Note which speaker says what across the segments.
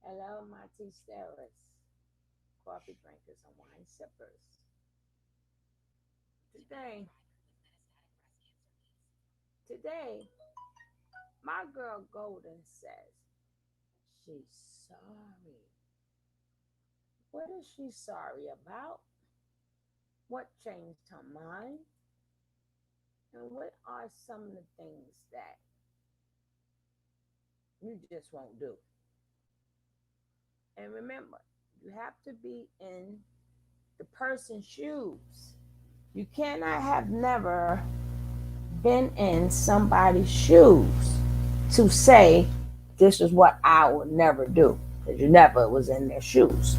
Speaker 1: Hello, my tea stirrers, coffee drinkers, and wine sippers. Today, today, my girl Golden says she's sorry. What is she sorry about? What changed her mind? And what are some of the things that you just won't do? And remember, you have to be in the person's shoes. You cannot have never been in somebody's shoes to say this is what I would never do because you never was in their shoes.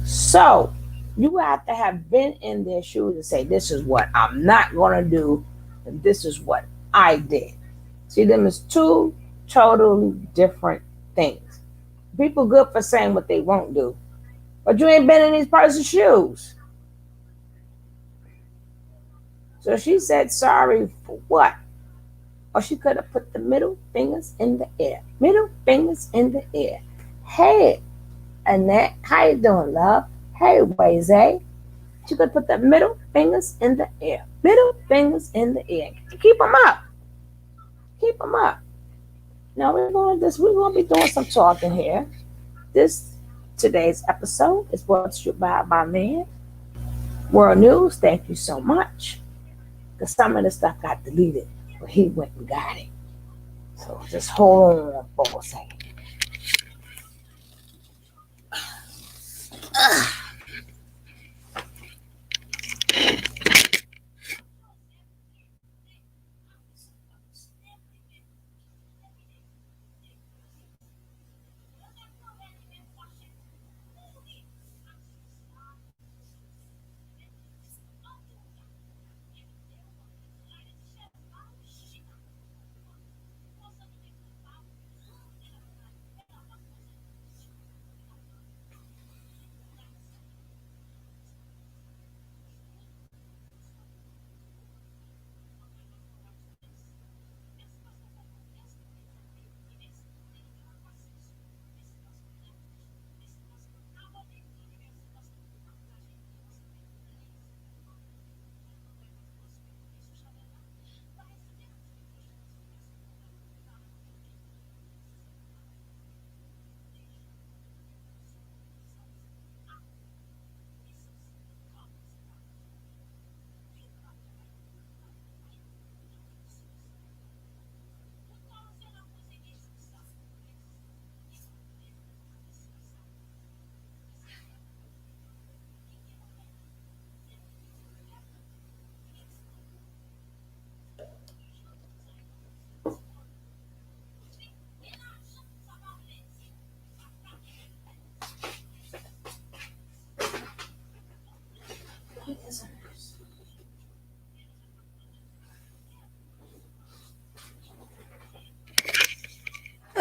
Speaker 1: So you have to have been in their shoes and say this is what I'm not going to do and this is what I did. See, them is two totally different things. People good for saying what they won't do, but you ain't been in these person's shoes. So she said sorry for what? Or she could have put the middle fingers in the air. Middle fingers in the air. Hey, Annette, how you doing, love? Hey, Waze. She could put the middle fingers in the air. Middle fingers in the air. Keep them up. Keep them up. Now we're gonna be doing some talking here. This today's episode is brought to you by my man. World News, thank you so much. Because some of the stuff got deleted, but he went and got it. So just hold on for a second.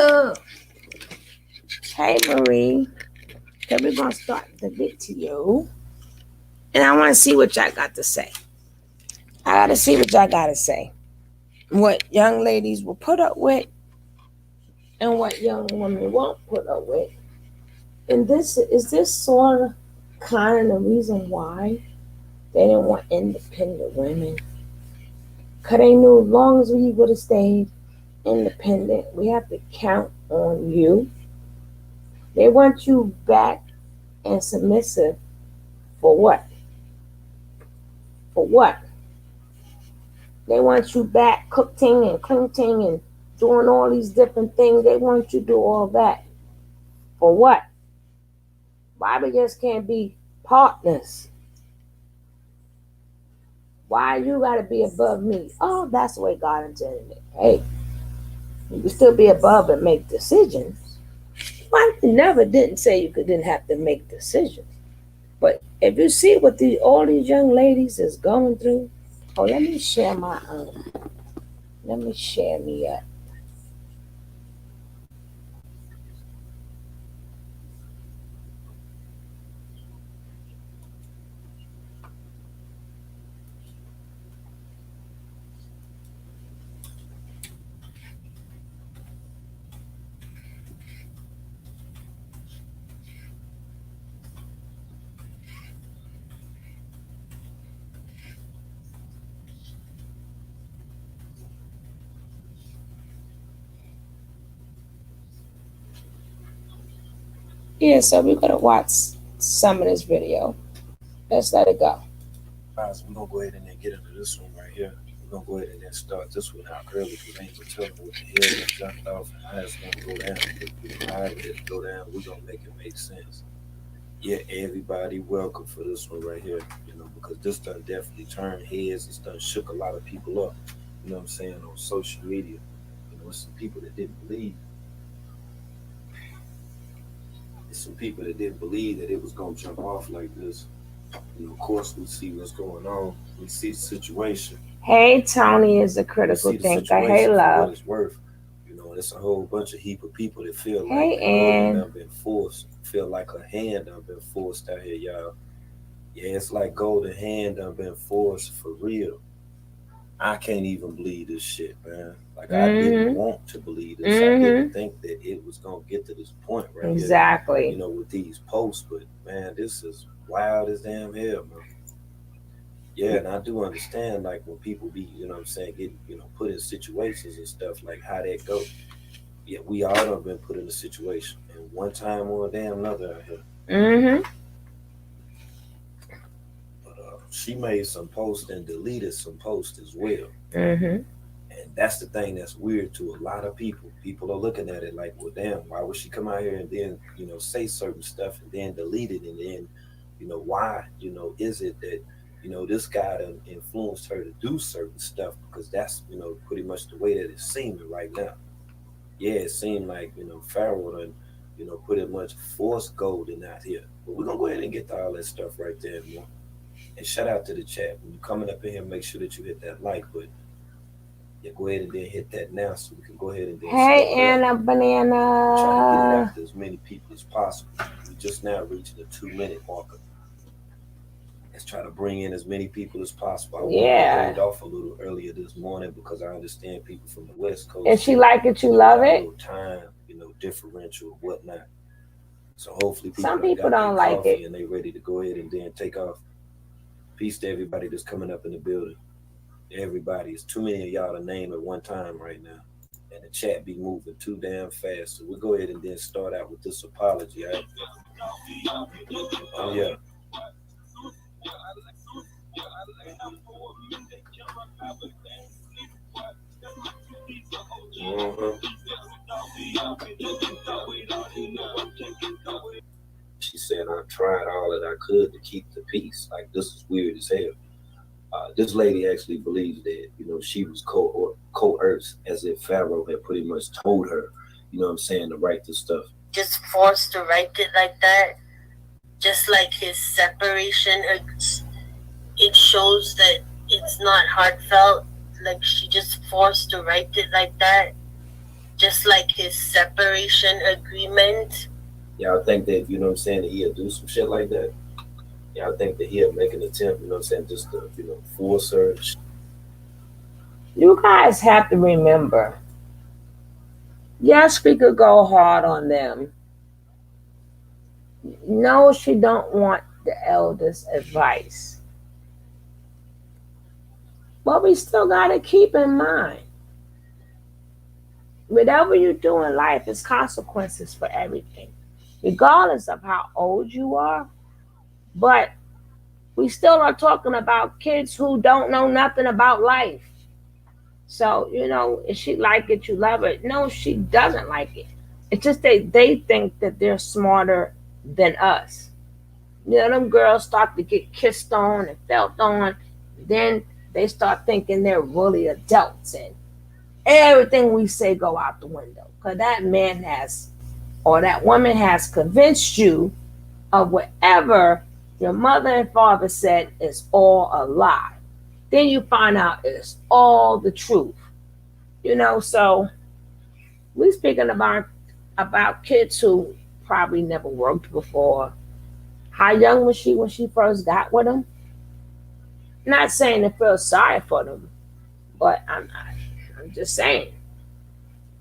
Speaker 1: Oh, hey Marie. Okay, we're gonna start the video, and I want to see what y'all got to say. I gotta see what y'all gotta say. What young ladies will put up with, and what young women won't put up with. And this sort of kind of the reason why they didn't want independent women. Cause they knew as long as we would have stayed independent, we have to count on you. They want you back and submissive for what? For what? They want you back cooking and cleaning and doing all these different things. They want you to do all that. For what? Why we just can't be partners? Why you gotta be above me? Oh, that's the way God intended it. Hey, you can still be above and make decisions. I never didn't say you didn't have to make decisions. But if you see what all these young ladies is going through, oh, let me share my let me share me Yeah, so we're gonna watch some of this video. Let's let it go.
Speaker 2: Guys, we're gonna go ahead and then get into this one right here. We're gonna go ahead and then start this one out early because Angel tell me what the hell that jumped off and how it's gonna go down. However it go down, we're gonna make it make sense. Yeah, everybody, welcome for this one right here. Because this done definitely turned heads. It's done shook a lot of people up. You know what I'm saying, on social media. It's some people that didn't believe. It's some people that didn't believe that it was gonna jump off like this. Of course, we see what's going on. We see the situation.
Speaker 1: Hey, Tony is a
Speaker 2: We
Speaker 1: critical
Speaker 2: see the
Speaker 1: thinker.
Speaker 2: situation
Speaker 1: Hey,
Speaker 2: for what
Speaker 1: love.
Speaker 2: it's worth. It's a whole bunch of heap of people that feel
Speaker 1: Hey,
Speaker 2: like the golden
Speaker 1: Ann.
Speaker 2: done been forced. Feel like a hand done been forced out here, y'all. Yeah, it's like golden hand done been forced for real. I can't even believe this shit, man. Like I didn't
Speaker 1: Mm-hmm.
Speaker 2: want to believe this. I didn't
Speaker 1: Mm-hmm.
Speaker 2: think that it was gonna get to this point right here.
Speaker 1: Exactly.
Speaker 2: With these posts, but man, this is wild as damn hell, man. Yeah, and I do understand like when people be, what I'm saying, get, put in situations and stuff like how that go. Yeah, we all have been put in a situation, and one time or a damn another out here.
Speaker 1: Mm-hmm.
Speaker 2: But she made some posts and deleted some posts as well.
Speaker 1: Mm-hmm.
Speaker 2: And that's the thing that's weird to a lot of people. People are looking at it like, well, damn, why would she come out here and then, say certain stuff and then delete it? And then, why, is it that, this guy done influenced her to do certain stuff? Because that's, pretty much the way that it's seeming right now. Yeah, it seemed like, Pharaoh done, pretty much forced Golden out here. But we're going to go ahead and get to all that stuff right there more. And shout out to the chat. When you're coming up in here, make sure that you hit that like button. Yeah, go ahead and then hit that now so we can go ahead and then
Speaker 1: Hey,
Speaker 2: start
Speaker 1: Anna
Speaker 2: up. Trying to get it
Speaker 1: Banana.
Speaker 2: out to as many people as possible. We just now reaching the 2 minute marker. Let's try to bring in as many people as possible. I wanted to hold off a little earlier this morning because I understand people from the West Coast.
Speaker 1: If she like it, you love it.
Speaker 2: Time, differential or whatnot. So hopefully
Speaker 1: Some people don't like it,
Speaker 2: and they ready to go ahead and then take off. Peace to everybody that's coming up in the building. Everybody, it's too many of y'all to name at one time right now. And the chat be moving too damn fast. So we'll go ahead and then start out with this apology. Right? Oh, yeah. She said, I tried all that I could to keep the peace. Like, this is weird as hell. This lady actually believes that, she was coerced as if Pharaoh had pretty much told her, to write this stuff.
Speaker 3: Just forced to write it like that. Just like his separation, it shows that it's not heartfelt. Like she just forced to write it like that. Just like his separation agreement.
Speaker 2: Y'all think that, that he'll do some shit like that? Y'all think that he'll make an attempt, just to, force her?
Speaker 1: You guys have to remember, yes, we could go hard on them. No, she don't want the elders' advice. But we still got to keep in mind, whatever you do in life is consequences for everything, regardless of how old you are. But we still are talking about kids who don't know nothing about life. So, if she like it, you love it. No, she doesn't like it. It's just they think that they're smarter than us. Them girls start to get kissed on and felt on. Then they start thinking they're really adults and everything we say go out the window. Because that man has, or that woman has convinced you of whatever your mother and father said is all a lie. Then you find out it's all the truth. So we speaking about kids who probably never worked before. How young was she when she first got with him? Not saying to feel sorry for them, but I'm just saying,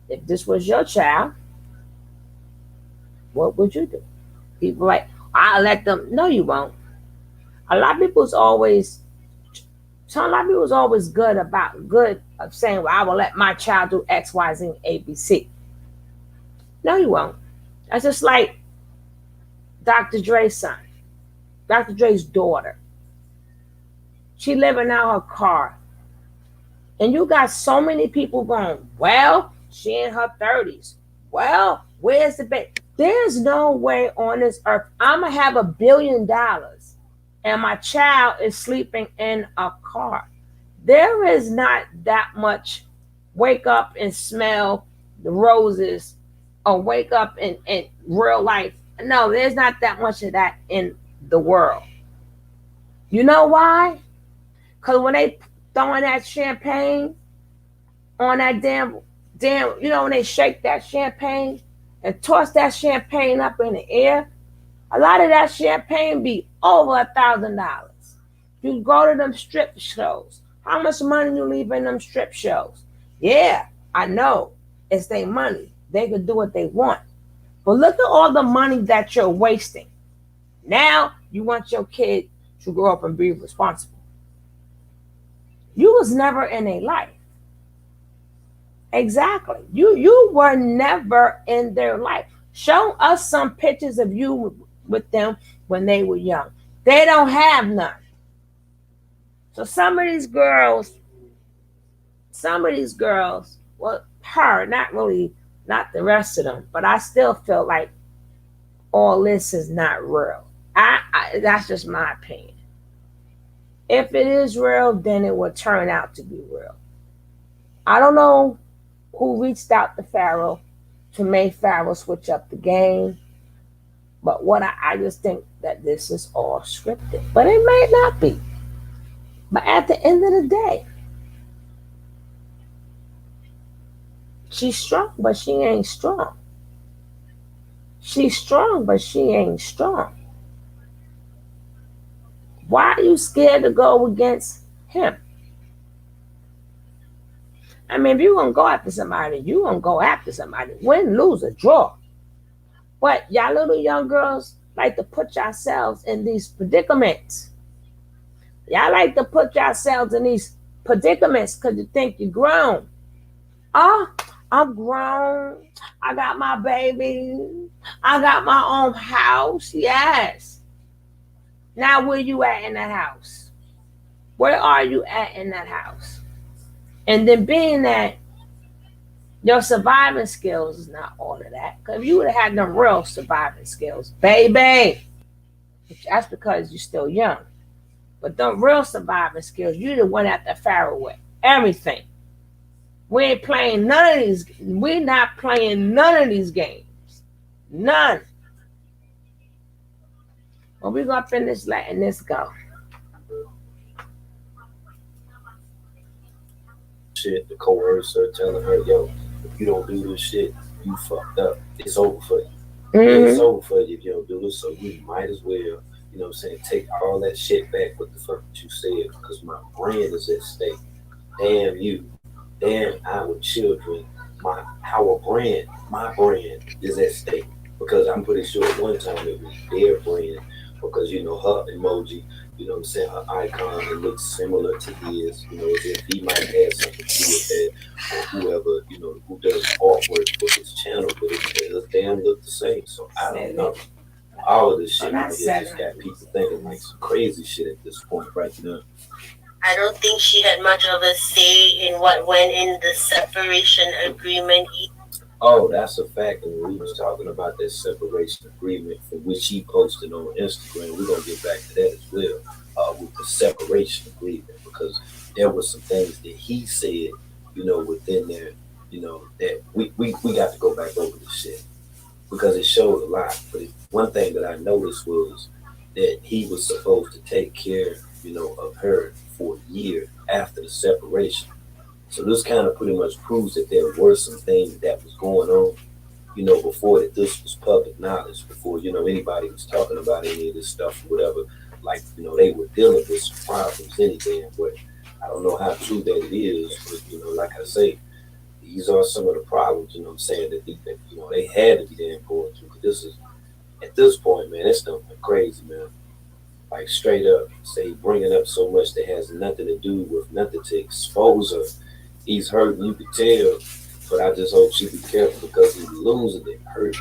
Speaker 1: if this was your child, what would you do? People like, I'll let them. No, you won't. A lot of people's always good of saying, well, I will let my child do X, Y, Z, A, B, C. No, you won't. That's just like Dr. Dre's son, Dr. Dre's daughter. She living out her car. And you got so many people going, well, she in her 30s. Well, where's the baby? There's no way on this earth I'm going to have $1 billion and my child is sleeping in a car. There is not that much wake up and smell the roses or wake up in real life. No, there's not that much of that in the world. You know why? Because when they throwing that champagne on that damn, you know, when they shake that champagne and toss that champagne up in the air, a lot of that champagne be over $1,000. You go to them strip shows. How much money you leave in them strip shows? Yeah, I know. It's their money. They can do what they want. But look at all the money that you're wasting. Now you want your kid to grow up and be responsible. You was never in a life. Exactly. You were never in their life. Show us some pictures of you with them when they were young. They don't have none. So some of these girls, well, her, not the rest of them, but I still feel like all this is not real. That's just my opinion. If it is real, then it will turn out to be real. I don't know who reached out to Pharaoh to make Pharaoh switch up the game, but I just think that this is all scripted. But it may not be. But at the end of the day, she's strong, but she ain't strong. She's strong, but she ain't strong. Why are you scared to go against him? I mean, if you're going to go after somebody, you're going to go after somebody. Win, lose, or draw. But y'all little young girls like to put yourselves in these predicaments. Y'all like to put yourselves in these predicaments because you think you're grown. Oh, I'm grown. I got my baby. I got my own house. Yes. Now where you at in that house? Where are you at in that house? And then being that your surviving skills is not all of that. Because if you would have had them real surviving skills, baby, that's because you're still young. But them real surviving skills, you the one at the Pharaoh with everything. We ain't playing none of these. We're not playing none of these games. None. Well, we're going to finish letting this go.
Speaker 2: Shit, the coercer telling her, yo, if you don't do this shit, you fucked up. It's over for you.
Speaker 1: Mm-hmm.
Speaker 2: It's over for you if you don't do this, so we might as well, you know what I'm saying, take all that shit back, what the fuck that you said, because my brand is at stake. Damn you. Damn our children. Our brand, my brand is at stake. Because I'm pretty sure at one time it was their brand, because, you know, her emoji, you know what I'm saying, her icon, it looks similar to his, you know, as if he might have something to do with that, or whoever, you know, who does artwork for his channel, but it does damn look the same. So I don't know. All of this shit out here just got people thinking like some crazy shit at this point right now.
Speaker 3: I don't think she had much of a say in what went in the separation agreement.
Speaker 2: Oh, that's a fact. And we was talking about that separation agreement for which he posted on Instagram. We're gonna get back to that as well, with the separation agreement, because there were some things that he said, you know, within there, you know, that we got to go back over this shit because it showed a lot. But one thing that I noticed was that he was supposed to take care, you know, of her for a year after the separation. So this kind of pretty much proves that there were some things that was going on, you know, before that this was public knowledge, before, you know, anybody was talking about any of this stuff or whatever. Like, you know, they were dealing with some problems any damn way. I don't know how true that it is, but, you know, like I say, these are some of the problems, you know what I'm saying, that you know, they had to be damn going through. Because this is, at this point, man, it's something crazy, man. Like, straight up, say bringing up so much that has nothing to do with nothing to expose her. He's hurting, you could tell, But I just hope she be careful because he's losing it. Hurt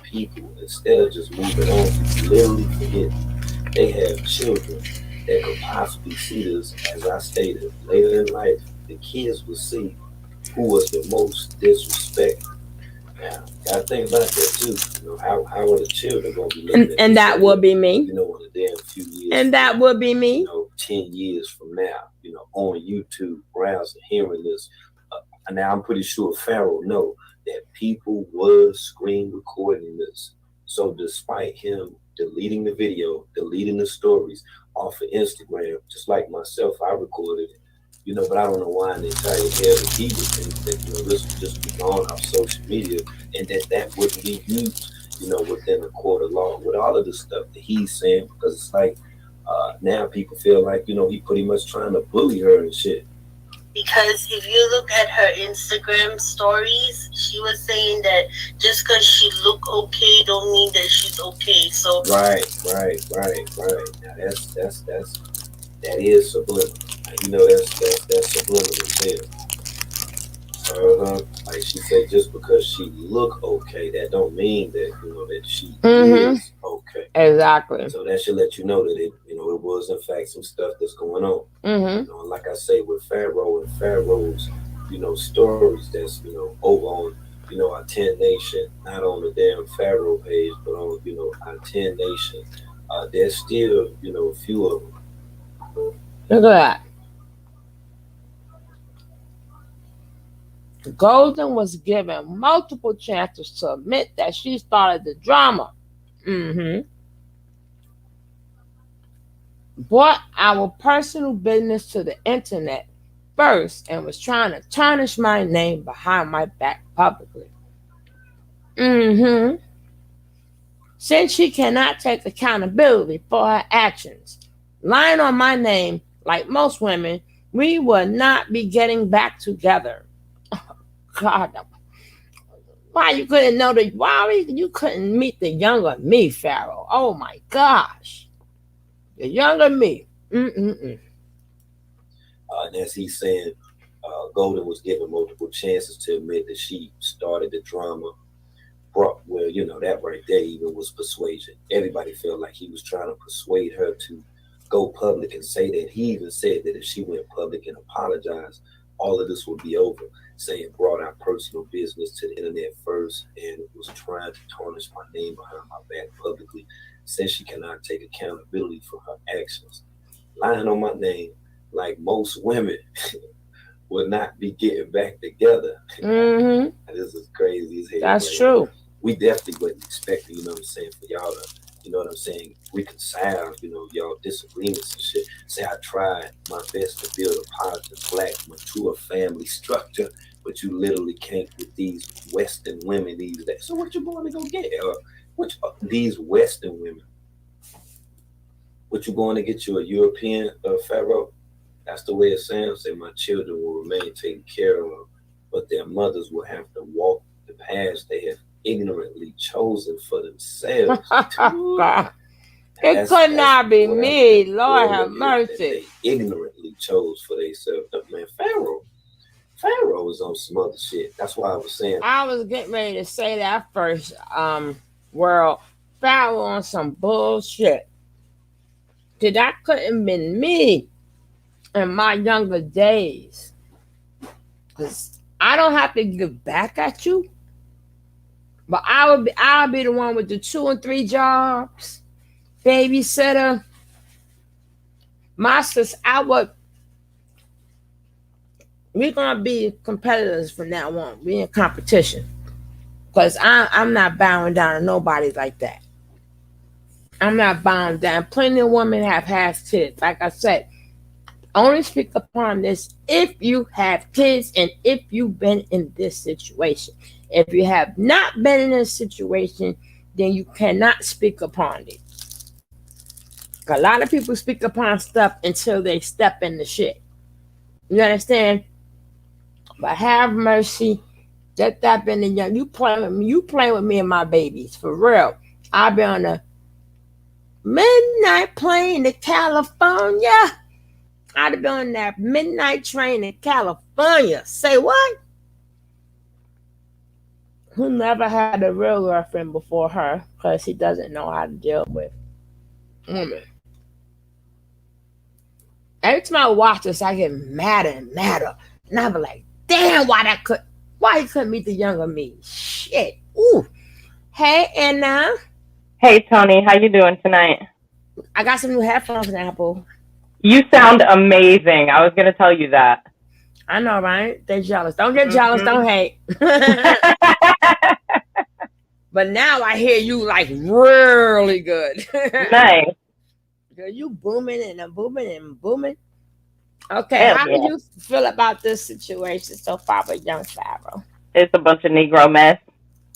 Speaker 2: people. Instead of just moving on, you literally forget they have children that could possibly see this. As I stated, later in life, the kids will see who was the most disrespect. Now, gotta think about that too. You know, how are the children gonna be looking at
Speaker 1: And
Speaker 2: this
Speaker 1: that will be me.
Speaker 2: you know, in a damn few years.
Speaker 1: And that will be me.
Speaker 2: You know, 10 years from now, you know, on YouTube, browsing, hearing this. And now I'm pretty sure Pharaoh know that people was screen recording this. So despite him deleting the video, deleting the stories off of Instagram, just like myself, I recorded it. You know, but I don't know why in the entire hell he would think that, you know, this would just be gone off social media and that wouldn't be used, you know, within a court of law with all of the stuff that he's saying, because it's like now people feel like, you know, he pretty much trying to bully her and shit.
Speaker 3: Because if you look at her Instagram stories, she was saying that just because she look okay don't mean that she's okay. So
Speaker 2: Right. Now that is subliminal. You know, that's subliminal as hell. Like she said, just because she look okay, that don't mean that, you know, that she is okay.
Speaker 1: Exactly.
Speaker 2: So that should let you know that it, you know, it was in fact some stuff that's going on.
Speaker 1: Mm-hmm.
Speaker 2: You know, like I say with Pharaoh and Pharaoh's, you know, stories that's, you know, over on, you know, our 10 Nation, not on the damn Pharaoh page, but on, you know, our 10 Nation. There's still, you know, a few of them.
Speaker 1: Look at that. Golden was given multiple chances to admit that she started the drama. Brought our personal business to the internet first and was trying to tarnish my name behind my back publicly. Since she cannot take accountability for her actions, lying on my name, like most women, we will not be getting back together. God, why you couldn't know that? Why you couldn't meet the younger me, Pharaoh? Oh my gosh, the younger me.
Speaker 2: And as he's saying, Golden was given multiple chances to admit that she started the drama. Well, you know, that right there even was persuasion. Everybody felt like he was trying to persuade her to go public and say that. He even said that if she went public and apologized, all of this would be over. Saying brought our personal business to the internet first and was trying to tarnish my name behind my back publicly. Says she cannot take accountability for her actions. Lying on my name, like most women, will not be getting back together. This is crazy as hell.
Speaker 1: That's true.
Speaker 2: We definitely wasn't expecting, you know what I'm saying, for y'all to, you know what I'm saying, reconcile, you know, y'all disagreements and shit. Say I tried my best to build a positive black mature family structure, but you literally can't with these Western women these days. So what you going to go get? These Western women. What you going to get you a European Pharaoh? That's the way it sounds. Say my children will remain taken care of, but their mothers will have to walk the paths they have ignorantly chosen for themselves.
Speaker 1: It could not be me. Lord have mercy.
Speaker 2: They ignorantly chose for themselves. Man, Pharaoh was on some other shit. That's why I was saying.
Speaker 1: I was getting ready to say that first. World, Pharaoh on some bullshit. That couldn't have been me in my younger days. Because I don't have to give back at you. But I'll be the one with the 2 and 3 jobs, babysitter. My sis, we're gonna be competitors from now on. We're in competition. Because I'm not bowing down to nobody like that. I'm not bowing down. Plenty of women have had kids. Like I said, only speak upon this if you have kids and if you've been in this situation. If you have not been in this situation, then you cannot speak upon it. A lot of people speak upon stuff until they step in the shit. You understand? But have mercy. Let that been the young. You play with me. You play with me and my babies. For real. I'll be on a midnight plane to California. I'd be on that midnight train in California. Say what? who never had a real girlfriend before her because he doesn't know how to deal with women. Every time I watch this, I get madder and madder. And I be like, damn, why he couldn't meet the younger me? Shit. Ooh. Hey, Anna.
Speaker 4: Hey, Tony, how you doing tonight?
Speaker 1: I got some new headphones, Apple.
Speaker 4: You sound amazing. I was going to tell you that.
Speaker 1: I know, right? They're jealous. Don't get jealous. Don't hate. But now I hear you like really good.
Speaker 4: Nice.
Speaker 1: Girl, you booming and booming and booming. Okay, how do you feel about this situation so far with young Pharaoh?
Speaker 4: It's a bunch of Negro mess.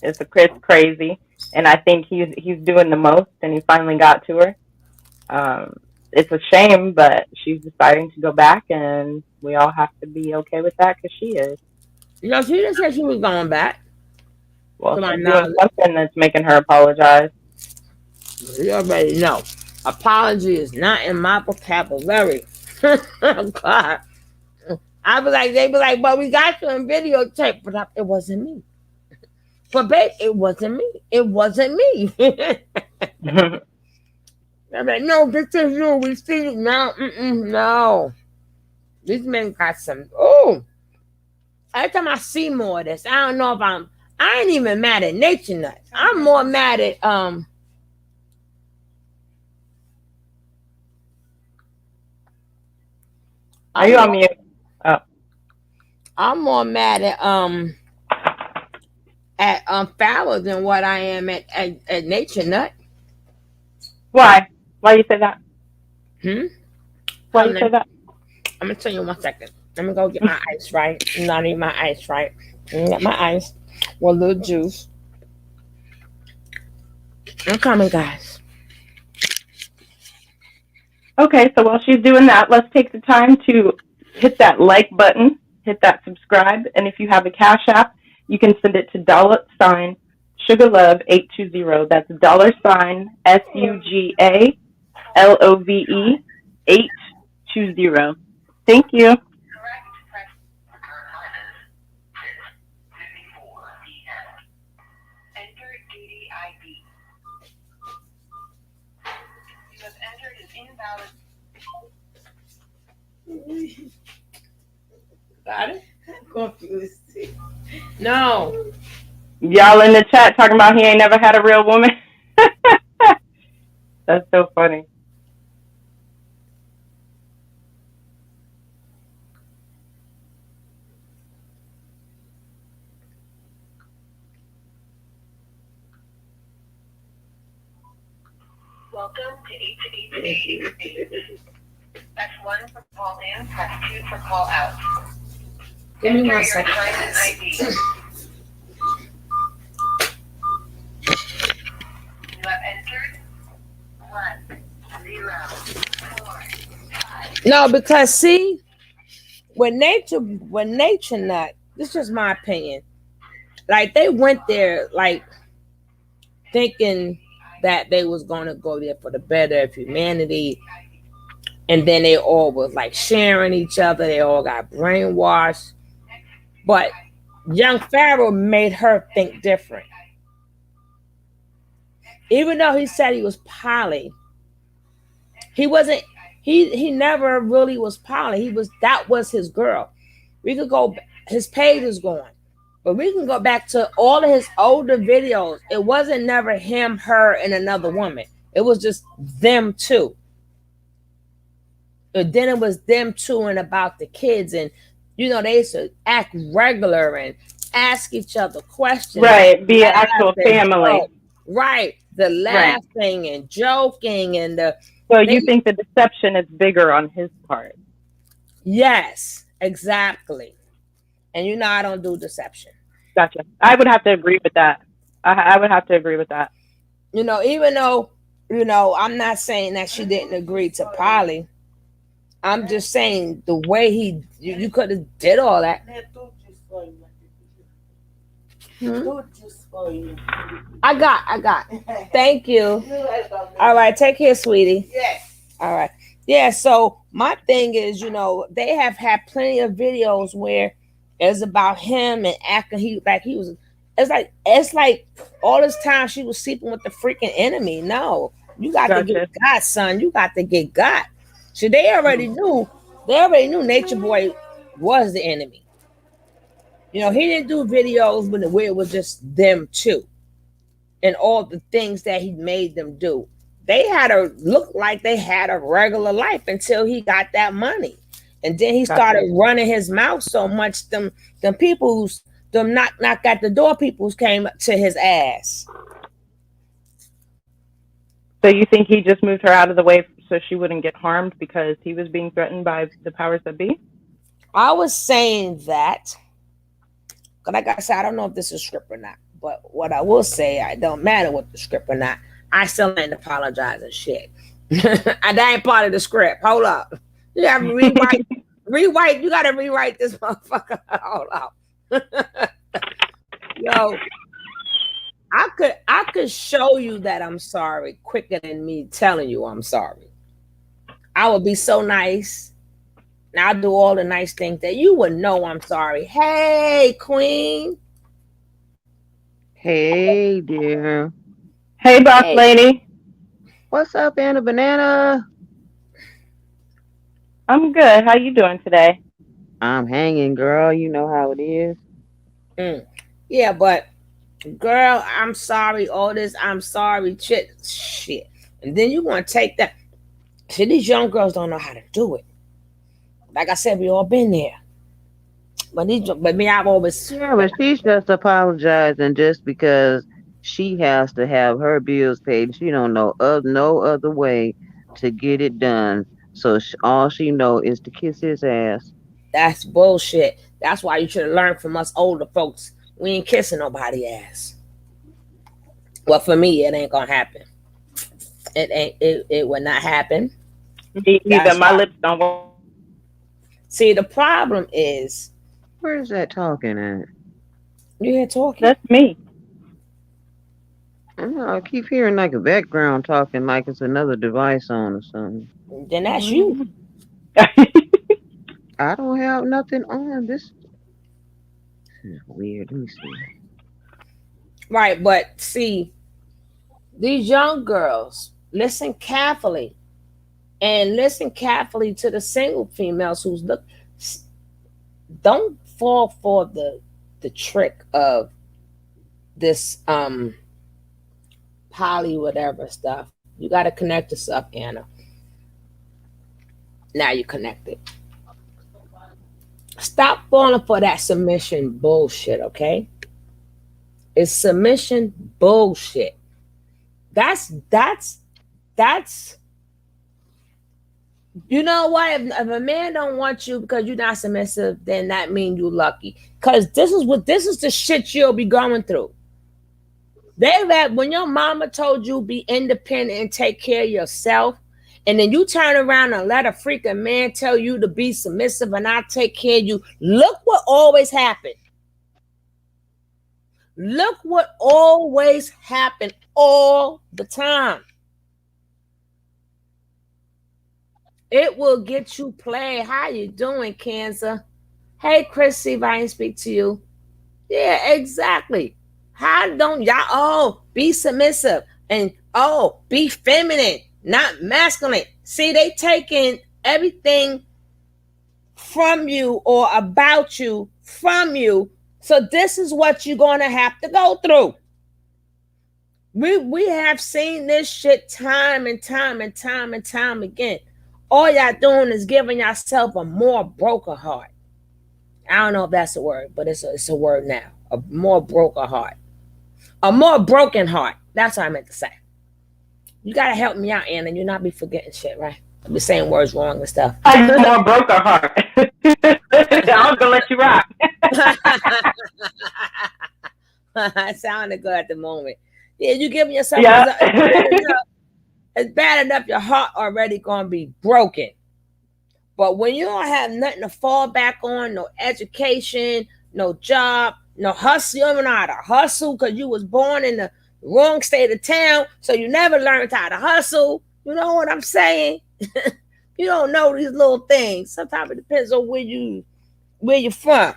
Speaker 4: It's crazy, and I think he's doing the most, and he finally got to her. It's a shame, but she's deciding to go back, and we all have to be okay with that because she is.
Speaker 1: You know, she just said she was going back.
Speaker 4: Well, she's doing something that's making her apologize.
Speaker 1: You already know. Apology is not in my vocabulary. Oh, God. They be like, but we got you on videotape, but it wasn't me. But babe, it wasn't me. It wasn't me. I'm like, no, this is you. We see it now. No. These men got some. Oh. Every time I see more of this, I don't know if I ain't even mad at Nature Nuts. I'm more mad at
Speaker 4: Are you on mute? Oh.
Speaker 1: I'm more mad at Pharaoh than what I am at Nature Nut.
Speaker 4: Why? Why you say that? Why you say that?
Speaker 1: I'm gonna tell you 1 second. Let me go get my ice, right? Not need my ice, right? Let me get my ice with a little juice. I'm coming, guys.
Speaker 4: Okay, so while she's doing that, let's take the time to hit that like button, hit that subscribe, and if you have a Cash App, you can send it to $sugarlove820. That's $SUGALOVE 820. Thank you.
Speaker 1: Got it? I'm confused. No.
Speaker 4: Y'all in the chat talking about he ain't never had a real woman. That's so funny.
Speaker 3: Welcome to 888. Press 1 for call in, press 2 for call out.
Speaker 1: Give me 1
Speaker 3: Enter
Speaker 1: second.
Speaker 3: your time and ID. You have entered 104.
Speaker 1: No, because see, when Nature Nut, this is my opinion. Like they went there like thinking that they was gonna go there for the better of humanity. And then they all was like sharing each other. They all got brainwashed. But young Pharaoh made her think different. Even though he said he was poly, he wasn't. He never really was poly. That was his girl. We could go. His page is going, but we can go back to all of his older videos. It wasn't never him, her, and another woman. It was just them two. And then it was them two and about the kids, and they used to act regular and ask each other questions.
Speaker 4: Right, be an actual family.
Speaker 1: Right, the laughing and joking and the.
Speaker 4: So you think the deception is bigger on his part? Yes,
Speaker 1: exactly. And I don't do deception.
Speaker 4: Gotcha. I would have to agree with that. I would have to agree with that.
Speaker 1: Even though, I'm not saying that she didn't agree to poly. I'm just saying the way you could have did all that. I got. Thank you. All right, take care, sweetie.
Speaker 5: Yes.
Speaker 1: All right. Yeah, so my thing is, they have had plenty of videos where it's about him and acting he was It's like all this time she was sleeping with the freaking enemy. No, you got to
Speaker 4: Gotcha.
Speaker 1: get got, son. You got to get got. So they already knew. They already knew Nature Boy was the enemy. You know, he didn't do videos where it was just them two and all the things that he made them do. They had to look like they had a regular life until he got that money. And then he started running his mouth so much, them people's, them knock at the door peoples came to his ass.
Speaker 4: So you think he just moved her out of the way so she wouldn't get harmed because he was being threatened by the powers that be?
Speaker 1: I was saying that, like I said, I don't know if this is script or not, but what I will say, it don't matter what the script or not. I still ain't apologizing shit. That ain't part of the script. Hold up. You gotta rewrite. You gotta rewrite this motherfucker. Hold up. Yo, I could show you that I'm sorry quicker than me telling you I'm sorry. I would be so nice. And I'll do all the nice things that you would know I'm sorry. Hey, Queen.
Speaker 5: Hey, dear.
Speaker 4: Hey, boss
Speaker 1: Hey.
Speaker 4: lady.
Speaker 5: What's up, Anna Banana?
Speaker 4: I'm good. How you doing today?
Speaker 5: I'm hanging, girl. You know how it is.
Speaker 1: Yeah, but girl, I'm sorry. All this, I'm sorry, shit. And then you want to take that. See, these young girls don't know how to do it. Like I said, we all been there. But me, I've always.
Speaker 5: Yeah, but she's just apologizing just because she has to have her bills paid. She don't know no other way to get it done. So all she know is to kiss his ass.
Speaker 1: That's bullshit. That's why you should have learned from us older folks. We ain't kissing nobody ass. Well, for me, it ain't gonna happen. It ain't. It will not happen.
Speaker 4: Me either.
Speaker 1: That's
Speaker 4: My
Speaker 1: why.
Speaker 4: lips don't work.
Speaker 1: See, the problem is
Speaker 5: Where's that talking at?
Speaker 1: you here talking.
Speaker 4: That's me.
Speaker 5: I don't know, I keep hearing like a background talking like it's another device on or something.
Speaker 1: Then that's you.
Speaker 5: I don't have nothing on. This is weird. Let me see.
Speaker 1: Right, but see, these young girls listen carefully, and listen carefully to the single females who's look. Don't fall for the trick of this poly whatever stuff. You got to connect yourself, Anna. Now you connected. Stop falling for that submission bullshit, okay? It's submission bullshit. That's you know what? If a man don't want you because you're not submissive, then that means you lucky. Because this is the shit you'll be going through. When your mama told you be independent and take care of yourself, and then you turn around and let a freaking man tell you to be submissive and I take care of you. Look what always happened. Look what always happened all the time. It will get you played. How you doing, Cancer? Hey, Chris, if I ain't speak to you. Yeah, exactly. How don't y'all be submissive and be feminine, not masculine? See, they taking everything from you or about you from you. So this is what you're gonna have to go through. We have seen this shit time and time and time and time again. All y'all doing is giving yourself a more broken heart. I don't know if that's a word, but it's a word now. A more broken heart. A more broken heart. That's what I meant to say. You gotta help me out, Anna. You not be forgetting shit, right? I be saying words wrong and stuff.
Speaker 4: I just more broke her heart. I'm gonna let you rock.
Speaker 1: It sounded good at the moment. Yeah, you giving yourself
Speaker 4: Yeah.
Speaker 1: it's bad enough your heart already gonna be broken. But when you don't have nothing to fall back on, no education, no job, no hustle, you don't know how to hustle because you was born in the wrong state of town, so you never learned how to hustle. You know what I'm saying? You don't know these little things. Sometimes it depends on where you're from.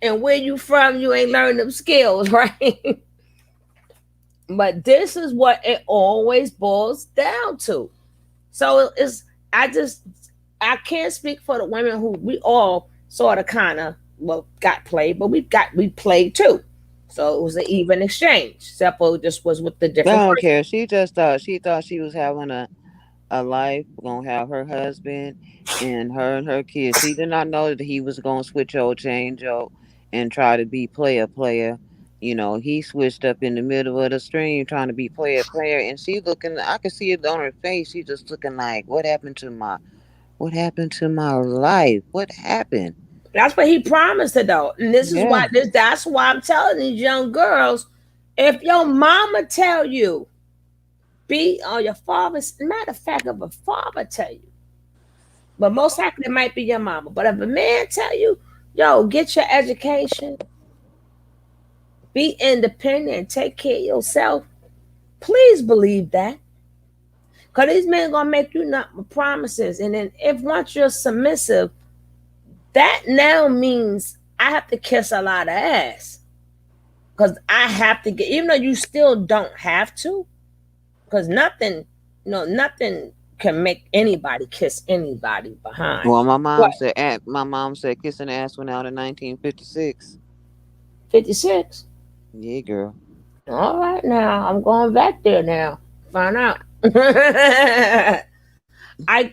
Speaker 1: and where you from, you ain't learned them skills, right? But this is what it always boils down to. So it's I can't speak for the women who we all sort of kind of got played, but we played too. So it was an even exchange. Seppo just was with the
Speaker 5: I
Speaker 1: different
Speaker 5: don't
Speaker 1: person.
Speaker 5: care. She thought she was having a life, gonna have her husband and her kids. She did not know that he was gonna switch out, change out, and try to be player. You know, he switched up in the middle of the stream trying to be player, and she looking. I could see it on her face. She just looking like, what happened to my life? What happened?
Speaker 1: That's what he promised her though. And this is
Speaker 5: Yeah.
Speaker 1: why that's why I'm telling these young girls, if your mama tell you, be on your father's matter of fact, if a father tell you, but most likely it might be your mama. But if a man tell you, yo, get your education, be independent, and take care of yourself, please believe that. Because these men gonna make you not promises. And then if once you're submissive, that now means I have to kiss a lot of ass. Because I have to get, even though you still don't have to, because nothing, nothing can make anybody kiss anybody behind.
Speaker 5: Well,
Speaker 1: What,
Speaker 5: my mom said kissing ass went out in 1956.
Speaker 1: 56?
Speaker 5: Yeah, girl.
Speaker 1: All right, now I'm going back there now. Find out. I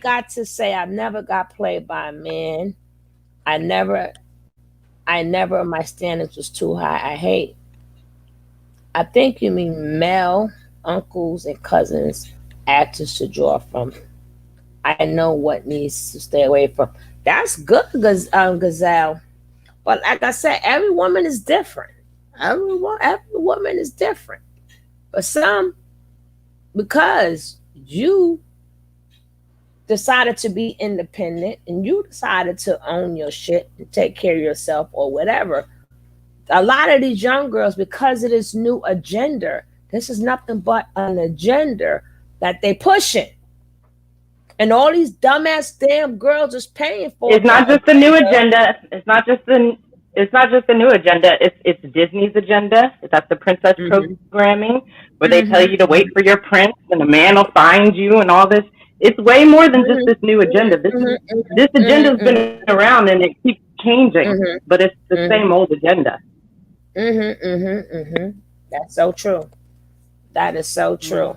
Speaker 1: got to say, I never got played by a man. I never, my standards was too high. I think you mean male uncles and cousins, actors to draw from. I know what needs to stay away from. That's good, Gazelle. But like I said, every woman is different. Every woman is different. But some, because you decided to be independent and you decided to own your shit and take care of yourself or whatever, a lot of these young girls, because of this new agenda, this is nothing but an agenda that they pushing. And all these dumbass damn girls is paying for
Speaker 4: It's not just the new agenda. It's not just the new agenda. It's Disney's agenda. That's the princess programming, where they tell you to wait for your prince and a man will find you and all this. It's way more than just this new agenda. This agenda's been around and it keeps changing, but it's the same old agenda.
Speaker 1: That's so true. That is so true.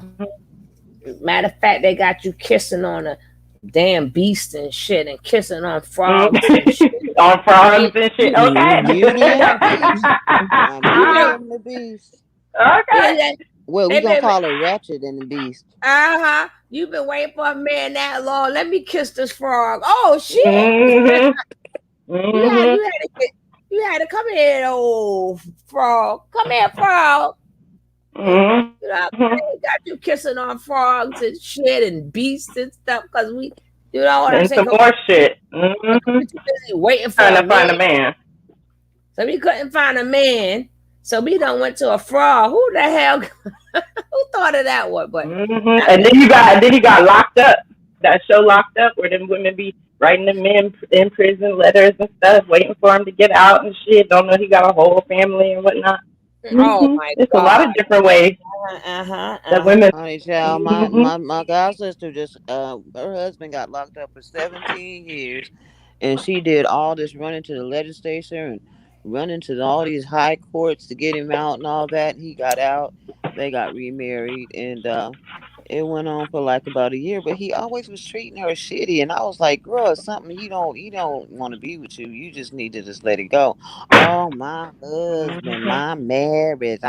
Speaker 1: Matter of fact, they got you kissing on a damn beast and shit, and kissing on frogs and shit.
Speaker 4: On frogs and shit. Okay.
Speaker 5: Beauty and the Beast.
Speaker 4: Okay.
Speaker 5: Well, we gonna call it Ratchet and the Beast.
Speaker 1: You've been waiting for a man that long. Let me kiss this frog. Oh shit! You had to come here, old frog. Come here, frog. Got you kissing on frogs and shit and beasts and stuff because we, you know what I'm saying?
Speaker 4: Some more shit.
Speaker 1: Too busy waiting for
Speaker 4: trying to find a man.
Speaker 1: So we couldn't find a man. So we done went to a frog. Who the hell? Who thought of that one? But
Speaker 4: and then you got locked up. That show Locked Up, where them women be writing them in prison letters and stuff, waiting for him to get out and shit. Don't know he got a whole family and whatnot.
Speaker 1: Oh my
Speaker 4: It's
Speaker 1: God.
Speaker 4: a lot of different ways that women.
Speaker 5: Honey, child, my god sister just her husband got locked up for 17 years, and she did all this running to the legislature and running to all these high courts to get him out and all that. He got out. They got remarried, and it went on for like about a year. But he always was treating her shitty, and I was like, "Girl, something he don't want to be with you. You just need to just let it go." Oh, my husband, I'm married.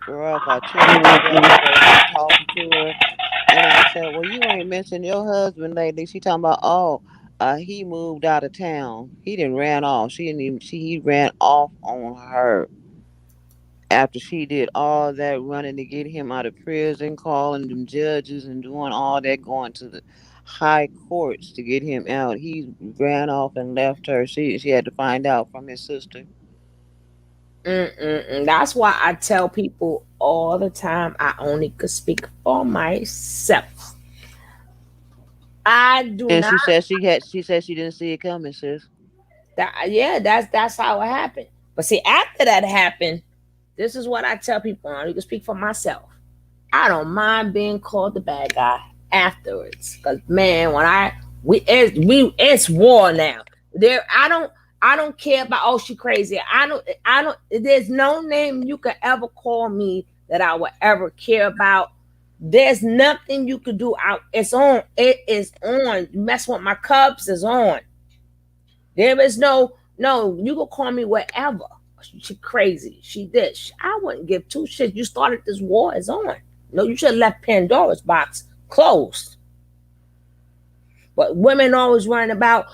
Speaker 5: Girl, if I tell you the other day I was talking to her, and I said, "Well, you ain't mentioned your husband lately." She talking about, "Oh, he moved out of town. He didn't ran off. He ran off on her." After she did all that running to get him out of prison, calling them judges and doing all that, going to the high courts to get him out, he ran off and left her. She had to find out from his sister.
Speaker 1: That's why I tell people all the time I only could speak for myself. I do
Speaker 5: And
Speaker 1: not.
Speaker 5: she said she didn't see it coming, sis.
Speaker 1: That's how it happened. But see, after that happened, this is what I tell people. You can speak for myself. I don't mind being called the bad guy afterwards, cause man, when it's war now. There, I don't care about, oh, she crazy. I don't. There's no name you could ever call me that I would ever care about. There's nothing you could do. It's on. It is on. You mess with my Cubs is on. There is no. You can call me whatever. She crazy. She this. I wouldn't give two shits. You started this war. It's on. No, you should have left Pandora's box closed. But women always worrying about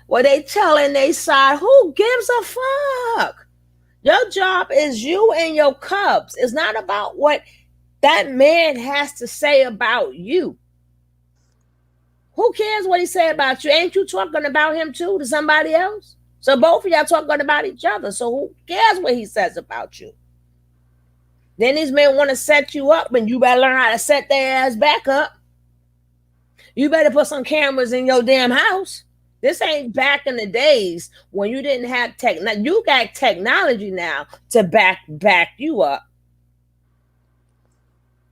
Speaker 1: what they telling they side. Who gives a fuck? Your job is you and your Cubs. It's not about what that man has to say about you. Who cares what he say about you? Ain't you talking about him too to somebody else? So both of y'all talking about each other. So who cares what he says about you? Then these men want to set you up, and you better learn how to set their ass back up. You better put some cameras in your damn house. This ain't back in the days when you didn't have tech. Now you got technology now to back you up.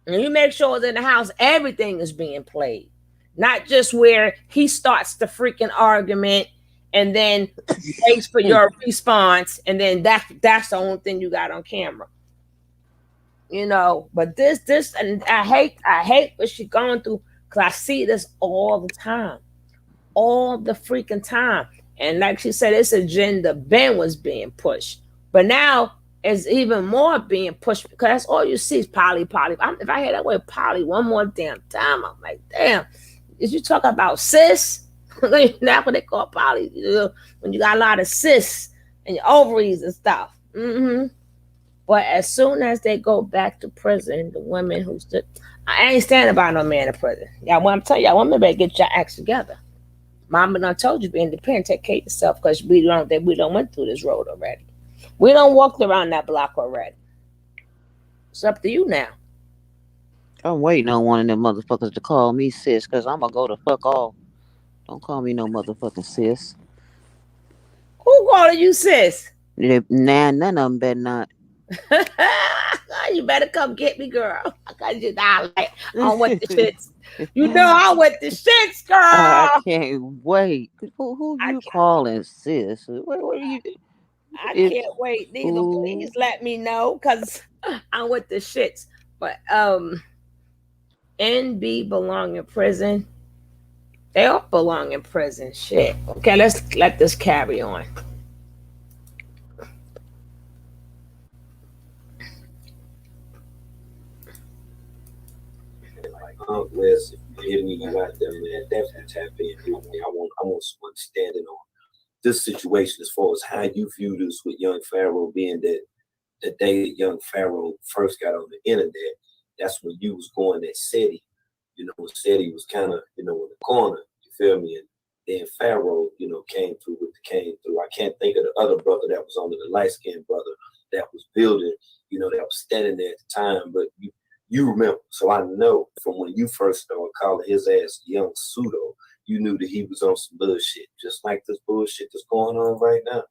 Speaker 1: And you make sure that in the house everything is being played. Not just where he starts the freaking argument and then waits for your response, and then that's the only thing you got on camera. But this and I hate what she's going through, because I see this all the time. All the freaking time. And like she said, this agenda Ben was being pushed. But now it's even more being pushed, because that's all you see is Polly. If I hear that word Polly one more damn time, I'm like, damn. Is you talk about cis? That's what they call Polly. When you got a lot of cis and your ovaries and stuff. But as soon as they go back to prison, the women who stood, I ain't standing by no man in prison. Y'all, what I'm telling y'all, women better get your acts together. Mama done told you be independent, take care of yourself, because we don't went through this road already. We don't walked around that block already. It's up to you now.
Speaker 5: I'm waiting on one of them motherfuckers to call me sis, cause I'm gonna go to fuck off. Don't call me no motherfucking sis.
Speaker 1: Who calling you sis?
Speaker 5: Nah, none of them better not.
Speaker 1: You better come get me, girl. Cause you not like on what the shits. You know I with the shits, girl.
Speaker 5: I can't wait. Who
Speaker 1: I
Speaker 5: you
Speaker 1: can't,
Speaker 5: calling sis? What are you?
Speaker 1: I
Speaker 5: It,
Speaker 1: can't wait. Neither,
Speaker 5: ooh,
Speaker 1: please let me know, cause I'm with the shits. But NB belong in prison. They all belong in prison. Shit. Okay, let's let this carry on.
Speaker 2: Wes, if you hear me, you out there, man, definitely tap in. I want someone standing on this situation as far as how you view this with young Pharaoh, being that the day that young Pharaoh first got on the internet, that's when you was going at SETI. SETI was kind of, in the corner, you feel me? And then Pharaoh, came through with the came through. I can't think of the other brother that was on the light-skinned brother that was building, that was standing there at the time, but you remember. So I know from when you first started calling his ass young pseudo, you knew that he was on some bullshit, just like this bullshit that's going on right now.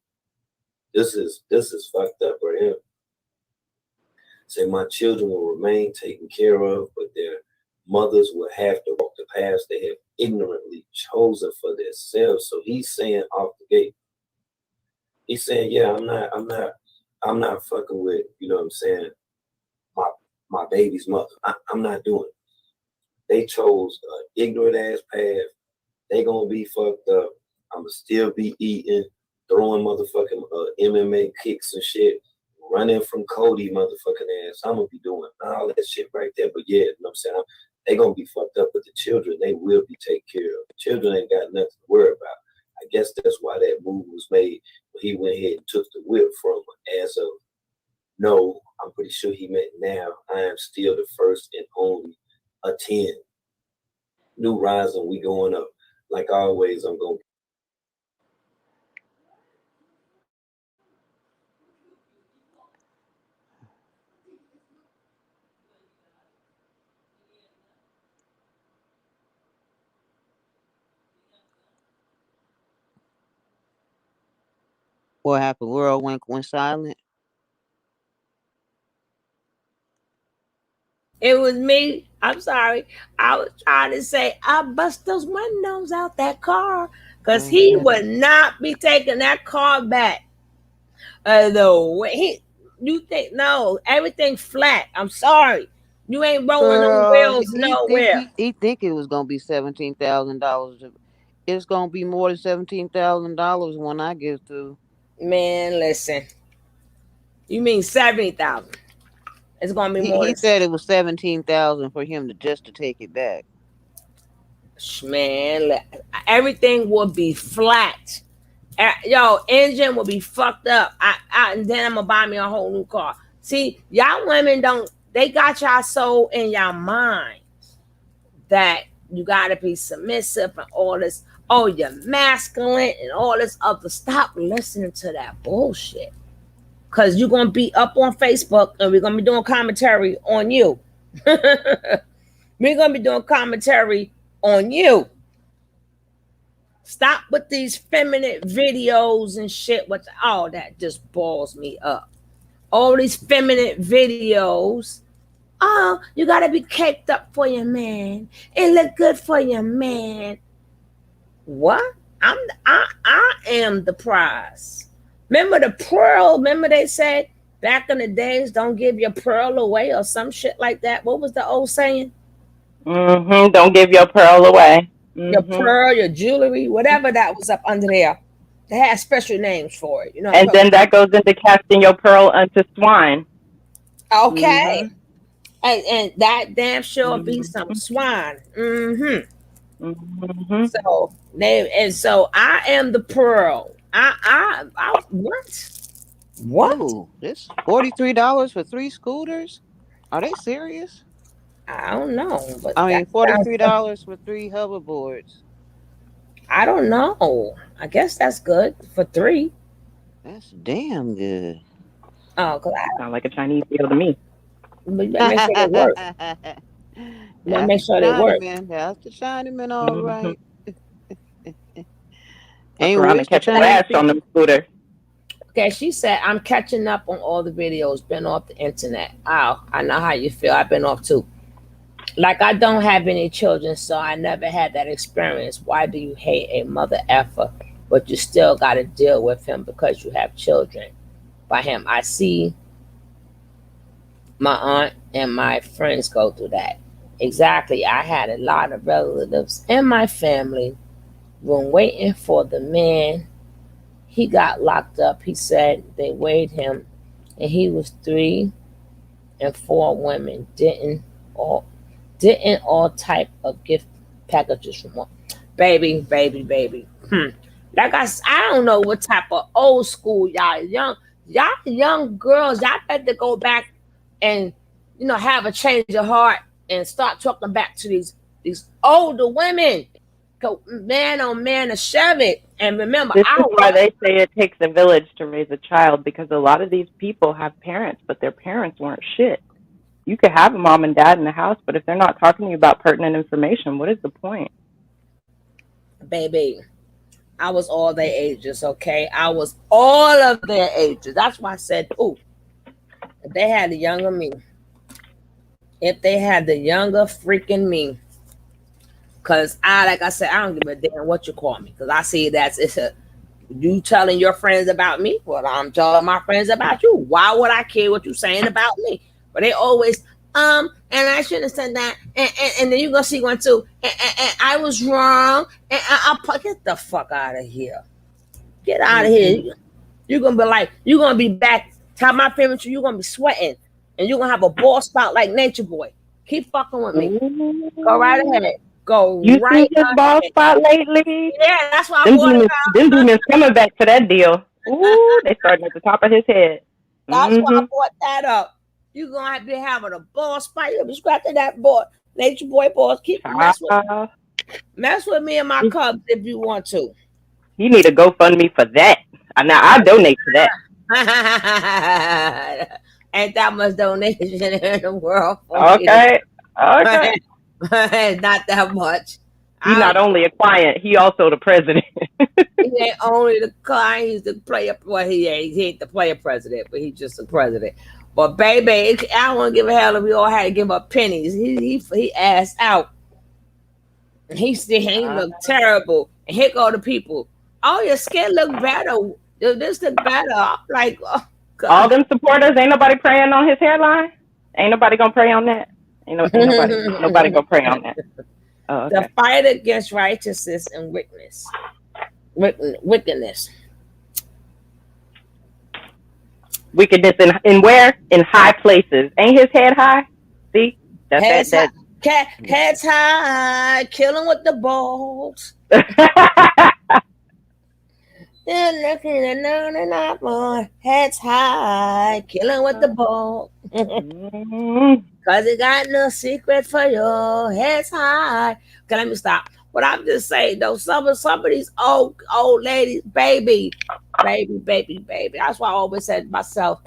Speaker 2: This is fucked up right here. Say my children will remain taken care of, but their mothers will have to walk the paths they have ignorantly chosen for themselves. So he's saying off the gate, he's saying, yeah, I'm not fucking with, what I'm saying, my baby's mother. I'm not doing it. They chose an ignorant ass path. They gonna be fucked up. I'ma still be eating, throwing motherfucking MMA kicks and shit, running from Cody motherfucking ass. I'm gonna be doing all that shit right there. But yeah, what I'm saying, they gonna be fucked up. But the children, they will be taken care of. The children ain't got nothing to worry about. I guess that's why that move was made. When he went ahead and took the whip from her. As of no, I'm pretty sure he meant now. I am still the first and only a 10. New rising, we going up. Like always, I'm going to
Speaker 5: What happened? World went silent.
Speaker 1: It was me. I'm sorry. I was trying to say I bust those windows out that car because he
Speaker 5: Mhm.
Speaker 1: would not be taking that car back. The way you think no, everything flat. I'm sorry. You ain't rolling them
Speaker 5: Girl,
Speaker 1: wheels
Speaker 5: he think
Speaker 1: nowhere.
Speaker 5: he think it was gonna be $17,000. It's gonna be more than $17,000 when I get through.
Speaker 1: Man, listen. You mean 70,000. It's gonna be more
Speaker 5: He
Speaker 1: than
Speaker 5: said it was 17,000 for him to take it back.
Speaker 1: man. Everything will be flat. Yo, engine will be fucked up. And then I'm gonna buy me a whole new car. See, y'all women don't. They got y'all so in your mind that you gotta be submissive and all this. Oh, you're masculine and all this other. Stop listening to that bullshit. Cause you're gonna be up on Facebook and we're gonna be doing commentary on you. We're gonna be doing commentary on you. Stop with these feminine videos and shit. What all that just balls me up. All these feminine videos. Oh, you gotta be caked up for your man. It look good for your man. What? I am the prize. Remember the pearl? Remember they said back in the days, don't give your pearl away or some shit like that. What was the old saying?
Speaker 4: Don't give your pearl away.
Speaker 1: Your pearl, your jewelry, whatever that was up under there. They had special names for it. You know what I'm
Speaker 4: And then that goes into casting your pearl unto swine.
Speaker 1: okay. And that damn sure be some swine. So I am the pearl. I what?
Speaker 5: Ooh, this $43 for 3 scooters? Are they serious?
Speaker 1: I don't know, but
Speaker 5: I
Speaker 1: that
Speaker 5: mean,
Speaker 1: sounds,
Speaker 5: $43 for 3 hoverboards.
Speaker 1: I don't know. I guess that's good for 3.
Speaker 5: That's damn good.
Speaker 1: Oh, cause
Speaker 4: Sound like a Chinese deal to me.
Speaker 1: but you better make sure they work. You better
Speaker 5: That's
Speaker 1: make
Speaker 5: the
Speaker 1: sure they work.
Speaker 5: Chinaman. That's the Chinaman, all
Speaker 4: Mm-hmm.
Speaker 5: right.
Speaker 4: Fuck
Speaker 5: Ain't
Speaker 4: around and
Speaker 5: Rich the
Speaker 4: catch a
Speaker 5: Chinese
Speaker 4: flash on them scooters.
Speaker 1: Okay, she said I'm catching up on all the videos. Been off the internet. Oh, I know how you feel. I've been off too. Like I don't have any children, so I never had that experience. Why do you hate a mother effer, but you still got to deal with him because you have children by him? I see my aunt and my friends go through that. Exactly. I had a lot of relatives in my family when waiting for the man. He got locked up. He said they weighed him, and he was 3 and 4 women didn't all type of gift packages from one. Baby. Like I don't know what type of old school y'all young girls. Y'all better go back and have a change of heart and start talking back to these older women. Go man on man to shove it. And remember,
Speaker 4: This
Speaker 1: I
Speaker 4: is why
Speaker 1: was
Speaker 4: they say it takes a village to raise a child, because a lot of these people have parents, but their parents weren't shit. You could have a mom and dad in the house, but if they're not talking to you about pertinent information, what is the point?
Speaker 1: baby. I was all their ages, okay? I was all of their ages. That's why I said, ooh, if they had the younger me, if they had the younger freaking me, because like I said, I don't give a damn what you call me, because I see you telling your friends about me. Well, I'm telling my friends about you. Why would I care what you saying about me? But they always, and I shouldn't have said that. And then you're going to see one too. And I was wrong. And I'll get the fuck out of here. Get out of here. You're going to be like, you're going to be back. Tell my family, you're going to be sweating. And you're going to have a ball spot like Nature Boy. Keep fucking with me. Go right ahead. Go
Speaker 4: You
Speaker 1: right
Speaker 4: seen his ball
Speaker 1: ahead.
Speaker 4: spot lately?
Speaker 1: Yeah, that's why I brought it out.
Speaker 4: Them demons coming back to that deal. Ooh, they starting at the top of his head.
Speaker 1: That's why I brought that up. You're going to have to be having a ball spot. You'll be scratching that ball. Nature Boy balls. Keep mess with me and my Cubs if you want to.
Speaker 4: You need a GoFundMe for that. Now I donate to that.
Speaker 1: Ain't that much donation in the world.
Speaker 4: Okay.
Speaker 1: Not that much.
Speaker 4: He's not only a client, he also the president.
Speaker 1: He ain't only the client, he's the player. Well, he ain't the player president, but he's just the president. But baby, I don't want to give a hell if we all had to give up pennies. He asked out. He still he look terrible. And here go the people. Oh, your skin look better. This look better. I'm like, oh
Speaker 4: All
Speaker 1: God.
Speaker 4: them supporters, ain't nobody praying on his hairline. Ain't nobody gonna pray on that. Ain't nobody gonna pray on that. Oh,
Speaker 1: The
Speaker 4: okay.
Speaker 1: fight against righteousness and wickedness.
Speaker 4: Wickedness in where? In high places. Ain't his head high? See? That's
Speaker 1: Heads high,
Speaker 4: that.
Speaker 1: heads high, killing with the balls. They're looking at none and not more. Heads high, killing with the ball.
Speaker 4: Mm.
Speaker 1: Cause it got no secret for you. Heads high. Okay, let me stop. But I'm just saying though, some of these old ladies, baby. That's why I always said to myself,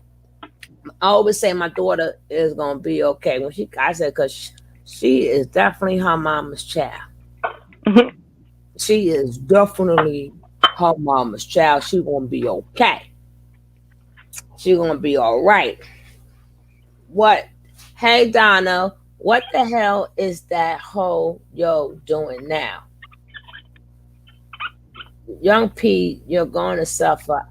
Speaker 1: I always say my daughter is gonna be okay. I said, cause she is definitely her mama's child. She is definitely her mama's child. She gonna be okay. She gonna be all right. What? Hey Donna, what the hell is that hoe yo doing now? Young P, you're going to suffer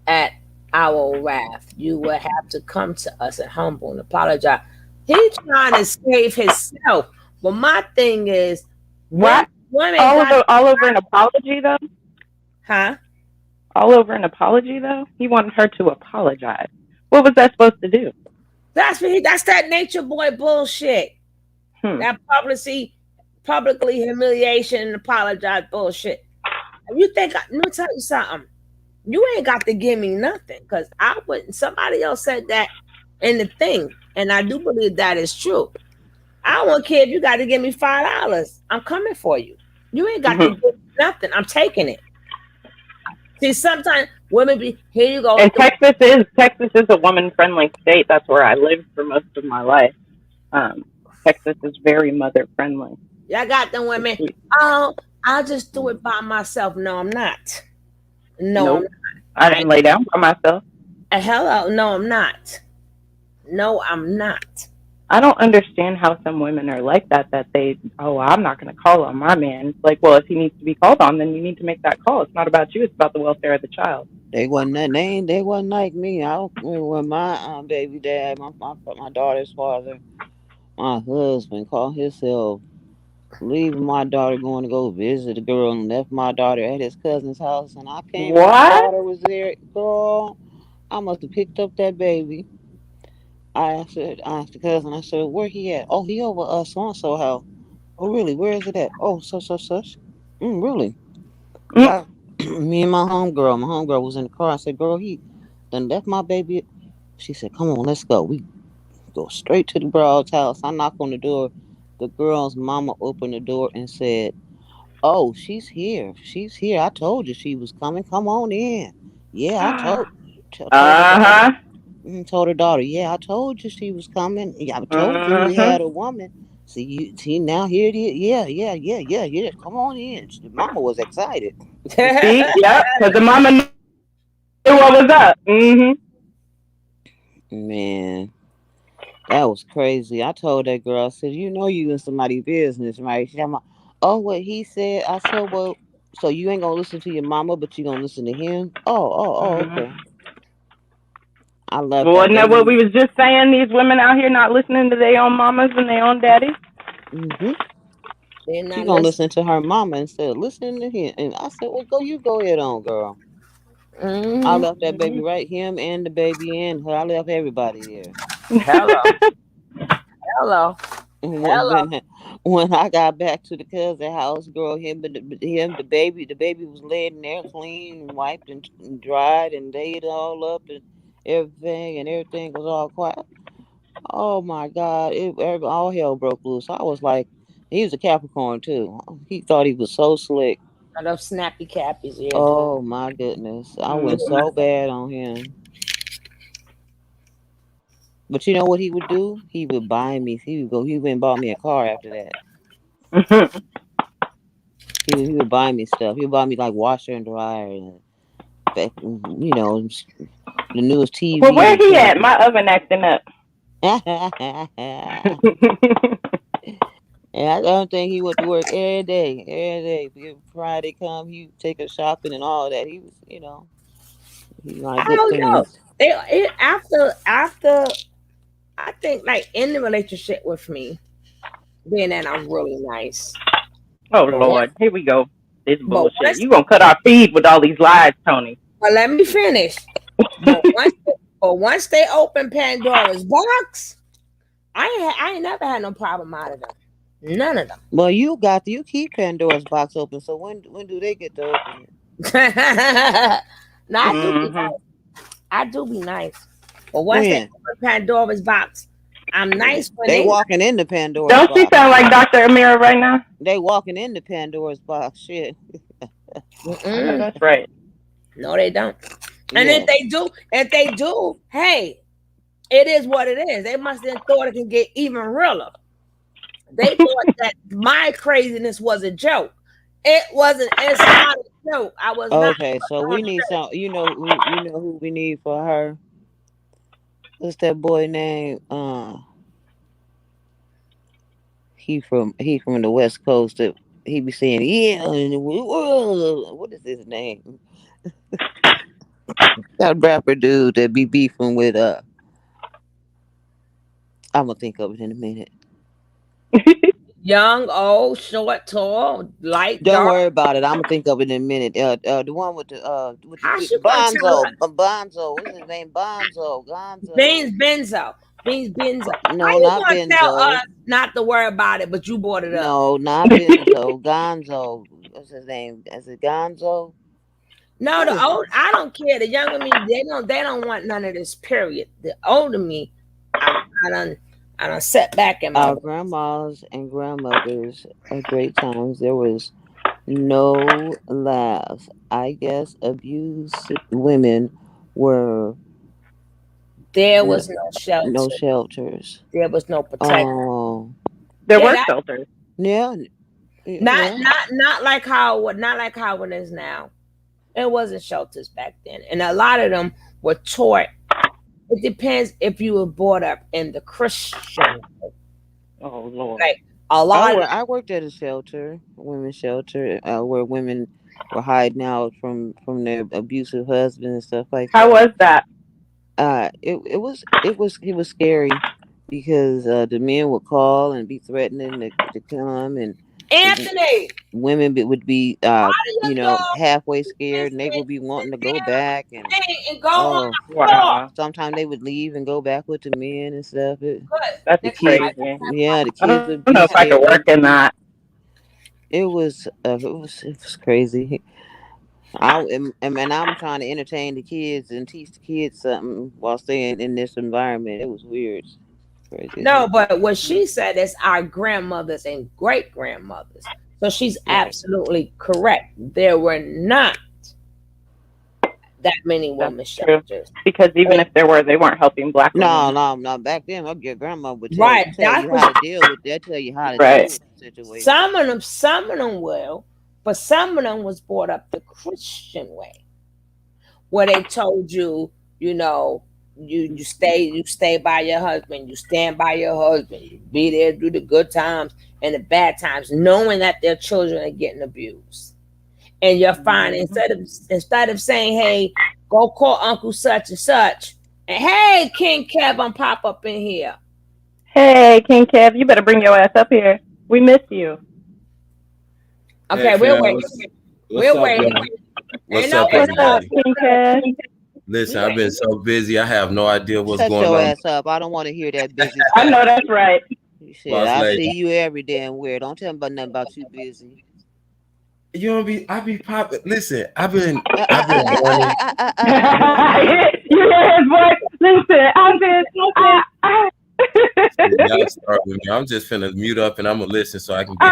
Speaker 1: at our wrath. You will have to come to us and humble and apologize. He's trying to save himself. But my thing is,
Speaker 4: What?
Speaker 1: women
Speaker 4: All
Speaker 1: got,
Speaker 4: over, all over an apology though.
Speaker 1: huh?
Speaker 4: All over an apology though. He wanted her to apologize. What was that supposed to do?
Speaker 1: That's that nature boy bullshit.
Speaker 4: Hmm.
Speaker 1: That publicly humiliation and apologize bullshit. You think let me tell you something. You ain't got to give me nothing because I wouldn't. Somebody else said that in the thing, and I do believe that is true. I don't care if you got to give me $5. I'm coming for you. You ain't got to give me nothing. I'm taking it. See, sometimes women be here. You go.
Speaker 4: And Texas is a woman friendly state. That's where I lived for most of my life. Texas is very mother friendly.
Speaker 1: Y'all got them women. Oh, I'll just do it by myself. No, I'm not. No, I'm
Speaker 4: Nope.
Speaker 1: not.
Speaker 4: I didn't lay down by myself.
Speaker 1: Hello. No, I'm not. No, I'm not.
Speaker 4: I don't understand how some women are like that. I'm not going to call on my man. It's like, well, if he needs to be called on, then you need to make that call. It's not about you. It's about the welfare of the child.
Speaker 5: They wasn't like me. I don't when my baby dad, my daughter's father, my husband called himself leaving my daughter going to go visit the girl and left my daughter at his cousin's house and I came and my
Speaker 4: What?
Speaker 5: daughter was there. Girl, I must have picked up that baby. I asked the cousin, I said, where he at? Oh, he over so and so house. Oh really? Where is it at? Oh, such. Really?
Speaker 4: Mm.
Speaker 5: I, me and my homegirl was in the car. I said, girl, he done left my baby. She said, come on, let's go. We go straight to the broad's house. I knock on the door. The girl's mama opened the door and said, oh, she's here. She's here. I told you she was coming. Come on in. Yeah, I told her daughter.
Speaker 4: Uh-huh.
Speaker 5: Told her daughter, yeah, I told you she was coming. Yeah, I told you we
Speaker 4: Uh-huh.
Speaker 5: had a woman. See now here it is. Yeah. Come on in. The mama was excited.
Speaker 4: See? Yep. Because the mama knew what was up. Mm-hmm.
Speaker 5: Man, that was crazy. I told that girl, I said, you know you in somebody's business, right? She like, oh, what he said. I said, well, so you ain't gonna listen to your mama, but you gonna listen to him? Oh, okay.
Speaker 4: Mm-hmm.
Speaker 5: I left
Speaker 4: Well,
Speaker 5: that
Speaker 4: wasn't that what
Speaker 5: baby.
Speaker 4: we was just saying? These women out here not listening to their own mamas and their own daddies?
Speaker 5: Hmm
Speaker 1: They're
Speaker 5: She
Speaker 1: not
Speaker 5: gonna
Speaker 1: listening.
Speaker 5: listen to her mama instead of listening to him. And I said, well, you go ahead on, girl. I
Speaker 1: Hmm.
Speaker 5: left that baby right, him and the baby and her. I left everybody there.
Speaker 1: Hello, hello, hello.
Speaker 5: When when I got back to the cousin house, girl, the baby was laid in there clean and wiped and dried and laid all up and everything was all quiet. Oh my God, all hell broke loose. I was like, he was a Capricorn too. He thought he was so slick.
Speaker 1: Got them snappy cappies here too.
Speaker 5: Oh my goodness, I went
Speaker 4: Mm-hmm.
Speaker 5: so bad on him. But you know what he would do? He would buy me. He would go. He went and bought me a car after that. He would buy me stuff. He would buy me like washer and dryer and you know the newest TV.
Speaker 4: Well, where he at? My oven acting up.
Speaker 5: And I don't think he went to work every day. Every day, Friday come, he take her shopping and all that. He was, you know, he's not
Speaker 1: I
Speaker 5: good
Speaker 1: don't know.
Speaker 5: things.
Speaker 1: After I think like in the relationship with me, being that I'm really nice.
Speaker 4: Oh Lord, here we go. This bullshit.
Speaker 1: once-
Speaker 4: You gonna cut our feed with all these lies, Tony?
Speaker 1: But let me finish. Once they open Pandora's box, I ain't never had no problem out of them. None of them.
Speaker 5: Well, you keep Pandora's box open. So when do they get to open it?
Speaker 1: No, I do be nice. But once they open Pandora's box, I'm nice when
Speaker 5: they walking into Pandora's
Speaker 4: Don't
Speaker 5: box.
Speaker 4: she sound like Dr. Amira right now?
Speaker 5: They walking into Pandora's box. Shit.
Speaker 4: That's right.
Speaker 1: No, they don't. And if they do, hey, it is what it is. They must have thought it can get even realer. They thought that my craziness was a joke. It wasn't. It's not a joke. I was
Speaker 5: okay. So we need some. You know who we need for her. What's that boy name? He from the West Coast. That he be saying, yeah. What is his name? That rapper dude that be beefing with. I'm gonna think of it in a minute.
Speaker 1: Young, old, short, tall, light.
Speaker 5: Don't
Speaker 1: dark.
Speaker 5: worry about it. I'm gonna think of it in a minute. The one with the Bonzo. What's his name? Gonzo.
Speaker 1: Beans Benzo.
Speaker 5: No, not Benzo.
Speaker 1: Tell us not to worry about it, but you brought it up.
Speaker 5: No, not Benzo. Gonzo. What's his name? Is it Gonzo?
Speaker 1: No, the old. I don't care. The younger me, they don't want none of this. Period. The older me, I done set back in my.
Speaker 5: Our grandmas and grandmothers at great times. There was no laughs. I guess abused women were.
Speaker 1: There was no shelter.
Speaker 5: No shelters.
Speaker 1: There was no protection.
Speaker 5: Oh,
Speaker 4: there were shelters.
Speaker 5: Yeah.
Speaker 1: Not like how it is now. It wasn't shelters back then, and a lot of them were taught. It depends if you were brought up in the Christian.
Speaker 4: Oh Lord!
Speaker 1: Like a lot.
Speaker 5: I worked at a shelter, women's shelter, where women were hiding out from their abusive husbands and stuff like that.
Speaker 4: How was that?
Speaker 5: It was scary because the men would call and be threatening to come, and
Speaker 1: Anthony,
Speaker 5: women would be halfway scared, and they would be wanting to go back and
Speaker 1: go.
Speaker 4: Wow.
Speaker 5: Sometimes they would leave and go back with the men and stuff.
Speaker 4: That's crazy.
Speaker 5: Yeah, the kids would be
Speaker 4: I don't know if I could work in that.
Speaker 5: It was crazy. I'm trying to entertain the kids and teach the kids something while staying in this environment. It was weird. Crazy.
Speaker 1: No, but what she said is our grandmothers and great grandmothers. So she's absolutely correct. There were not that many women shelters.
Speaker 4: Because even if there were, they weren't helping black women.
Speaker 5: No. Back then, your grandma would tell you how to deal with that. Tell you how to deal with the situation.
Speaker 1: Some of them will, but some of them was brought up the Christian way, where they told you, you stay by your husband, you stand by your husband, you be there through the good times and the bad times, knowing that their children are getting abused. And you're fine. Instead of saying, hey, go call Uncle such and such, and hey, King Kev, I'm pop up in here.
Speaker 4: Hey, King Kev, you better bring your ass up here. We miss you.
Speaker 1: Okay,
Speaker 6: hey,
Speaker 1: we'll wait. We'll wait.
Speaker 6: What's up,
Speaker 4: King Kev?
Speaker 6: Listen, I've been so busy. I have no idea what's
Speaker 5: Shut
Speaker 6: going
Speaker 5: your
Speaker 6: on.
Speaker 5: ass up. I don't want to hear that busy.
Speaker 4: I know that's right.
Speaker 5: Shit, I see you every damn where. Don't tell me about nothing about you busy.
Speaker 6: You don't be. I be popping. Listen, I've been.
Speaker 4: You hear his voice? Listen, I've been.
Speaker 6: Y'all start with me. I'm just finna mute up and I'm gonna listen so I can get.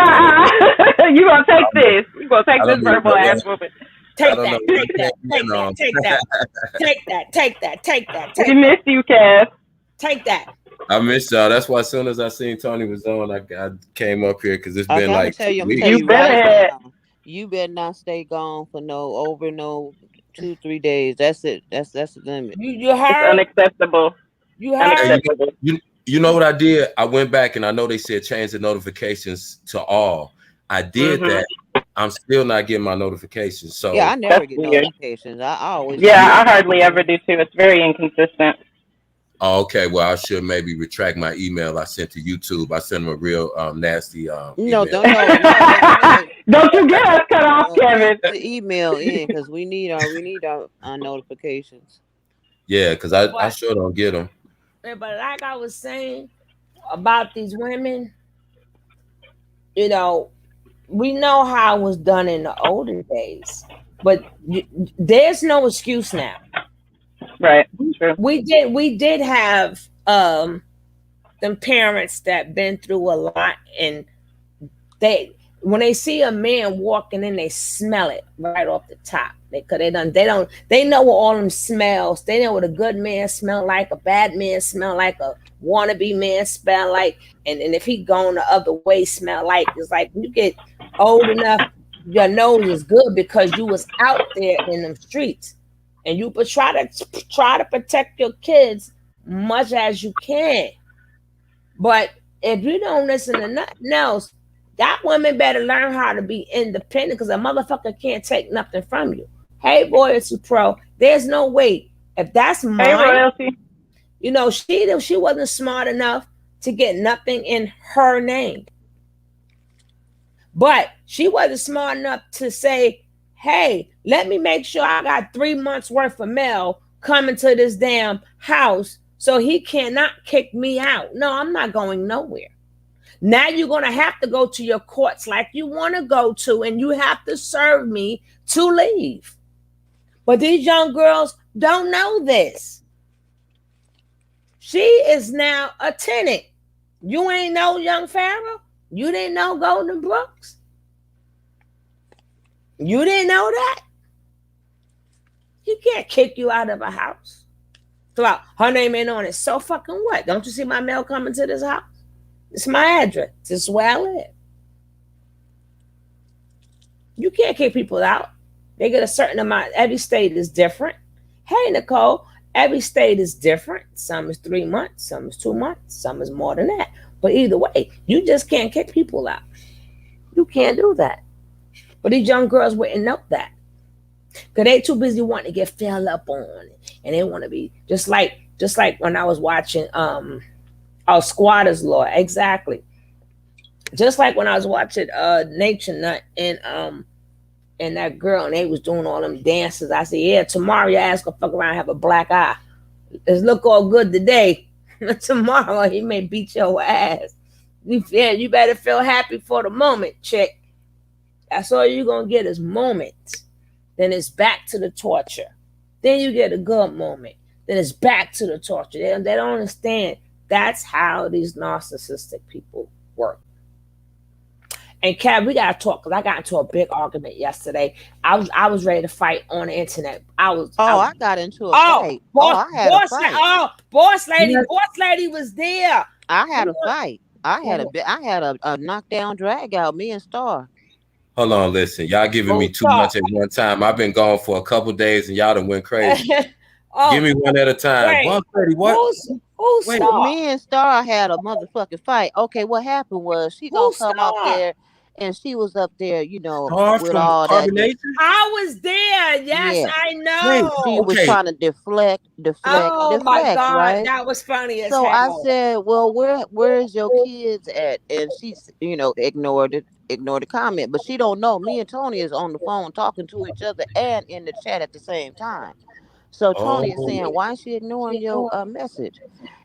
Speaker 4: You gonna take this? You gonna take this verbal ass whooping?
Speaker 1: Take that.
Speaker 4: We miss you, Kev.
Speaker 1: Take that.
Speaker 6: I missed y'all. That's why as soon as I seen Tony was on, I came up here because it's been like
Speaker 5: I'm gonna tell you
Speaker 4: You better.
Speaker 5: You better not stay gone for no 2-3 days. That's it. That's the limit.
Speaker 1: You
Speaker 4: It's
Speaker 1: heard?
Speaker 4: unacceptable.
Speaker 1: You
Speaker 6: Hey,
Speaker 1: heard?
Speaker 4: Unacceptable.
Speaker 6: you know what I did? I went back and I know they said change the notifications to all. I did
Speaker 4: Mhm.
Speaker 6: that. I'm still not getting my notifications.
Speaker 5: Yeah, I
Speaker 6: So
Speaker 5: never
Speaker 4: That's
Speaker 5: get
Speaker 4: weird.
Speaker 5: notifications. I always
Speaker 4: Yeah,
Speaker 5: get
Speaker 6: yeah.
Speaker 4: I hardly ever do too. It's very inconsistent.
Speaker 6: Oh, okay. Well, I should maybe retract my email I sent to YouTube. I sent them a real nasty
Speaker 5: no,
Speaker 6: email.
Speaker 5: no.
Speaker 4: Don't you get us cut off, Kevin.
Speaker 5: Put the email in because we need our notifications.
Speaker 6: Yeah, because I
Speaker 1: But
Speaker 6: sure don't get them.
Speaker 1: like I was saying about these women, you know, we know how it was done in the older days, but there's no excuse now.
Speaker 4: Right. True.
Speaker 1: We did have them parents that been through a lot, and they when they see a man walking in, they smell it right off the top. They know what all them smells. They know what a good man smell like, a bad man smell like, a wannabe man smell like, and if he going the other way smell like. It's like when you get old enough, your nose is good because you was out there in them streets, and you but try to protect your kids much as you can. But if you don't listen to nothing else, that woman better learn how to be independent because a motherfucker can't take nothing from you. Hey, Loyalty Pro, there's no way. If that's
Speaker 4: Hey,
Speaker 1: mine,
Speaker 4: royalty.
Speaker 1: she wasn't smart enough to get nothing in her name. But she wasn't smart enough to say, hey, let me make sure I got 3 months worth of mail coming to this damn house so he cannot kick me out. No, I'm not going nowhere. Now you're going to have to go to your courts like you want to go to, and you have to serve me to leave. But these young girls don't know this. She is now a tenant. You ain't know Young Pharaoh? You didn't know Golden Brooks? You didn't know that? He can't kick you out of a house. So her name ain't on it. So fucking what? Don't you see my mail coming to this house? It's my address. This is where I live. You can't kick people out. They get a certain amount. Every state is different. Hey, Nicole, every state is different. Some is 3 months, some is 2 months, some is more than that. But either way, you just can't kick people out. You can't do that. But these young girls wouldn't know that. Because they too busy wanting to get filled up on it. And they want to be just like when I was watching Squatters Law. Exactly. Just like when I was watching Nature Nut and that girl, and they was doing all them dances. I said, yeah, tomorrow your ass gonna fuck around and have a black eye. Let's look all good today. Tomorrow he may beat your ass. You better feel happy for the moment, chick. That's all you're gonna get is moments. Then it's back to the torture. Then you get a good moment. Then it's back to the torture. They don't understand. That's how these narcissistic people work. And Kev, we gotta talk because I got into a big argument yesterday. I was ready to fight on the internet. I
Speaker 5: got into a fight. I had a fight.
Speaker 1: Boss lady was there.
Speaker 5: I had a fight. I had a knockdown drag out. Me and Star.
Speaker 6: Hold on, listen. Y'all giving me too much at one time. I've been gone for a couple days and y'all done went crazy. Give me one at a time. Boss lady, what?
Speaker 1: Who's Star?
Speaker 5: Me and Star had a motherfucking fight. Okay, what happened was she gonna come up there. And she was up there, with all that.
Speaker 1: I was there. Yes, I know.
Speaker 5: She was trying to deflect.
Speaker 1: Oh my God,
Speaker 5: right?
Speaker 1: that was funny as
Speaker 5: hell.
Speaker 1: I
Speaker 5: said, "Well, where's your kids at?" And she, ignored the comment. But she don't know. Me and Tony is on the phone talking to each other and in the chat at the same time. So Tony is saying, "Why is she ignoring your message?"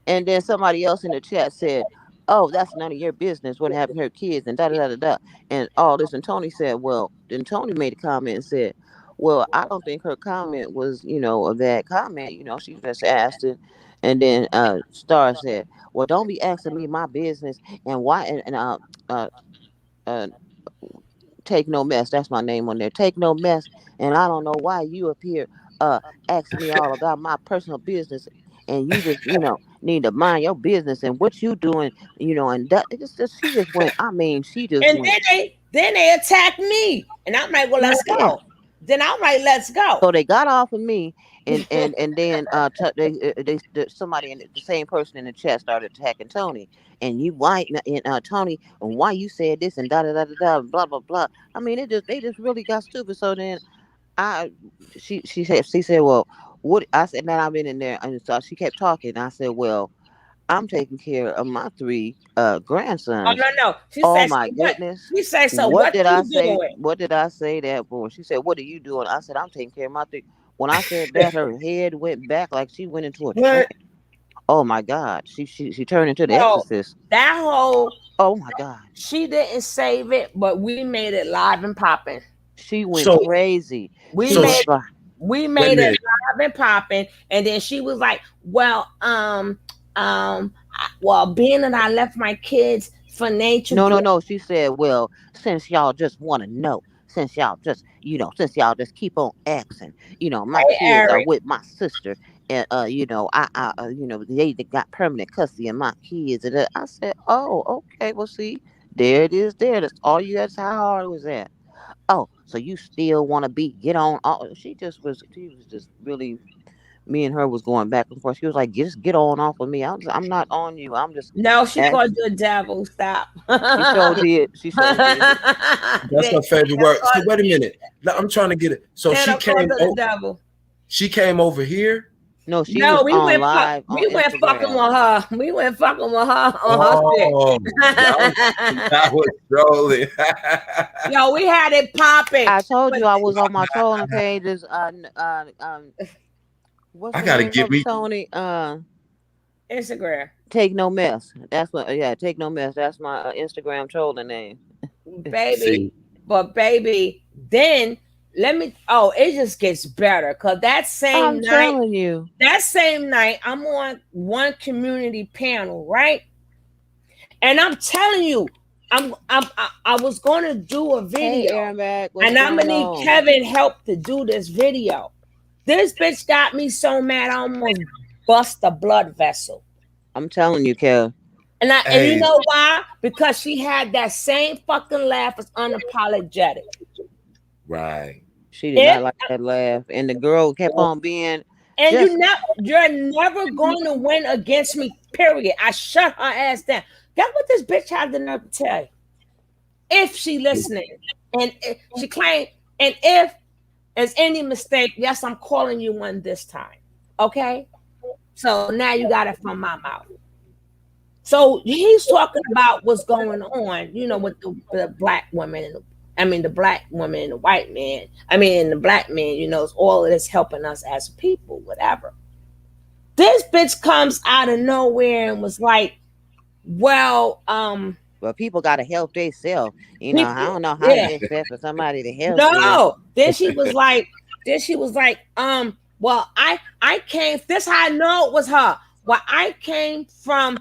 Speaker 5: And then somebody else in the chat said, "Oh, that's none of your business what happened to her kids," and da-da-da-da-da. And all this. And Tony said, well, then Tony made a comment and said, well, I don't think her comment was, a bad comment. She just asked it. And then Star said, well, don't be asking me my business and why, and Take No Mess. That's my name on there. Take No Mess. And I don't know why you up here asking me all about my personal business. And you just, need to mind your business and what you doing, and that she just went. I mean, she just
Speaker 1: and
Speaker 5: went.
Speaker 1: Then they attacked me, and I'm like, well, let's go. Then I'm like, let's go.
Speaker 5: So they got off of me, and then somebody in the same person in the chat started attacking Tony. And you white and Tony, and why you said this and da da da da da blah blah blah. I mean, they just really got stupid. So then she said, well, what? I said, man, I've been in there, and so she kept talking. I said, well, I'm taking care of my 3 grandsons.
Speaker 1: Oh no. She
Speaker 5: Oh
Speaker 1: said,
Speaker 5: my goodness.
Speaker 1: She said, so
Speaker 5: what did I say?
Speaker 1: doing?
Speaker 5: What did I say that for? She said, what are you doing? I said, I'm taking care of my 3. When I said that, her head went back like she went into a trance. Oh my God. She turned into the Exorcist.
Speaker 1: That whole,
Speaker 5: oh my God.
Speaker 1: She didn't save it, but we made it live and popping.
Speaker 5: She went crazy.
Speaker 1: We made it live and popping, and then she was like, well, being that I left my kids for nature.
Speaker 5: No. She said, well, since y'all just want to know, since y'all just keep on asking, my kids are with my sister, and they got permanent custody of my kids. And I said, oh, okay, well, see, there it is. That's all you. That's how hard was that. Oh, so you still want to get on? She was just really. Me and her was going back and forth. She was like, just get on off of me. I'm not on you. I'm just.
Speaker 1: No, she called you a devil. Stop.
Speaker 5: She sure did.
Speaker 6: That's her favorite word. So wait a minute. I'm trying to get it. So she came over here.
Speaker 5: No, we went live.
Speaker 1: We went fucking with her. We went fucking with her on her shit.
Speaker 6: That was trolling.
Speaker 1: Yo, we had it popping.
Speaker 5: I told you I was on my trolling pages. What's
Speaker 6: I gotta give me
Speaker 5: Tony.
Speaker 1: Instagram.
Speaker 5: Take no mess. That's what. Yeah, take no mess. That's my Instagram trolling name.
Speaker 1: Baby, but baby, then it just gets better because that same night I'm on one community panel, right? And I'm telling you, I was gonna do a video, and I'm gonna need Kevin help to do this video. This bitch got me so mad I almost bust a blood vessel.
Speaker 5: I'm telling you, Kev.
Speaker 1: And you know why? Because she had that same fucking laugh as unapologetic.
Speaker 6: Right.
Speaker 5: She did not like that laugh. And the girl kept on being.
Speaker 1: And you're never going to win against me, period. I shut her ass down. Guess what this bitch had the nerve to tell you? If she listening. And she claimed, and if there's any mistake, yes, I'm calling you one this time. Okay? So now you got it from my mouth. So he's talking about what's going on, with the black woman, the black woman and the white man. And the black man, it's all of this helping us as people, whatever. This bitch comes out of nowhere and was like, well,
Speaker 5: people gotta help themselves. I don't know how to expect for somebody to help.
Speaker 1: No. Then she was like, well, I came. This how I know it was her. Well, I came from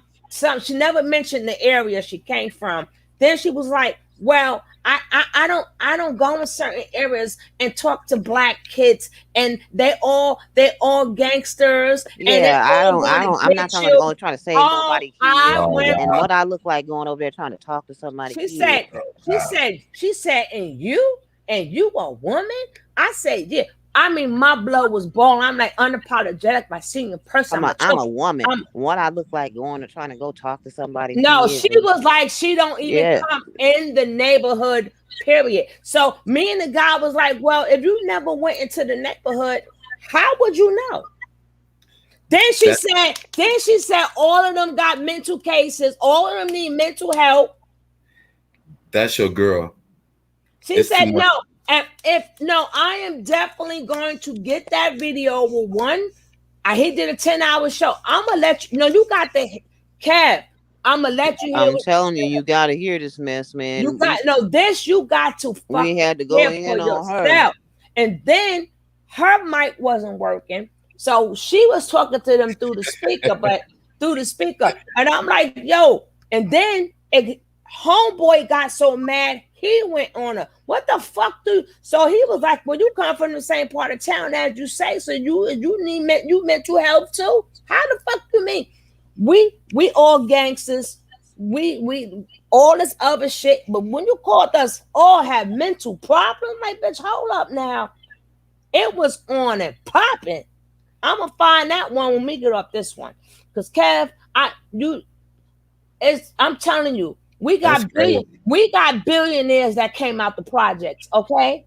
Speaker 1: she never mentioned the area she came from. Then she was like, well, I don't go in certain areas and talk to black kids, and they all gangsters.
Speaker 5: I'm not trying to save nobody. And what I look like going over there trying to talk to somebody.
Speaker 1: She said, and you a woman? I said, yeah. My blood was boiling. I'm like unapologetic by seeing a person.
Speaker 5: I'm a woman. What I look like going and trying to go talk to somebody.
Speaker 1: No, she was like, she don't even come in the neighborhood, period. So me and the guy was like, well, if you never went into the neighborhood, how would you know? Then she said, all of them got mental cases. All of them need mental help.
Speaker 6: That's your girl.
Speaker 1: She said, no. And I am definitely going to get that video with one. He did a 10-hour show. I'm going to let you know. You got the Kev. I'm going to let you hear.
Speaker 5: I'm telling you, you got to hear this mess, man.
Speaker 1: You got to
Speaker 5: we had to go in on her.
Speaker 1: And then her mic wasn't working. So she was talking to them through the speaker. And I'm like, yo. And then homeboy got so mad. He went on her. What the fuck so he was like, well, you come from the same part of town as you say, so you need mental help too? How the fuck you mean? We all gangsters. we all this other shit, but when you called us all have mental problems, like bitch, hold up now. It was on and popping. I'm gonna find that one when we get off this one. Cause Kev, I'm telling you, we got billionaires that came out the projects, okay?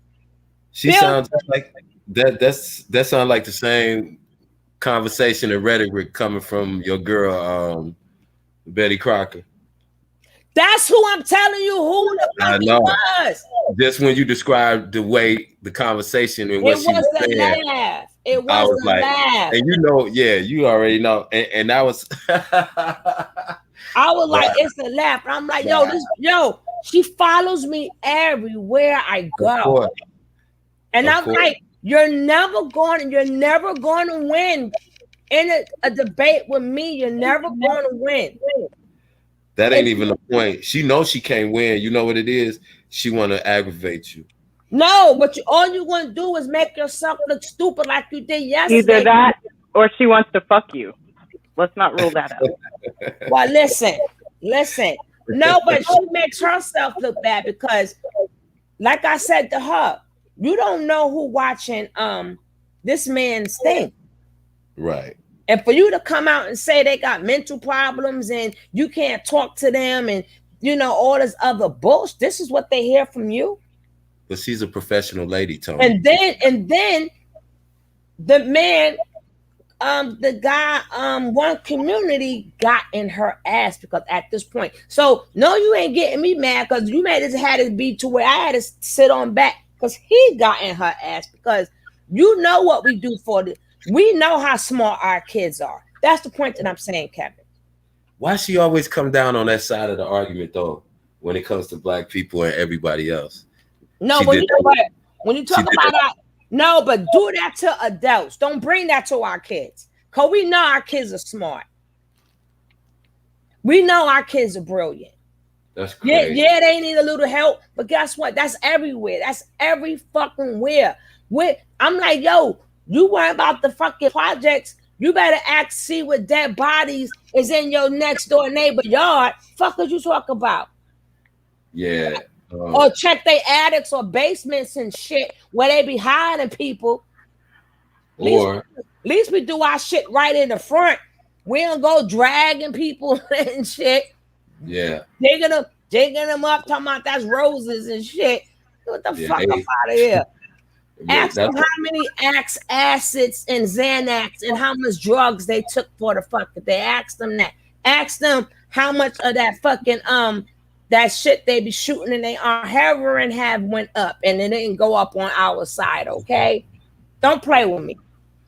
Speaker 6: She sounds like that sounds like the same conversation and rhetoric coming from your girl, Betty Crocker.
Speaker 1: That's who I'm telling you who the fuck he was.
Speaker 6: Just when you described the way the conversation and what she was saying,
Speaker 1: laugh. It was a laugh.
Speaker 6: And you know, yeah, you already know. And that was
Speaker 1: I was like, it's a laugh. I'm like, yo, she follows me everywhere I go. And I'm like, you're never going to win in a debate with me. You're never going to win.
Speaker 6: That ain't even the point. She knows she can't win. You know what it is? She want to aggravate you.
Speaker 1: No, but all you want to do is make yourself look stupid like you did yesterday.
Speaker 4: Either that or she wants to fuck you. Let's not rule that out.
Speaker 1: Well, listen. No, but she makes herself look bad because, like I said to her, you don't know who watching this man's thing.
Speaker 6: Right.
Speaker 1: And for you to come out and say they got mental problems and you can't talk to them and you know all this other bullshit, this is what they hear from you.
Speaker 6: But she's a professional lady, Tony.
Speaker 1: And then the man, the guy, one community got in her ass because at this point. So no, you ain't getting me mad because you made it had it be to where I had to sit on back because he got in her ass because you know what we do for the. We know how smart our kids are. That's the point that I'm saying, Kevin.
Speaker 6: Why she always come down on that side of the argument, though, when it comes to black people and everybody else?
Speaker 1: No, but you know what? When you talk about that, no, but do that to adults. Don't bring that to our kids. Because we know our kids are smart. We know our kids are brilliant.
Speaker 6: That's crazy.
Speaker 1: Yeah, they need a little help. But guess what? That's everywhere. That's every fucking where. I'm like, yo, you worry about the fucking projects. You better see what dead bodies is in your next door neighbor yard. Fuck what you talk about?
Speaker 6: Yeah.
Speaker 1: Or check their attics or basements and shit where they be hiding people. At least we do our shit right in the front. We don't go dragging people and shit.
Speaker 6: Yeah.
Speaker 1: Digging them up, talking about that's roses and shit. What the fuck up out of here? Ask them how many acids and Xanax and how much drugs they took for the fuck. They asked them that. Ask them how much of that fucking that shit they be shooting and they are heroin have went up and it didn't go up on our side. Okay, don't play with me.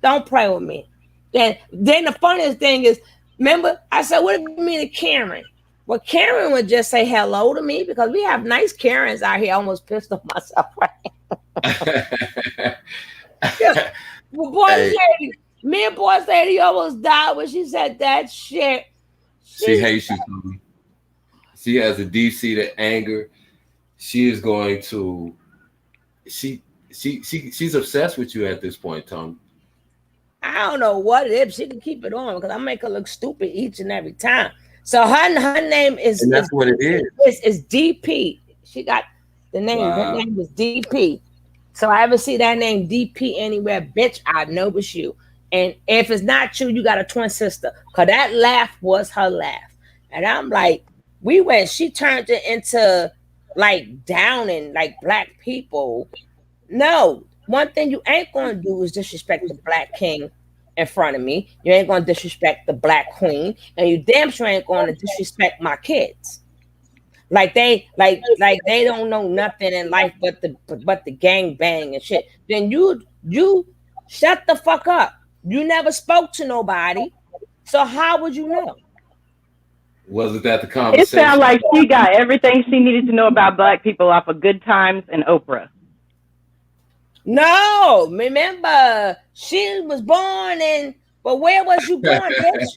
Speaker 1: Don't play with me. Then the funniest thing is, remember I said, what do you mean to Karen? Well, Karen would just say hello to me because we have nice Karens out here. I almost pissed off myself right. Yeah. Well, lady, me and boss lady almost died when she said that shit.
Speaker 6: She hates you, Tony. She has a deep-seated anger. She is going to. She's obsessed with you at this point, Tony.
Speaker 1: I don't know what it is. She can keep it on because I make her look stupid each and every time. So her name is.
Speaker 6: And that's what it is.
Speaker 1: It's DP. She got the name. Wow. Her name is DP. So I ever see that name DP anywhere, bitch, I know it's you. And if it's not you, you got a twin sister. Because that laugh was her laugh. And I'm like, she turned it into like downing like black people. No, one thing you ain't going to do is disrespect the black king in front of me. You ain't going to disrespect the black queen. And you damn sure ain't going to disrespect my kids. Like they don't know nothing in life but the gang bang and shit. Then you shut the fuck up. You never spoke to nobody, so how would you know?
Speaker 6: Wasn't that the conversation?
Speaker 4: It sounds like she got everything she needed to know about black people off of Good Times and Oprah.
Speaker 1: No, remember she was born but where was you born, bitch?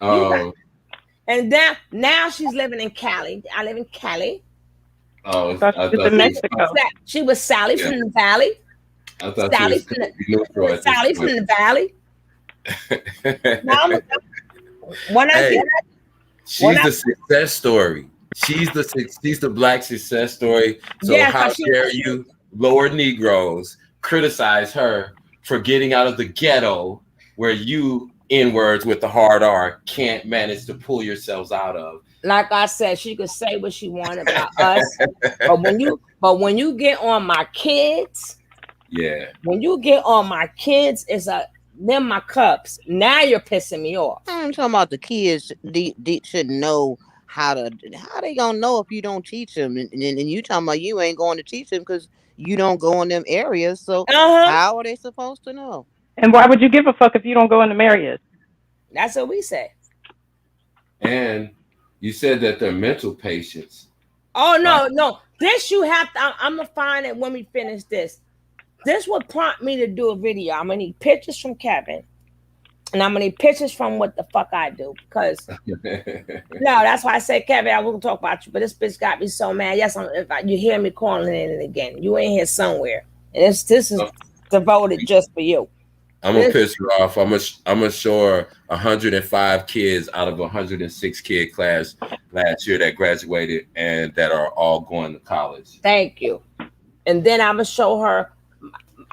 Speaker 6: Oh.
Speaker 1: And now she's living in Cali. I live in Cali.
Speaker 6: Oh,
Speaker 4: I thought in Mexico.
Speaker 1: She was Sally from the Valley.
Speaker 6: I thought
Speaker 1: Sally from the Valley.
Speaker 6: She's the success story. She's the black success story. So
Speaker 1: Yeah,
Speaker 6: how
Speaker 1: 'cause she-
Speaker 6: dare you, lower Negroes, criticize her for getting out of the ghetto where you, N-words with the hard R, can't manage to pull yourselves out of.
Speaker 1: Like I said, she could say what she wanted about us, but when you get on my kids,
Speaker 6: Yeah.
Speaker 1: when you get on my kids, them my cups. Now you're pissing me off.
Speaker 5: I'm talking about the kids. They should know how they gonna know if you don't teach them, and you talking about you ain't going to teach them because you don't go in them areas. So how are they supposed to know?
Speaker 4: And why would you give a fuck if you don't go in the areas?
Speaker 1: That's what we say.
Speaker 6: And you said that they're mental patients.
Speaker 1: Oh no. This you have to. I'm gonna find it when we finish this. This would prompt me to do a video. I'm gonna need pictures from Kevin, and I'm gonna need pictures from what the fuck I do. Because that's why I said, Kevin, I won't talk about you, but this bitch got me so mad. Yes, you hear me calling it again. You ain't here somewhere, and this is devoted just for you.
Speaker 6: I'm gonna piss her off. I'm gonna show her 105 kids out of 106 kid class last year that graduated and that are all going to college.
Speaker 1: Thank you. And then I'm gonna show her.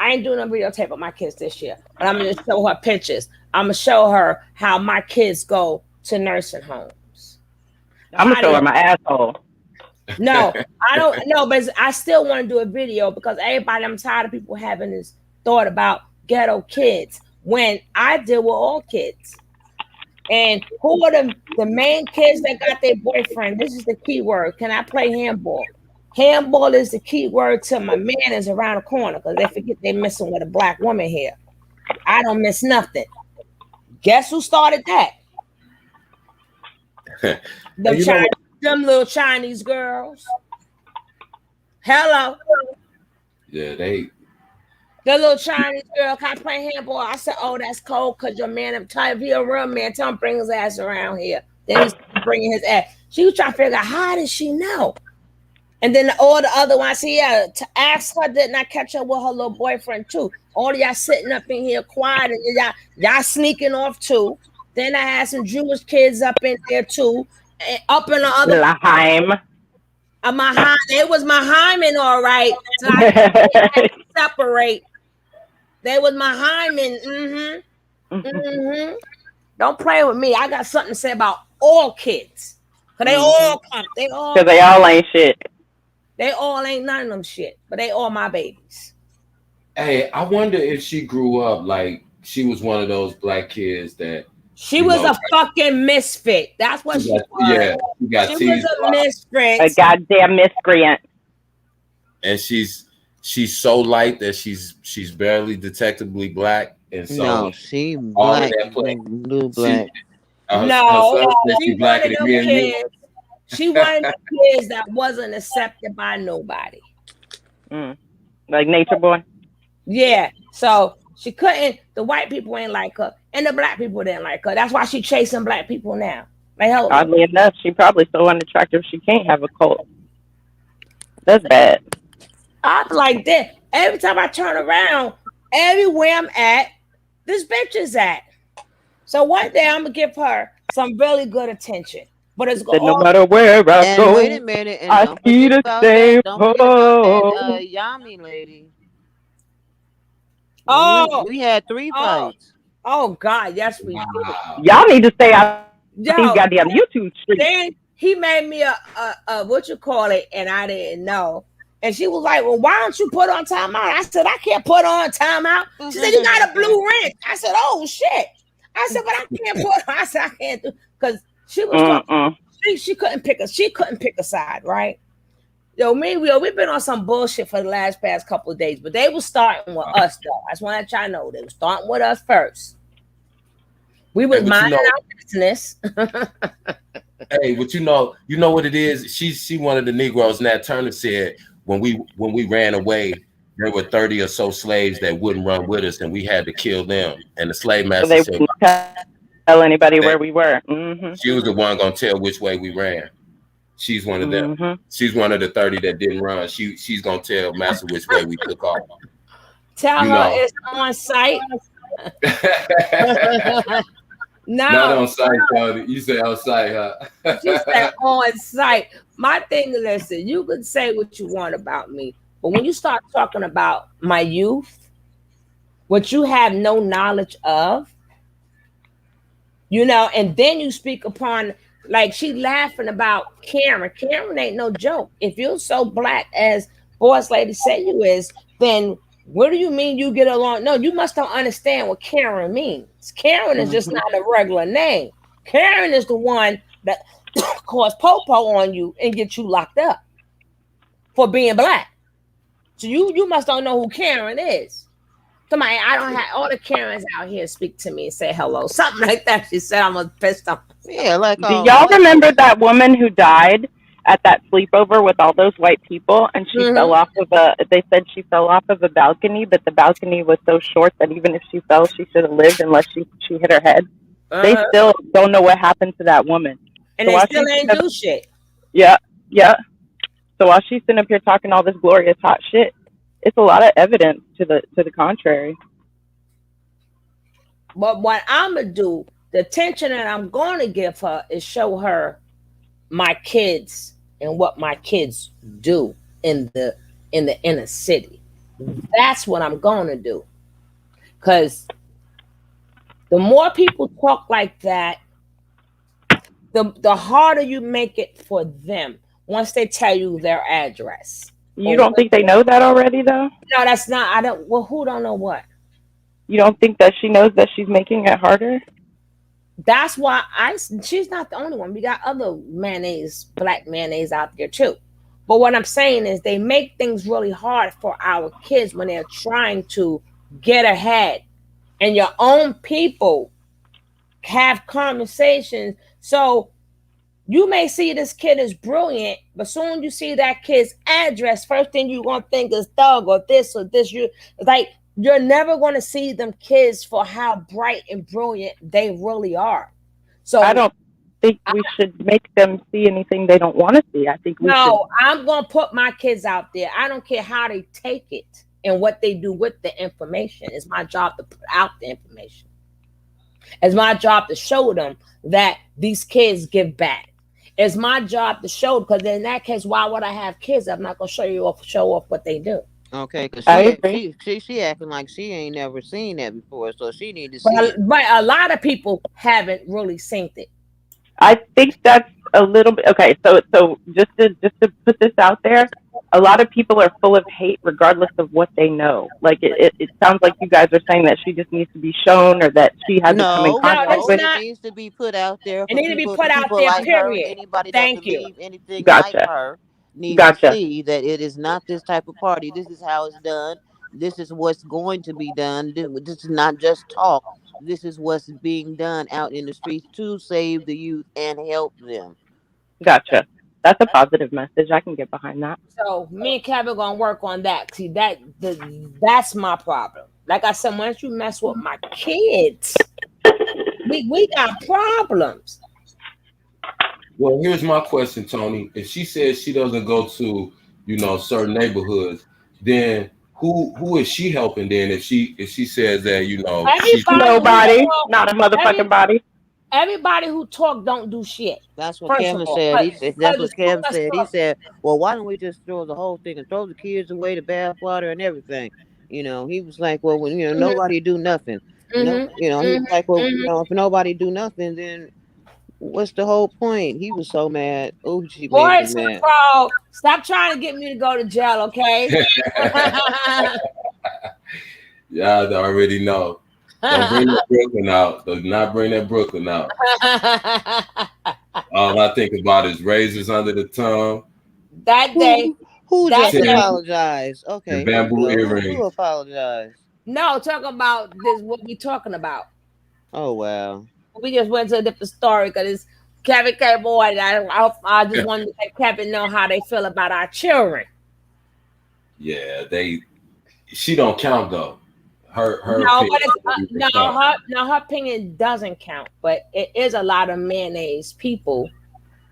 Speaker 1: I ain't doing a videotape of my kids this year, but I'm gonna show her pictures. I'm gonna show her how my kids go to nursing homes.
Speaker 4: I'm gonna show her my asshole.
Speaker 1: No, I don't know, but I still want to do a video because I'm tired of people having this thought about ghetto kids when I deal with all kids. And who are the main kids that got their boyfriend? This is the key word. Can I play handball? Handball is the key word till my man is around the corner because they forget they're messing with a black woman here. I don't miss nothing. Guess who started that? Them little Chinese girls. Hello.
Speaker 6: Yeah,
Speaker 1: the little Chinese girl can't play handball. I said, "Oh, that's cold because your man, if he a real man, tell him bring his ass around here." Then he's bringing his ass. She was trying to figure out how did she know. And then all the other ones, to ask her, didn't I catch up with her little boyfriend too? All of y'all sitting up in here quiet and y'all sneaking off too. Then I had some Jewish kids up in there too. And up in the other
Speaker 4: Laheim.
Speaker 1: It was my hymen, all right. So I had to separate. They was my hymen. Don't play with me. I got something to say about all kids. Cause they all come. Because
Speaker 4: they all ain't shit.
Speaker 1: They all ain't none of them shit, but they all my babies.
Speaker 6: Hey, I wonder if she grew up like she was one of those black kids that
Speaker 1: she was a fucking misfit. That's what she was.
Speaker 6: Yeah,
Speaker 1: she was a misfit.
Speaker 4: A goddamn miscreant.
Speaker 6: And she's so light that she's barely detectably black. And so
Speaker 5: no, she black, blue black.
Speaker 1: She blacker than me and you. She one of the kids that wasn't accepted by nobody.
Speaker 4: Like Nature Boy?
Speaker 1: Yeah. So she couldn't, the white people ain't like her, and the black people didn't like her. That's why she's chasing black people now. Like, hello.
Speaker 4: Oddly enough, she probably so unattractive she can't have a cult. That's bad.
Speaker 1: I'm like that. Every time I turn around, everywhere I'm at, this bitch is at. So one day I'm gonna give her some really good attention. But it's going
Speaker 4: no matter where I go,
Speaker 5: wait a minute, and
Speaker 4: I see the same
Speaker 5: Yami lady.
Speaker 1: Oh,
Speaker 5: we had 3 fights.
Speaker 1: Oh God, yes we did.
Speaker 4: Y'all need to stay out these goddamn YouTube streets.
Speaker 1: Then he made me a what you call it, and I didn't know. And she was like, "Well, why don't you put on timeout?" I said, "I can't put on timeout." She said, "You got a blue wrench." I said, "Oh shit." I said, "But I can't put." I said, "I can't do," because she was talking, she couldn't pick a side, right? We've been on some bullshit for the past couple of days, but they were starting with us though. I just want to let y'all know they were starting with us first. We was minding our business.
Speaker 6: Hey, but you know what it is? She one of the Negroes. Nat Turner said when we ran away, there were 30 or so slaves that wouldn't run with us, and we had to kill them. And the slave master said,
Speaker 4: tell anybody where we were.
Speaker 6: She was the one gonna tell which way we ran. She's one of them. She's one of the 30 that didn't run. She's gonna tell master which way we took off.
Speaker 1: Tell her it's on site. No,
Speaker 6: Not on site, Tony. You say on site, huh?
Speaker 1: she said on site. My thing is, listen, you could say what you want about me, but when you start talking about my youth, what you have no knowledge of, you know, and then you speak upon, like, she laughing about Karen. Karen ain't no joke. If you're so black as Boss Lady say you is, then what do you mean you get along? No, you must don't understand what Karen means. Karen is just not a regular name. Karen is the one that cause popo on you and get you locked up for being black. So you must don't know who Karen is. Somebody, I don't have all the Karens out here speak to me and say hello. Something like that. She said I'm a pissed off.
Speaker 5: Yeah, like
Speaker 4: Do y'all remember that woman who died at that sleepover with all those white people, and she fell off of they said she fell off of a balcony, but the balcony was so short that even if she fell, she should have lived unless she hit her head. They still don't know what happened to that woman.
Speaker 1: And
Speaker 4: so
Speaker 1: they still ain't do shit.
Speaker 4: Yeah. So while she's sitting up here talking all this glorious hot shit, it's a lot of evidence to the contrary.
Speaker 1: But what I'm gonna do, the attention that I'm gonna give her is show her my kids and what my kids do in the inner city. That's what I'm gonna do. Because the more people talk like that, the harder you make it for them once they tell you their address.
Speaker 4: You don't think they know that already, though?
Speaker 1: No, that's not. I don't. Well, who don't know what?
Speaker 4: You don't think that she knows that she's making it harder?
Speaker 1: That's why she's not the only one. We got other black mayonnaise out there too. But what I'm saying is they make things really hard for our kids when they're trying to get ahead. And your own people have conversations. So you may see this kid is brilliant, but soon you see that kid's address, first thing you're going to think is thug or this or this. You're never going to see them kids for how bright and brilliant they really are. So
Speaker 4: I don't think we should make them see anything they don't want to see. I think
Speaker 1: I'm going to put my kids out there. I don't care how they take it and what they do with the information. It's my job to put out the information. It's my job to show them that these kids give back. It's my job to show, because in that case, why would I have kids? I'm not going to show off what they do.
Speaker 5: Okay, because she acting like she ain't never seen that before, so she need to see it.
Speaker 1: But a lot of people haven't really seen it.
Speaker 4: I think that's a little bit okay. So just to put this out there, a lot of people are full of hate regardless of what they know. Like it sounds like you guys are saying that she just needs to be shown, or that she hasn't come in contact with.
Speaker 5: It needs to be put out there.
Speaker 1: It needs to be put out there.
Speaker 5: Like
Speaker 1: period.
Speaker 5: Her, anybody
Speaker 1: Thank
Speaker 5: that
Speaker 1: you.
Speaker 5: believe anything like her needs to see that it is not this type of party. This is how it's done. This is what's going to be done. This is not just talk. This is what's being done out in the streets to save the youth and help them.
Speaker 4: Gotcha. That's a positive message. I can get behind that.
Speaker 1: So me and Kevin gonna work on that. See, that's my problem. Like I said, once you mess with my kids, we got problems.
Speaker 6: Well, here's my question, Tony. If she says she doesn't go to, certain neighborhoods, then who is she helping then? If she says that, she's
Speaker 4: nobody, not a motherfucking body.
Speaker 1: Everybody who talk don't do shit.
Speaker 5: That's what Kevin said. That's what Kevin said. He said, well, why don't we just throw the whole thing and throw the kids away, the bathwater and everything? He was like, well, when nobody do nothing. He's like, well, if nobody do nothing, then what's the whole point? He was so mad. Oh, she made me mad.
Speaker 1: Bro, stop trying to get me to go to jail, okay?
Speaker 6: Yeah, I already know. Don't bring that Brooklyn out. Do not bring that Brooklyn out. All I think about is razors under the tongue.
Speaker 1: That day.
Speaker 5: Who just apologized? Okay.
Speaker 6: Bamboo earrings.
Speaker 5: Who apologized?
Speaker 1: No, talk about this. What we talking about?
Speaker 5: Oh, wow.
Speaker 1: We just went to a different story because it's Kevin K. Boy. I just wanted to let Kevin know how they feel about our children.
Speaker 6: Yeah, she don't count though. Her opinion doesn't count, but it is a lot of mayonnaise people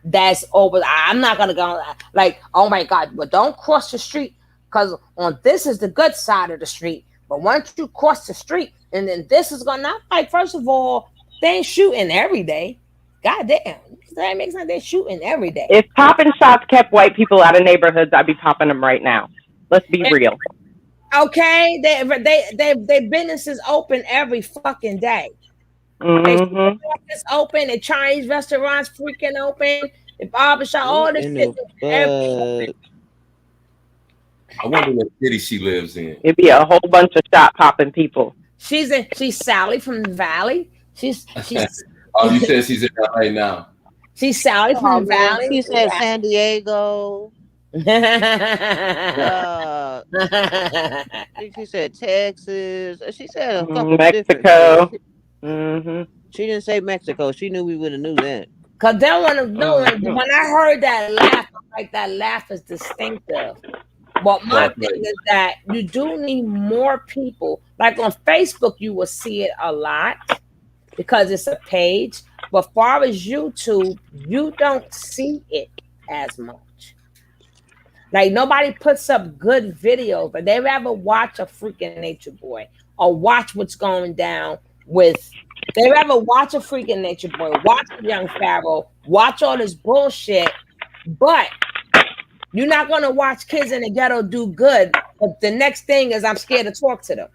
Speaker 6: that's over. I'm not gonna go like, oh my God, but don't cross the street because this is the good side of the street. But once you cross the street, and then this is gonna, like, first of all,
Speaker 1: They ain't shooting every day. Goddamn. That makes sense. They're shooting every day.
Speaker 4: If popping shots kept white people out of neighborhoods, I'd be popping them right now. Let's be real.
Speaker 1: Okay, they businesses open every fucking day.
Speaker 4: Mm-hmm.
Speaker 1: It's open. The Chinese restaurants freaking open. The barbershop, all this shit.
Speaker 6: I wonder what city she lives in.
Speaker 4: It'd be a whole bunch of shot popping people.
Speaker 1: She's Sally from the Valley. She's
Speaker 6: Oh, you said she's in LA now.
Speaker 1: She's Sally from the Valley.
Speaker 5: She said San Diego. She said Texas. She said a couple
Speaker 4: Mexico. Mm-hmm.
Speaker 5: She didn't say Mexico. She knew we would have knew that.
Speaker 1: Cause then when I heard that laugh, like that laugh is distinctive. But my thing is that you do need more people. Like on Facebook, you will see it a lot because it's a page. But far as YouTube, you don't see it as much. Like nobody puts up good videos, but they rather watch a freaking Nature Boy or watch what's going down with. They rather watch a freaking Nature Boy, watch a Young Pharaoh, watch all this bullshit, but you're not gonna watch kids in the ghetto do good. But the next thing is I'm scared to talk to them.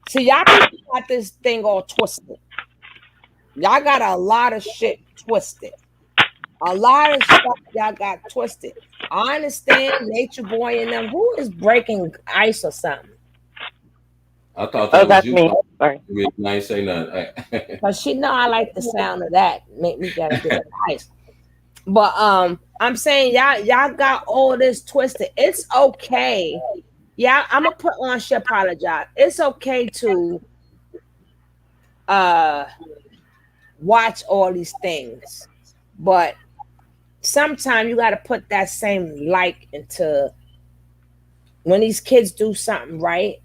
Speaker 1: See, y'all people got this thing all twisted. Y'all got a lot of shit twisted. A lot of stuff y'all got twisted. I understand Nature Boy and them. Who is breaking ice or something?
Speaker 6: I thought that was
Speaker 4: that's
Speaker 6: you.
Speaker 4: me. Sorry.
Speaker 6: I ain't say nothing.
Speaker 1: But she know I like the sound of that. Make me get a bit ice. But I'm saying y'all got all this twisted. It's okay. Yeah, I'm gonna put on she apologize. It's okay to watch all these things, but sometimes you got to put that same like into when these kids do something right.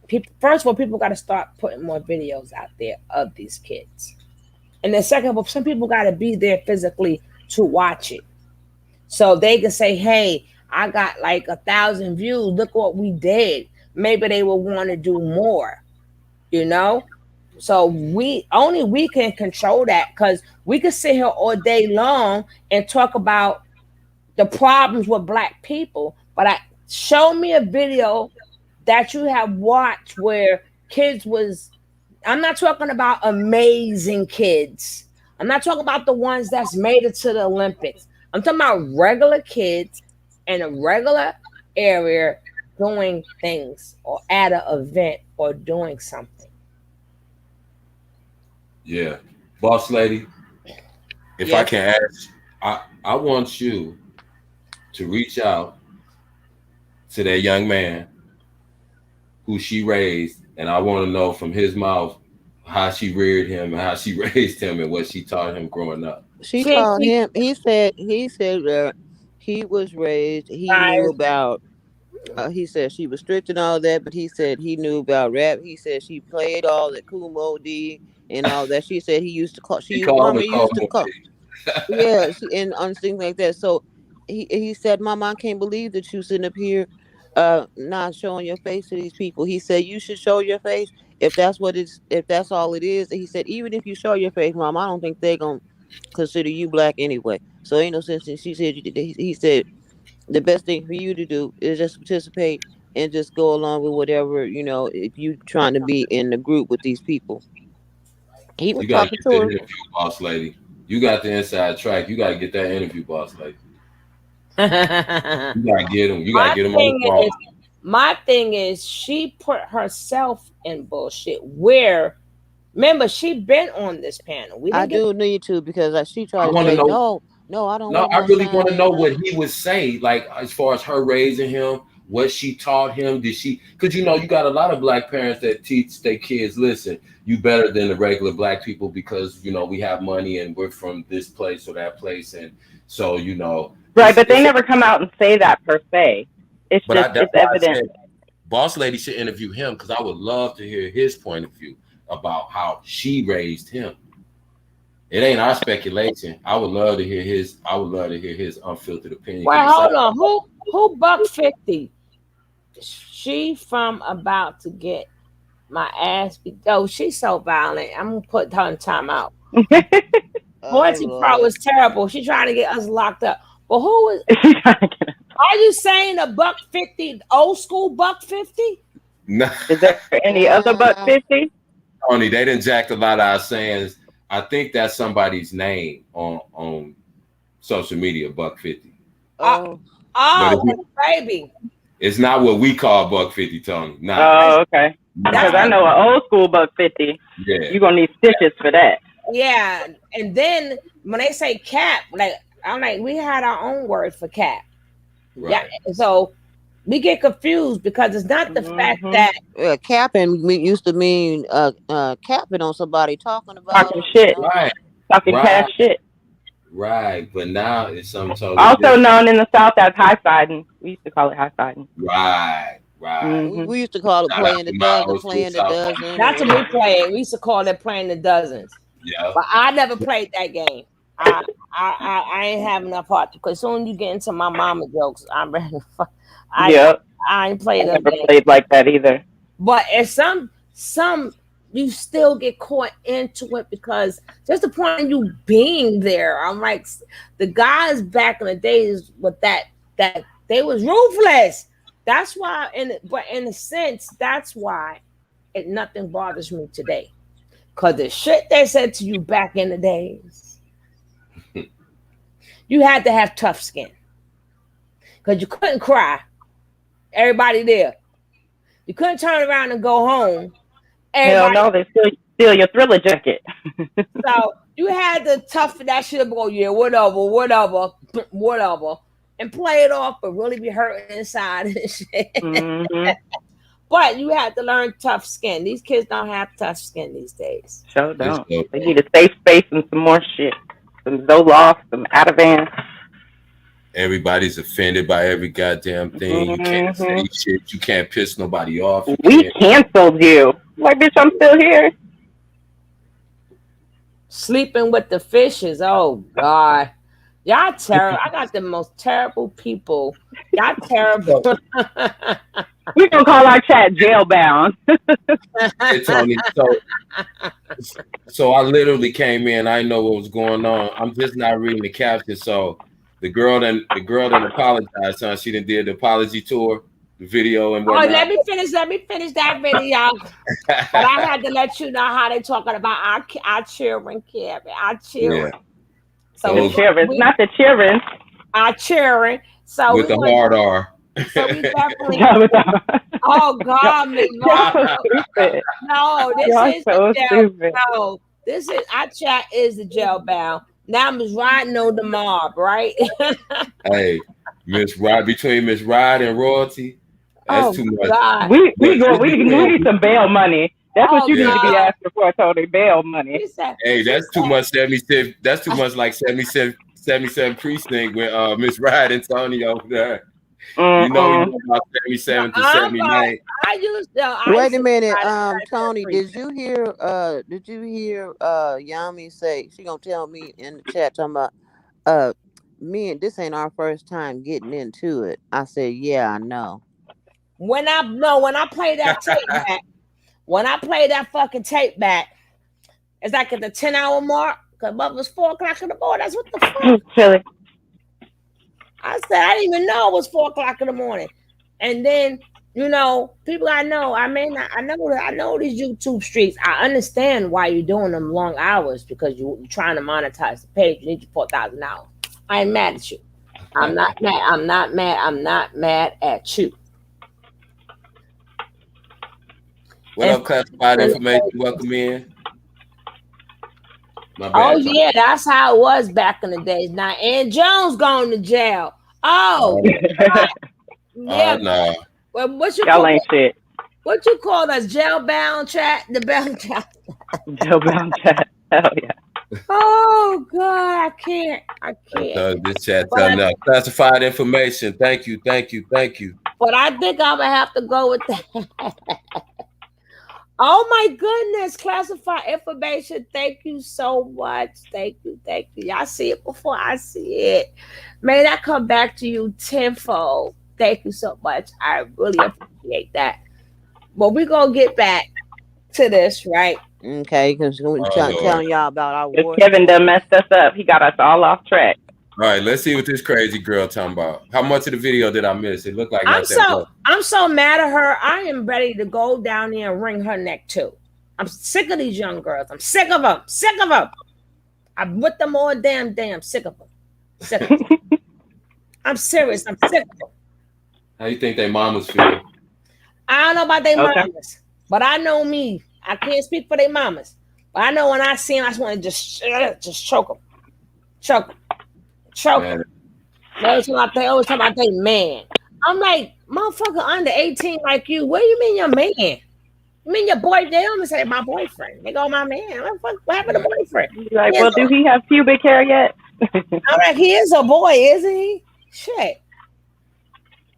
Speaker 1: People, first of all, people got to start putting more videos out there of these kids, and then second of all, some people got to be there physically to watch it, so they can say, "Hey, I got like 1,000 views. Look what we did." Maybe they will want to do more, you know. So we can control that because we could sit here all day long and talk about the problems with Black people. But show me a video that you have watched where kids was. I'm not talking about amazing kids. I'm not talking about the ones that's made it to the Olympics. I'm talking about regular kids in a regular area doing things or at an event or doing something.
Speaker 6: Yeah, boss lady, if I can ask, I want you to reach out to that young man who she raised, and I want to know from his mouth how she reared him and how she raised him and what she taught him growing up.
Speaker 5: She taught him. He said that he was raised. He knew about. He said she was strict and all that, but he said he knew about rap. He said she played all the Kumo D and all that. She said he used to call. Yeah, and on things like that. So he said, "Mama, I can't believe that you sitting up here, not showing your face to these people." He said, "You should show your face if that's all it is." He said, "Even if you show your face, Mom, I don't think they're gonna consider you Black anyway. So ain't no sense." And she said, he said, the best thing for you to do is just participate and just go along with whatever, if you trying to be in the group with these people. He was talking to her.
Speaker 6: Interview, boss lady. You got the inside track. You got to get that interview, boss lady. You got to get him. You got to get him on the phone.
Speaker 1: My thing is, she put herself in bullshit. Remember, she been on this panel.
Speaker 5: I do need to because she tried to say no, I don't.
Speaker 6: No, I really want to know what he would say, like as far as her raising him, what she taught him. Did she? Because you got a lot of Black parents that teach their kids, listen, you better than the regular Black people because we have money and we're from this place or that place, and so
Speaker 4: right. But they never come out and say that per se. It's evident.
Speaker 6: Boss lady should interview him because I would love to hear his point of view about how she raised him. It ain't our speculation. I would love to hear his unfiltered opinion.
Speaker 1: Well, hold on. Who $150? She from about to get my ass be. Oh, she's so violent. I'm gonna put her in timeout.
Speaker 5: Oh,
Speaker 1: Morty Pro
Speaker 5: Lord.
Speaker 1: is terrible. She's trying to get us locked up. But who is?
Speaker 4: She's trying to get us.
Speaker 1: Are you saying a $1.50, old school $1.50?
Speaker 6: No,
Speaker 4: Is there any other but 50?
Speaker 6: Tony, they didn't jack a lot of our sayings. I think that's somebody's name on social media, $1.50.
Speaker 5: Oh,
Speaker 1: Oh,
Speaker 6: But
Speaker 1: baby.
Speaker 6: It's not what we call $1.50, Tony. Nah.
Speaker 4: Oh, okay. Because I know an old school $1.50.
Speaker 6: Yeah.
Speaker 4: You're gonna need stitches for that.
Speaker 1: Yeah. And then when they say cap, like I'm like, we had our own word for cap.
Speaker 6: Right.
Speaker 1: Yeah. So we get confused because it's not the fact
Speaker 4: Mhm.
Speaker 1: that
Speaker 5: yeah, capping used to mean capping on somebody talking about
Speaker 4: Talking shit.
Speaker 6: Right.
Speaker 4: Talking
Speaker 6: Right.
Speaker 4: cash shit.
Speaker 6: Right. But now it's something totally
Speaker 4: Also
Speaker 6: different.
Speaker 4: known in the South as high siding. We used to call it high siding.
Speaker 6: Right. Right.
Speaker 4: Mhm.
Speaker 5: We used to call it
Speaker 6: Shout
Speaker 5: playing
Speaker 6: out
Speaker 5: the
Speaker 6: to my
Speaker 5: dozen,
Speaker 6: old school
Speaker 5: playing the
Speaker 6: South
Speaker 5: dozen.
Speaker 1: that's what we played. We used to call it playing the dozens.
Speaker 6: Yeah.
Speaker 1: But I never played that game. I ain't have enough heart because soon you get into my mama jokes, I'm ready to fuck.
Speaker 4: Yep.
Speaker 1: I ain't
Speaker 4: I
Speaker 1: played them
Speaker 4: never
Speaker 1: games.
Speaker 4: played like that either.
Speaker 1: But if some you still get caught into it because just the point of you being there. I'm like the guys back in the days with that they was ruthless. That's why but in a sense, that's why nothing bothers me today. Cause the shit they said to you back in the days, you had to have tough skin. Cause you couldn't cry. Everybody there. You couldn't turn around and go home.
Speaker 4: Hell
Speaker 1: Everybody,
Speaker 4: no, they steal your Thriller jacket.
Speaker 1: so you had to toughen that shit up. Go, yeah, whatever, and play it off, but really be hurting inside and shit.
Speaker 4: Mm-hmm.
Speaker 1: But you had to learn tough skin. These kids don't have tough skin these days.
Speaker 4: Sure don't.
Speaker 6: Yes,
Speaker 4: They need a safe space and some more shit. Some Zoloft, some Ativan.
Speaker 6: Everybody's offended by every goddamn thing. You can't say
Speaker 4: Mhm.
Speaker 6: shit. You can't piss nobody off. You
Speaker 4: We
Speaker 6: can't-
Speaker 4: canceled you. Like, bitch, I'm still here.
Speaker 1: Sleeping with the fishes. Oh God, y'all terrible. I got the most terrible people. Y'all terrible.
Speaker 4: We're gonna call our chat jailbound.
Speaker 6: Hey, Tony, so I literally came in. I didn't know what was going on. I'm just not reading the caption. So the girl that apologized, huh? She done did the apology tour, the video and
Speaker 1: Oh,
Speaker 6: whatnot.
Speaker 1: let me finish that video. But I had to let you know how they talking about our children, Kevin. Our children.
Speaker 6: Yeah.
Speaker 1: So
Speaker 6: Those-
Speaker 4: The children, not the children.
Speaker 1: our children. So
Speaker 6: With the hard R.
Speaker 1: So we definitely.
Speaker 4: Y'all
Speaker 1: Oh God, Miss Rob.
Speaker 4: so stupid.
Speaker 1: No, this
Speaker 4: Y'all
Speaker 1: is
Speaker 4: so
Speaker 1: the jail.
Speaker 4: stupid.
Speaker 1: No, this is our chat is the jail bound. Now Miss Rod know the mob, right?
Speaker 6: Hey, Miss Rod, between Miss Rod and Royalty, that's too much.
Speaker 1: God.
Speaker 4: We need some bail money. That's what
Speaker 1: Oh,
Speaker 4: you need to be
Speaker 1: God.
Speaker 4: asking for, Tony. Bail money.
Speaker 1: She said,
Speaker 6: Hey, that's too much 77. That's too much like 77 precinct with Miss Rod and Tony over there. You know about 77 to 79.
Speaker 1: I used to.
Speaker 5: Wait a minute,
Speaker 1: I
Speaker 5: Tony, did you hear Yami say she gonna tell me in the chat talking about me and this ain't our first time getting into it. I said, yeah, I know.
Speaker 1: When I play that tape back, when I play that fucking tape back, it's like at the 10-hour mark. Cause it was 4 o'clock in the morning. That's what the fuck.
Speaker 4: Silly.
Speaker 1: I said I didn't even know it was 4 o'clock in the morning. And then, people I know, I know these YouTube streets. I understand why you're doing them long hours because you're trying to monetize the page. You need your $4,000. I ain't mad at you. I'm not mad. I'm not mad at you.
Speaker 6: What up, classified information? Welcome in. My bad,
Speaker 1: Oh
Speaker 6: Tony.
Speaker 1: yeah, that's how it was back in the days. Now Ann Jones going to jail. Oh yeah.
Speaker 6: No.
Speaker 1: Well,
Speaker 4: Y'all ain't shit.
Speaker 1: What you call us? Jailbound chat? The bell chat.
Speaker 4: Jailbound chat. Hell yeah.
Speaker 1: Oh God, I can't.
Speaker 6: This chat telling us classified information. Thank you.
Speaker 1: But I think I'm gonna have to go with that. Oh my goodness, classified information. Thank you so much. Thank you. Y'all see it before I see it. May that come back to you tenfold. Thank you so much. I really appreciate that. But we're gonna get back to this, right?
Speaker 5: Okay, because we're
Speaker 6: Lord.
Speaker 5: telling y'all about our
Speaker 4: Because
Speaker 5: war.
Speaker 4: Kevin done messed us up. He got us all off track.
Speaker 6: All right, let's see what this crazy girl talking about. How much of the video did I miss? It looked like not that much.
Speaker 1: I'm so mad at her. I am ready to go down there and wring her neck too. I'm sick of these young girls. I'm sick of them. Sick of them. I'm with them all damn day. I'm sick of them. Sick of them. I'm serious. I'm sick of them.
Speaker 6: How you think they mamas feel?
Speaker 1: I don't know about their
Speaker 4: Okay.
Speaker 1: mamas, but I know me. I can't speak for their mamas, but I know when I see them, I just want to just choke them, choke them, choke them. They always talk about they man. I'm like, motherfucker under 18 like you. What do you mean your man? You mean your boy? They always say my boyfriend. They go my man. What happened to boyfriend?
Speaker 4: He's like, well, do he have pubic hair yet?
Speaker 1: I'm like, he is a boy, isn't he? Shit.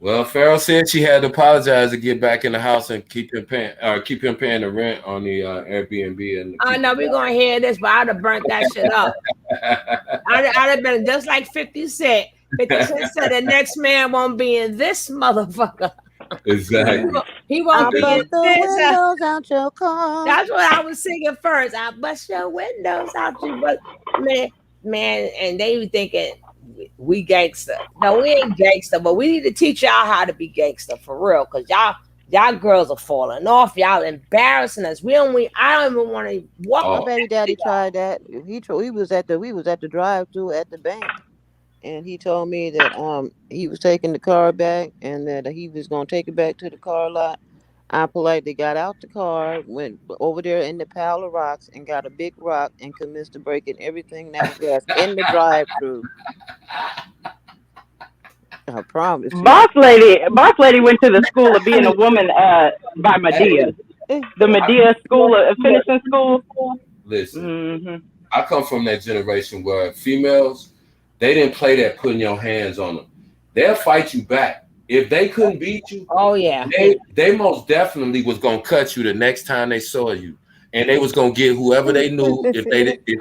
Speaker 6: Well, Farrell said she had to apologize to get back in the house and keep him paying the rent on the Airbnb. And
Speaker 1: I know we're gonna hear this, but I'd have burnt that shit up. I'd have been just like 50 Cent. 50 Cent said the next man won't be in this motherfucker.
Speaker 6: Exactly.
Speaker 1: He won't be in
Speaker 5: bust the
Speaker 1: this.
Speaker 5: windows out your car.
Speaker 1: That's what I was singing first. I bust your windows out you, but man, and they be thinking we gangster. No, we ain't gangster, but we need to teach y'all how to be gangster for real, cause y'all girls are falling off. Y'all embarrassing us. I don't even want to walk.
Speaker 5: My baby daddy tried that. We was at the drive-thru at the bank, and he told me that he was taking the car back and that he was gonna take it back to the car lot. I politely got out the car, went over there in the pile of rocks, and got a big rock and commenced to breaking everything that was there in the drive-thru. I promise.
Speaker 4: Boss lady went to the school of being a woman by Medea. The Medea school of finishing school.
Speaker 6: Listen,
Speaker 4: Mm-hmm.
Speaker 6: I come from that generation where females, they didn't play that putting your hands on them. They'll fight you back. If they couldn't beat you,
Speaker 1: Oh yeah.
Speaker 6: they most definitely was gonna cut you the next time they saw you, and they was gonna get whoever they knew if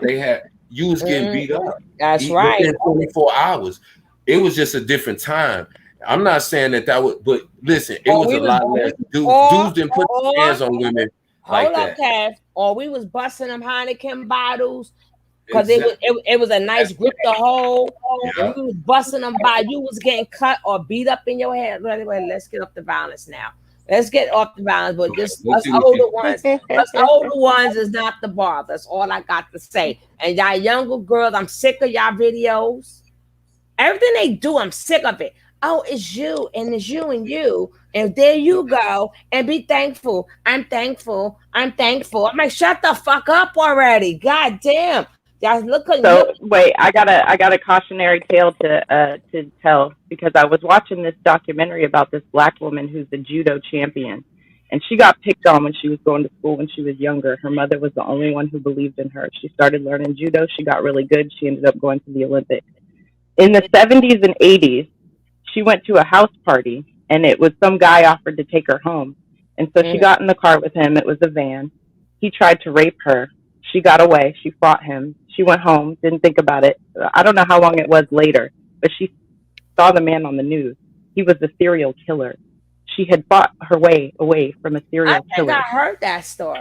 Speaker 6: they had you was getting beat up.
Speaker 1: That's
Speaker 6: Within
Speaker 1: right.
Speaker 6: 24 hours. It was just a different time. I'm not saying that would, but listen, it was
Speaker 1: we
Speaker 6: a
Speaker 1: was-
Speaker 6: lot less. Dudes didn't put their hands on women like
Speaker 1: Hold up,
Speaker 6: that.
Speaker 1: Cav. Or we was busting them Heineken bottles. Because it was a nice grip to hold.
Speaker 6: Yeah.
Speaker 1: And we was busting them by. You was getting cut or beat up in your head. Anyway, let's get off the violence now. Let's get off the violence. But just
Speaker 6: Let's
Speaker 1: us
Speaker 6: see what
Speaker 1: older
Speaker 6: you-
Speaker 1: ones, us older ones is not the bar. That's all I got to say. And y'all younger girls, I'm sick of y'all videos. Everything they do, I'm sick of it. Oh, it's you and it's you and you. And there you go. And be thankful. I'm thankful. I'm thankful. I'm like, shut the fuck up already. God damn. Y'all look at
Speaker 4: So wait, I got a cautionary tale to tell, because I was watching this documentary about this black woman who's a judo champion, and she got picked on when she was going to school when she was younger. Her mother was the only one who believed in her. She started learning judo. She got really good. She ended up going to the Olympics. In the 70s and 80s, she went to a house party, and it was some guy offered to take her home. And so she got in the car with him. It was a van. He tried to rape her. She got away. She fought him. She went home, didn't think about it. I don't know how long it was later, but she saw the man on the news. He was a serial killer. She had fought her way away from a serial killer.
Speaker 1: I heard that story.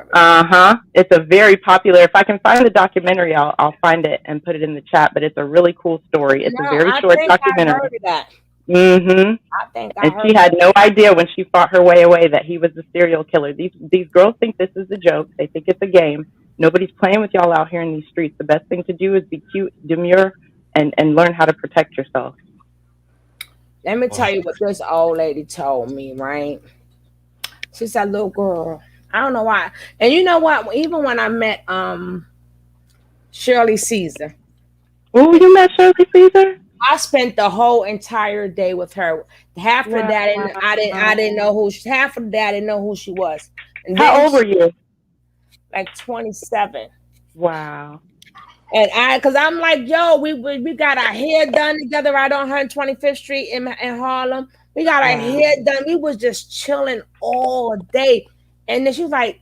Speaker 4: It's a very popular. If I can find the documentary, I'll find it and put it in the chat. But it's a really cool story. It's a very short documentary.
Speaker 1: I heard that.
Speaker 4: Mm-hmm.
Speaker 1: I think
Speaker 4: And she had no idea when she fought her way away that he was a serial killer. These girls think this is a joke. They think it's a game. Nobody's playing with y'all out here in these streets. The best thing to do is be cute, demure, and learn how to protect yourself.
Speaker 1: Let me tell you what this old lady told me, right? She said, little girl, I don't know why. And you know what? Even when I met Shirley Caesar.
Speaker 4: Oh, you met Shirley Caesar?
Speaker 1: I spent the whole entire day with her. Half of that I didn't know who she, half of that I didn't know who she was. And
Speaker 4: how old were you?
Speaker 1: Like 27.
Speaker 4: Wow.
Speaker 1: And cause I'm like, yo, we got our hair done together right on 125th Street in Harlem. We got our hair done. We was just chilling all day. And then she was like,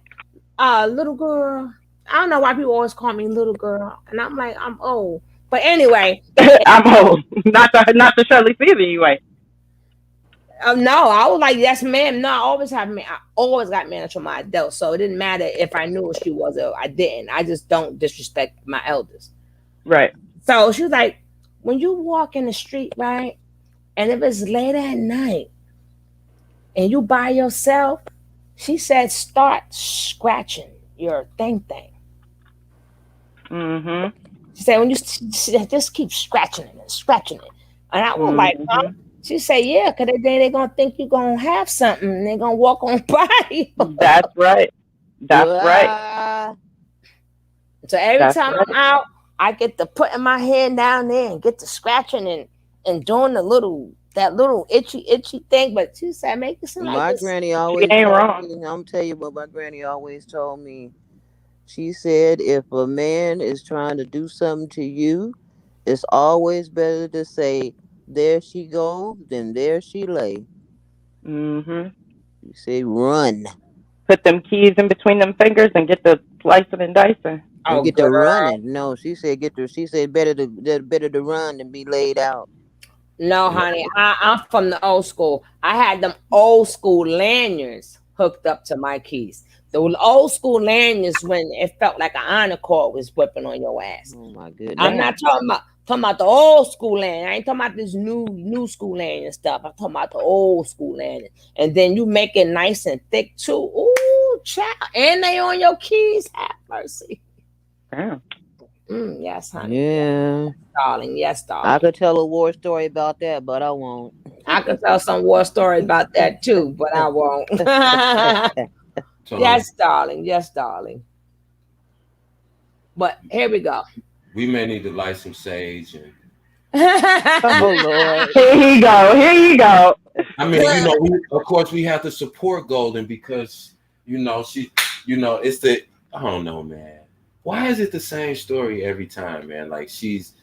Speaker 1: little girl. I don't know why people always call me little girl. And I'm like, I'm old. But anyway.
Speaker 4: I'm old. Not to Shirley Caesar, you ain't.
Speaker 1: No, I was like, yes, ma'am. No, I always have I always got manners from my adults. So it didn't matter if I knew what she was or I didn't. I just don't disrespect my elders.
Speaker 4: Right.
Speaker 1: So she was like, when you walk in the street, right? And if it's late at night and you by yourself, she said, start scratching your thing.
Speaker 4: Mm-hmm.
Speaker 1: She said, when you just keep scratching it and scratching it. And I was like, huh? She said, yeah, because they're going to think you're going to have something and they're going to walk on by you.
Speaker 4: That's right. That's right.
Speaker 1: So every time I'm out, I get to putting my hand down there and get to scratching and doing that little itchy thing. But she said, make it seem like
Speaker 5: My
Speaker 1: this.
Speaker 5: granny always
Speaker 4: ain't
Speaker 5: told
Speaker 4: wrong.
Speaker 5: me, I'm tell you what my granny always told me. She said, if a man is trying to do something to you, it's always better to say, there she go, than there she lay.
Speaker 4: Mm-hmm.
Speaker 5: You say, run.
Speaker 4: Put them keys in between them fingers and get the slicing and dicing.
Speaker 5: And get to running. No, she said better to run than be laid out.
Speaker 1: No, honey, I'm from the old school. I had them old school lanyards hooked up to my keys. The old school lanyards when it felt like an honor cord was whipping on your ass.
Speaker 5: Oh my goodness.
Speaker 1: I'm not talking about the old school lanyard. I ain't talking about this new school lanyard stuff. I'm talking about the old school lanyard. And then you make it nice and thick too. Ooh, child. And they on your keys. Have mercy.
Speaker 4: Damn.
Speaker 1: Yes, honey.
Speaker 5: Yeah.
Speaker 1: Darling. Yes, darling.
Speaker 5: I could tell a war story about that, but I won't.
Speaker 1: I could tell some war stories about that too, but I won't. Yes, darling. Yes, darling. But here we go.
Speaker 6: We may need to light some sage and
Speaker 5: Oh Lord.
Speaker 4: Here you go. Here you go.
Speaker 6: I mean, of course we have to support Golden because she it's I don't know, man. Why is it the same story every time, man? Like she's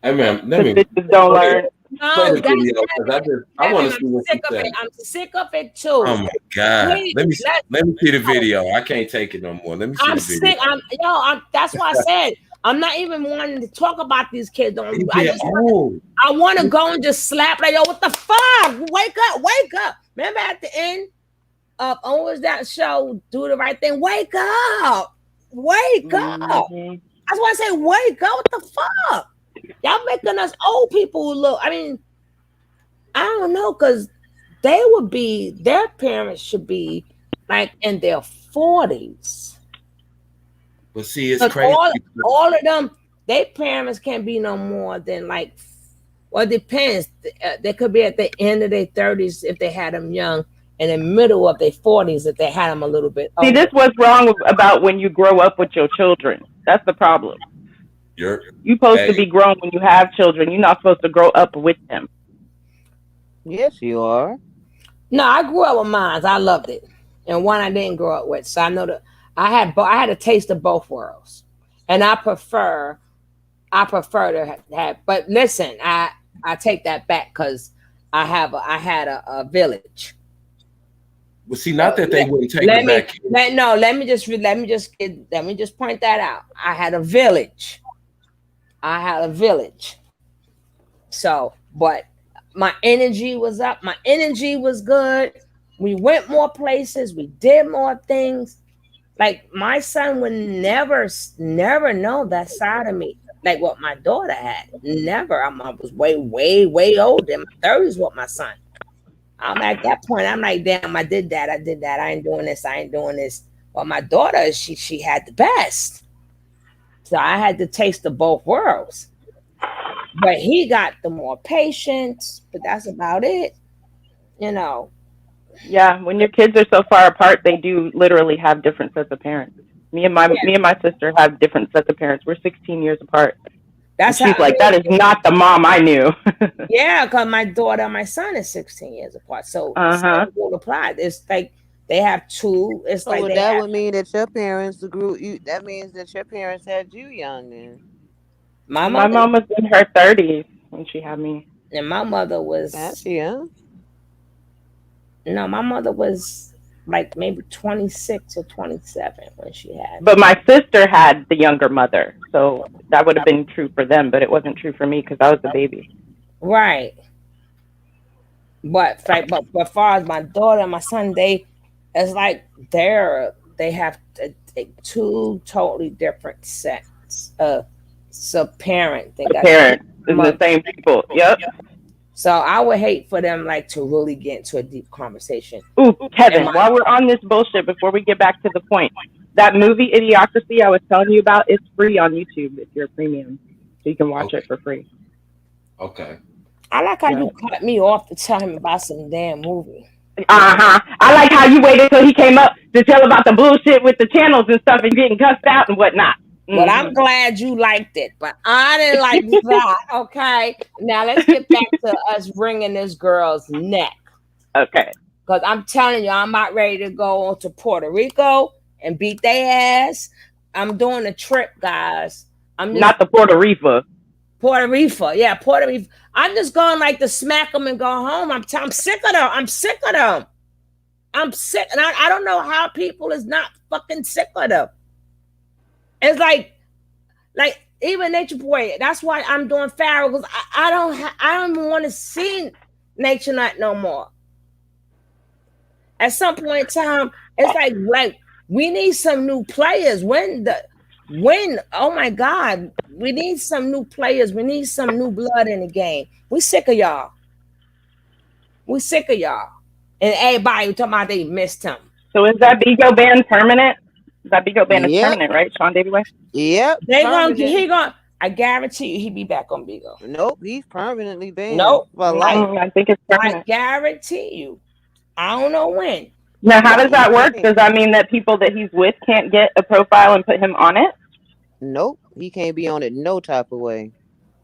Speaker 6: let me
Speaker 4: don't learn.
Speaker 6: play the video because I want to see what she said.
Speaker 1: I'm sick of it too.
Speaker 6: Oh my God.
Speaker 1: Please,
Speaker 6: let me see the video. I can't take it no more. Let me see the video.
Speaker 1: Sick. That's why I said I'm not even wanting to talk about these kids. I want to go and just slap like, yo, what the fuck? Wake up. Remember at the end of always that show, Do the Right Thing? Wake up.
Speaker 4: Mm-hmm.
Speaker 1: That's why I say wake up. What the fuck? Y'all making us old people look. I mean, I don't know, because their parents should be like in their 40s.
Speaker 6: But see, it's crazy.
Speaker 1: All of them, their parents can't be no more than like, well, it depends. They could be at the end of their 30s if they had them young, and in the middle of their 40s if they had them a little bit older.
Speaker 4: See, this is what's wrong about when you grow up with your children. That's the problem. You're supposed to be grown when you have children. You're not supposed to grow up with them.
Speaker 5: Yes, you are.
Speaker 1: No, I grew up with mine. I loved it, and one I didn't grow up with. So I know that I had a taste of both worlds, and I prefer to have. But listen, I take that back because I had a village.
Speaker 6: Well, see, not that they wouldn't take it back.
Speaker 1: Let me just point that out. I had a village. So, but my energy was up. My energy was good. We went more places. We did more things. Like my son would never know that side of me, like what my daughter had. Never. I was way older. In my 30s with my son. I'm at that point. I'm like, damn, I did that. I ain't doing this. Well, my daughter, she had the best. So I had to taste of both worlds. But he got the more patience, but that's about it.
Speaker 4: Yeah, when your kids are so far apart, they do literally have different sets of parents. Me and my sister have different sets of parents. We're 16 years apart. She's like, that is not the mom I knew.
Speaker 1: Yeah, because my daughter and my son is 16 years apart. So it will apply. It's like they have two. It's
Speaker 5: so
Speaker 1: like
Speaker 5: would mean that your parents that means that your parents had you young then.
Speaker 4: My mom was in her 30s when she had me.
Speaker 1: And my mother was
Speaker 5: young.
Speaker 1: No, my mother was like maybe 26 or 27 when she had me.
Speaker 4: But my sister had the younger mother, so that would have been true for them, but it wasn't true for me because I was the baby.
Speaker 1: Right. but as far as my daughter and my son, it's like they have two totally different sets of parent. They
Speaker 4: The
Speaker 1: got
Speaker 4: parents is the
Speaker 1: mother.
Speaker 4: same people. Yep.
Speaker 1: So I would hate for them like to really get into a deep conversation.
Speaker 4: Ooh,
Speaker 1: And
Speaker 4: Kevin,
Speaker 1: my
Speaker 4: while we're on this bullshit, before we get back to the point, that movie Idiocracy I was telling you about is free on YouTube if you're a premium. So you can watch
Speaker 6: Okay.
Speaker 4: it for free.
Speaker 6: Okay.
Speaker 1: I like how
Speaker 4: Yeah.
Speaker 1: you cut me off to tell him about some damn movie.
Speaker 4: I like how you waited till he came up to tell about the bullshit with the channels and stuff and getting cussed out and whatnot.
Speaker 1: But I'm glad you liked it, but I didn't like that. Okay, now let's get back to us wringing this girl's neck.
Speaker 4: Okay.
Speaker 1: Because I'm telling you, I'm about ready to go to Puerto Rico and beat their ass. I'm doing a trip, guys. I'm just
Speaker 4: Not the Puerto Rico.
Speaker 1: Puerto Rico. Yeah, Puerto Rico. I'm just going like to smack them and go home. I'm sick of them. I'm sick of them. I'm sick. And I don't know how people is not fucking sick of them. It's like even Nature Boy. That's why I'm doing Pharaoh, because I don't even want to see Nature Nut no more. At some point in time, it's like we need some new players. Oh my God, we need some new players. We need some new blood in the game. We sick of y'all. We sick of y'all. And everybody talking about they missed him.
Speaker 4: So is that Bigo ban permanent? That Bigo ban is permanent, right, Sean Davy Way?
Speaker 5: Yep.
Speaker 1: I guarantee you he be back on Bigo.
Speaker 5: Nope, he's permanently banned.
Speaker 1: Nope.
Speaker 5: For life.
Speaker 4: I think it's permanent.
Speaker 1: I guarantee you. I don't know when.
Speaker 4: Now, how does that work? Does that mean that people that he's with can't get a profile and put him on it?
Speaker 5: Nope, he can't be on it no type of way.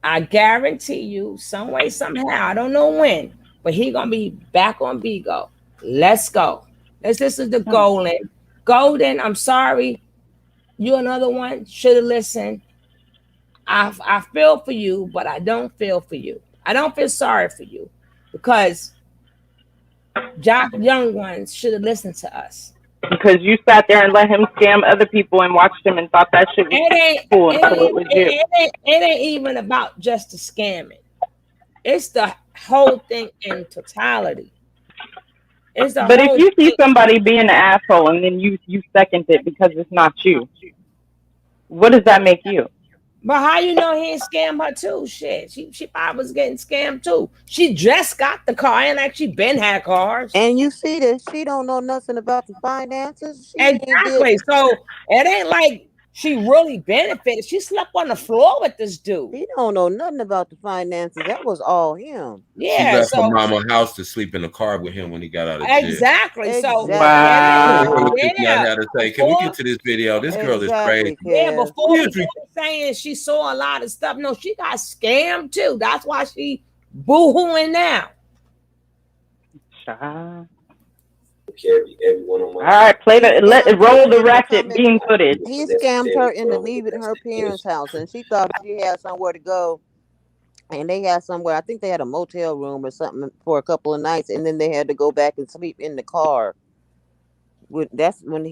Speaker 1: I guarantee you, some way, somehow, I don't know when, but he gonna be back on Bigo. Let's go. This is the Golden. I'm sorry, you another one. Should have listened. I feel for you, but I don't feel for you. I don't feel sorry for you, because young ones should have listened to us.
Speaker 4: Because you sat there and let him scam other people and watched him and thought that shit was cool.
Speaker 1: It ain't even about just the scamming. It's the whole thing in totality.
Speaker 4: But if you see somebody being an asshole and then you second it because it's not you, what does that make you?
Speaker 1: But how you know he ain't scammed her too? Shit, she probably was getting scammed too. She just got the car and actually been had cars.
Speaker 5: And you see that she don't know nothing about the finances.
Speaker 1: Exactly. So it ain't like she really benefited. She slept on the floor with this dude.
Speaker 5: He don't know nothing about the finances. That was all him.
Speaker 1: Yeah.
Speaker 6: She left her mama house to sleep in the car with him when he got out of jail.
Speaker 1: Exactly. So
Speaker 4: wow.
Speaker 6: Can we get to this video? This girl is crazy.
Speaker 1: Yeah, before we were saying she saw a lot of stuff. No, she got scammed too. That's why she boo-hooing now.
Speaker 2: Carry everyone on my.
Speaker 4: All right, let it roll the ratchet being footage.
Speaker 5: He scammed her into leaving her parents' house, and she thought she had somewhere to go. And they had somewhere, I think they had a motel room or something for a couple of nights, and then they had to go back and sleep in the car. That's when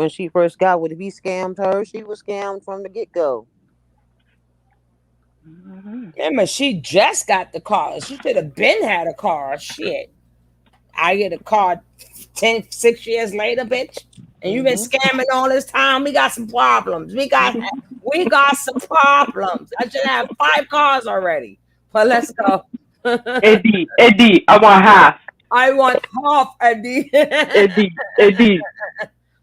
Speaker 5: she first got with. If he scammed her, she was scammed from the get-go.
Speaker 1: Remember, she just got the car. She should have been had a car. Shit. I get a car 6 years later, bitch. And you've been scamming all this time. We got some problems. We got some problems. I should have 5 cars already. But let's go.
Speaker 4: Eddie, I want half.
Speaker 1: I want half, Eddie.
Speaker 4: Eddie.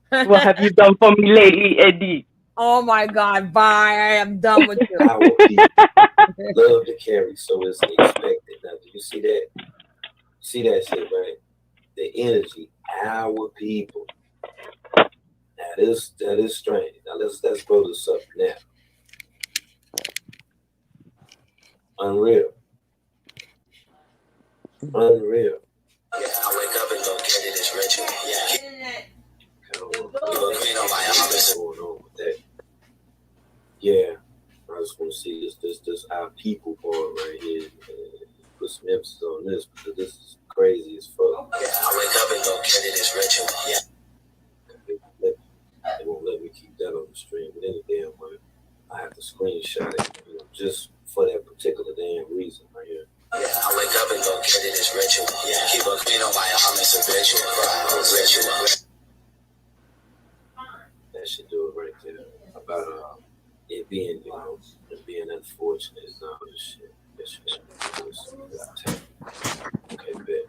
Speaker 4: What have you done for me lately, Eddie?
Speaker 1: Oh my God, bye. I am done with you.
Speaker 2: Our people love to carry, so it's expected. Now, do you see that? See that shit, right? The energy, our people. Now that is strange. Now let's go to something now. Unreal. Yeah, I wake up and go get it. It's ritual. Yeah. I just want to see this our people part right here. Put some emphasis on this because this is crazy as fuck. Yeah, I wake up and go get it. It's ritual. Yeah. They won't let me keep that on the stream, but any damn way, I have to screenshot it, just for that particular damn reason right here.
Speaker 7: Yeah, I wake up and go get it, it's ritual. Yeah, keep a clean on my arm, it's a ritual. Ritual.
Speaker 2: That should do it right there. About it being, it being unfortunate and all this shit. This shit. Okay, bet.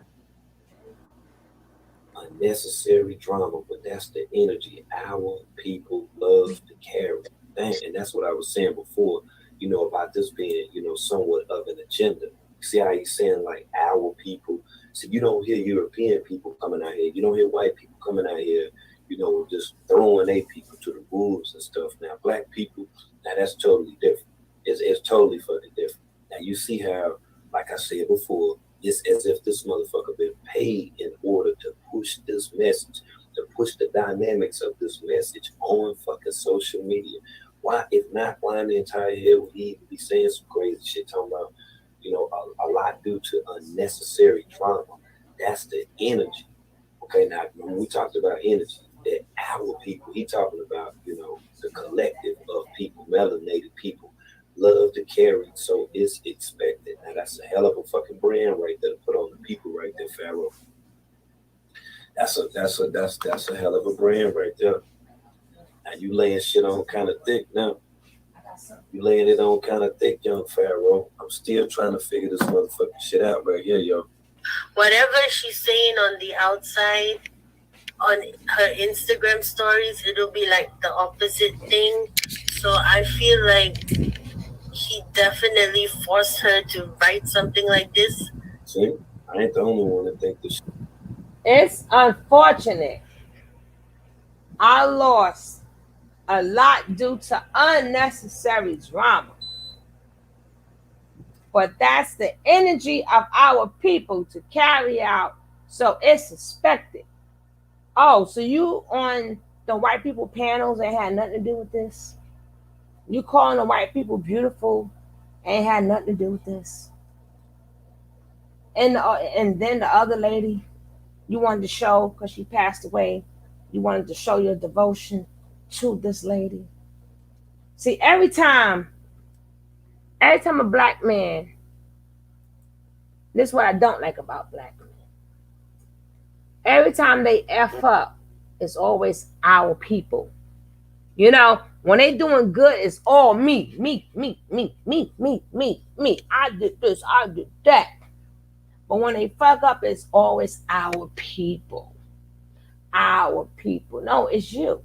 Speaker 2: Unnecessary drama, but that's the energy our people love to carry. And that's what I was saying before, about this being, somewhat of an agenda. See how he's saying like our people. So you don't hear European people coming out here. You don't hear white people coming out here, just throwing their people to the wolves and stuff. Now, black people, now that's totally different. It's totally fucking different. Now you see how, like I said before, it's as if this motherfucker been paid in order to push this message, to push the dynamics of this message on fucking social media. Why, if not, why in the entire hell would he be saying some crazy shit talking about, a lot due to unnecessary drama? That's the energy. Okay, now when we talked about energy, that our people, he talking about, the collective of people, melanated people, love to carry, so it's expected. Now that's a hell of a fucking brand right there to put on the people right there, Pharaoh. That's a hell of a brand right there. Now you laying shit on kind of thick now. You laying it on kind of thick, young Pharaoh. I'm still trying to figure this motherfucking shit out right here, yo.
Speaker 3: Whatever she's saying on the outside, on her Instagram stories, it'll be like the opposite thing. So I feel like he definitely forced her to write something like this.
Speaker 2: See, I ain't the only one that think this shit.
Speaker 1: It's unfortunate. I lost a lot due to unnecessary drama. But that's the energy of our people to carry out, so it's expected. Oh, so you on the white people panels ain't had nothing to do with this? You calling the white people beautiful ain't had nothing to do with this? And then the other lady, you wanted to show, because she passed away, you wanted to show your devotion to this lady. See, every time a black man, this is what I don't like about black men. Every time they F up, it's always our people. When they doing good, it's all me. I did this, I did that. But when they fuck up, it's always our people. Our people. No, it's you.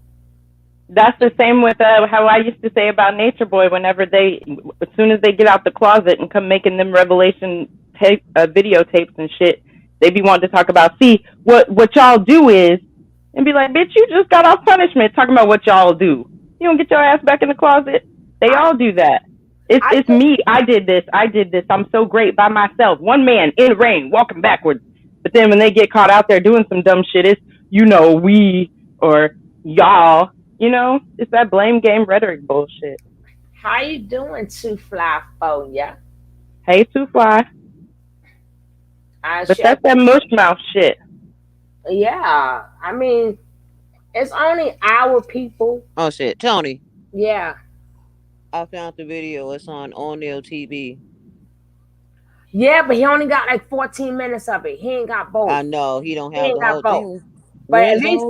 Speaker 4: That's the same with how I used to say about Nature Boy. Whenever as soon as they get out the closet and come making them revelation videotapes and shit, they be wanting to talk about, see, what y'all do is, and be like, bitch, you just got off punishment talking about what y'all do. You don't get your ass back in the closet. They all do that. It's me. I did this. I'm so great by myself. One man in the rain, walking backwards. But then when they get caught out there doing some dumb shit, it's, we or y'all. It's that blame game rhetoric bullshit.
Speaker 1: How you doing, Too Fly Foya?
Speaker 4: Hey, Too Fly. But that's that mush mouth shit.
Speaker 1: Yeah, I mean, it's only our people.
Speaker 5: Oh shit, Tony.
Speaker 1: Yeah.
Speaker 5: I found the video. It's on O'Neal TV.
Speaker 1: Yeah, but he only got like 14 minutes of it. He ain't got both.
Speaker 5: I know he don't have the whole thing.
Speaker 1: But at least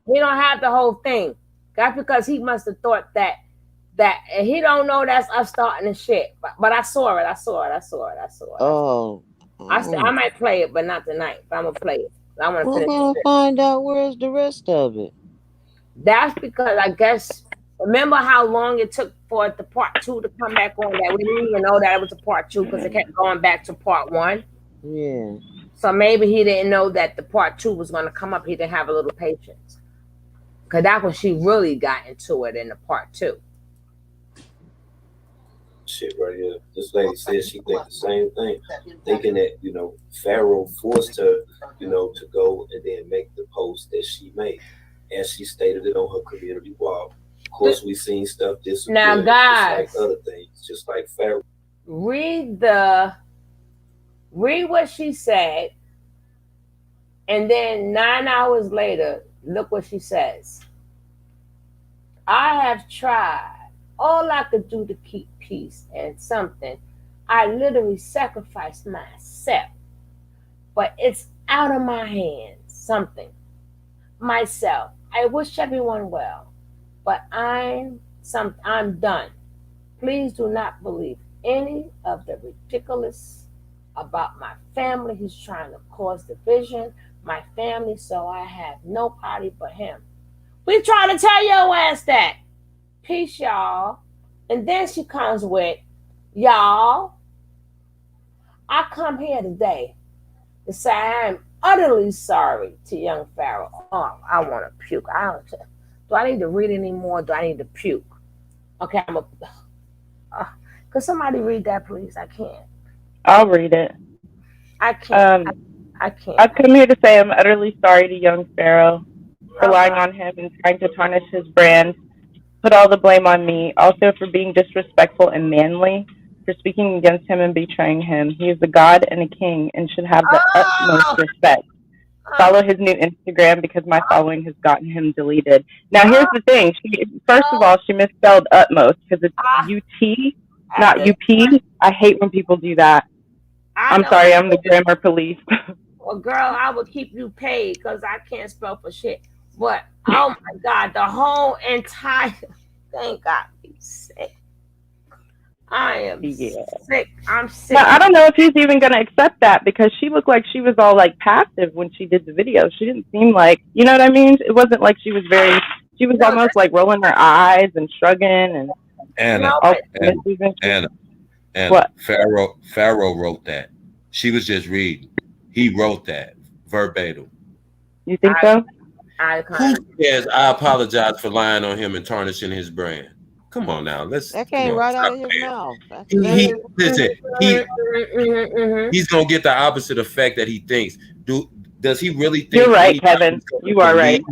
Speaker 1: he don't have the whole thing. That's because he must have thought that he don't know that's us starting the shit. But I saw it.
Speaker 5: Oh.
Speaker 1: I might play it, but not tonight. But I'm gonna play it.
Speaker 5: We're gonna find out where's the rest of it.
Speaker 1: That's because I guess, remember how long it took for the part 2 to come back on, that we didn't even know that it was a part 2 because it kept going back to part 1.
Speaker 5: Yeah.
Speaker 1: So maybe he didn't know that the part 2 was going to come up. He didn't have a little patience. Because that's when she really got into it in the part 2.
Speaker 2: Shit right here. This lady says she thinks the same thing. Thinking that, Pharaoh forced her, to go and then make the post that she made. And she stated it on her community wall. Of course, we seen stuff disappear.
Speaker 1: Now, guys,
Speaker 2: just like other things, just like Pharaoh.
Speaker 1: Read what she said, and then 9 hours later, look what she says. I have tried all I could do to keep peace, and something I literally sacrificed myself, but it's out of my hands. Something myself. I wish everyone well, but I'm done. Please do not believe any of the ridiculous about my family. He's trying to cause division. My family, so I have nobody but him. We try to tell your ass that. Peace, y'all. And then she comes with, y'all, I come here today to say I am utterly sorry to young Pharaoh. Oh, I want to puke. Do I need to read anymore? Do I need to puke? Okay, could somebody read that, please? I can't.
Speaker 4: I'll read it.
Speaker 1: I can't. I can't.
Speaker 4: I've come here to say I'm utterly sorry to young Pharaoh, relying on him and trying to tarnish his brand. Put all the blame on me. Also for being disrespectful and manly, for speaking against him and betraying him. He is a god and a king and should have the utmost respect. Follow his new Instagram because my following has gotten him deleted. Now here's the thing. First of all, she misspelled utmost because it's UT, not UP. I hate when people do that. I'm sorry, I'm the grammar police.
Speaker 1: Well, girl, I would keep you paid because I can't spell for shit. But oh my God, the whole entire thing got me sick. I am sick. I'm sick.
Speaker 4: Now, I don't know if he's even going to accept that because she looked like she was all like passive when she did the video. She didn't seem like, you know what I mean? It wasn't like she was she was almost like rolling her eyes and shrugging and
Speaker 6: what? Pharaoh wrote that. She was just reading. He wrote that verbatim.
Speaker 4: You think so?
Speaker 6: Who says I apologize for lying on him and tarnishing his brand? Come on now,
Speaker 5: that came right out of his mouth.
Speaker 6: He's gonna get the opposite effect that he thinks. Does he really think?
Speaker 4: You're right, Kevin. You are right.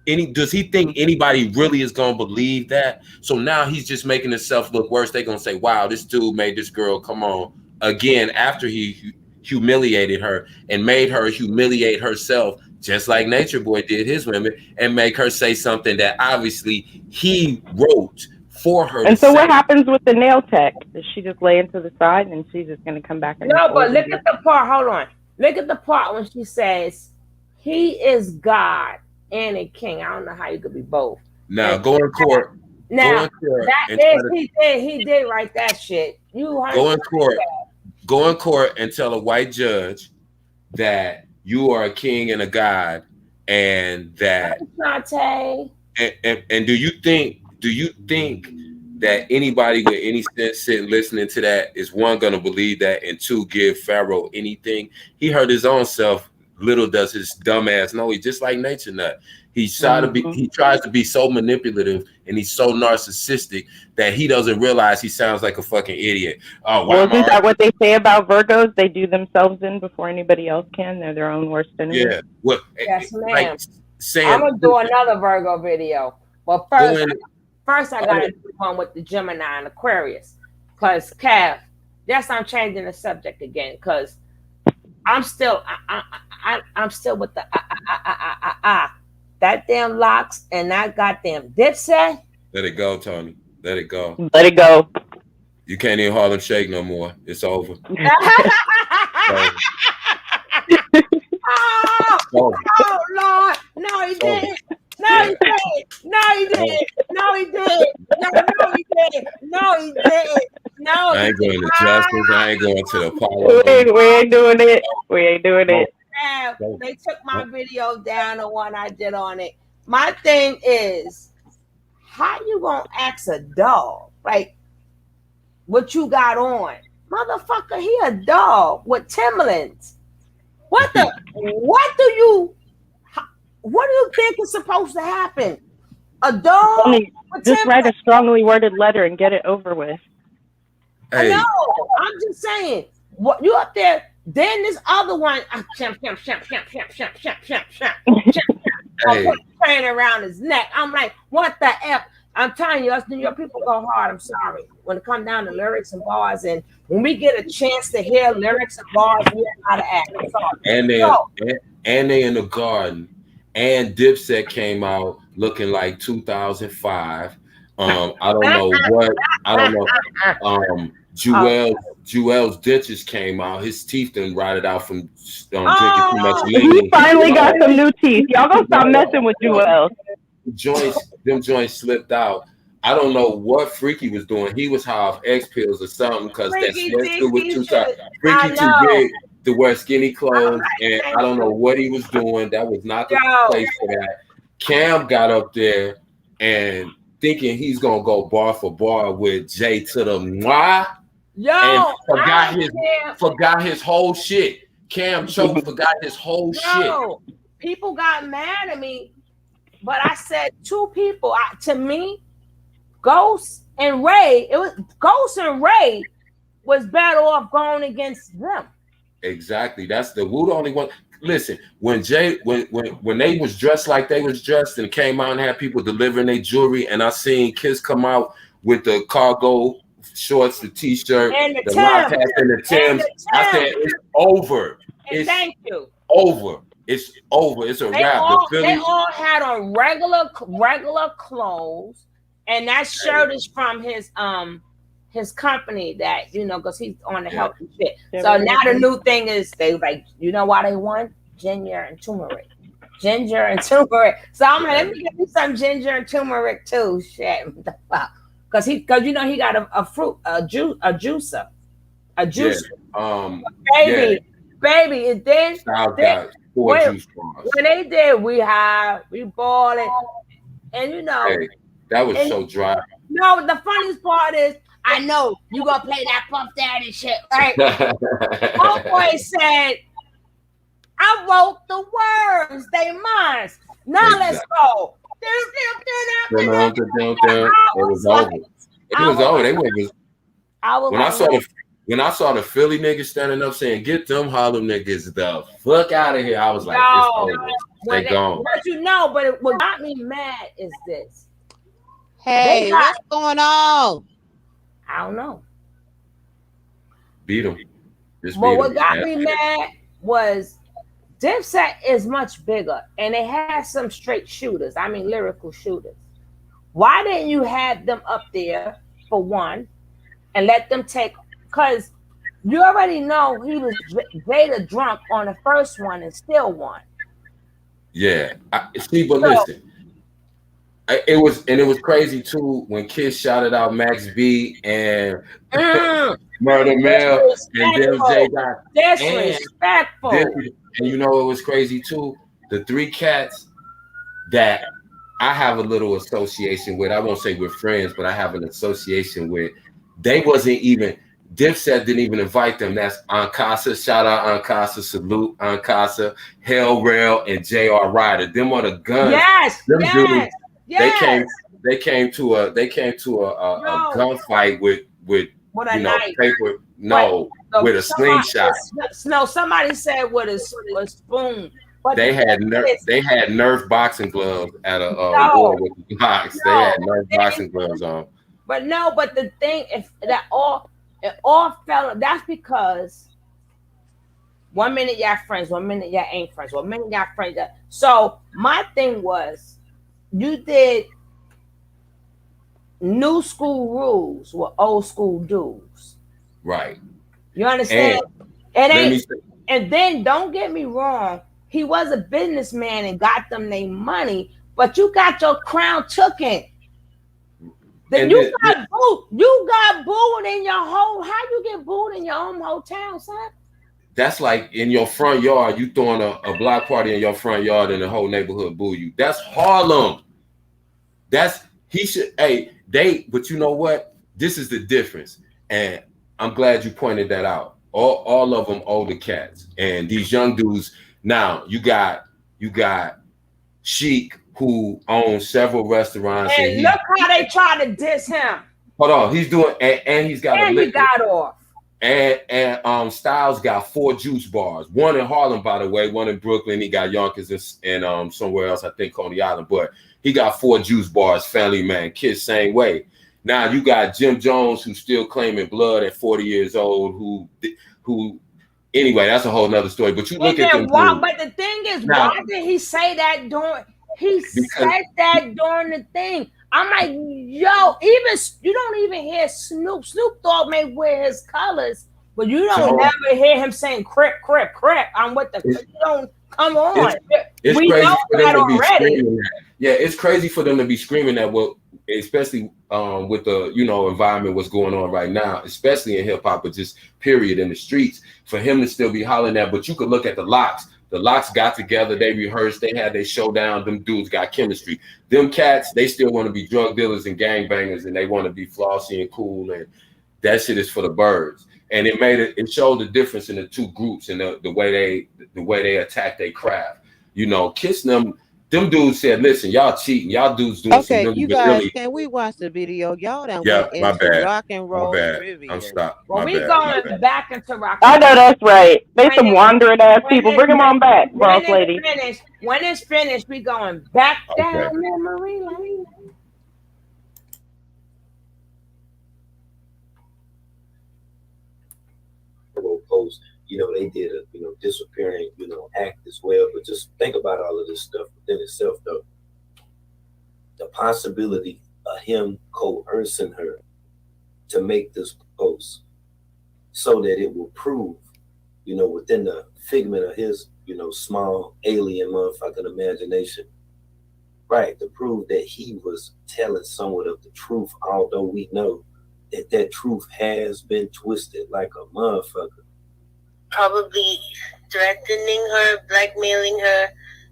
Speaker 6: Does he think anybody really is gonna believe that? So now he's just making himself look worse. They're gonna say, "Wow, this dude made this girl come on again after he humiliated her and made her humiliate herself." Just like Nature Boy did his women and make her say something that obviously he wrote for her.
Speaker 4: And so what happens with the nail tech? Does she just lay into the side and she's just going to come back?
Speaker 1: No, but look at the part. Hold on. Look at the part when she says, he is God and a king. I don't know how you could be both.
Speaker 6: Now, go in court.
Speaker 1: Now, he did write that shit.
Speaker 6: Go in court and tell a white judge that you are a king and a god, and that and do you think that anybody with any sense sitting listening to that is one gonna believe that, and two give Pharaoh anything? He hurt his own self. Little does his dumb ass know. He's just like Nature Nut. He tries to be so manipulative and he's so narcissistic that he doesn't realize he sounds like a fucking idiot. Oh,
Speaker 4: well, isn't that what they say about Virgos? They do themselves in before anybody else can. They're their own worst enemy.
Speaker 6: Yeah. Well,
Speaker 1: yes, ma'am.
Speaker 6: Like
Speaker 1: I'm gonna do another Virgo video, but first I gotta do one with the Gemini and Aquarius, cause Kev, yes, I'm changing the subject again, cause I'm still with the that damn Locks and that goddamn Dipset.
Speaker 6: Let it go, Tony. Let it go.
Speaker 4: Let it go.
Speaker 6: You can't even Harlem Shake no more. It's over.
Speaker 1: Oh Lord! No, he didn't. No, he didn't. No, he didn't. No, he didn't. No, he didn't. No, he didn't. No,
Speaker 6: I ain't going to Justice. I ain't going to the Apollo.
Speaker 4: We ain't doing it. We ain't doing it.
Speaker 1: Yeah, they took my video down, the one I did on it. My thing is, how you gonna ask a dog like what you got on? Motherfucker, he a dog with Timberlands. What do you think is supposed to happen? A dog?
Speaker 4: Just write a strongly worded letter and get it over with.
Speaker 1: Hey. I know. I'm just saying. What you up there? Then this other one, playing around his neck. I'm like, what the F? I'm telling you, us New York people go hard. I'm sorry. When it comes down to lyrics and bars, and when we get a chance to hear lyrics and bars, we know how to act. I'm sorry.
Speaker 6: And they in the garden. And Dipset came out looking like 2005. I don't know what. I don't know. Jewel Jewel's dentures came out. His teeth done rotted out from drinking too much
Speaker 1: Oh,
Speaker 4: He
Speaker 6: lean.
Speaker 4: finally got some new teeth. Y'all gonna stop messing with Jewel.
Speaker 6: Them joints slipped out. I don't know what Freaky was doing. He was high off X pills or something because that
Speaker 1: Freaky
Speaker 6: sweatsuit was
Speaker 1: Dicky
Speaker 6: too tight.
Speaker 1: shit.
Speaker 6: Freaky
Speaker 1: I
Speaker 6: too
Speaker 1: know.
Speaker 6: big to wear skinny
Speaker 1: I'm
Speaker 6: clothes,
Speaker 1: like,
Speaker 6: and
Speaker 1: thank
Speaker 6: I don't know
Speaker 1: you.
Speaker 6: what he was doing. That was not the
Speaker 1: Yo.
Speaker 6: place for that. Cam got up there and thinking he's gonna go bar for bar with Jay to the mwah,
Speaker 1: Yo,
Speaker 6: and
Speaker 1: I don't
Speaker 6: forgot his whole shit. Cam choked, forgot his whole shit.
Speaker 1: Yo, people got mad at me, but I said two people. To me, Ghost and Ray. It was Ghost and Ray was better off going against them.
Speaker 6: Exactly. That's the Wu the only one. Listen, when they was dressed like they was dressed and came out and had people delivering their jewelry, and I seen kids come out with the cargo shorts, the t-shirt,
Speaker 1: And the
Speaker 6: lock
Speaker 1: Timbs.
Speaker 6: hats, and the Timbs. I said it's over.
Speaker 1: And
Speaker 6: It's
Speaker 1: thank you.
Speaker 6: over. It's over. It's a
Speaker 1: They
Speaker 6: wrap.
Speaker 1: they all had on regular clothes, and that shirt is from his company that because he's on the healthy shit. So now the new thing is they like why they won? Ginger and turmeric. Ginger and turmeric. So I'm like, let me get me some ginger and turmeric too. Shit. Because he got a juicer. Baby, and then
Speaker 6: Styles got 4 juice bars.
Speaker 1: when they did we ball it, and
Speaker 6: Hey, that was so dry.
Speaker 1: No, the funniest part is I know you gonna play that Puff Daddy shit, right? Homeboy said, I wrote the words, they mine. Now let's go.
Speaker 6: It was over. It was over. When I saw the Philly niggas standing up saying, "Get them Harlem niggas the fuck out of here," I was like, "It's over. They gone."
Speaker 1: But what got me mad is this.
Speaker 8: Hey, what's going on?
Speaker 1: I don't know.
Speaker 6: Beat them.
Speaker 1: But what got me mad was Dipset is much bigger, and they had some straight shooters. I mean, lyrical shooters. Why didn't you have them up there for one, and let them take? Because you already know he was Jada drunk on the first one and still won.
Speaker 6: Yeah, listen. It was crazy too when kids shouted out Max B and Murder Mel, and then Jay got
Speaker 1: disrespectful.
Speaker 6: And it was crazy too. The 3 cats that I have a little association with. I won't say we're friends, but I have an association with. They wasn't even. Dipset didn't even invite them. That's Ancasa. Shout out Ancasa. Salute Ancasa. Hell Rail and J.R. Ryder. Them are the guns.
Speaker 1: Yes.
Speaker 6: Them dudes.
Speaker 1: Yes.
Speaker 6: They came to a gunfight with
Speaker 1: a knife.
Speaker 6: paper. No, with a slingshot.
Speaker 1: No, somebody said with a spoon. But
Speaker 6: they had Nerf boxing gloves at a war with the box. They had Nerf boxing gloves on.
Speaker 1: But the thing is that it all fell. That's because 1 minute y'all friends, 1 minute y'all ain't friends, 1 minute y'all friends. So my thing was, you did new school rules with old school dudes.
Speaker 6: Right.
Speaker 1: You understand? And then don't get me wrong, he was a businessman and got them their money, but you got your crown tooken. You got booed in your home. How you get booed in your own hotel, son?
Speaker 6: That's like in your front yard, you throwing a block party in your front yard and the whole neighborhood boo you. That's Harlem. But you know what? This is the difference. And I'm glad you pointed that out. All of them older cats. And these young dudes, now you got Sheik, who owns several restaurants.
Speaker 1: And look how they try to diss him.
Speaker 6: Hold on, he's doing and he's got
Speaker 1: he got off.
Speaker 6: And Styles got 4 juice bars. One in Harlem, by the way, one in Brooklyn. He got Yonkers and somewhere else, I think Coney Island. But he got 4 juice bars, Family Man, Kids same way. Now you got Jim Jones, who's still claiming blood at 40 years old, who anyway, that's a whole nother story. But you look at them.
Speaker 1: But the thing is, why did he say that during the thing? I'm like, yo, even you don't even hear Snoop. Snoop Dogg may wear his colors, But you don't
Speaker 6: So-
Speaker 1: never hear him saying crip. I'm with the. You don't. Come on.
Speaker 6: It's
Speaker 1: We
Speaker 6: crazy
Speaker 1: know
Speaker 6: for them
Speaker 1: that
Speaker 6: to be
Speaker 1: already.
Speaker 6: screaming that. Yeah, it's crazy for them to be screaming that. Well, especially with the environment what's going on right now, especially in hip hop, but just period in the streets. For him to still be hollering that, but you could look at the Locks. The Locks got together, they rehearsed, they had their showdown. Them dudes got chemistry. Them cats, they still want to be drug dealers and gangbangers, and they want to be flossy and cool, and that shit is for the birds. And it showed the difference in the two groups and the way they attack their craft. Kiss them dudes said, listen, y'all cheating, y'all dudes doing some
Speaker 8: Okay,
Speaker 6: really,
Speaker 8: you guys,
Speaker 6: really.
Speaker 8: can we watch the video? Y'all done
Speaker 6: Yeah,
Speaker 8: went
Speaker 6: my
Speaker 8: into
Speaker 6: bad.
Speaker 8: rock and roll
Speaker 6: My bad.
Speaker 8: trivia.
Speaker 6: I'm stopped.
Speaker 1: Well,
Speaker 6: My
Speaker 1: we
Speaker 6: bad. My
Speaker 1: going
Speaker 6: bad.
Speaker 1: back into rock.
Speaker 4: I know that's right. They some
Speaker 1: When-
Speaker 4: wandering ass
Speaker 1: when
Speaker 4: people.
Speaker 1: it-
Speaker 4: Bring them on back,
Speaker 1: When
Speaker 4: boss
Speaker 1: it's
Speaker 4: lady.
Speaker 1: finished, when it's finished, we going back
Speaker 6: Okay.
Speaker 1: down memory lane.
Speaker 2: Post, they did a disappearing act as well. But just think about all of this stuff within itself, though. The possibility of him coercing her to make this post so that it will prove, within the figment of his, small alien motherfucking imagination, right, to prove that he was telling somewhat of the truth, although we know that truth has been twisted like a motherfucker.
Speaker 3: Probably threatening her, blackmailing her,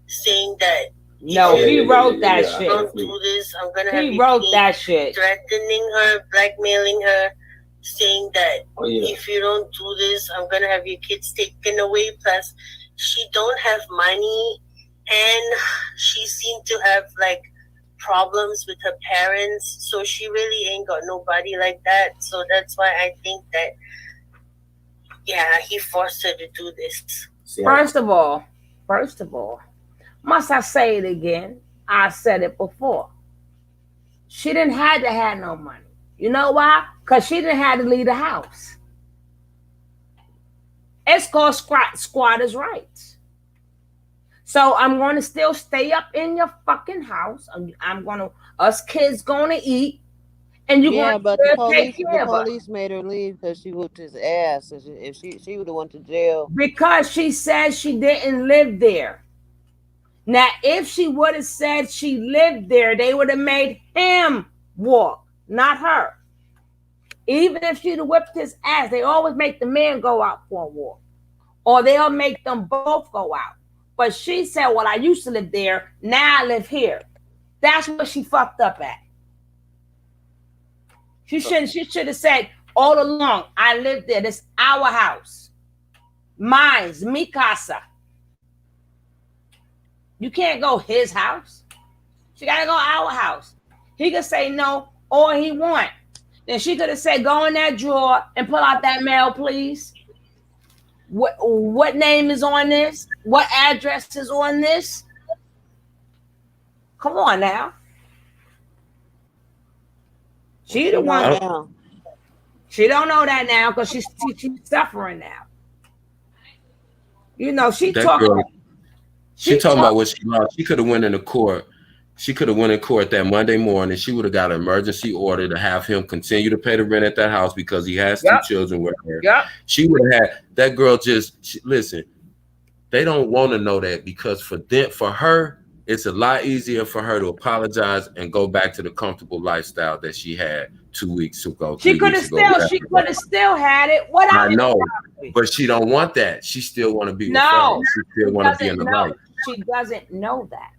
Speaker 3: saying that
Speaker 1: No, he wrote that
Speaker 3: if you
Speaker 1: shit.
Speaker 3: don't do this, I'm gonna have
Speaker 1: He
Speaker 3: you
Speaker 1: wrote
Speaker 3: paid.
Speaker 1: that shit.
Speaker 3: Threatening her, blackmailing her, saying that
Speaker 2: Oh yeah.
Speaker 3: if you don't do this, I'm gonna have your kids taken away. Plus, she don't have money, and she seemed to have like problems with her parents, so she really ain't got nobody like that. So that's why I think that, yeah, he forced her to do this.
Speaker 2: See,
Speaker 1: First of all, must I say it again? I said it before. She didn't have to have no money. You know why? Because she didn't have to leave the house. It's called squatters' rights. So I'm going to still stay up in your fucking house. Us kids going to eat. And you're
Speaker 8: Yeah,
Speaker 1: going
Speaker 8: but
Speaker 1: to
Speaker 8: the
Speaker 1: take care of us.
Speaker 8: police made her leave because she whooped his ass. If she would have went to jail.
Speaker 1: Because she said she didn't live there. Now, if she would have said she lived there, they would have made him walk, not her. Even if she'd have whipped his ass, they always make the man go out for a walk. Or they'll make them both go out. But she said, well, I used to live there. Now I live here. That's what she fucked up at. She should have said all along, I live there. This our house. Mine's, mi casa. You can't go his house. She got to go our house. He could say no all he want. Then she could have said, go in that drawer and pull out that mail, please. What name is on this? What address is on this? Come on now. She the one.
Speaker 8: Now.
Speaker 1: She don't know that now because she's suffering now. She
Speaker 6: That
Speaker 1: talking.
Speaker 6: girl, she talking about what she lost. She could have went into court. She could have went in court that Monday morning. She would have got an emergency order to have him continue to pay the rent at that house because he has two children with her.
Speaker 1: Yep.
Speaker 6: She would have had that girl listen. They don't want to know that because for her, it's a lot easier for her to apologize and go back to the comfortable lifestyle that she had 2 weeks ago.
Speaker 1: She could have still had it. What
Speaker 6: I know, but she don't want that. She still want to be with
Speaker 1: No.
Speaker 6: her. She still want to be in the light.
Speaker 1: She doesn't know that.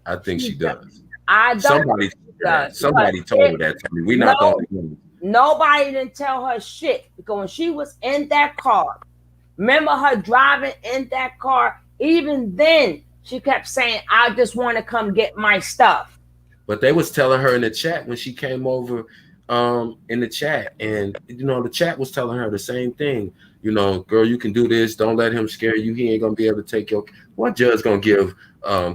Speaker 6: I think she does.
Speaker 1: I don't.
Speaker 6: Somebody told her that to me. We not the only one.
Speaker 1: Nobody didn't tell her shit because when she was in that car, remember her driving in that car, even then she kept saying, I just want to come get my stuff.
Speaker 6: But they was telling her in the chat when she came over in the chat, and the chat was telling her the same thing. Girl, you can do this. Don't let him scare you. He ain't gonna be able to take your. What judge gonna give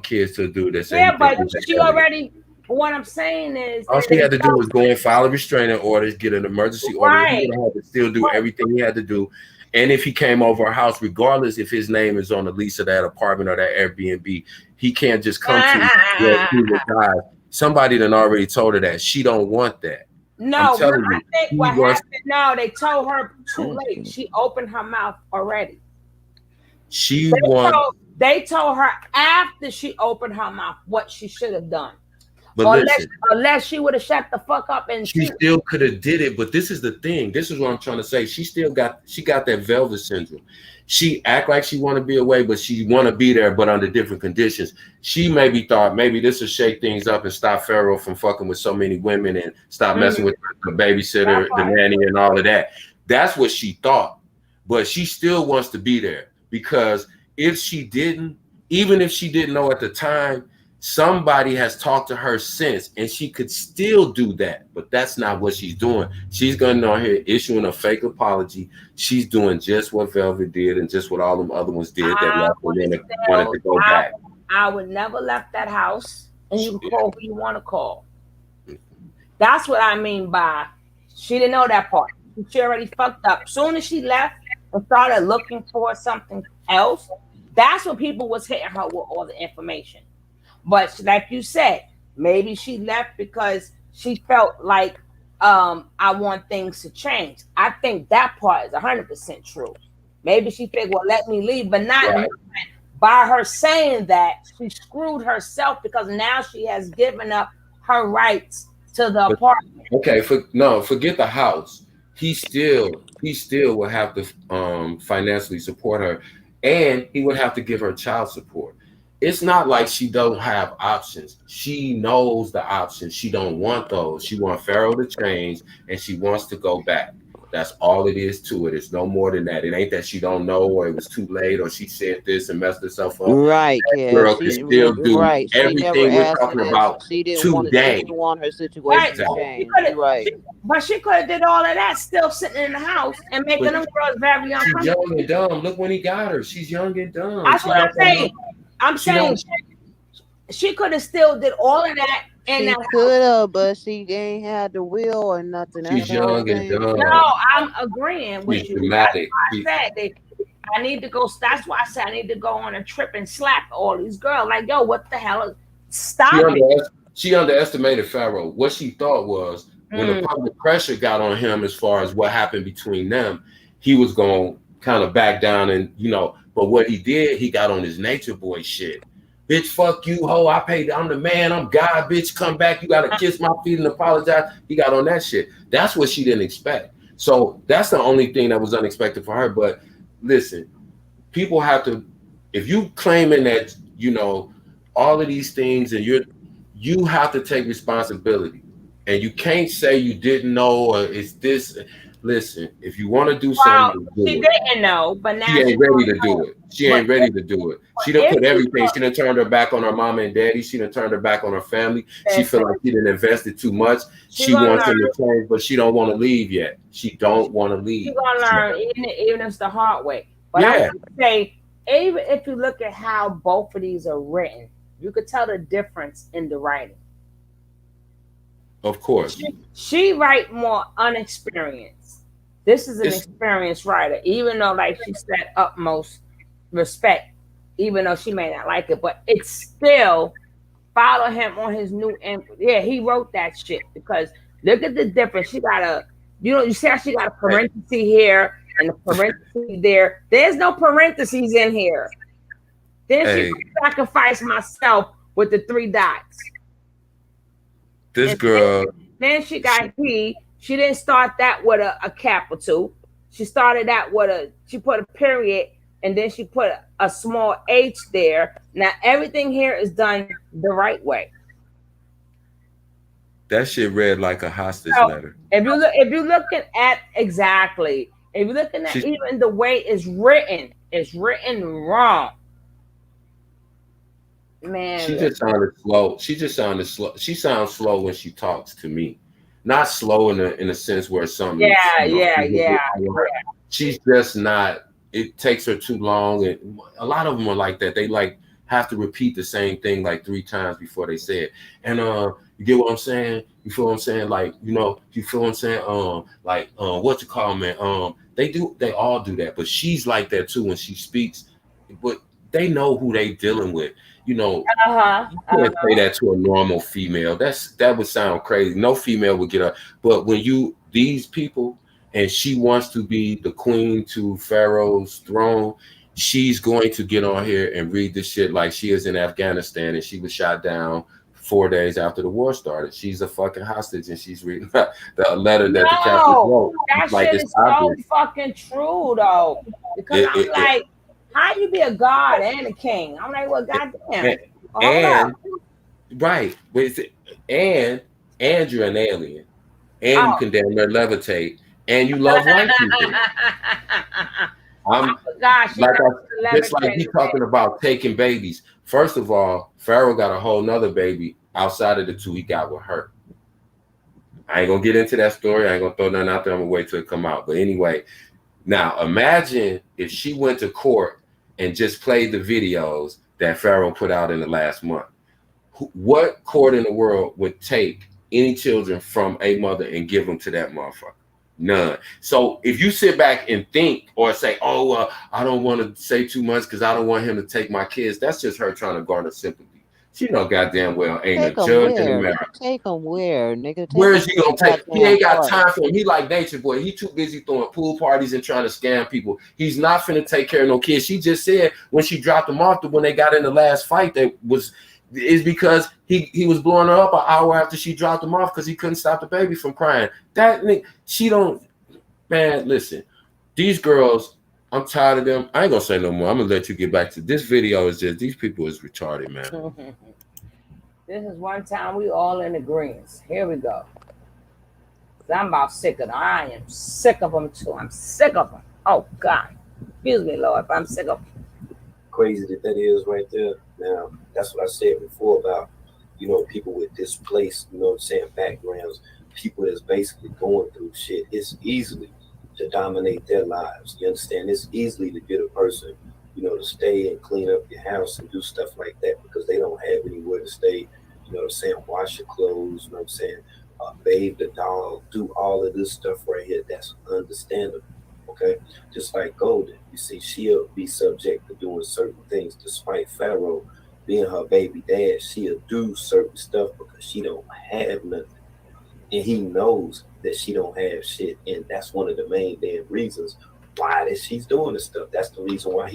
Speaker 6: kids to do this?
Speaker 1: Yeah, but she already. What I'm saying is,
Speaker 6: all she had to do was go and file a restraining order, get an emergency order.
Speaker 1: Right.
Speaker 6: He would have to still do everything he had to do. And if he came over her house, regardless if his name is on the lease of that apartment or that Airbnb, he can't just come to where he would die. Somebody done already told her that. She don't want that.
Speaker 1: No,
Speaker 6: telling
Speaker 1: I
Speaker 6: you,
Speaker 1: think
Speaker 6: he
Speaker 1: what
Speaker 6: wants.
Speaker 1: happened. No, they told her too
Speaker 5: That's
Speaker 1: late.
Speaker 5: good.
Speaker 1: She opened her mouth already.
Speaker 6: She wants.
Speaker 1: They told her after she opened her mouth what she should have done.
Speaker 6: But listen,
Speaker 1: Unless she would have shut the fuck up and
Speaker 6: she still could have did it. But this is the thing. This is what I'm trying to say. She got that velvet syndrome. She act like she want to be away, but she want to be there, but under different conditions. She maybe thought maybe this will shake things up and stop Pharaoh from fucking with so many women and stop messing with the babysitter, the nanny, and all of that. That's what she thought. But she still wants to be there because if she didn't, even if she didn't know at the time, somebody has talked to her since, and she could still do that, but that's not what she's doing. She's going on here issuing a fake apology. She's doing just what Velvet did and just what all them other ones did that left wanted to go back.
Speaker 1: I would never left that house, and you can call who you want to call. That's what I mean by she didn't know that part. She already fucked up. Soon as she left and started looking for something else, that's when people was hitting her with all the information. But like you said, maybe she left because she felt like I want things to change. I think that part is 100% true. Maybe she figured, well, let me leave, but not by her saying that, she screwed herself because now she has given up her rights to the apartment.
Speaker 6: Okay, forget the house. He still will have to financially support her, and he would have to give her child support. It's not like she don't have options. She knows the options. She don't want those. She wants Pharaoh to change, and she wants to go back. That's all it is to it. It's no more than that. It ain't that she don't know, or it was too late, or she said this and messed herself up.
Speaker 5: Right,
Speaker 6: that girl can still do everything we're talking about
Speaker 5: she didn't
Speaker 6: today.
Speaker 5: want her situation to change.
Speaker 1: But she could have did all of that still sitting in the house and making them girls very uncomfortable.
Speaker 6: She's young and dumb. Look when he got her. She's young and dumb.
Speaker 1: That's what I'm saying. I'm saying she could have still did all of that. And
Speaker 5: she could have, but she ain't had the will or nothing.
Speaker 6: She's young and dumb.
Speaker 1: No, I'm agreeing with you.
Speaker 6: Dramatic.
Speaker 1: I need to go. That's why I said I need to go on a trip and slap all these girls. Like, yo, what the hell? Stop it.
Speaker 6: She underestimated Pharaoh. What she thought was when the public pressure got on him as far as what happened between them, he was going to kind of back down and, but what he did, he got on his nature boy shit. Bitch, fuck you, ho. I'm the man. I'm God, bitch. Come back. You got to kiss my feet and apologize. He got on that shit. That's what she didn't expect. So that's the only thing that was unexpected for her. But listen, people have to, if you claiming that, all of these things and you have to take responsibility. And you can't say you didn't know or it's this. Listen, if you want to do something,
Speaker 1: she didn't know, but now
Speaker 6: she ain't ready to do it. She ain't ready to do it. She done put everything. She done turned her back on her mama and daddy. She done turned her back on her family. She feel like she done invested too much. She wants them to change, but she don't want to leave yet. She don't want to leave.
Speaker 1: She's gonna learn, even if it's the hard way. But I would say, even if you look at how both of these are written, you could tell the difference in the writing.
Speaker 6: Of course.
Speaker 1: She write more unexperienced. This is an experienced writer, even though, like she said, utmost respect, even though she may not like it, but it's still follow him on his new. Yeah, he wrote that shit because look at the difference. She got you see how she got a parenthesis here and a parenthesis there. There's no parentheses in here. Then she sacrificed myself with the 3 dots.
Speaker 6: This girl.
Speaker 1: Then she got he. She didn't start that with a capital. She started that with she put a period and then she put a small h there. Now everything here is done the right way.
Speaker 6: That shit read like a hostage letter.
Speaker 1: If you're looking at exactly, if you're looking at even the way it's written wrong. Man,
Speaker 6: she just sounded slow. She sounds slow when she talks to me. Not slow in a sense where something.
Speaker 1: Yeah.
Speaker 6: She's just not. It takes her too long, and a lot of them are like that. They have to repeat the same thing like 3 times before they say it. And you get what I'm saying? You feel what I'm saying? Like you feel what I'm saying? What you call man? They all do that, but she's like that too when she speaks. But they know who they dealing with. You know,
Speaker 1: Uh-huh.
Speaker 6: you can't say that to a normal female. That would sound crazy. No female would get up. But when these people, and she wants to be the queen to Pharaoh's throne, she's going to get on here and read this shit like she is in Afghanistan and she was shot down 4 days after the war started. She's a fucking hostage and she's reading the letter that the captain wrote.
Speaker 1: That
Speaker 6: like
Speaker 1: shit is so fucking true though. Because I'm like, how you be a god and a king? I'm like, well, goddamn.
Speaker 6: Right. And you're an alien. And you can damn near levitate. And you love white people. Just like he talking about taking babies. First of all, Pharaoh got a whole nother baby outside of the two he got with her. I ain't gonna get into that story. I ain't gonna throw nothing out there. I'm gonna wait till it come out. But anyway, now imagine if she went to court and just played the videos that Pharaoh put out in the last month. What court in the world would take any children from a mother and give them to that motherfucker? None. So if you sit back and think or say, oh, well, I don't want to say too much because I don't want him to take my kids, that's just her trying to garner sympathy. She know goddamn well ain't a judge in America.
Speaker 8: Take him where, nigga?
Speaker 6: Where is he gonna take? He ain't got time for him. He like Nature Boy. He too busy throwing pool parties and trying to scam people. He's not finna take care of no kids. She just said when she dropped him off, when they got in the last fight, is because he was blowing her up an hour after she dropped him off because he couldn't stop the baby from crying. She don't. Man, listen, these girls, I'm tired of them. I ain't gonna say no more. I'm gonna let you get back to this video. Is just these people is retarded, man.
Speaker 1: This is one time we all in agreement. Here we go. I'm about sick of them. I am sick of them too. I'm sick of them. Oh God, excuse me, Lord, but I'm sick of them.
Speaker 2: Crazy that is right there. Now, that's what I said before about, people with displaced, what I'm saying, backgrounds, people that's basically going through shit. It's easily to dominate their lives. You understand? It's easily to get a person, to stay and clean up your house and do stuff like that because they don't have anywhere to stay. You know what I'm saying? Wash your clothes, you know what I'm saying? Bathe the dog, do all of this stuff right here. That's understandable. Okay, just like Golden, you see, she'll be subject to doing certain things. Despite Pharaoh being her baby dad, she'll do certain stuff because she don't have nothing, and he knows that she don't have shit, and that's one of the main damn reasons why that she's doing this stuff. That's the reason why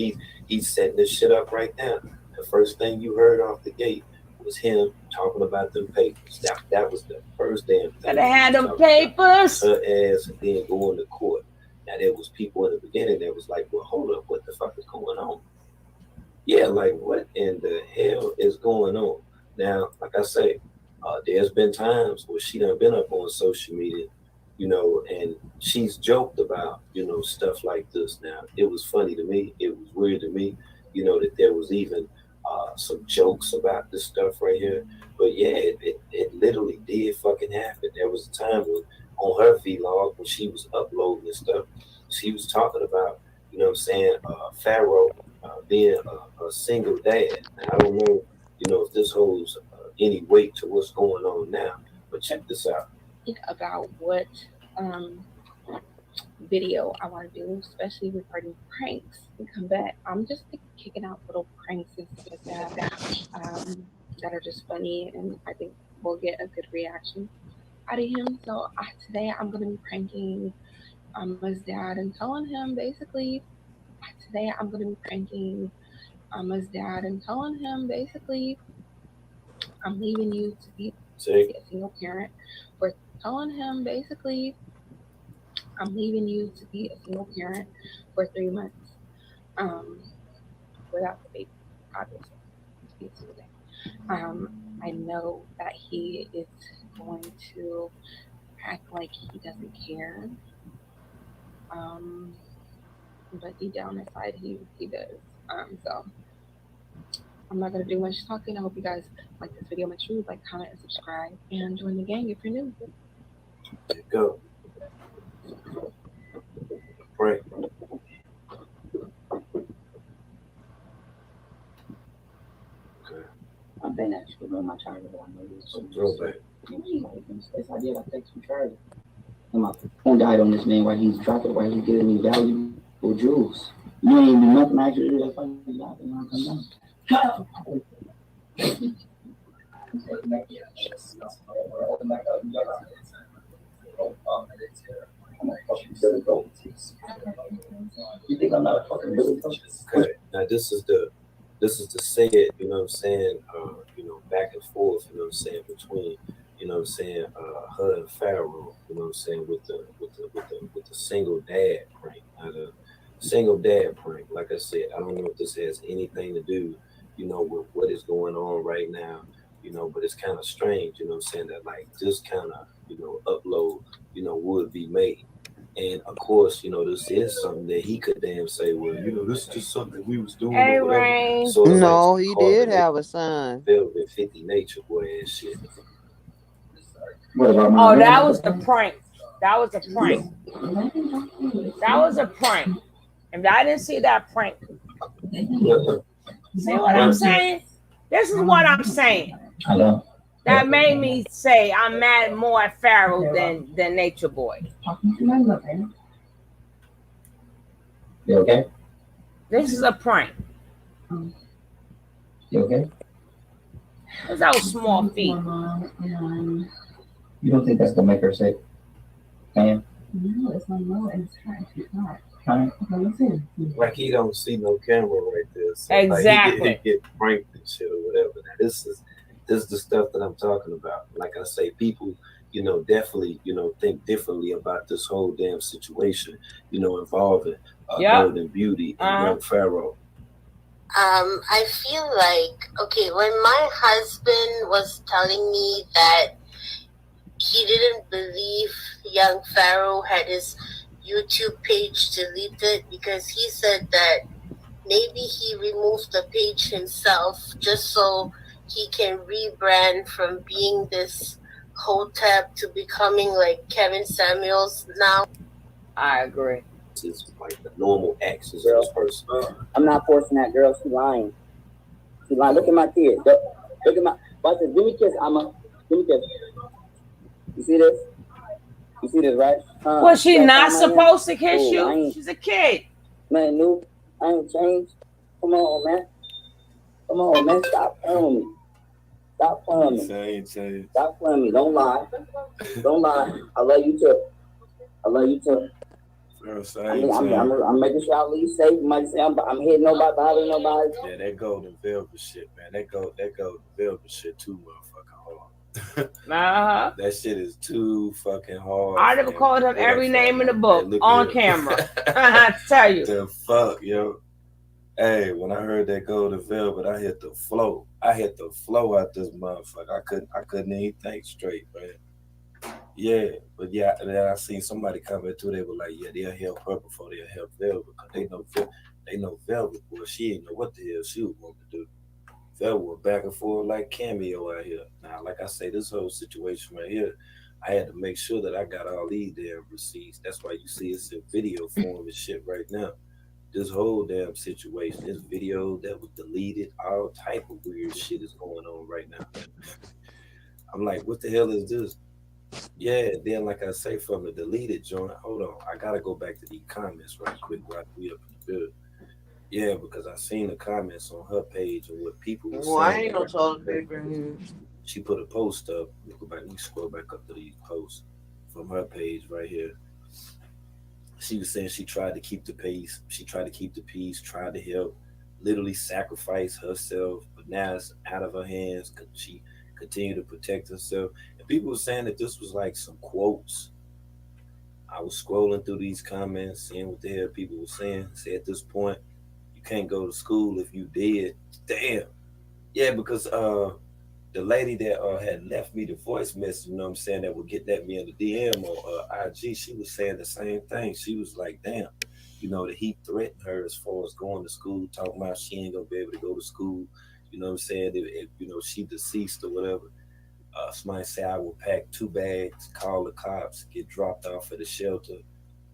Speaker 2: he's setting this shit up right now. The first thing you heard off the gate was him talking about them papers. That was the first damn thing.
Speaker 1: Gotta have them papers.
Speaker 2: Her ass, and then going to court. Now, there was people in the beginning that was like, well, hold up, what the fuck is going on? Yeah, like, what in the hell is going on? Now, like I say, there's been times where she done been up on social media, and she's joked about, stuff like this. Now, it was funny to me. It was weird to me, that there was even some jokes about this stuff right here. But yeah, it literally did fucking happen. There was a time when on her vlog when she was uploading this stuff, she was talking about, Pharaoh being a single dad. And I don't know, if this holds any weight to what's going on now, but check this out.
Speaker 9: Think about what video I want to do, especially regarding pranks. We come back. I'm just kicking out little pranks and stuff like that are just funny, and I think we'll get a good reaction out of him. So today I'm going to be pranking his dad and telling him basically, I'm leaving you to be a single parent. We're telling him basically, I'm leaving you to be a single parent for 3 months without the baby, obviously. I know that he is going to act like he doesn't care, but deep down inside he does. So I'm not gonna do much talking. I hope you guys like this video. Make sure you like, comment, and subscribe, and join the gang if you're new.
Speaker 2: There you go. Pray.
Speaker 10: I've been actually doing my charger.
Speaker 2: Throwback.
Speaker 10: I did. I take some charger. And my phone died on this man while he's dropping, while he's getting me valuable jewels. You ain't do nothing actually. That's why you got to come down. You think I'm not a fucking Billy Goat?
Speaker 2: Okay. Now this is the said, you know what I'm saying, back and forth, you know what I'm saying, between, you know what I'm saying, her and Pharaoh, you know what I'm saying, with the single dad prank. Now the single dad prank, like I said, I don't know if this has anything to do, with what is going on right now, but it's kind of strange, you know what I'm saying, that like this kind of, upload, would be made. And of course, this is something that he could damn say, well, this is just something we was doing
Speaker 1: Hey,
Speaker 2: or whatever.
Speaker 1: Rain.
Speaker 2: Sort of
Speaker 5: No,
Speaker 2: like
Speaker 5: he
Speaker 2: Carter
Speaker 5: did
Speaker 2: Nick
Speaker 5: have a son.
Speaker 2: Velvet 50 Nature boy and shit.
Speaker 10: What about my
Speaker 1: Oh, that
Speaker 10: man?
Speaker 1: was the prank. That was a prank. That was a prank. If I didn't see that prank, see what I'm saying? This is what I'm saying.
Speaker 10: Hello.
Speaker 1: That made me say I'm mad more at Pharaoh than Nature Boy.
Speaker 10: You okay?
Speaker 1: This is a prank.
Speaker 10: You okay?
Speaker 1: Cause that was small feet.
Speaker 10: You don't think that's gonna make her sick? Man?
Speaker 9: No, it's not low and it's hard. It's not.
Speaker 10: Huh?
Speaker 9: Okay, listen.
Speaker 2: Like he don't see no camera right there. So
Speaker 1: Exactly.
Speaker 2: Like he get pranked and shit or whatever. Now this is the stuff that I'm talking about. Like I say, people, definitely, think differently about this whole damn situation, involving Golden Beauty and Young Pharaoh.
Speaker 3: I feel like, okay, when my husband was telling me that he didn't believe Young Pharaoh had his YouTube page deleted because he said that maybe he removed the page himself just so he can rebrand from being this Hotep to becoming like Kevin Samuels now.
Speaker 1: I agree.
Speaker 2: It's like the normal actions of this person.
Speaker 11: I'm not forcing that girl. She lying. She lying. Look at my kid. Look at my. Watch this. Give me a kiss, Amma. Give me a kiss. You see this? You see this, right?
Speaker 1: Was she not supposed to kiss you? She's a kid.
Speaker 11: Man, no, I ain't changed. Come on, man. Come on, man. Stop playing with me. Stop playing with me. Stop playing with me. Don't lie. Don't lie. I love you too. I love you too. I'm making sure I leave safe. You might say I'm hitting nobody, bothering nobody.
Speaker 2: Yeah, that Golden Velvet shit, man. That Golden Velvet shit too motherfucking hard. That shit is too fucking hard.
Speaker 1: I never called him every name in the book on camera. I tell you.
Speaker 2: The fuck, yo. Hey, when I heard that Golden Velvet, I hit the flow. I hit the flow out this motherfucker. I couldn't even think straight, man. Yeah, but yeah, then I seen somebody comment too. They were like, yeah, they'll help her before they'll help Velvet because they know Velvet, boy. She ain't know what the hell she was going to do. Velvet went back and forth like Cameo out here. Now, like I say, this whole situation right here, I had to make sure that I got all these damn receipts. That's why you see it's in video form and shit right now. This whole damn situation, this video that was deleted, all type of weird shit is going on right now. I'm like, what the hell is this? Yeah, then like I say, from the deleted joint, hold on, I gotta go back to these comments right quick while we up in the building. Yeah, because I seen the comments on her page and what people were saying.
Speaker 8: I ain't no toilet paper here.
Speaker 2: She put a post up. Let me scroll back up to these posts from her page right here. She was saying she tried to keep the peace. She tried to keep the peace, tried to help, literally sacrifice herself, but now it's out of her hands. She continued to protect herself. And people were saying that this was like some quotes. I was scrolling through these comments, seeing what the hell people were saying. Say at this point, you can't go to school if you did. Damn. Yeah, because the lady that had left me the voice message, you know what I'm saying, that would get at me in the DM or IG, she was saying the same thing. She was like, damn, that he threatened her as far as going to school, talking about she ain't gonna be able to go to school. You know what I'm saying? If she deceased or whatever. Somebody say I will pack 2 bags, call the cops, get dropped off at the shelter,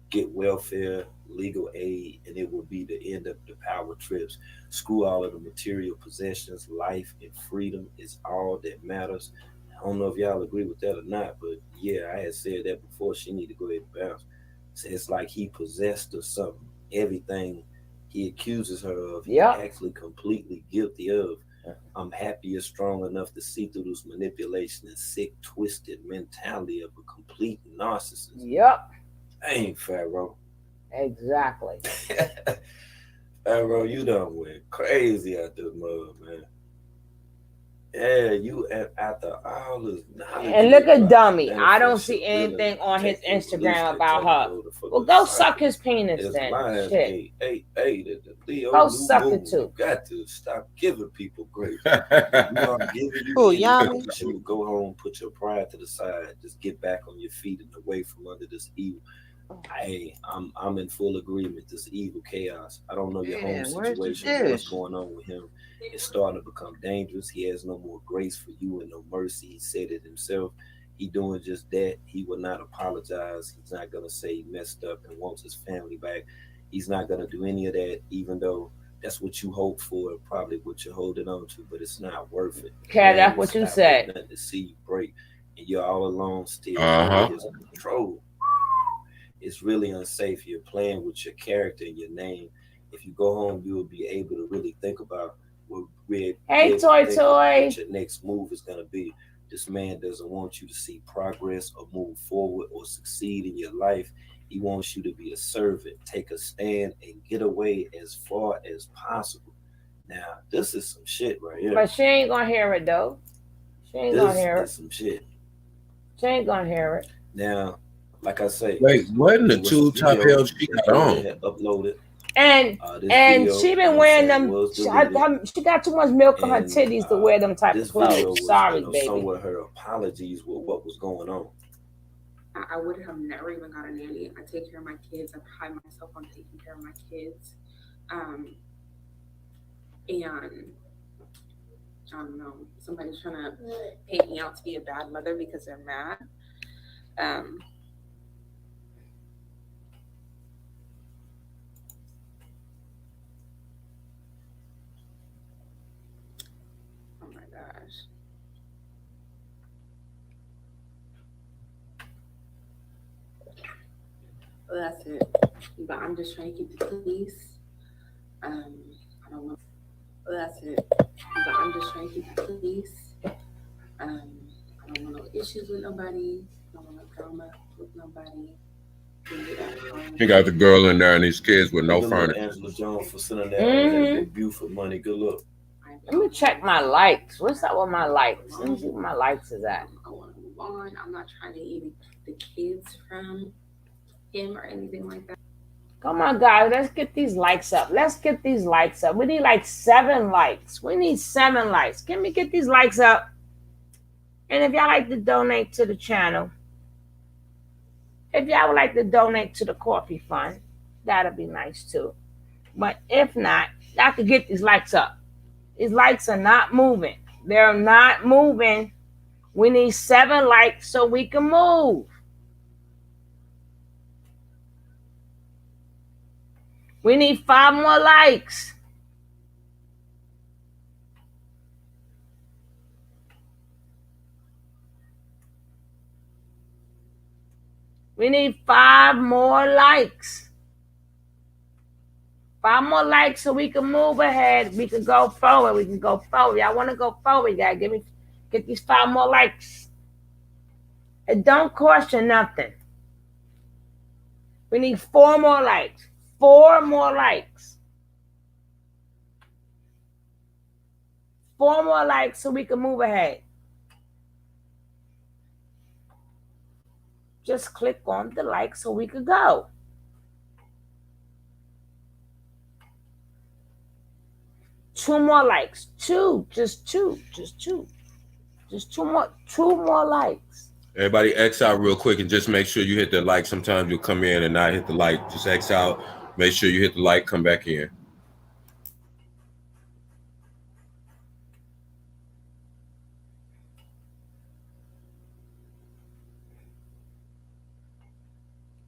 Speaker 2: get welfare, legal aid, and it will be the end of the power trips. Screw all of the material possessions. Life and freedom is all that matters. I don't know if y'all agree with that or not, but yeah, I had said that before. She need to go ahead and bounce. So it's like he possessed or something. Everything he accuses her of, he's
Speaker 1: Yep.
Speaker 2: actually completely guilty of. I'm happy you're strong enough to see through this manipulation and sick, twisted mentality of a complete narcissist.
Speaker 1: Yep.
Speaker 2: Dang, Pharaoh.
Speaker 1: Exactly.
Speaker 2: Pharaoh, you done went crazy out this mud, man. Yeah, you after all this knowledge.
Speaker 1: And look at
Speaker 2: about
Speaker 1: Dummy. I don't
Speaker 2: benefits,
Speaker 1: see
Speaker 2: you're willing
Speaker 1: anything
Speaker 2: to
Speaker 1: on his
Speaker 2: take the release
Speaker 1: Instagram
Speaker 2: that
Speaker 1: about
Speaker 2: tell
Speaker 1: her.
Speaker 2: you to fuck
Speaker 1: Well,
Speaker 2: with
Speaker 1: go
Speaker 2: the
Speaker 1: suck
Speaker 2: cycle.
Speaker 1: his penis
Speaker 2: It's
Speaker 1: then.
Speaker 2: lies.
Speaker 1: Shit.
Speaker 2: Hey, the Leo
Speaker 1: Go
Speaker 2: new
Speaker 1: suck it
Speaker 2: moon.
Speaker 1: too.
Speaker 2: You got to stop giving people grace. You know, I'm giving you
Speaker 8: Who,
Speaker 2: any
Speaker 8: Yami?
Speaker 2: grace. You go home, put your pride to the side, just get back on your feet and away from under this evil. Hey, I'm in full agreement. This evil chaos. I don't know your
Speaker 5: Yeah,
Speaker 2: home
Speaker 5: where's the
Speaker 2: situation, what's
Speaker 5: dish?
Speaker 2: going on with him. It's starting to become dangerous. He has no more grace for you and no mercy. He said it himself. He doing just that. He will not apologize. He's not gonna say he messed up and wants his family back. He's not gonna do any of that, even though that's what you hope for and probably what you're holding on to, but it's not worth it.
Speaker 1: Okay, that's
Speaker 2: Man,
Speaker 1: what you
Speaker 2: stop
Speaker 1: said.
Speaker 2: letting to see you break, and you're all alone still
Speaker 6: Uh-huh.
Speaker 2: under his control. It's really unsafe. You're playing with your character and your name. If you go home, you will be able to really think about what
Speaker 1: Hey, Toy Toy.
Speaker 2: what your next move is going to be. This man doesn't want you to see progress or move forward or succeed in your life. He wants you to be a servant, take a stand, and get away as far as possible. Now, this is some shit right here.
Speaker 1: But she ain't gonna hear it though. She ain't gonna hear
Speaker 2: This
Speaker 1: it.
Speaker 2: is some shit.
Speaker 1: She ain't gonna hear it.
Speaker 2: Now, like I say,
Speaker 6: Wait, what in the
Speaker 2: it was
Speaker 6: two
Speaker 2: a
Speaker 6: top
Speaker 2: video
Speaker 6: L's she
Speaker 2: that
Speaker 6: got
Speaker 2: Julia
Speaker 6: on?
Speaker 2: had uploaded.
Speaker 1: And
Speaker 2: This
Speaker 1: and
Speaker 2: video,
Speaker 1: she
Speaker 2: you know
Speaker 1: been
Speaker 2: what
Speaker 1: wearing
Speaker 2: I'm saying,
Speaker 1: them.
Speaker 2: was
Speaker 1: She got too much milk on her
Speaker 2: And,
Speaker 1: titties to wear them type
Speaker 2: this
Speaker 1: of
Speaker 2: video
Speaker 1: clothes.
Speaker 2: was,
Speaker 1: Sorry,
Speaker 2: you know,
Speaker 1: baby.
Speaker 2: somewhat her apologies with what was going on.
Speaker 9: I would have never even got a nanny. I take care of my kids. I pride myself on taking care of my kids. And I don't know, somebody's trying to paint me out to be a bad mother because they're mad. Oh my gosh. Well, that's it. But I'm just trying to keep the peace. I don't know. Well, that's it. But I'm just trying to keep the peace. I don't want no issues with nobody. I don't want no drama with nobody.
Speaker 6: You got the girl in there and these kids with no
Speaker 2: Good look,
Speaker 6: furniture.
Speaker 2: Angela Jones for sending that, that big Buford money. Good luck.
Speaker 1: Let me check my likes. What's up with my likes? Let me see what my likes is at.
Speaker 9: I want to move on. I'm not trying to even keep the kids from him or anything like that.
Speaker 1: Come on, guys. Let's get these likes up. Let's get these likes up. We need like 7 likes. We need 7 likes. Can we get these likes up? And if y'all like to donate to the channel, if y'all would like to donate to the coffee fund, that'll be nice too. But if not, y'all can get these likes up. These likes are not moving. They're not moving. We need 7 likes so we can move. We need 5 more likes. We need 5 more likes. 5 more likes so we can move ahead. We can go forward. We can go forward. Y'all want to go forward? You gotta get these 5 more likes. It don't cost you nothing. We need 4 more likes. 4 more likes. 4 more likes so we can move ahead. Just click on the like so we could go. Two more likes. 2. Just 2. Just 2. Just 2 more. 2 more likes.
Speaker 6: Everybody X out real quick and just make sure you hit the like. Sometimes you'll come in and not hit the like. Just X out. Make sure you hit the like, come back in.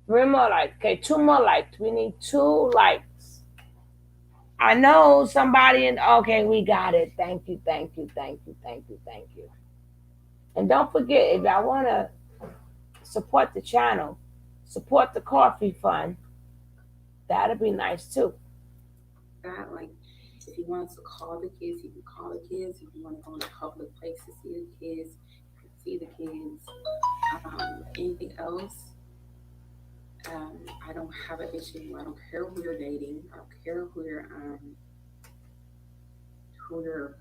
Speaker 1: Three more likes. Okay, 2 more likes. We need 2 likes. I know somebody in. Okay, we got it. Thank you, thank you, thank you, thank you, thank you. And don't forget, if y'all want to support the channel, support the coffee fund, that'll be nice too.
Speaker 9: that. Like, if he wants to call the kids, he can call the kids. If you want to go in a public place to see the kids, you can see the kids. Anything else, I don't have an issue. I don't care who you're dating. I don't care who you're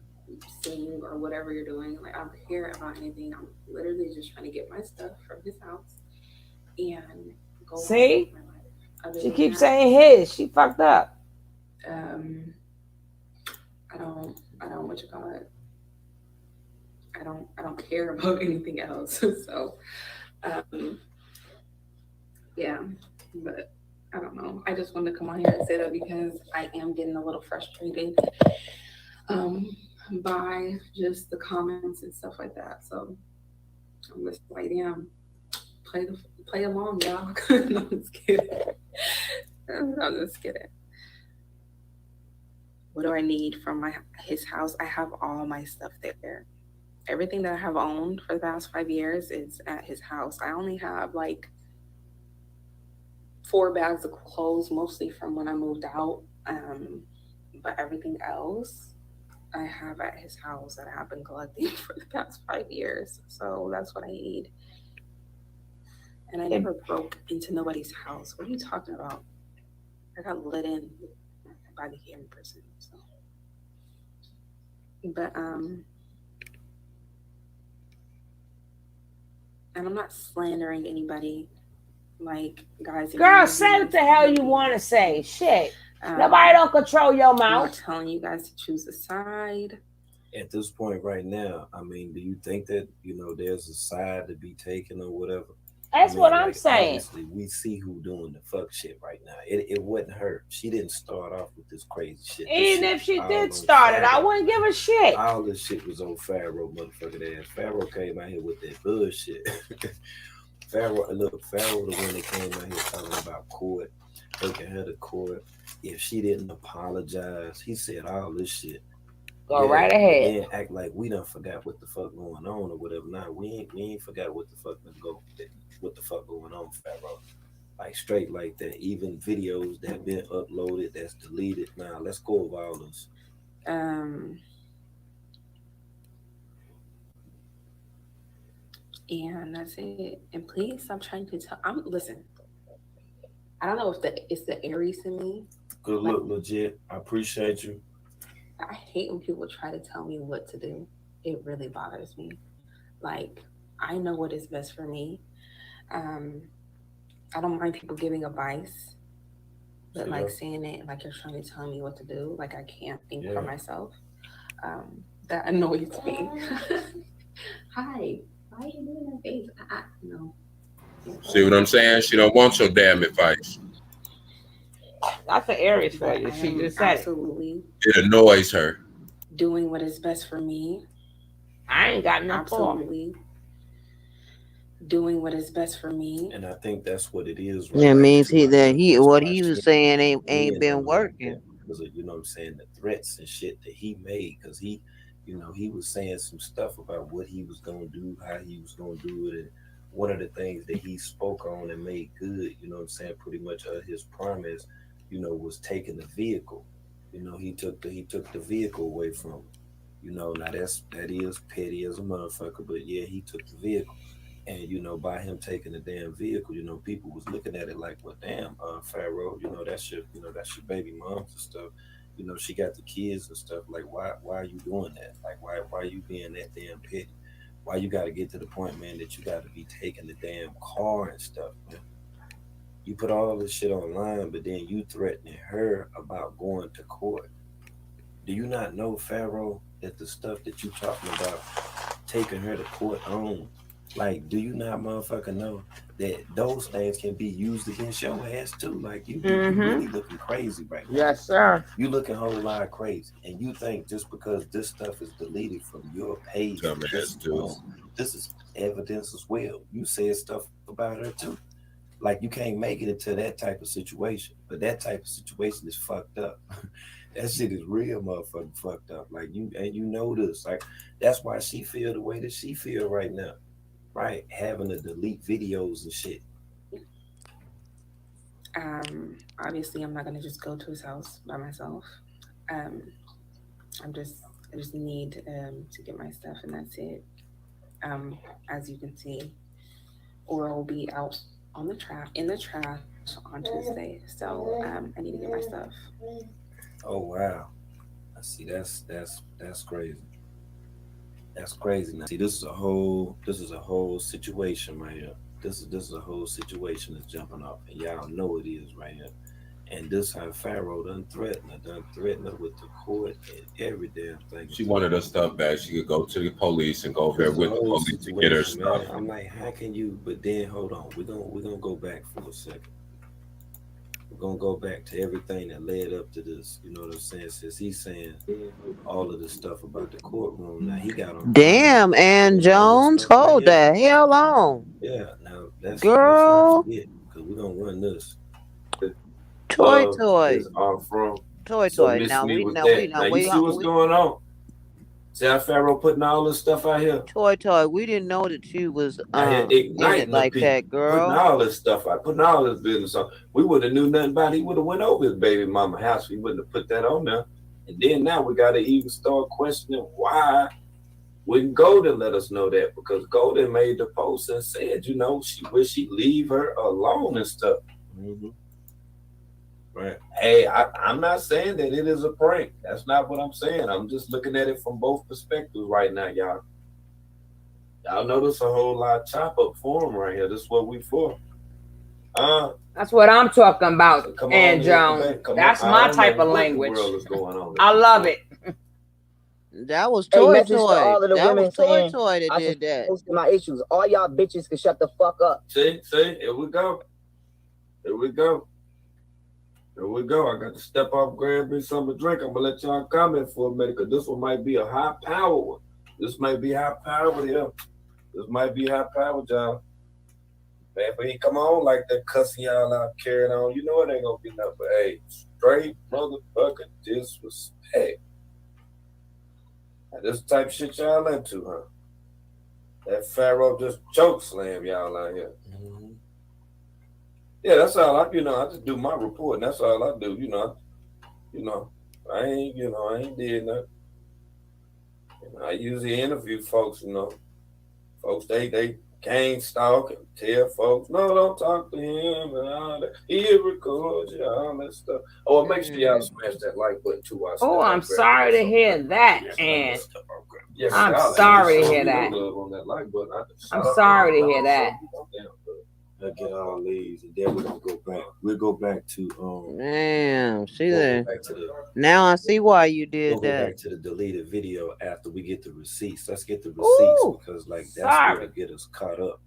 Speaker 9: seeing or whatever you're doing. Like, I don't care about anything. I'm literally just trying to get my stuff from his house and go on
Speaker 1: See?
Speaker 9: with my life. Other
Speaker 1: She
Speaker 9: than
Speaker 1: keeps
Speaker 9: that,
Speaker 1: saying his. She fucked up.
Speaker 9: I don't what you call it. I don't care about anything else. So yeah, but I don't know. I just wanted to come on here and say that because I am getting a little frustrated by just the comments and stuff like that. So I'm just like, damn, play along, y'all. No, I'm just kidding. I'm just kidding. What do I need from his house? I have all my stuff there. Everything that I have owned for the past 5 years is at his house. I only have like 4 bags of clothes, mostly from when I moved out. But everything else I have at his house that I have been collecting for the past 5 years. So that's what I need. And I never broke into nobody's house. What are you talking about? I got let in by the camera person. So, but and I'm not slandering anybody. Like, guys,
Speaker 1: Girl, say what the hell you want to say. Shit. Nobody don't control your
Speaker 9: I'm not
Speaker 1: mouth.
Speaker 9: telling you guys to choose a side.
Speaker 2: At this point right now, I mean, do you think that, you know, there's a side to be taken or whatever?
Speaker 1: That's what I'm
Speaker 2: like,
Speaker 1: saying.
Speaker 2: Obviously, we see who doing the fuck shit right now. It wasn't her. She didn't start off with this crazy shit.
Speaker 1: Even if she did start it, I wouldn't give a shit.
Speaker 2: All this shit was on Pharaoh motherfucking ass. Pharaoh came out here with that bullshit. Pharaoh the one that came out here talking about court, taking her to court. If she didn't apologize, he said all this shit.
Speaker 1: Go right ahead.
Speaker 2: And act like we done forgot what the fuck going on or whatever. Nah, we ain't forgot what the fuck going on, Pharaoh. Like, straight like that. Even videos that been uploaded that's deleted. Now let's go over all those.
Speaker 9: And that's it. And please stop trying to tell. Listen. I don't know if it's the Aries in me.
Speaker 2: Good look, legit. I appreciate you.
Speaker 9: I hate when people try to tell me what to do. It really bothers me. Like, I know what is best for me. I don't mind people giving advice, but like saying it like you're trying to tell me what to do, like I can't think for myself. That annoys me. Hi, why are you doing that face? No.
Speaker 6: See what I'm saying? She don't want your damn advice.
Speaker 1: That's an Aries for you. She just said
Speaker 9: absolutely.
Speaker 6: It annoys her.
Speaker 9: Doing what is best for me.
Speaker 1: I ain't got no
Speaker 9: absolutely. Doing what is best for me.
Speaker 2: And I think that's what it is.
Speaker 5: Right? That means what he was saying ain't been working.
Speaker 2: Because of, you know what I'm saying, the threats and shit that he made. Because he, you know, he was saying some stuff about what he was going to do, how he was going to do it. And one of the things that he spoke on and made good, you know what I'm saying, pretty much his promise, you know, was taking the vehicle. You know, he took the vehicle away from him. You know, now that is petty as a motherfucker, but yeah, he took the vehicle. And, you know, by him taking the damn vehicle, you know, people was looking at it like, well, damn, Pharaoh, you know, that's your baby moms and stuff. You know, she got the kids and stuff. Like, why are you doing that? Like, why are you being that damn petty? Why you got to get to the point, man, that you got to be taking the damn car and stuff, man? You put all this shit online, but then you threatening her about going to court. Do you not know, Pharaoh, that the stuff that you talking about taking her to court on, like, do you not motherfucker know that those things can be used against your ass too? Like, you really looking crazy right now.
Speaker 1: Yes, sir.
Speaker 2: You looking a whole lot crazy. And you think just because this stuff is deleted from your page, this is evidence as well. You said stuff about her too. Like, you can't make it into that type of situation. But that type of situation is fucked up. That shit is real motherfucking fucked up. Like, you know this. Like, that's why she feel the way that she feel right now. Right, having to delete videos and shit.
Speaker 9: Obviously, I'm not gonna just go to his house by myself. I just need to get my stuff, and that's it. As you can see, Aura will be out in the trash on Tuesday. So I need to get my stuff.
Speaker 2: Oh wow. I see that's crazy. That's crazy. Now see, this is a whole situation right here. This is a whole situation that's jumping off, and y'all know it is right here. And this how Pharaoh done threatened her with the court and every damn thing.
Speaker 6: She wanted her stuff back. She could go to the police and go over there with the police to get her stuff.
Speaker 2: I'm like, how can you? But then hold on, we're gonna go back for a second. We're gonna go back to everything that led up to this. You know what I'm saying? Since he's saying all of this stuff about the courtroom, now he got on.
Speaker 8: Damn, Ann Jones, hold the hell on.
Speaker 2: Yeah, now that's
Speaker 8: girl.
Speaker 2: Because we're gonna run this.
Speaker 8: Toy.
Speaker 2: Is all from
Speaker 8: Toy. Now we know.
Speaker 2: You see what's going on? See how Pharaoh putting all this stuff out here?
Speaker 8: Toy. We didn't know that you was in it like that, girl.
Speaker 2: Putting all this stuff out, putting all this business on. We would have knew nothing about it. He would have went over his baby mama house. We wouldn't have put that on there. And then now we got to even start questioning why wouldn't Golden let us know that, because Golden made the post and said, you know, she wish she'd leave her alone and stuff. Mm-hmm. Right. Hey, I'm not saying that it is a prank. That's not what I'm saying. I'm just looking at it from both perspectives right now, y'all. Y'all notice a whole lot of chop up for him right here. This is what we for.
Speaker 1: That's what I'm talking about,
Speaker 2: Come
Speaker 1: Ann
Speaker 2: on,
Speaker 1: Jones. That's my type of language. I love it.
Speaker 8: That was
Speaker 11: Hey,
Speaker 8: Toy.
Speaker 11: message to all of the
Speaker 8: That
Speaker 11: women
Speaker 8: was
Speaker 11: saying
Speaker 8: Toy that
Speaker 11: I
Speaker 8: did
Speaker 11: should
Speaker 8: that.
Speaker 11: post my issues. All y'all bitches can shut the fuck up.
Speaker 2: See, here we go. Here we go. I got to step off, grab me something to drink. I'm gonna let y'all comment for a minute, because this one might be a high power one. This might be high power here. This might be high power, y'all. Man, but he come on like that, cussing y'all out, carrying on. You know it ain't gonna be nothing but hey, straight motherfucking disrespect. Now, this type of shit y'all into, huh? That Pharaoh just choke slam y'all out here. Mm-hmm. Yeah, that's all I just do my report, and that's all I do, I ain't did nothing. I usually interview folks, folks, they can't stalk and tell folks, no, don't talk to him and all that. He'll record you, all that stuff. Oh, make sure y'all smash that like button too.
Speaker 1: Oh, I'm sorry to hear that, Ann. I'm sorry to hear that. I'm sorry to hear that.
Speaker 2: I'll get all these, and then we're gonna go back. We'll go back to
Speaker 8: Damn, see there. Now I see why you did
Speaker 2: we'll
Speaker 8: that.
Speaker 2: Go back to the deleted video after we get the receipts. Let's get the receipts, because that's what'll get us caught up.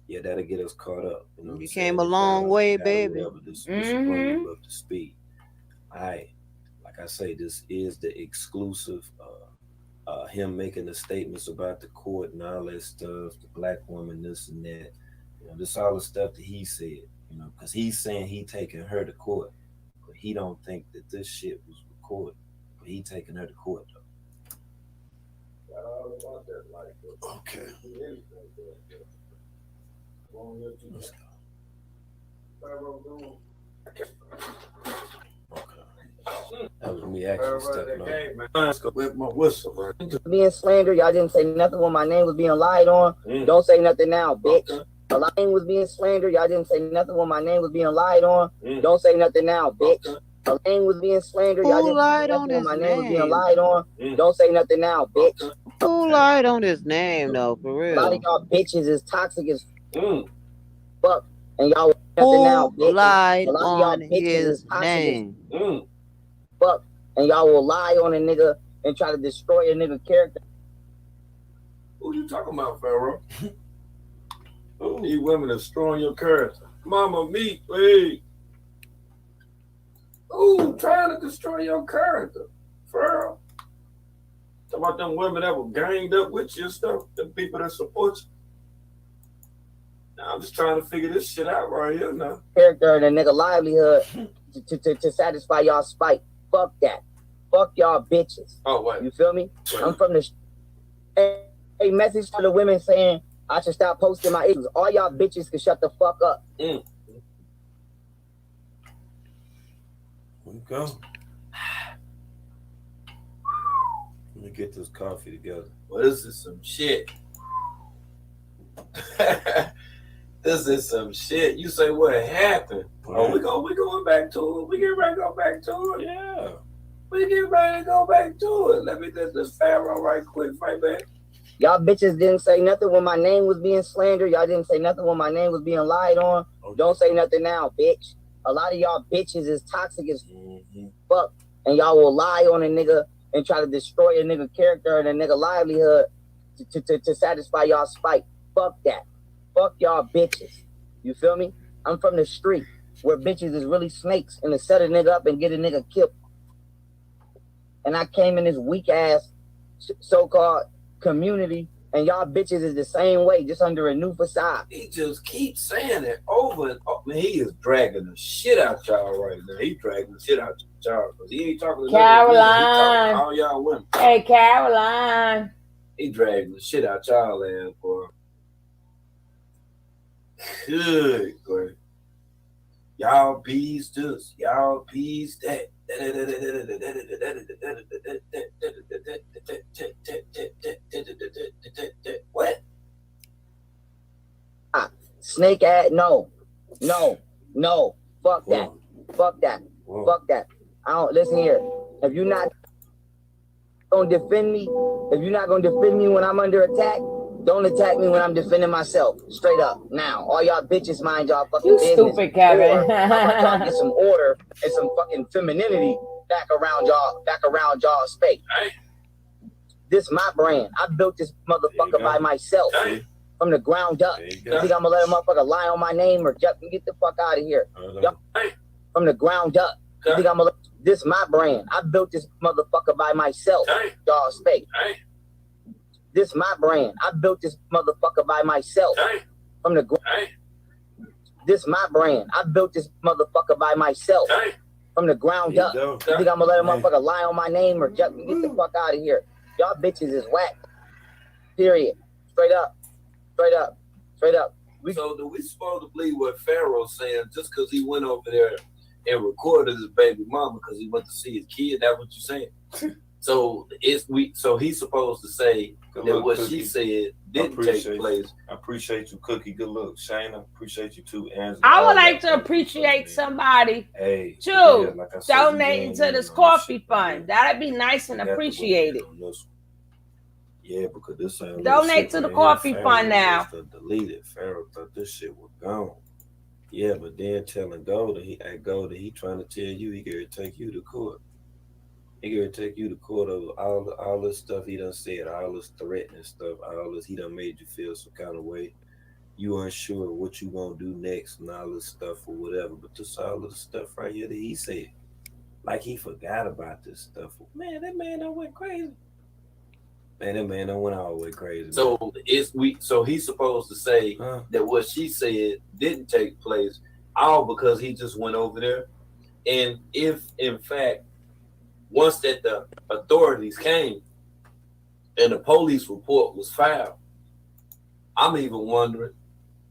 Speaker 2: Yeah, that'll get us caught up.
Speaker 8: You came a long way, baby.
Speaker 2: This bring you up to speed. All right, like I say, this is the exclusive. Him making the statements about the court and all that stuff, the black woman, this and that. This all the stuff that he said, because he's saying he taking her to court, but he don't think that this shit was recorded. But he taking her to court though. Okay. Let's go. That was me actually stepping on. Let's go with my whistle, man.
Speaker 11: Being slandered, y'all didn't say nothing when my name was being lied on. Don't say nothing now, bitch. Okay. My name was being slandered. Y'all didn't say nothing when my name was being lied on. Don't say nothing now, bitch. My name was being slandered. Y'all didn't say nothing when my name was being lied on. Don't say nothing now, bitch.
Speaker 8: Who lied on his name though, for real?
Speaker 11: A lot of y'all bitches is toxic as fuck, and y'all nothing now, bitch.
Speaker 8: Lied on his name.
Speaker 11: Fuck, and y'all will lie on a nigga and try to destroy a nigga character.
Speaker 2: Who you talking about, Pharaoh? Who these women destroying your character? Mama, me, hey. Who trying to destroy your character, Pharaoh? Talk about them women that were ganged up with you and stuff, them people that support you. Now I'm just trying to figure this shit out right here now.
Speaker 11: Character and a nigga livelihood to satisfy y'all spite. Fuck that. Fuck y'all bitches.
Speaker 2: Oh, wait.
Speaker 11: You feel me? Wait. I'm from the... A message to the women saying I should stop posting my issues. All y'all bitches can shut the fuck up.
Speaker 2: Here we go. me get this coffee together.
Speaker 12: Well, this is some shit. This is some shit. You say what happened? Oh, we going back to it. We get ready to go back to it.
Speaker 2: Yeah.
Speaker 12: We get ready to go back to it. Let me get this Pharaoh right quick, right back.
Speaker 11: Y'all bitches didn't say nothing when my name was being slandered. Y'all didn't say nothing when my name was being lied on. Don't say nothing now, bitch. A lot of y'all bitches is toxic as fuck. And y'all will lie on a nigga and try to destroy a nigga character and a nigga livelihood to satisfy y'all spite. Fuck that. Fuck y'all bitches. You feel me? I'm from the street where bitches is really snakes and to set a nigga up and get a nigga killed. And I came in this weak ass so-called community and y'all bitches is the same way, just under a new facade.
Speaker 12: He just keeps saying it over and over. Man, he is dragging the shit out y'all right now. He dragging the shit out y'all. He ain't talking to
Speaker 1: Caroline.
Speaker 12: all y'all women.
Speaker 1: Hey, Caroline.
Speaker 12: He dragging the shit out y'all ass, boy. Good, boy. Y'all peas this. Y'all peas that. What?
Speaker 11: Snake ass, no. Fuck that. Fuck that. Fuck that. I don't listen here. If you're not gonna defend me, when I'm under attack, don't attack me when I'm defending myself. Straight up. Now, all y'all bitches mind y'all fucking business.
Speaker 1: Stupid, Kevin.
Speaker 11: Or I'm gonna get some order and some fucking femininity back around y'all space. This my brand. I built this motherfucker by myself. From the ground up. You think I'm gonna let a motherfucker lie on my name or get the fuck out of here? From the ground up. You think I'm gonna this my brand. I built this motherfucker by myself. Y'all space. This my brand. I built this motherfucker by myself. From the ground. This my brand. I built this motherfucker by myself. From the ground up. You think I'm gonna let a motherfucker lie on my name or get the fuck out of here? Y'all bitches is whack. Period. Straight up.
Speaker 12: So do we supposed to believe what Pharaoh's saying just because he went over there and recorded his baby mama because he went to see his kid? That's what you're saying? So he's supposed to say that what she said didn't take place.
Speaker 2: I appreciate you, Cookie. Good look, Shayna. Appreciate you too, Angela.
Speaker 1: I would like to appreciate somebody donating to this coffee fund. That'd be nice and appreciated.
Speaker 2: Yeah, because this ain't
Speaker 1: donate to the coffee fund now.
Speaker 2: Delete it. Pharaoh thought this shit was gone. Yeah, but then telling Golden, he trying to tell you he gonna take you to court. He gonna take you to court over all this stuff he done said, all this threatening stuff, all this he done made you feel some kind of way. You unsure what you gonna do next and all this stuff or whatever. But this all this stuff right here that he said, like he forgot about this stuff. Man, that man done went crazy. Man, that man done went all the way crazy.
Speaker 12: So he's supposed to say that what she said didn't take place, all because he just went over there. And if in fact, once that the authorities came and the police report was filed, I'm even wondering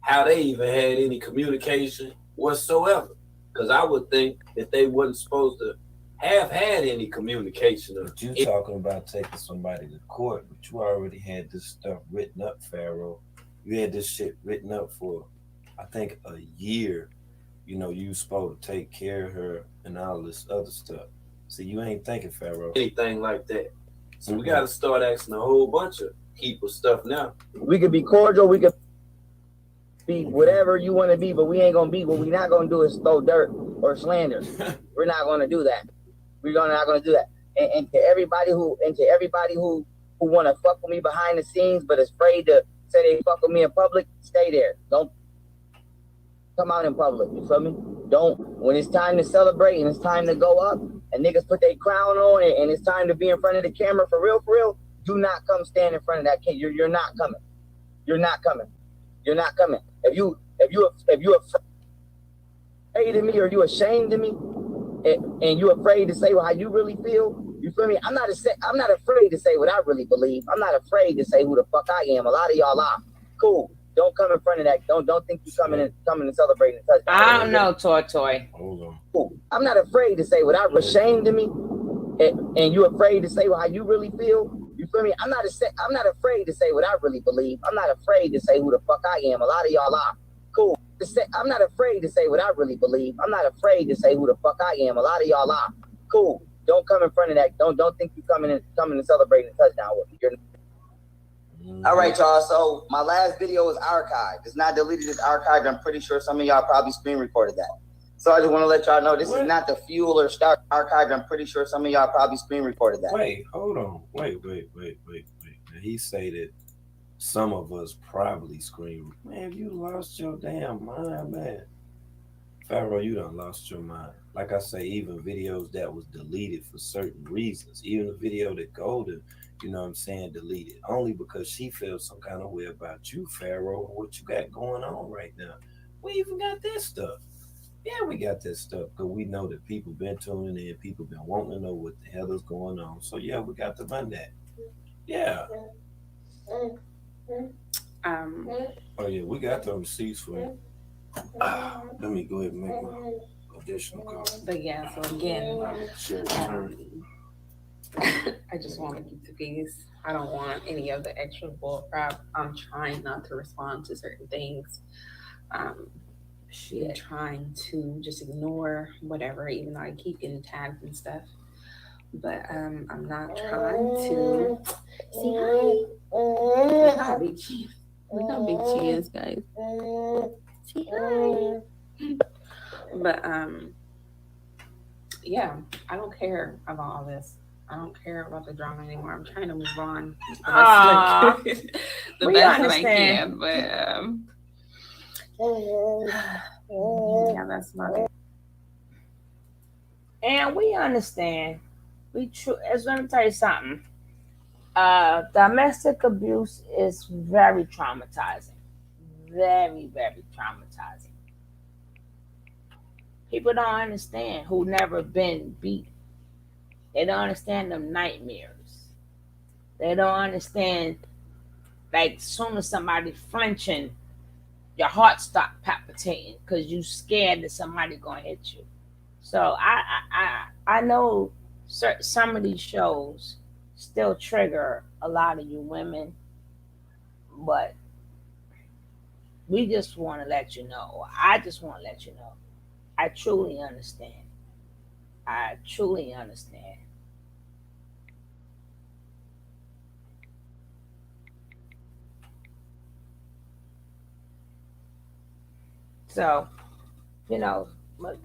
Speaker 12: how they even had any communication whatsoever. Because I would think that they wasn't supposed to have had any communication.
Speaker 2: But you talking about taking somebody to court, but you already had this stuff written up, Pharaoh. You had this shit written up for, I think, a year. You know, you supposed to take care of her and all this other stuff. See, you ain't thinking, Pharaoh.
Speaker 12: Anything like that. So we got to start asking a whole bunch of people stuff now.
Speaker 11: We could be cordial, we could be whatever you want to be, but we ain't gonna be. What we not gonna do is throw dirt or slander. We're not gonna do that. We're not gonna do that. And to everybody who want to fuck with me behind the scenes, but is afraid to say they fuck with me in public, stay there. Don't come out in public. You feel me? Don't. When it's time to celebrate and it's time to go up, and niggas put their crown on it, and it's time to be in front of the camera for real. Do not come stand in front of that kid. You're not coming. You're not coming. You're not coming. If you afraid of me or you ashamed of me, and you afraid to say how you really feel, you feel me? I'm not afraid to say what I really believe. I'm not afraid to say who the fuck I am. A lot of y'all are. Cool. Don't come in front of that. Don't think you coming and celebrating and touch.
Speaker 1: I don't know, Toy.
Speaker 2: Hold on.
Speaker 11: Cool. I'm not afraid to say what I was ashamed of me, and you afraid to say how you really feel. You feel me? I'm not afraid to say what I really believe. I'm not afraid to say who the fuck I am. A lot of y'all are. Cool. I'm not afraid to say what I really believe. I'm not afraid to say who the fuck I am. A lot of y'all are. Cool. Don't come in front of that. Don't think you coming and celebrating a touchdown with me. All right, y'all. So my last video is archived. It's not deleted. It's archived. I'm pretty sure some of y'all probably screen recorded that. So I just want to let y'all know this is not the fuel or start archived. I'm pretty sure some of y'all probably screen recorded that.
Speaker 2: Wait, hold on. Wait. Now, he say that some of us probably scream. Man, you lost your damn mind, man. Pharaoh, you done lost your mind. Like I say, even videos that was deleted for certain reasons, even a video that Golden, you know what I'm saying, deleted, only because she feels some kind of way about you, Pharaoh, and what you got going on right now. We even got this stuff. Yeah, we got this stuff because we know that people been tuning in, people been wanting to know what the hell is going on. So yeah, we got to run that. Yeah. Oh yeah, we got the receipts for it. Let me go ahead and make my additional call.
Speaker 9: But yeah, so again, I just want to keep the peace. I don't want any of the extra bull crap. I'm trying not to respond to certain things. I'm trying to just ignore whatever, even though I keep getting tagged and stuff. But I'm not trying to see how big she is. Look how big she is, guys. See hi. But yeah, I don't care about all this. I don't care about the drama anymore. I'm trying to move on the best that I can. But yeah, that's not it.
Speaker 1: And we understand. Let me tell you something. Domestic abuse is very traumatizing. Very, very traumatizing. People don't understand who never been beat. They don't understand them nightmares. They don't understand, like, as soon as somebody flinching, your heart stop palpitating because you scared that somebody gonna hit you. So I know some of these shows still trigger a lot of you women, but we just want to let you know. I just want to let you know. I truly understand. I truly understand. So, you know,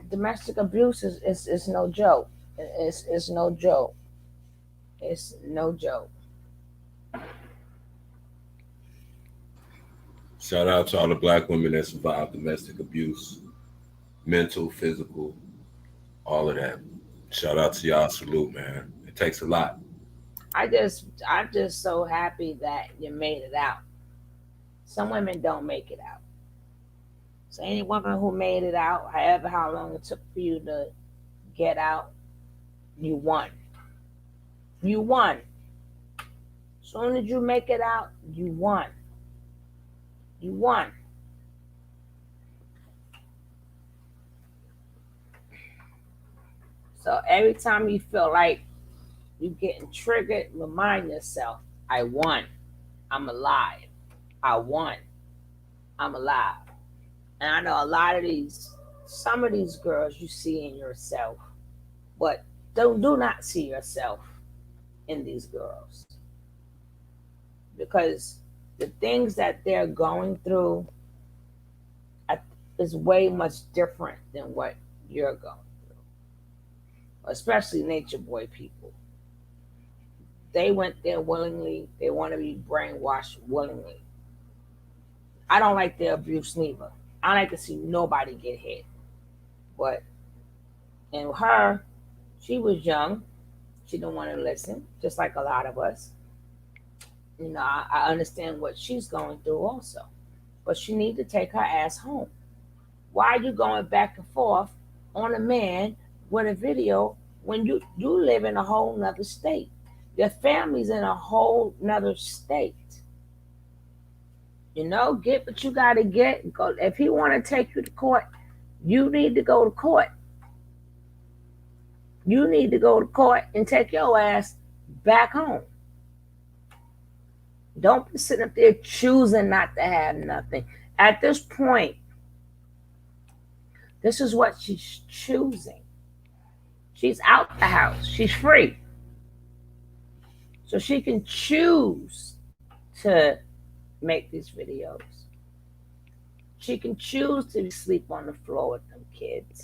Speaker 1: domestic abuse is no joke. It's no joke. It's no joke.
Speaker 6: Shout out to all the Black women that survived domestic abuse, mental, physical, all of that. Shout out to y'all. Salute, man. It takes a lot. I'm
Speaker 1: just so happy that you made it out. Some women don't make it out. So any woman who made it out, how long it took for you to get out, you won. You won. Soon as you make it out, you won. You won. So every time you feel like you're getting triggered, remind yourself, I won. I'm alive. I won. I'm alive. And I know some of these girls you see in yourself, but do not see yourself in these girls. Because the things that they're going through is way much different than what you're going through. Especially Nature Boy people. They went there willingly. They want to be brainwashed willingly. I don't like the abuse neither. I like to see nobody get hit. But and her, she was young. She didn't want to listen, just like a lot of us. You know, I understand what she's going through also. But she need to take her ass home. Why are you going back and forth on a man with a video when you live in a whole nother state? Your family's in a whole nother state. You know, get what you got to get. Go. If he want to take you to court, you need to go to court. You need to go to court and take your ass back home. Don't be sitting up there choosing not to have nothing. At this point, this is what she's choosing. She's out the house. She's free. So she can choose to make these videos. She can choose to sleep on the floor with them kids.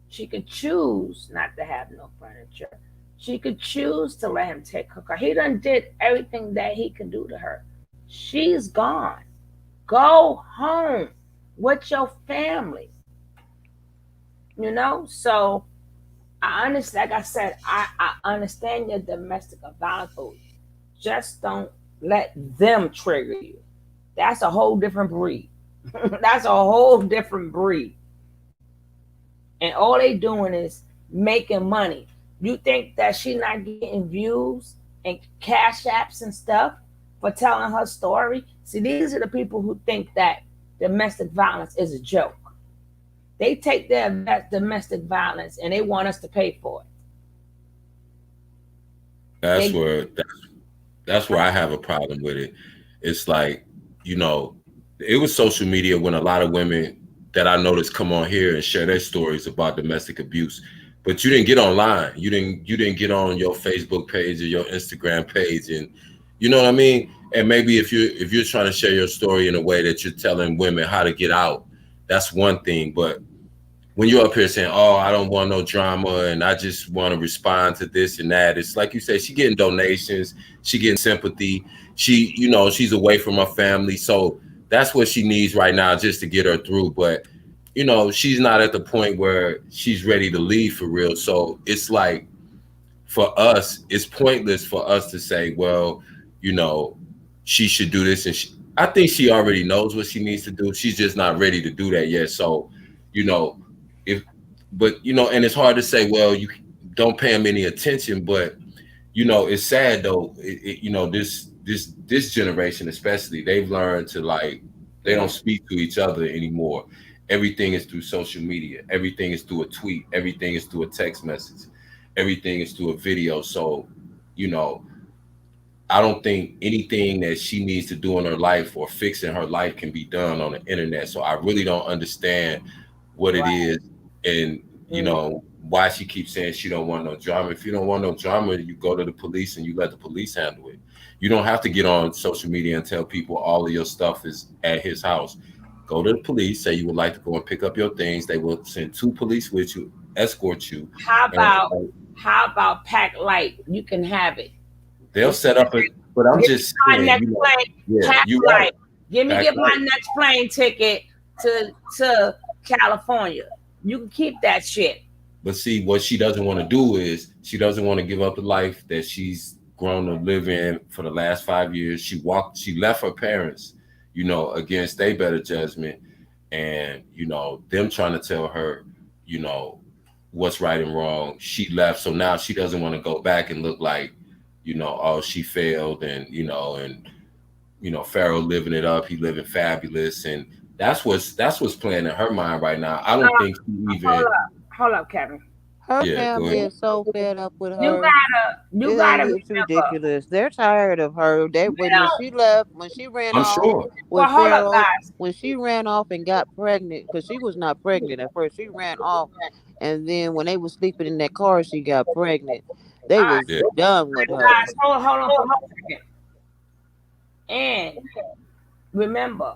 Speaker 1: She could choose not to have no furniture. She could choose to let him take her car. He done did everything that he can do to her. She's gone. Go home with your family. You know? So I understand, like I said, I understand your domestic violence, but just don't let them trigger you. That's a whole different breed. That's a whole different breed. And all they doing is making money. You think that she not getting views and cash apps and stuff for telling her story? See, these are the people who think that domestic violence is a joke. They take their domestic violence and they want us to pay for it.
Speaker 6: That's where I have a problem with it. It's like, you know, it was social media when a lot of women that I noticed come on here and share their stories about domestic abuse. But you didn't get online. You didn't get on your Facebook page or your Instagram page, and you know what I mean? And maybe if you're trying to share your story in a way that you're telling women how to get out, that's one thing. But when you're up here saying, "Oh, I don't want no drama and I just want to respond to this and that," it's like you say, she getting donations, she getting sympathy. She, you know, she's away from her family, so that's what she needs right now just to get her through. But you know, she's not at the point where she's ready to leave for real. So it's like, for us, it's pointless for us to say, well, you know, she should do this. And I think she already knows what she needs to do. She's just not ready to do that yet. So, you know, but you know, and it's hard to say, well, you don't pay them any attention, but you know, it's sad though. You know, this generation, especially, they've learned to, like, they don't speak to each other anymore. Everything is through social media. Everything is through a tweet. Everything is through a text message. Everything is through a video. So, you know, I don't think anything that she needs to do in her life or fix in her life can be done on the internet. So I really don't understand what it is, and you know, why she keeps saying she don't want no drama. If you don't want no drama, you go to the police and you let the police handle it. You don't have to get on social media and tell people all of your stuff is at his house. Go to the police, say you would like to go and pick up your things. They will send 2 police with you, escort you.
Speaker 1: How about Pack Light? You can have it.
Speaker 6: They'll set up but I'm just saying,
Speaker 1: next plane, Pack Light. Get my next plane ticket to California. You can keep that shit.
Speaker 6: But see, what she doesn't want to do is she doesn't want to give up the life that she's grown to live in for the last 5 years. She left her parents, you know, against their better judgment, and you know, them trying to tell her, you know, what's right and wrong. She left, so now she doesn't want to go back and look like, you know, oh, she failed, and you know, Pharaoh living it up, he living fabulous, and that's what's playing in her mind right now. I don't think she even.
Speaker 1: Hold up, Kevin.
Speaker 8: Her family is so fed up with her.
Speaker 1: You gotta.
Speaker 8: It's ridiculous. They're tired of her. When she left, when she ran off,
Speaker 6: sure.
Speaker 8: with Pharaoh, when she ran off and got pregnant, because she was not pregnant at first. She ran off, and then when they were sleeping in that car, she got pregnant. They was done with her.
Speaker 1: Guys, hold on for a second. And remember,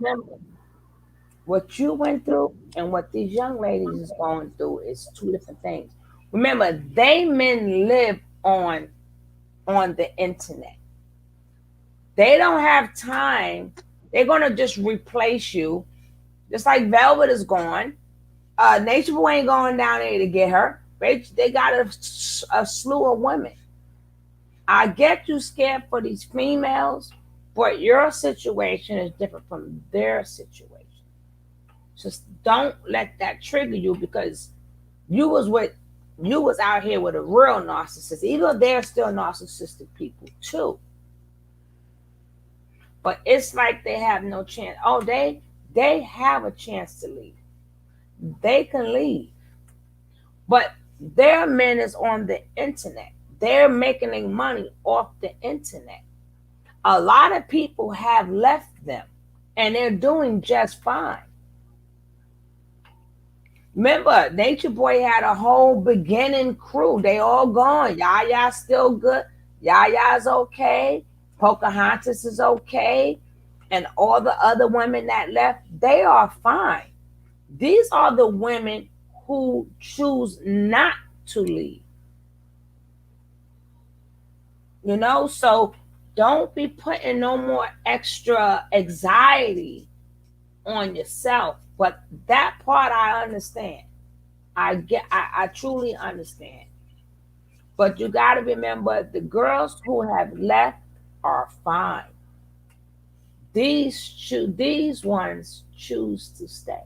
Speaker 1: what you went through and what these young ladies is going through is 2 different things. Remember, they men live on the internet. They don't have time. They're gonna just replace you, just like Velvet is gone. Nature Boy ain't going down there to get her. They got a slew of women. I get you scared for these females, but your situation is different from their situation. Just don't let that trigger you, because you was out here with a real narcissist. Even though they're still narcissistic people too. But it's like they have no chance. Oh, they have a chance to leave. They can leave. But their men is on the internet. They're making their money off the internet. A lot of people have left them and they're doing just fine. Remember, Nature Boy had a whole beginning crew. They all gone. Yaya's still good. Yaya's okay. Pocahontas is okay. And all the other women that left, they are fine. These are the women who choose not to leave. You know, so don't be putting no more extra anxiety on yourself. But that part I understand. I truly understand. But you got to remember, the girls who have left are fine. These ones choose to stay.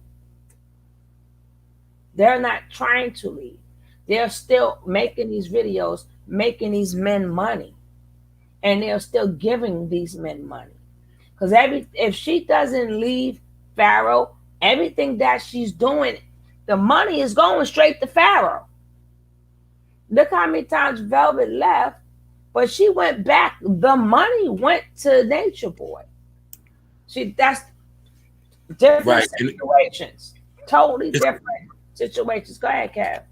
Speaker 1: They're not trying to leave. They're still making these videos, making these men money. And they're still giving these men money. Because if she doesn't leave Pharaoh, everything that she's doing, the money is going straight to Pharaoh. Look how many times Velvet left, but she went back. The money went to Nature Boy. That's different situations. Totally different situations. Go ahead, Kev.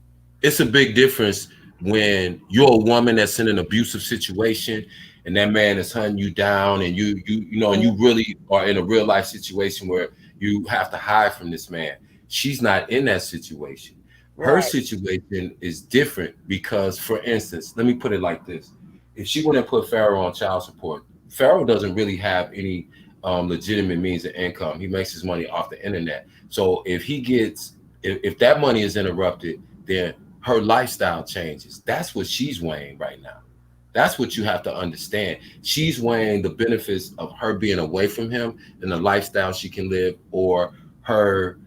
Speaker 6: It's a big difference when you're a woman that's in an abusive situation and that man is hunting you down, and you know, and you really are in a real life situation where you have to hide from this man. She's not in that situation. Her situation is different because, for instance, let me put it like this. If she wouldn't put Pharaoh on child support, Pharaoh doesn't really have any legitimate means of income. He makes his money off the internet. So if that money is interrupted, then her lifestyle changes. That's what she's weighing right now. That's what you have to understand. She's weighing the benefits of her being away from him and the lifestyle she can live, or her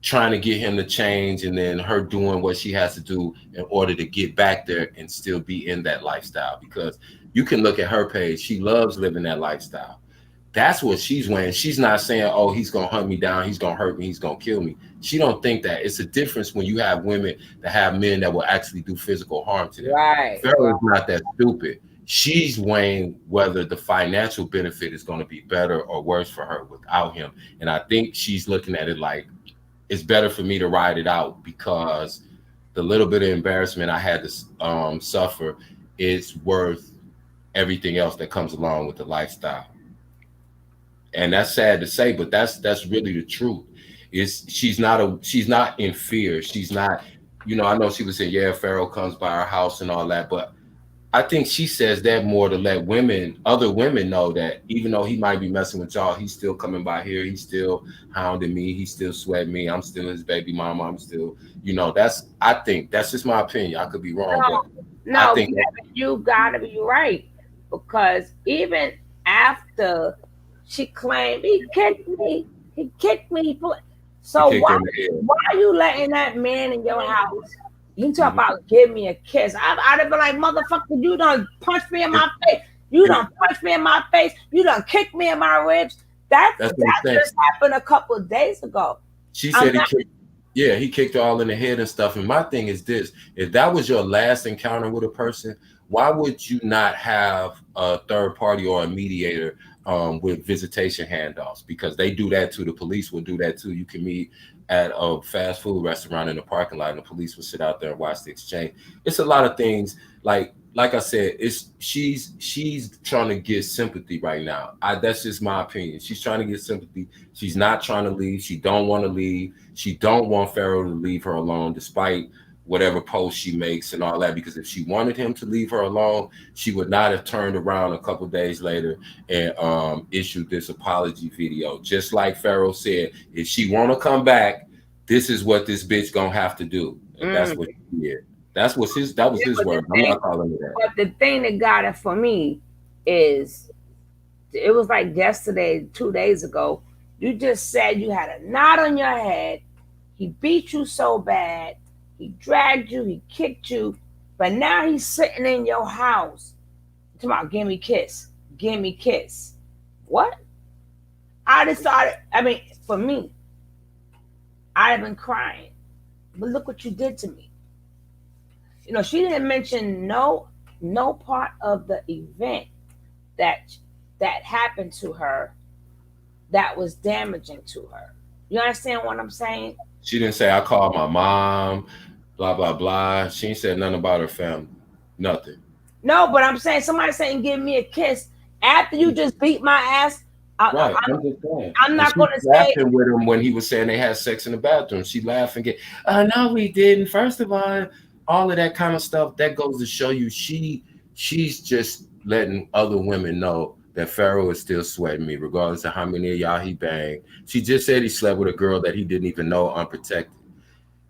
Speaker 6: trying to get him to change and then her doing what she has to do in order to get back there and still be in that lifestyle. Because you can look at her page. She loves living that lifestyle. That's what she's weighing. She's not saying, oh, he's going to hunt me down, he's going to hurt me, he's going to kill me. She don't think that. It's a difference when you have women that have men that will actually do physical harm to them.
Speaker 1: Right.
Speaker 6: Pharaoh's not that stupid. She's weighing whether the financial benefit is going to be better or worse for her without him. And I think she's looking at it like, it's better for me to ride it out because the little bit of embarrassment I had to suffer is worth everything else that comes along with the lifestyle. And that's sad to say, but that's really the truth. She's not in fear. She's not, you know, I know she was saying, yeah, Pharaoh comes by our house and all that, but I think she says that more to let other women know that even though he might be messing with y'all, he's still coming by here. He's still hounding me. He's still sweating me. I'm still his baby mama. I'm still, you know, I think that's just my opinion. I could be wrong.
Speaker 1: No, you gotta be right. Because even after she claimed he kicked me. So why are you letting that man in your house? He talk about give me a kiss. I'd have been like, motherfucker, you done punched me in my face. You done punched me in my face. You done kicked me in my ribs. That just happened a couple of days ago.
Speaker 6: She said he kicked her all in the head and stuff. And my thing is this: if that was your last encounter with a person, why would you not have a third party or a mediator with visitation handoffs? Because they do that too. The police will do that too. You can meet at a fast food restaurant in the parking lot and the police will sit out there and watch the exchange. It's a lot of things. Like I said, she's trying to get sympathy right now. That's just my opinion. She's trying to get sympathy. She's not trying to leave. She don't want to leave. She don't want Pharaoh to leave her alone, despite whatever post she makes and all that, because if she wanted him to leave her alone, she would not have turned around a couple days later and issued this apology video. Just like Pharaoh said, if she want to come back, this is what this bitch gonna have to do. And that's what he did. That was his word. I'm not calling it that.
Speaker 1: But the thing that got it for me is, it was like yesterday, 2 days ago, you just said you had a knot on your head. He beat you so bad. He dragged you, he kicked you, but now he's sitting in your house. Talking about, give me kiss, give me kiss. What? I decided, for me, I'd have been crying. But look what you did to me. You know, she didn't mention no part of the event that that happened to her that was damaging to her. You understand what I'm saying?
Speaker 6: She didn't say I called my mom, blah blah blah. She ain't said nothing about her family, nothing.
Speaker 1: No, but I'm saying somebody saying give me a kiss after you just beat my ass.
Speaker 6: Right, I'm just saying.
Speaker 1: I'm not going to say
Speaker 6: laughing with him when he was saying they had sex in the bathroom. She laughed and get, no, we didn't. First of all of that kind of stuff that goes to show you she's just letting other women know that Pharaoh is still sweating me, regardless of how many of y'all he banged. She just said he slept with a girl that he didn't even know unprotected.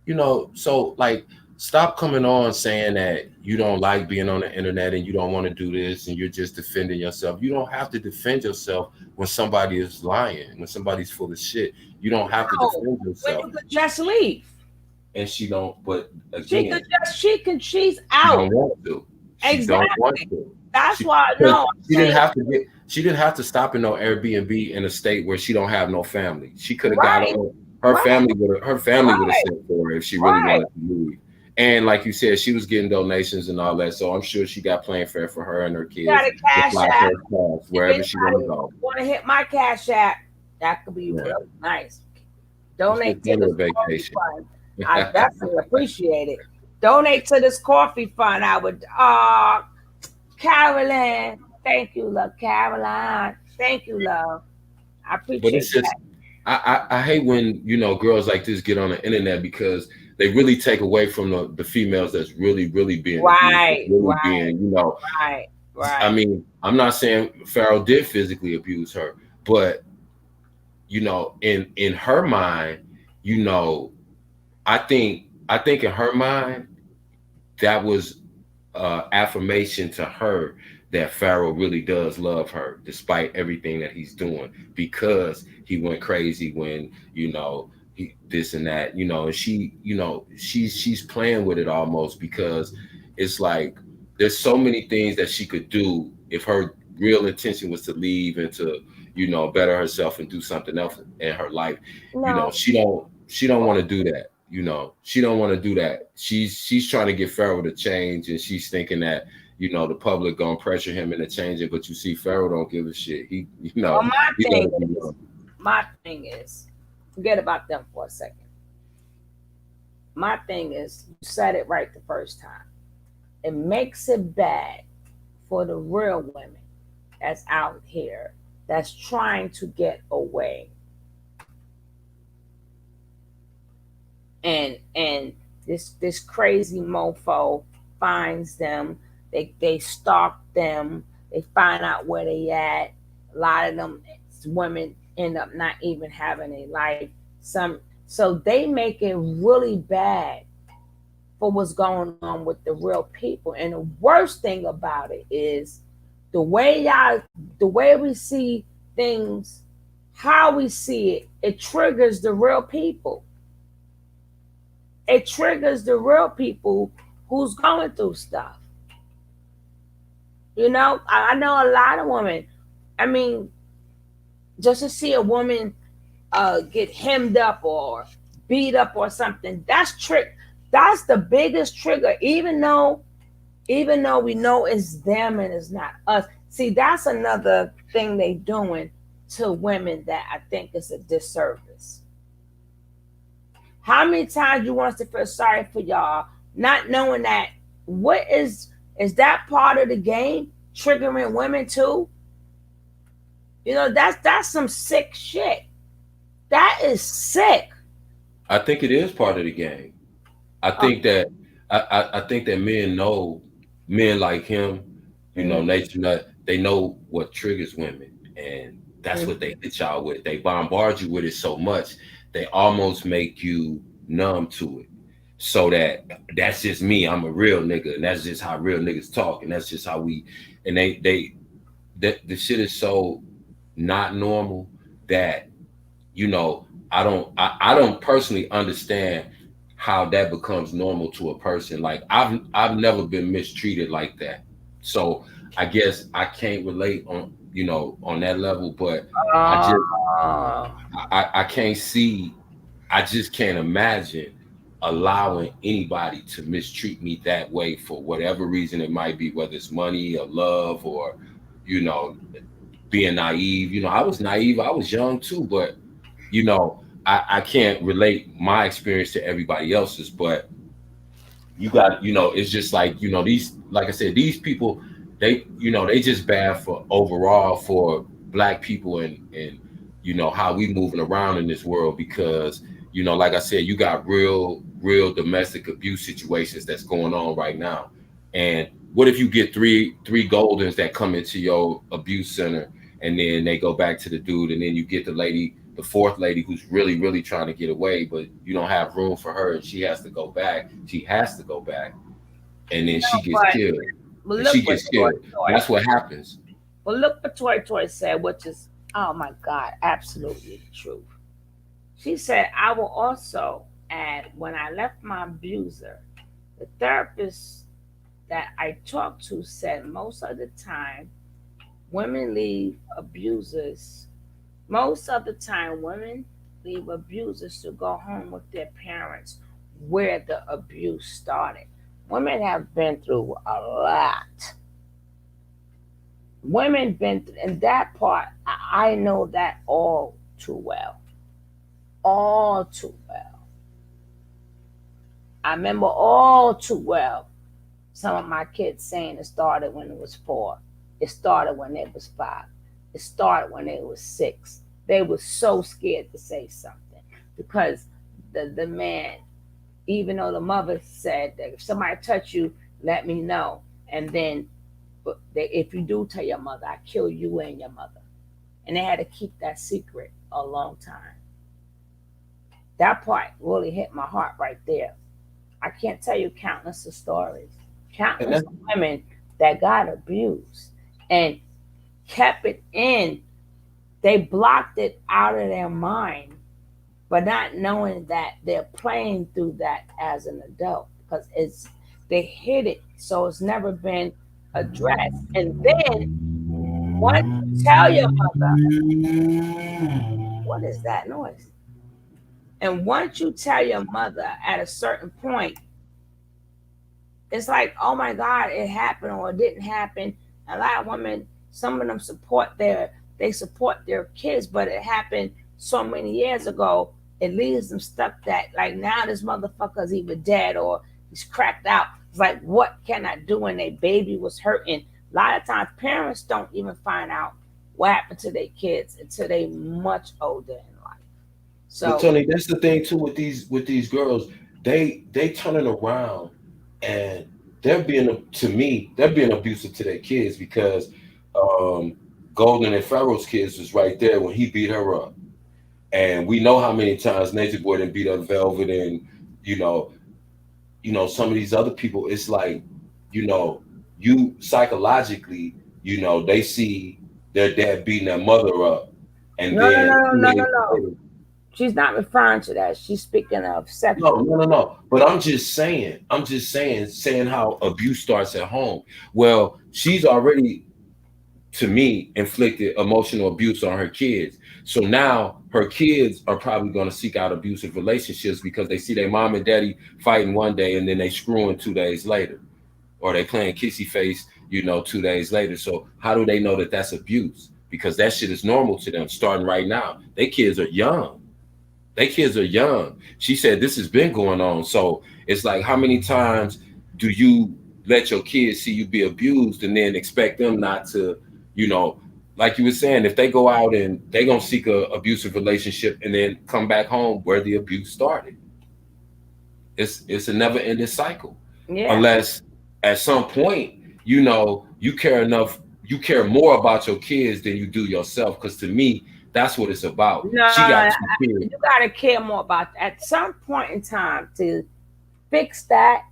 Speaker 6: You know, so like, stop coming on saying that you don't like being on the internet and you don't want to do this and you're just defending yourself. You don't have to defend yourself when somebody is lying, when somebody's full of shit. You don't have to defend yourself.
Speaker 1: When you could just leave.
Speaker 6: And she don't, but again,
Speaker 1: she's out.
Speaker 6: Don't want to. She
Speaker 1: exactly.
Speaker 6: Don't want to.
Speaker 1: That's why no.
Speaker 6: She didn't have to stop in no Airbnb in a state where she don't have no family. She could have got on her family would have sent for her if she really wanted to leave. And like you said, she was getting donations and all that, so I'm sure she got plane fare for her and her kids.
Speaker 1: Got a cash app
Speaker 6: wherever she want to go.
Speaker 1: Want to hit my cash app? That could be really nice. Donate to this vacation. Fund. I definitely appreciate it. Donate to this coffee fund. I would. Carolyn, thank you, love. Caroline, thank you, love. I appreciate
Speaker 6: but it's just,
Speaker 1: that.
Speaker 6: I hate when girls like this get on the internet because they really take away from the females that's really being being, right. I mean, I'm not saying Pharaoh did physically abuse her, but in her mind, I think in her mind that was affirmation to her that Pharaoh really does love her despite everything that he's doing, because he went crazy when this and that, and she's playing with it almost, because it's like there's so many things that she could do if her real intention was to leave and to better herself and do something else in her life. She don't want to do that. She don't want to do that. She's trying to get Pharaoh to change, and she's thinking that the public gonna pressure him into changing. But you see, Pharaoh don't give a shit.
Speaker 1: My thing is, forget about them for a second. My thing is, you said it right the first time. It makes it bad for the real women that's out here that's trying to get away. And this crazy mofo finds them. They stalk them. They find out where they at. A lot of them women end up not even having a life. So they make it really bad for what's going on with the real people. And the worst thing about it is the way we see things, how we see it, it triggers the real people. It triggers the real people who's going through stuff. I know a lot of women. I mean, just to see a woman get hemmed up or beat up or something, that's the biggest trigger. Even though we know it's them and it's not us. See, that's another thing they doing to women that I think is a disservice. How many times you want us to feel sorry for y'all, not knowing that what is that part of the game, triggering women too? That's some sick shit. That is sick.
Speaker 6: I think it is part of the game. I think that I think that men like him, Nature Nut, they know what triggers women, and that's what they hit y'all with. They bombard you with it so much, they almost make you numb to it. So that's just me. I'm a real nigga, and that's just how real niggas talk, and that's just how we. And the shit is so not normal that I don't personally understand how that becomes normal to a person. Like I've never been mistreated like that, so I guess I can't relate on on that level. But I can't see. I just can't imagine allowing anybody to mistreat me that way for whatever reason it might be, whether it's money or love or being naive. You know, I was naive. I was young too, but you know, I can't relate my experience to everybody else's. But you got, you know, it's just like, you know, these, like I said, these people, they, you know, they just bad for overall for black people and you know how we moving around in this world because, you know, like I said, you got real domestic abuse situations that's going on right now. And what if you get three Goldens that come into your abuse center and then they go back to the dude, and then you get the fourth lady who's really trying to get away, but you don't have room for her and she has to go back. She has to go back. And then she gets killed.
Speaker 1: But
Speaker 6: And she gets killed. That's what happens.
Speaker 1: But look what Toy said, which is, oh my God, absolutely the truth. She said, I will also add, when I left my abuser, the therapist that I talked to said most of the time, women leave abusers. Most of the time, women leave abusers to go home with their parents where the abuse started. Women have been through a lot. Women been through, and that part, I know that all too well. All too well. I remember all too well some of my kids saying it started when it was 4. It started when it was 5. It started when it was 6. They were so scared to say something because the man, even though the mother said that if somebody touch you, let me know. And then if you do tell your mother, I kill you and your mother. And they had to keep that secret a long time. That part really hit my heart right there. I can't tell you countless of stories. Countless of women that got abused and kept it in. They blocked it out of their mind, but not knowing that they're playing through that as an adult because they hid it, so it's never been addressed. And then once you tell your mother, what is that noise? And once you tell your mother at a certain point, it's like, oh my God, it happened or it didn't happen. A lot of women, some of them support their kids, but it happened so many years ago. It leaves them stuck that like now this motherfucker's either dead or he's cracked out. It's like, what can I do when their baby was hurting? A lot of times parents don't even find out what happened to their kids until they much older in life. So
Speaker 6: but Tony, that's the thing too with these girls. They turning around and they're being abusive to their kids because Golden and Pharaoh's kids was right there when he beat her up. And we know how many times Nature Boy done beat up Velvet and you know some of these other people. It's like, you psychologically, they see their dad beating their mother up, and
Speaker 1: no. She's not referring to that. She's speaking of sexual.
Speaker 6: No. But I'm just saying how abuse starts at home. Well, she's already, to me, inflicted emotional abuse on her kids. So now her kids are probably going to seek out abusive relationships because they see their mom and daddy fighting one day and then they screwing 2 days later, or they playing kissy face, 2 days later. So how do they know that that's abuse? Because that shit is normal to them starting right now. They kids are young. She said this has been going on. So it's like, how many times do you let your kids see you be abused and then expect them not to, like you were saying, if they go out and they gonna seek a abusive relationship and then come back home where the abuse started. It's a never ending cycle. Yeah. Unless at some point, you care more about your kids than you do yourself. Because to me, that's what it's about.
Speaker 1: No, you gotta care more about that. At some point in time to fix that,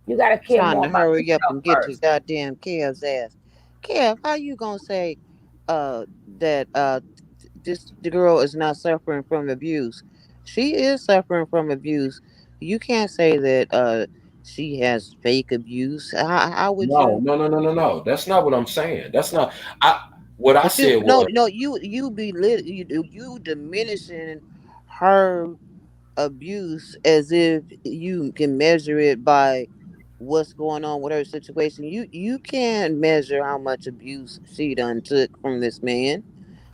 Speaker 1: you gotta care more about
Speaker 8: hurry up and get your goddamn Kev's ass. Kev, how you gonna say that the girl is not suffering from abuse? She is suffering from abuse. You can't say that she has fake abuse. How would you?
Speaker 6: No. That's not what I'm saying. That's not. What I said was
Speaker 8: you diminishing her abuse as if you can measure it by what's going on with her situation. You can measure how much abuse she done took from this man.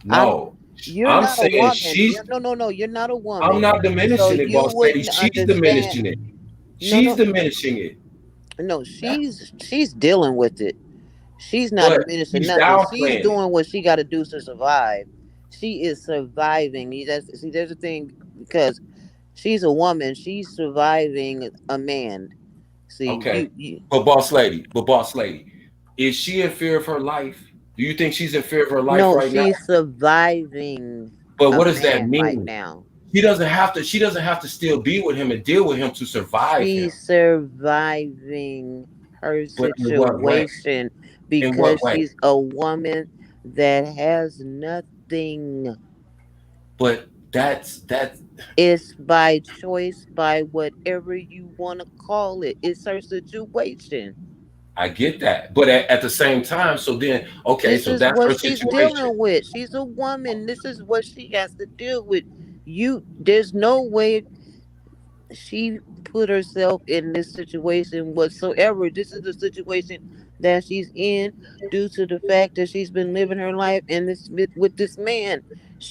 Speaker 6: No,
Speaker 8: You're
Speaker 6: I'm
Speaker 8: not a
Speaker 6: saying
Speaker 8: woman.
Speaker 6: she's.
Speaker 8: No, you're not a
Speaker 6: I'm
Speaker 8: woman.
Speaker 6: not
Speaker 8: So
Speaker 6: diminishing it,
Speaker 8: you
Speaker 6: boss lady.
Speaker 8: wouldn't
Speaker 6: She's
Speaker 8: understand.
Speaker 6: diminishing it.
Speaker 8: No,
Speaker 6: She's
Speaker 8: no,
Speaker 6: diminishing it.
Speaker 8: no. She's dealing with it. She's not
Speaker 6: But
Speaker 8: diminishing
Speaker 6: he's
Speaker 8: nothing. She's
Speaker 6: downplaying it.
Speaker 8: doing what she got to do to survive. She is surviving. See, there's a thing because she's a woman. She's surviving a man. See,
Speaker 6: Okay.
Speaker 8: you
Speaker 6: But boss lady, is she in fear of her life? Do you think she's in fear of her life
Speaker 8: no,
Speaker 6: right now?
Speaker 8: she's surviving
Speaker 6: But
Speaker 8: a
Speaker 6: what does that
Speaker 8: man right
Speaker 6: mean?
Speaker 8: now.
Speaker 6: She doesn't have to still be with him and deal with him to survive him.
Speaker 8: She's surviving her
Speaker 6: But in what way?
Speaker 8: situation
Speaker 6: In what
Speaker 8: because
Speaker 6: way?
Speaker 8: she's a woman that has nothing.
Speaker 6: But that's
Speaker 8: It's by choice, by whatever you want to call it. It's her situation.
Speaker 6: I get that. But at the same time, so then okay,
Speaker 8: This
Speaker 6: so
Speaker 8: is
Speaker 6: that's her
Speaker 8: what she's
Speaker 6: situation.
Speaker 8: dealing with. She's a woman. This is what she has to deal with. There's no way she put herself in this situation whatsoever. This is the situation that she's in due to the fact that she's been living her life in this with this man.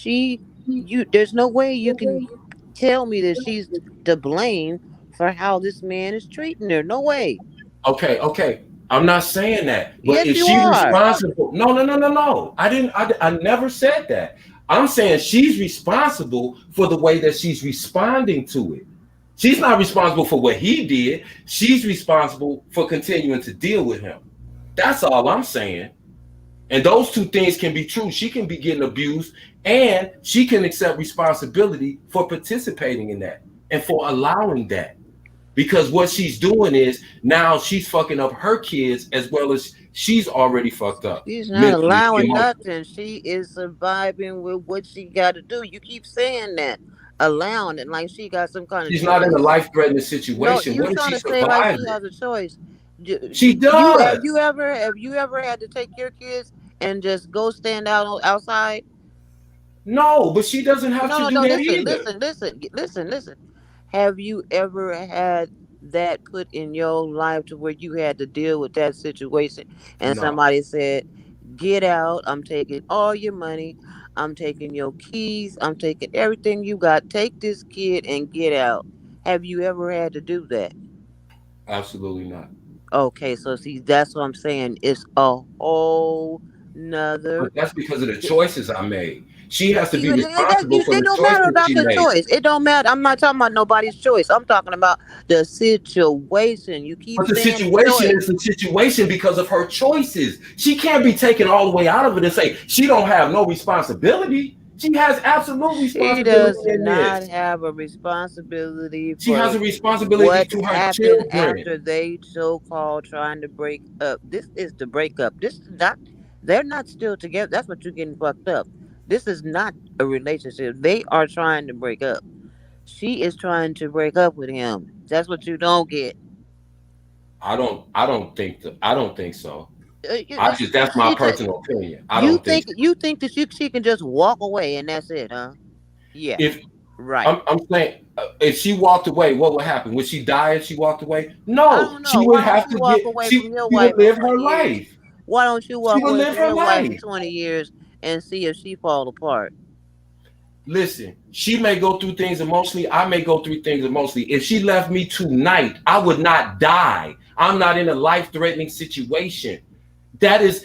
Speaker 8: There's no way you can tell me that she's to blame for how this man is treating her. No way.
Speaker 6: Okay. I'm not saying that. But
Speaker 8: Yes,
Speaker 6: is
Speaker 8: you
Speaker 6: she
Speaker 8: are.
Speaker 6: responsible? No. I never said that. I'm saying she's responsible for the way that she's responding to it. She's not responsible for what he did. She's responsible for continuing to deal with him. That's all I'm saying. And those two things can be true. She can be getting abused and she can accept responsibility for participating in that and for allowing that. Because what she's doing is now she's fucking up her kids as well as she's already fucked up.
Speaker 8: She's not
Speaker 6: Mentally,
Speaker 8: allowing
Speaker 6: emotionally.
Speaker 8: nothing. She is surviving with what she got to do. You keep saying that, allowing it like she got some kind of
Speaker 6: She's not in a
Speaker 8: choice.
Speaker 6: life-threatening
Speaker 8: No,
Speaker 6: situation.
Speaker 8: you
Speaker 6: What if
Speaker 8: trying
Speaker 6: she
Speaker 8: to say like she
Speaker 6: survived
Speaker 8: has
Speaker 6: it?
Speaker 8: a choice.
Speaker 6: She
Speaker 8: Have
Speaker 6: does.
Speaker 8: you ever had to take your kids and just go stand outside?
Speaker 6: No, but she doesn't have
Speaker 8: No,
Speaker 6: to
Speaker 8: no,
Speaker 6: do
Speaker 8: no.
Speaker 6: that either.
Speaker 8: Listen. Have you ever had that put in your life to where you had to deal with that situation and
Speaker 6: No.
Speaker 8: somebody said, "Get out. I'm taking all your money. I'm taking your keys. I'm taking everything you got. Take this kid and get out." Have you ever had to do that?
Speaker 6: Absolutely not.
Speaker 8: Okay, so see, that's what I'm saying. It's a whole nother.
Speaker 6: But that's because of the choices I made. She has to be responsible for
Speaker 8: It
Speaker 6: the
Speaker 8: don't matter
Speaker 6: choices
Speaker 8: about
Speaker 6: she
Speaker 8: the
Speaker 6: made.
Speaker 8: choice. It don't matter. I'm not talking about nobody's choice. I'm talking about the situation. You keep
Speaker 6: But the
Speaker 8: saying
Speaker 6: situation
Speaker 8: choice.
Speaker 6: is the situation because of her choices. She can't be taken all the way out of it and say she don't have no responsibility. She has absolute
Speaker 8: She
Speaker 6: responsibility
Speaker 8: does
Speaker 6: in
Speaker 8: not
Speaker 6: this.
Speaker 8: have a responsibility
Speaker 6: She has
Speaker 8: for
Speaker 6: a responsibility
Speaker 8: what
Speaker 6: to her
Speaker 8: happened
Speaker 6: children.
Speaker 8: after they so-called trying to break up. This is the breakup. This is not. They're not still together. That's what you're getting fucked up. This is not a relationship. They are trying to break up. She is trying to break up with him. That's what you don't get.
Speaker 6: I don't think so.
Speaker 8: You-
Speaker 6: That's my
Speaker 8: She just,
Speaker 6: personal opinion. I don't think so.
Speaker 8: you think that she can just walk away and that's it, huh? Yeah,
Speaker 6: If
Speaker 8: right.
Speaker 6: I'm saying if she walked away, what would happen? Would she die if she walked away?
Speaker 8: I
Speaker 6: No,
Speaker 8: don't know.
Speaker 6: she
Speaker 8: Why
Speaker 6: would
Speaker 8: don't
Speaker 6: have
Speaker 8: you
Speaker 6: to
Speaker 8: walk
Speaker 6: get
Speaker 8: away
Speaker 6: she
Speaker 8: from your
Speaker 6: would
Speaker 8: wife for
Speaker 6: live her
Speaker 8: 20 years?
Speaker 6: life.
Speaker 8: Why don't you
Speaker 6: She
Speaker 8: walk
Speaker 6: would
Speaker 8: away
Speaker 6: live
Speaker 8: from
Speaker 6: her
Speaker 8: your wife for
Speaker 6: life.
Speaker 8: 20 years and see if she fall apart?
Speaker 6: Listen, she may go through things emotionally. I may go through things emotionally. If she left me tonight, I would not die. I'm not in a life-threatening situation. That is,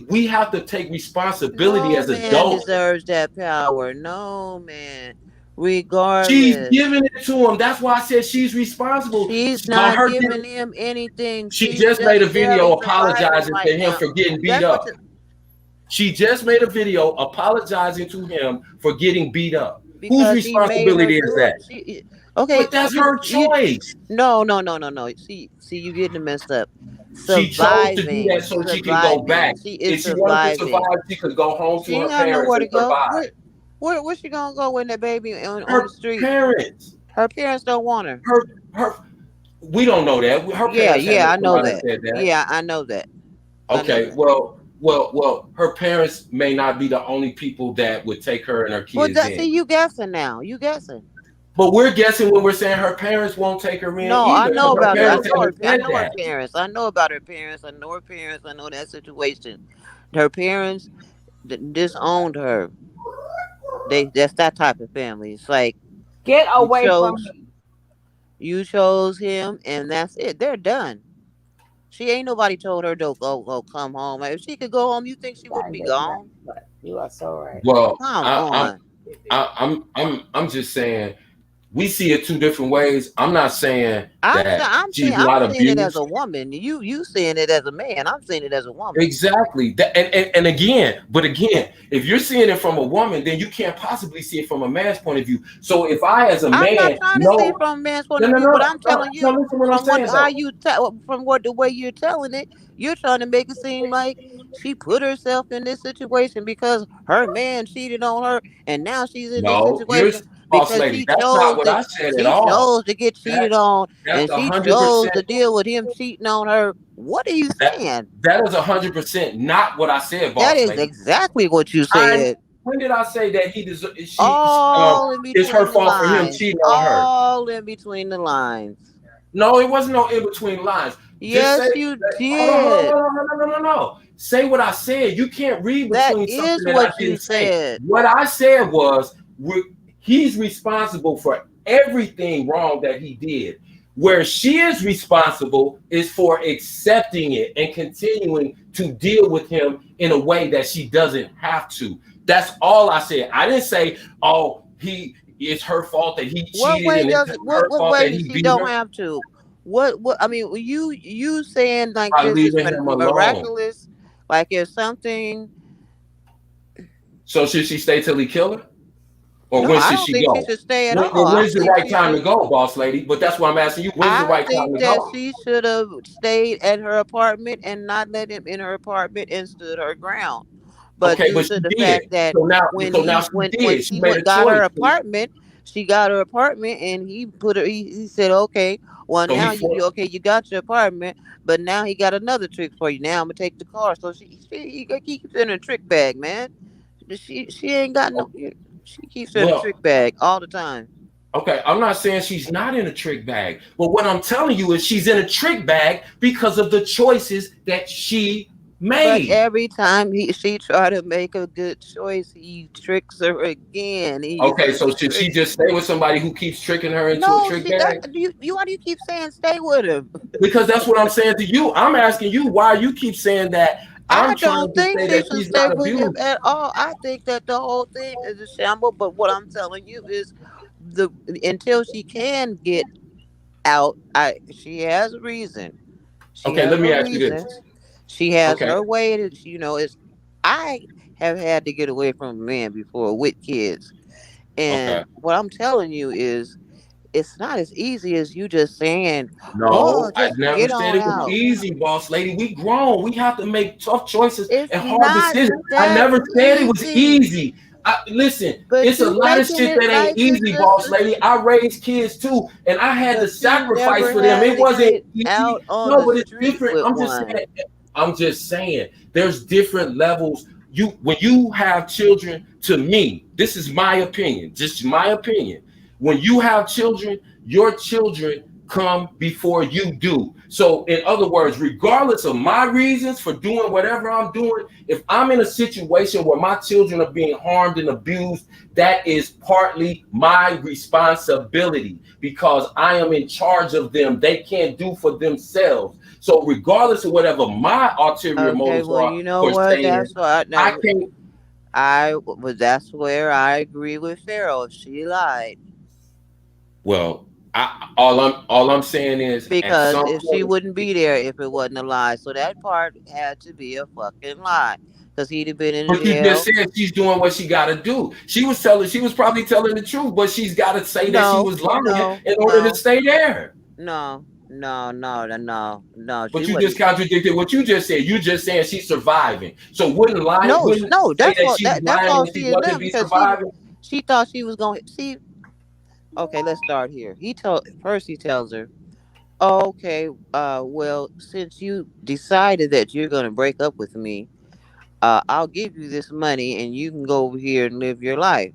Speaker 6: we have to take responsibility
Speaker 8: No
Speaker 6: as
Speaker 8: man
Speaker 6: adults.
Speaker 8: deserves that power. No man.
Speaker 6: She's
Speaker 8: Regardless.
Speaker 6: giving it to him. That's why I said she's responsible.
Speaker 8: She's
Speaker 6: By
Speaker 8: not
Speaker 6: her,
Speaker 8: giving him anything.
Speaker 6: she
Speaker 8: She's
Speaker 6: just made a
Speaker 8: just barely
Speaker 6: video
Speaker 8: surviving
Speaker 6: apologizing
Speaker 8: right
Speaker 6: to him
Speaker 8: now.
Speaker 6: for getting beat
Speaker 8: That's what
Speaker 6: up. She just made a video apologizing to him for getting beat up. Whose
Speaker 8: because he made her
Speaker 6: responsibility is
Speaker 8: do
Speaker 6: that?
Speaker 8: it. Okay,
Speaker 6: But that's her choice.
Speaker 8: no. See, you getting it messed up.
Speaker 6: She chose to do that so she can go back.
Speaker 8: She
Speaker 6: If
Speaker 8: is
Speaker 6: she wanted to
Speaker 8: surviving.
Speaker 6: survive, she could go home
Speaker 8: She
Speaker 6: to
Speaker 8: ain't
Speaker 6: her
Speaker 8: got
Speaker 6: parents
Speaker 8: nowhere to
Speaker 6: and
Speaker 8: go.
Speaker 6: survive.
Speaker 8: Where she gonna go when that baby on the
Speaker 6: Her
Speaker 8: street?
Speaker 6: parents.
Speaker 8: Her parents don't want her.
Speaker 6: Her. We don't know that. Her parents
Speaker 8: Yeah, I
Speaker 6: haven't come
Speaker 8: know
Speaker 6: out and
Speaker 8: that.
Speaker 6: said that.
Speaker 8: Yeah, I know that. I know
Speaker 6: Okay,
Speaker 8: that.
Speaker 6: well, her parents may not be the only people that would take her and her
Speaker 8: Well,
Speaker 6: kids in.
Speaker 8: see, you guessing now. You guessing.
Speaker 6: But we're guessing when we're saying her parents won't take her in
Speaker 8: No, I
Speaker 6: either,
Speaker 8: know
Speaker 6: because her
Speaker 8: about her. I
Speaker 6: parents
Speaker 8: know her.
Speaker 6: haven't
Speaker 8: I
Speaker 6: said
Speaker 8: know her
Speaker 6: that.
Speaker 8: parents. I know about her parents. I know her parents. I know that situation. Her parents disowned her. That's that type of family. It's like
Speaker 1: Get
Speaker 8: you
Speaker 1: away from
Speaker 8: chose
Speaker 1: me.
Speaker 8: you chose him, and that's it. They're done. She ain't nobody told her to go come home. If she could go home, you think she wouldn't
Speaker 1: I
Speaker 8: be
Speaker 1: did not,
Speaker 8: gone?
Speaker 1: but you are so right.
Speaker 6: Well,
Speaker 8: Come
Speaker 6: I, I'm
Speaker 8: on.
Speaker 6: I'm just saying we see it two different ways. I'm not saying that she's
Speaker 8: I'm
Speaker 6: not
Speaker 8: seeing it as
Speaker 6: abused.
Speaker 8: a woman. You seeing it as a man. I'm seeing it as a woman.
Speaker 6: Exactly. And again, but again, if you're seeing it from a woman, then you can't possibly see it from a man's point of view. So if I, as a
Speaker 8: I'm not
Speaker 6: man,
Speaker 8: trying to see it
Speaker 6: know,
Speaker 8: from a man's point
Speaker 6: no,
Speaker 8: of
Speaker 6: no,
Speaker 8: view,
Speaker 6: no,
Speaker 8: but I'm
Speaker 6: no,
Speaker 8: telling
Speaker 6: no,
Speaker 8: you
Speaker 6: listen to what I'm
Speaker 8: from what
Speaker 6: saying
Speaker 8: how
Speaker 6: though.
Speaker 8: you tell from what the way you're telling it, you're trying to make it seem like she put herself in this situation because her man cheated on her, and now she's in this
Speaker 6: No, here's
Speaker 8: situation
Speaker 6: boss
Speaker 8: because
Speaker 6: lady. That's not what I said at all.
Speaker 8: chose to get cheated
Speaker 6: That's
Speaker 8: on,
Speaker 6: that's
Speaker 8: and
Speaker 6: a
Speaker 8: she
Speaker 6: hundred
Speaker 8: chose
Speaker 6: percent.
Speaker 8: to deal with him cheating on her. What are you
Speaker 6: That
Speaker 8: saying?
Speaker 6: that is 100% not what I said,
Speaker 8: That
Speaker 6: boss
Speaker 8: is
Speaker 6: lady.
Speaker 8: exactly what you
Speaker 6: I
Speaker 8: said.
Speaker 6: when did I say that he deserves?
Speaker 8: All in
Speaker 6: It's her
Speaker 8: between the
Speaker 6: fault for him
Speaker 8: lines.
Speaker 6: cheating on her.
Speaker 8: All in between the lines.
Speaker 6: No, it wasn't no in between lines. Just
Speaker 8: Yes,
Speaker 6: say,
Speaker 8: you
Speaker 6: hold on, hold on,
Speaker 8: did.
Speaker 6: hold on, no, no, no, no, no. Say what I said. You can't read
Speaker 8: That
Speaker 6: between something
Speaker 8: is
Speaker 6: that I
Speaker 8: what you
Speaker 6: didn't say.
Speaker 8: said.
Speaker 6: What I said was he's responsible for everything wrong that he did. Where she is responsible is for accepting it and continuing to deal with him in a way that she doesn't have to. That's all I said. I didn't say, oh, it's her fault that he
Speaker 8: What
Speaker 6: cheated
Speaker 8: way
Speaker 6: and it's
Speaker 8: does it?
Speaker 6: her
Speaker 8: What
Speaker 6: fault
Speaker 8: way
Speaker 6: that
Speaker 8: does
Speaker 6: he
Speaker 8: she
Speaker 6: beat
Speaker 8: don't
Speaker 6: her
Speaker 8: have to? What? I mean, you saying like
Speaker 6: by
Speaker 8: this is
Speaker 6: leaving him alone.
Speaker 8: miraculous? Like if something?
Speaker 6: So should she stay till he kill her? Or
Speaker 8: No,
Speaker 6: when
Speaker 8: I
Speaker 6: should
Speaker 8: don't
Speaker 6: she
Speaker 8: think she
Speaker 6: go?
Speaker 8: should stay at all. I
Speaker 6: When's the
Speaker 8: think
Speaker 6: right
Speaker 8: she
Speaker 6: time to
Speaker 8: should.
Speaker 6: go, boss lady? But that's why I'm asking you. When's the
Speaker 8: I
Speaker 6: right time
Speaker 8: think
Speaker 6: to
Speaker 8: that
Speaker 6: go?
Speaker 8: she should have stayed at her apartment and not let him in her apartment and stood her ground. But
Speaker 6: Okay,
Speaker 8: due
Speaker 6: but
Speaker 8: to
Speaker 6: she
Speaker 8: the
Speaker 6: did.
Speaker 8: fact that
Speaker 6: So now she
Speaker 8: when
Speaker 6: did. She
Speaker 8: she
Speaker 6: made
Speaker 8: went
Speaker 6: a
Speaker 8: got her
Speaker 6: choice.
Speaker 8: apartment, she got her apartment, and he put her. He said, "Okay, well
Speaker 6: So he
Speaker 8: now
Speaker 6: forced.
Speaker 8: you got your apartment, but now he got another trick for you. Now I'm gonna take the car." So he keeps in a trick bag, man. She ain't got no. She keeps in a
Speaker 6: Well,
Speaker 8: trick bag all the time.
Speaker 6: okay, I'm not saying she's not in a trick bag, but what I'm telling you is she's in a trick bag because of the choices that she
Speaker 8: But
Speaker 6: made.
Speaker 8: every time she try to make a good choice, he tricks her again. He's
Speaker 6: Okay,
Speaker 8: a
Speaker 6: so should she
Speaker 8: trick.
Speaker 6: just stay with somebody who keeps tricking her into a
Speaker 8: No,
Speaker 6: trick
Speaker 8: she that
Speaker 6: bag?
Speaker 8: you why do you keep saying stay with him?
Speaker 6: Because that's what I'm saying to you. I'm asking you why you keep saying that. I'm
Speaker 8: I
Speaker 6: trying
Speaker 8: don't
Speaker 6: to
Speaker 8: think
Speaker 6: say
Speaker 8: she
Speaker 6: that
Speaker 8: should
Speaker 6: she's
Speaker 8: stay
Speaker 6: not
Speaker 8: with him
Speaker 6: abused.
Speaker 8: at all. I think that the whole thing is a shamble. But what I'm telling you is the until she can get out, she has a reason. She
Speaker 6: Okay,
Speaker 8: has
Speaker 6: let me
Speaker 8: her
Speaker 6: ask you this.
Speaker 8: reasons. She has
Speaker 6: Okay,
Speaker 8: her way. It's I have had to get away from a man before with kids.
Speaker 6: okay.
Speaker 8: And what I'm telling you is, it's not as easy as you just saying, "Oh,
Speaker 6: No, I
Speaker 8: just
Speaker 6: never
Speaker 8: get
Speaker 6: said
Speaker 8: on
Speaker 6: it was
Speaker 8: out."
Speaker 6: easy, boss lady. We grown. We have to make tough choices
Speaker 8: It's
Speaker 6: and hard
Speaker 8: not
Speaker 6: decisions. I
Speaker 8: that
Speaker 6: never said it was
Speaker 8: easy.
Speaker 6: easy. Listen,
Speaker 8: But
Speaker 6: it's a
Speaker 8: you
Speaker 6: lot of
Speaker 8: making
Speaker 6: shit
Speaker 8: it
Speaker 6: that ain't
Speaker 8: like it's
Speaker 6: easy,
Speaker 8: just
Speaker 6: boss
Speaker 8: a,
Speaker 6: lady. I raised kids too, and I had to
Speaker 8: but you
Speaker 6: sacrifice
Speaker 8: never
Speaker 6: for them.
Speaker 8: had
Speaker 6: It
Speaker 8: to
Speaker 6: wasn't
Speaker 8: get
Speaker 6: easy.
Speaker 8: out on
Speaker 6: No,
Speaker 8: the
Speaker 6: but it's
Speaker 8: street
Speaker 6: different.
Speaker 8: with one.
Speaker 6: I'm just saying. There's different levels. When you have children, to me, this is my opinion. Just my opinion. When you have children, your children come before you do. So, in other words, regardless of my reasons for doing whatever I'm doing, if I'm in a situation where my children are being harmed and abused, that is partly my responsibility because I am in charge of them. They can't do for themselves. So, regardless of whatever my ulterior
Speaker 8: Okay,
Speaker 6: motives
Speaker 8: well,
Speaker 6: are
Speaker 8: you know
Speaker 6: for
Speaker 8: what?
Speaker 6: saying,
Speaker 8: That's what
Speaker 6: I
Speaker 8: no,
Speaker 6: can't.
Speaker 8: that's where I agree with Pharaoh. She lied
Speaker 6: Well, all I'm saying is, at
Speaker 8: because
Speaker 6: some
Speaker 8: if she
Speaker 6: point.
Speaker 8: wouldn't be there if it wasn't a lie. So that part had to be a fucking lie because he'd have been in
Speaker 6: But you just
Speaker 8: jail.
Speaker 6: said she's doing what she got to do. She was probably telling the truth, but she's got to say that she
Speaker 8: No,
Speaker 6: was lying
Speaker 8: no,
Speaker 6: in order to
Speaker 8: no,
Speaker 6: stay there.
Speaker 8: no, no, no, no, no, no. She
Speaker 6: But you just
Speaker 8: wouldn't.
Speaker 6: contradicted what you just said. You just saying she's surviving. So wouldn't lie,
Speaker 8: No,
Speaker 6: wouldn't
Speaker 8: no.
Speaker 6: say
Speaker 8: That's
Speaker 6: that
Speaker 8: all.
Speaker 6: she's
Speaker 8: That's
Speaker 6: lying
Speaker 8: all
Speaker 6: when she
Speaker 8: she is now
Speaker 6: wasn't be
Speaker 8: because
Speaker 6: surviving?
Speaker 8: she thought she was going to see. Okay, let's start here. He tells her, "Oh, okay, well, since you decided that you're gonna break up with me, I'll give you this money and you can go over here and live your life."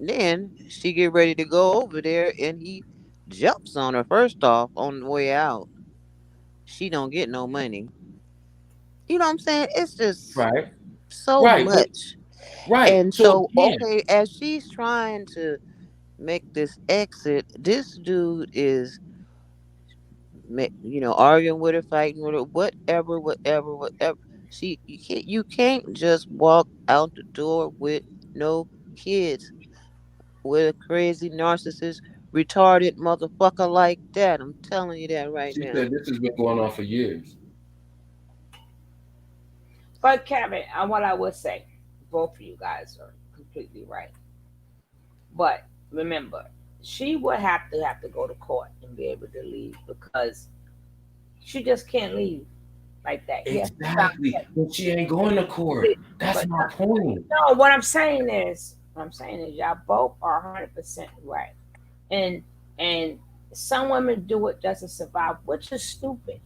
Speaker 8: Then she get ready to go over there, and he jumps on her. First off, on the way out, she don't get no money. You know what I'm saying? It's just
Speaker 6: Right.
Speaker 8: so
Speaker 6: Right.
Speaker 8: much.
Speaker 6: Right.
Speaker 8: And
Speaker 6: So
Speaker 8: so,
Speaker 6: again,
Speaker 8: okay, as she's trying to make this exit, this dude is, arguing with her, fighting with her, whatever. You can't just walk out the door with no kids with a crazy narcissist, retarded motherfucker like that. I'm telling you that right
Speaker 6: she
Speaker 8: now.
Speaker 6: said this has been going on for years.
Speaker 1: But Kevin, what I would say, both of you guys are completely right. But remember, she would have to go to court and be able to leave because she just can't leave like that.
Speaker 6: Exactly. But she ain't going to court. That's my point.
Speaker 1: No, what I'm saying is y'all both are 100% right. And some women do it just to survive, which is stupid.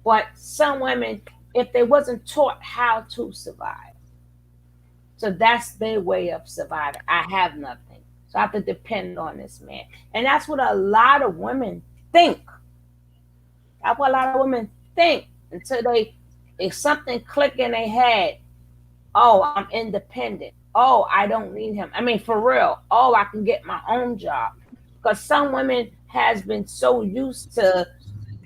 Speaker 1: But some women, if they wasn't taught how to survive, so that's their way of surviving. I have nothing, so I have to depend on this man, and that's what a lot of women think. That's what a lot of women think until if something click in their head. Oh, I'm independent. Oh, I don't need him. I mean, for real. Oh, I can get my own job. Because some women has been so used to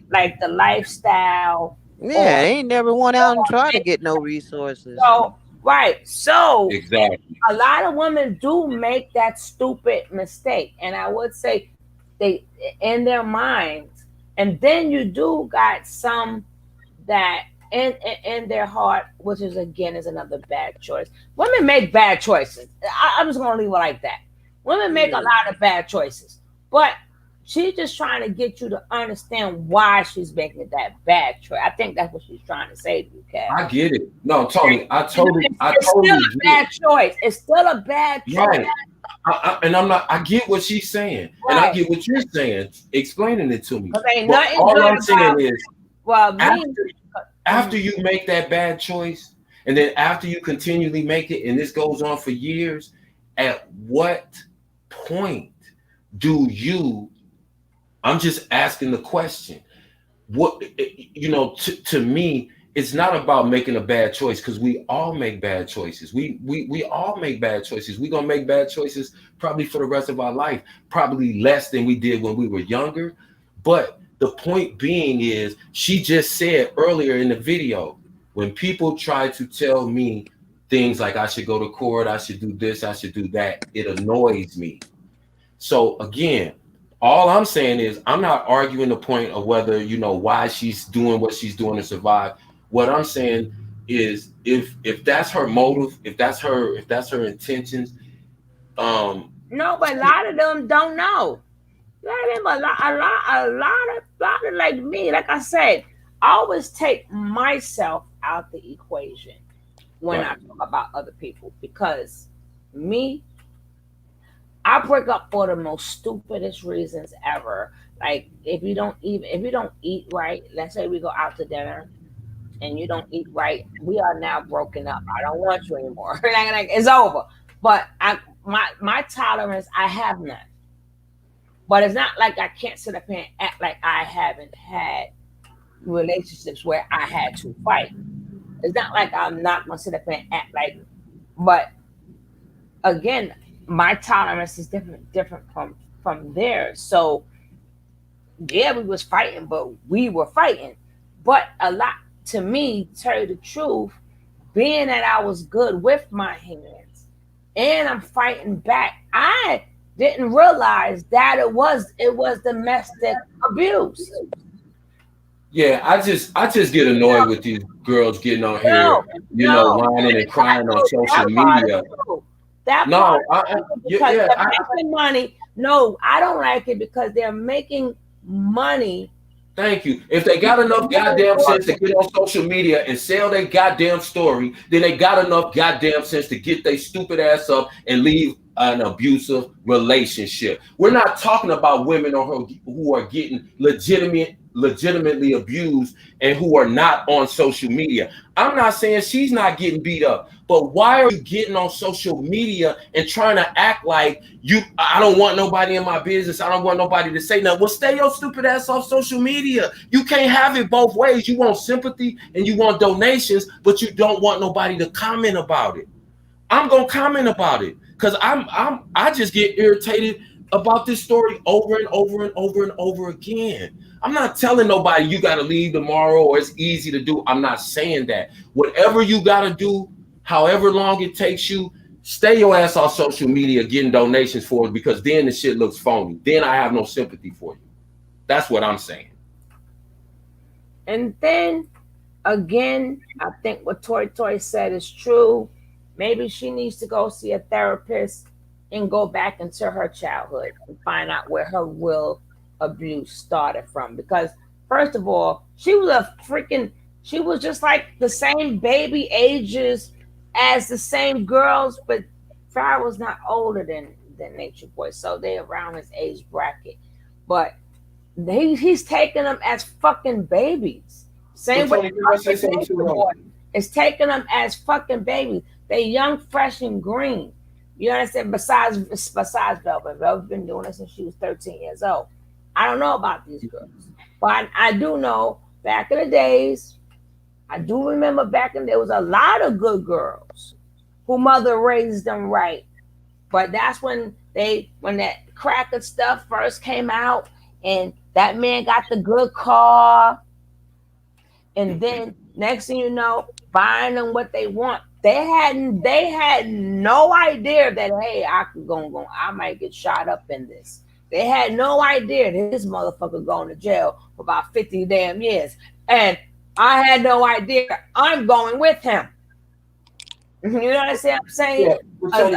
Speaker 1: like the lifestyle.
Speaker 8: Yeah, they ain't never went out and try to get no resources.
Speaker 1: So right. So
Speaker 6: exactly.
Speaker 1: A lot of women do make that stupid mistake. And I would say they in their minds. And then you do got some that in their heart, which is again is another bad choice. Women make bad choices. I'm just gonna leave it like that. Women make a lot of bad choices, but she's just trying to get you to understand why she's making that bad choice. I think that's what she's trying to say to you, Kat.
Speaker 6: I get it. No, Tony,
Speaker 1: It's still a bad choice. It's still a bad choice.
Speaker 6: Right. I get what she's saying, and I get what you're saying, explaining it to me. But all I'm saying is, after you make that bad choice, and then after you continually make it, and this goes on for years, at what point do you? I'm just asking the question. What to me, it's not about making a bad choice because we all make bad choices. We all make bad choices. We're gonna make bad choices probably for the rest of our life, probably less than we did when we were younger. But the point being is, she just said earlier in the video, when people try to tell me things like I should go to court, I should do this, I should do that, it annoys me. So again, all I'm saying is I'm not arguing the point of whether, why she's doing what she's doing to survive. What I'm saying is if that's her motive, if that's her intentions.
Speaker 1: No, but a lot of them don't know. A lot of like me, like I said, I always take myself out the equation when I talk about other people because I break up for the most stupidest reasons ever. Like if you don't eat right, let's say we go out to dinner and you don't eat right, we are now broken up. I don't want you anymore. Like, it's over. But my tolerance, I have none. But it's not like I can't sit up here and act like I haven't had relationships where I had to fight. It's not like I'm not gonna sit up here and act like, but again, my tolerance is different from theirs. So yeah, we was fighting, but we were fighting. But a lot to me, to tell you the truth, being that I was good with my hands and I'm fighting back, I didn't realize that it was domestic abuse.
Speaker 6: Yeah, I just get annoyed with these girls getting on here, whining and crying on social media.
Speaker 1: Making money. No, I don't like it because they're making money.
Speaker 6: Thank you. If they got enough goddamn sense to get on social media and sell their goddamn story, then they got enough goddamn sense to get their stupid ass up and leave an abusive relationship. We're not talking about women who are getting legitimately abused and who are not on social media. I'm not saying she's not getting beat up, but why are you getting on social media and trying to act like I don't want nobody in my business, I don't want nobody to say nothing? Well, stay your stupid ass off social media. You can't have it both ways. You want sympathy and you want donations, but you don't want nobody to comment about it. I'm gonna comment about it because I just get irritated about this story over and over and over and over again. I'm not telling nobody you got to leave tomorrow or it's easy to do. I'm not saying that. Whatever you got to do, however long it takes you, stay your ass off social media getting donations for it, because then the shit looks phony. Then I have no sympathy for you. That's what I'm saying.
Speaker 1: And then again, I think what Toy said is true. Maybe she needs to go see a therapist and go back into her childhood and find out where her real abuse started from. Because first of all, she was just like the same baby ages as the same girls, but Farrah was not older than Nature Boy, so they're around his age bracket. But he's taking them as fucking babies. Same way Nature Boy is taking them as fucking babies. They young, fresh, and green. You understand? Besides Velvet. Velvet's been doing it since she was 13 years old. I don't know about these girls, but I do know back in the days, I do remember back in there was a lot of good girls who mother raised them right. But that's when that cracker stuff first came out, and that man got the good car, and then next thing you know, buying them what they want. They had no idea that, hey, I might get shot up in this. They had no idea that this motherfucker going to jail for about 50 damn years. And I had no idea I'm going with him. You know what I'm saying?
Speaker 6: Yeah,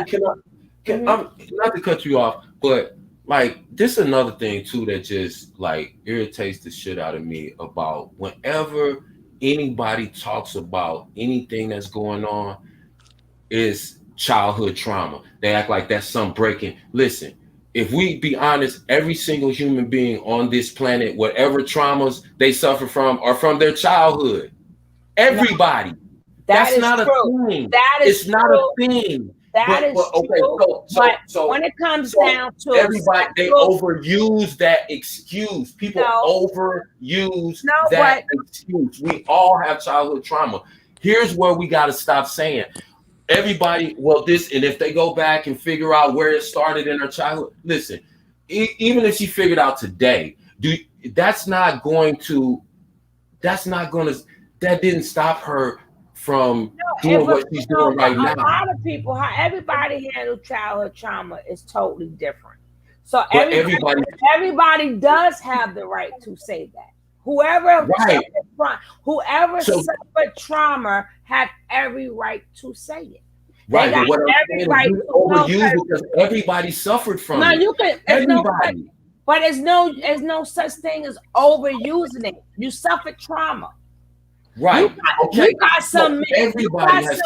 Speaker 6: I'm not to cut you off, but like this is another thing too that just like irritates the shit out of me about whenever anybody talks about anything that's going on is childhood trauma. They act like that's some breaking. Listen, if we be honest, every single human being on this planet, whatever traumas they suffer from are from their childhood. Everybody. That's not a thing. It's not a thing.
Speaker 1: That is true. So when it comes down to
Speaker 6: everybody, they overuse that excuse. People overuse that excuse. We all have childhood trauma. Here's where we got to stop saying everybody. Well, this, and if they go back and figure out where it started in her childhood, listen. Even if she figured out today, that didn't stop her from doing what she's doing right now.
Speaker 1: A lot of people, how everybody handles childhood trauma is totally different. So everybody does have the right to say that. Whoever suffered trauma had every right to say it.
Speaker 6: Right. But what I'm saying is overused because everybody suffered from it. Everybody.
Speaker 1: But there's no such thing as overusing it. You suffered trauma.
Speaker 6: Right.
Speaker 1: You got some men.
Speaker 6: Everybody has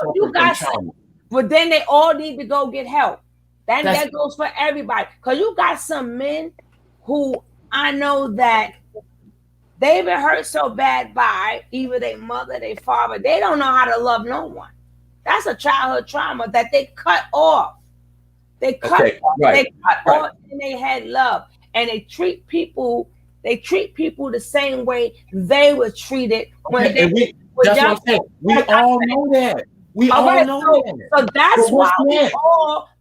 Speaker 6: trauma.
Speaker 1: But then they all need to go get help. That goes for everybody. Because you got some men who I know that they've been hurt so bad by either their mother, their father. They don't know how to love no one. That's a childhood trauma that they cut off. They cut off and they had love. And they treat people the same way they were treated when they were
Speaker 6: young. That's what I'm saying. We all know that. So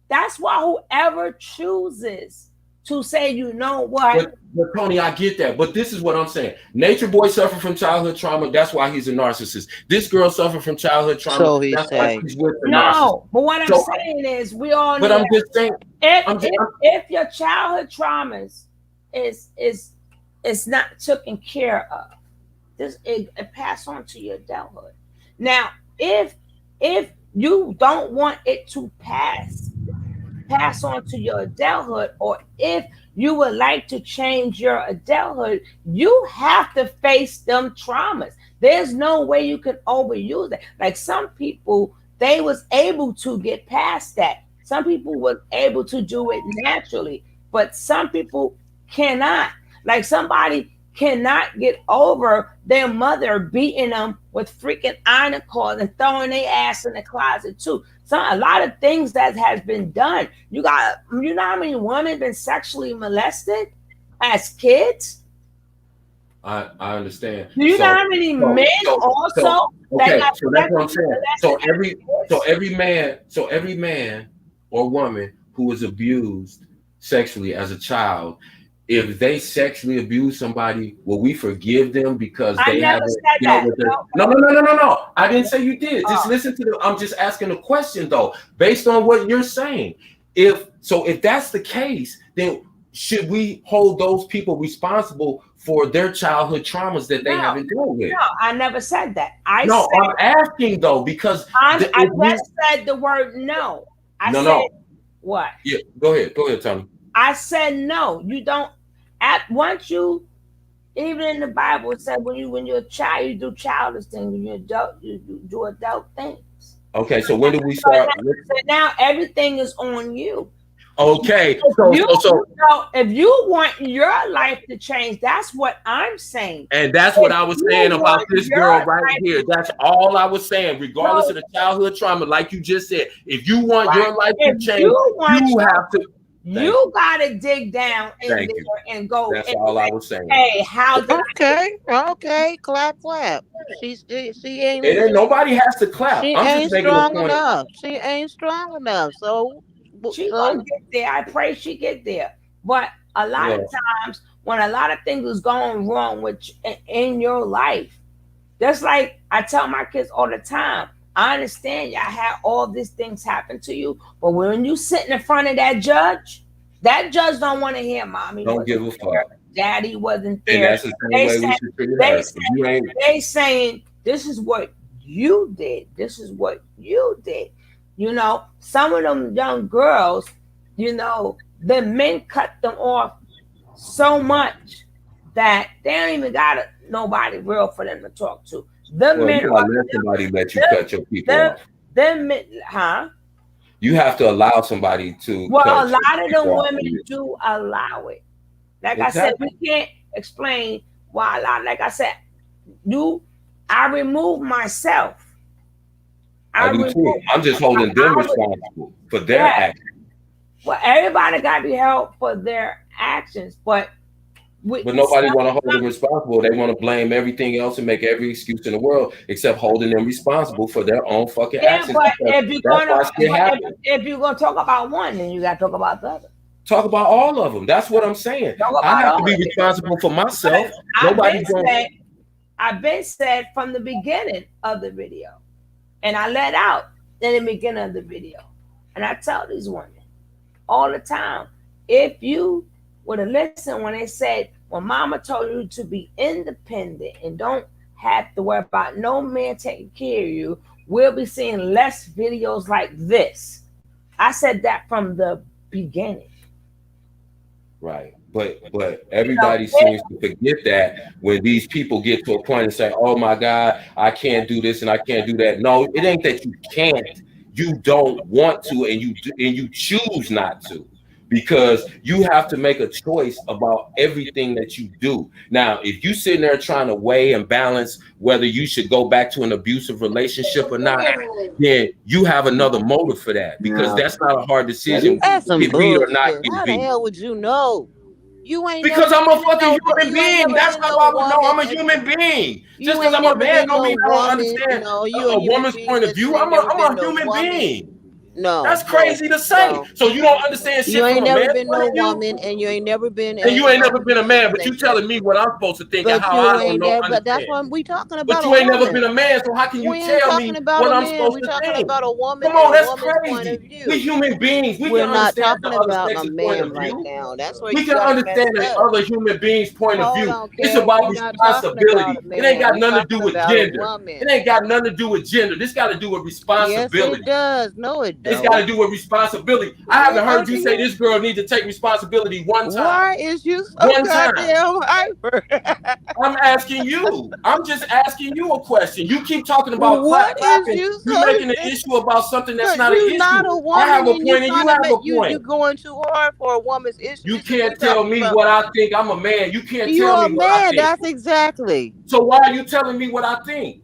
Speaker 1: that's why whoever chooses to say, you know what?
Speaker 6: But Tony, I get that. But this is what I'm saying. Nature Boy suffered from childhood trauma. That's why he's a narcissist. This girl suffered from childhood trauma.
Speaker 8: So
Speaker 6: that's why he's with a narcissist.
Speaker 1: No, but what I'm saying is we all
Speaker 6: But I'm just saying
Speaker 1: if your childhood traumas is not taken care of, it pass on to your adulthood. Now, if you don't want it to pass on to your adulthood, or if you would like to change your adulthood, you have to face them traumas. There's no way you can overuse it. Like some people, they was able to get past that. Some people were able to do it naturally, but some people cannot. Like somebody cannot get over their mother beating them with freaking iron cords and throwing their ass in the closet too. A lot of things that has been done. You know how many women been sexually molested as kids?
Speaker 6: I understand.
Speaker 1: Do you know how many men also?
Speaker 6: Okay, so that's what I'm saying. So every man or woman who was abused sexually as a child, if they sexually abuse somebody, will we forgive them because they haven't? No. I didn't say you did. Just listen to the. I'm just asking a question though, based on what you're saying. If that's the case, then should we hold those people responsible for their childhood traumas that they haven't dealt with?
Speaker 1: No, I never said that.
Speaker 6: I'm asking though because
Speaker 1: I just said the word no.
Speaker 6: No.
Speaker 1: What?
Speaker 6: Yeah, go ahead, Tony.
Speaker 1: I said no. You don't. Once you, even in the Bible, it said when you're a child, you do childish things. When you're adult, you do adult things.
Speaker 6: Okay, so when do we start?
Speaker 1: So now everything is on you.
Speaker 6: Okay,
Speaker 1: if you want your life to change, that's what I'm saying.
Speaker 6: And that's what I was saying about this girl right here. That's all I was saying, regardless of the childhood trauma, like you just said. If you want your life to change, you have to.
Speaker 1: You gotta dig down in there and go.
Speaker 6: That's all I was saying.
Speaker 1: Hey,
Speaker 8: Okay, clap. She ain't.
Speaker 6: Nobody has to clap.
Speaker 8: She ain't strong enough. She ain't strong enough. So
Speaker 1: she gonna get there. I pray she get there. But a lot of times, when a lot of things is going wrong in your life, just like I tell my kids all the time. I understand y'all had all these things happen to you, but when you sitting in front of that judge don't want to hear mommy.
Speaker 6: Don't give a fuck.
Speaker 1: Daddy wasn't there.
Speaker 6: And that's the same way we should treat her.
Speaker 1: They saying this is what you did. This is what you did. You know, some of them young girls, you know, the men cut them off so much that they don't even got nobody real for them to talk to.
Speaker 6: You somebody let you cut your people off. You have to allow somebody to.
Speaker 1: Well, a lot of them women do allow it. Like I said, we can't explain why a lot. Like I said, I remove myself.
Speaker 6: I do too. I'm just holding them responsible for their actions.
Speaker 1: Well, everybody got to be held for their actions, but
Speaker 6: nobody want to hold them responsible. They want to blame everything else and make every excuse in the world except holding them responsible for their own fucking actions.
Speaker 1: But if you're gonna talk about one, then you gotta talk about the other.
Speaker 6: Talk about all of them. That's what I'm saying. I have to be responsible for myself.
Speaker 1: I've been said from the beginning of the video, and I let out in the beginning of the video, and I tell these women all the time, if you would have listened when they said, when mama told you to be independent and don't have to worry about no man taking care of you, we'll be seeing less videos like this. I said that from the beginning.
Speaker 6: Right. But everybody seems to forget that when these people get to a point and say, oh my God, I can't do this and I can't do that. No, it ain't that you can't. You don't want to and you choose not to. Because you have to make a choice about everything that you do. Now, if you sitting there trying to weigh and balance whether you should go back to an abusive relationship or not, then you have another motive for that. Because that's not a hard decision.
Speaker 8: That's some bullshit.
Speaker 6: Or not
Speaker 8: How the hell would you know? You ain't
Speaker 6: because I'm a fucking human being. That's how I would know I'm a human being. Just because I'm a man don't mean I don't understand a woman's point of view. I'm a human being.
Speaker 8: No,
Speaker 6: that's crazy to say. No. So you don't understand shit.
Speaker 8: You ain't
Speaker 6: from
Speaker 8: never been no woman, and you ain't never been.
Speaker 6: And you ain't never been a man, but you telling me what I'm supposed to think and how I don't know.
Speaker 8: But that's what we talking about.
Speaker 6: But you ain't never been a man, so how can you tell me what I'm supposed to think?
Speaker 8: We're talking about a woman.
Speaker 6: Come on, that's crazy. We human beings.
Speaker 8: We're not talking about a man right now. That's where
Speaker 6: we can understand the other human beings' point of view. It's about responsibility. It ain't got nothing to do with gender. It ain't got nothing to do with gender. This got to do with responsibility.
Speaker 8: Yes, it does. No, it
Speaker 6: It's got to do with responsibility. I haven't heard you say this girl need to take responsibility one time.
Speaker 8: Why is you so
Speaker 6: One time.
Speaker 8: goddamn hyper?
Speaker 6: I'm asking you. I'm just asking you a question. You keep talking about
Speaker 8: What
Speaker 6: clapping.
Speaker 8: is you
Speaker 6: You're
Speaker 8: so
Speaker 6: making an issue about something that's not an
Speaker 8: you're
Speaker 6: issue.
Speaker 8: not a woman,
Speaker 6: I have a
Speaker 8: and
Speaker 6: point and you have a
Speaker 8: you
Speaker 6: point.
Speaker 8: going too hard for a woman's issue.
Speaker 6: You can't tell me what I think. I'm a man. You can't
Speaker 8: You're
Speaker 6: tell
Speaker 8: a
Speaker 6: me what I
Speaker 8: man.
Speaker 6: think.
Speaker 8: That's exactly.
Speaker 6: So why are you telling me what I think?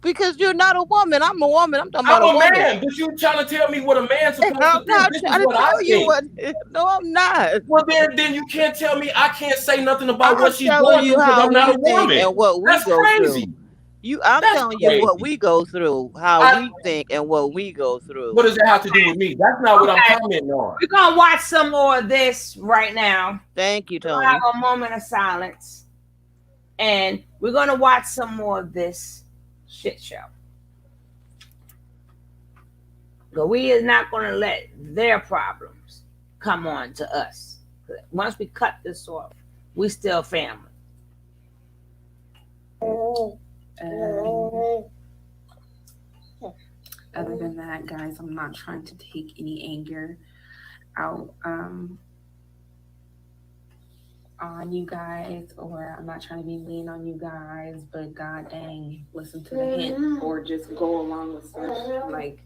Speaker 8: Because you're not a woman. I'm a woman. I'm talking
Speaker 6: I'm
Speaker 8: about
Speaker 6: a
Speaker 8: woman.
Speaker 6: man, but you trying to tell me what a man's supposed
Speaker 8: I'm
Speaker 6: to
Speaker 8: not
Speaker 6: do. This
Speaker 8: trying
Speaker 6: is
Speaker 8: to
Speaker 6: what I
Speaker 8: tell you
Speaker 6: think.
Speaker 8: what. No, I'm not.
Speaker 6: Well, then you can't tell me I can't say nothing about what she's
Speaker 8: telling
Speaker 6: going
Speaker 8: you
Speaker 6: through because
Speaker 8: how
Speaker 6: I'm not a
Speaker 8: we think
Speaker 6: woman.
Speaker 8: and what we
Speaker 6: That's
Speaker 8: go
Speaker 6: crazy.
Speaker 8: through. I'm
Speaker 6: That's
Speaker 8: telling you what
Speaker 6: crazy.
Speaker 8: we go through, how we think and what we go through.
Speaker 6: What does that have to do with me? That's not what I'm commenting on.
Speaker 1: We're gonna watch some more of this right now.
Speaker 8: Thank you,
Speaker 1: We'll
Speaker 8: Tony.
Speaker 1: have a moment of silence, and we're gonna watch some more of this shit show. But we is not gonna let their problems come on to us. Once we cut this off, we still family.
Speaker 9: Other than that, guys, I'm not trying to take any anger out on you guys, or I'm not trying to be mean on you guys, but god dang, listen to the hint or just go along with stuff. Like,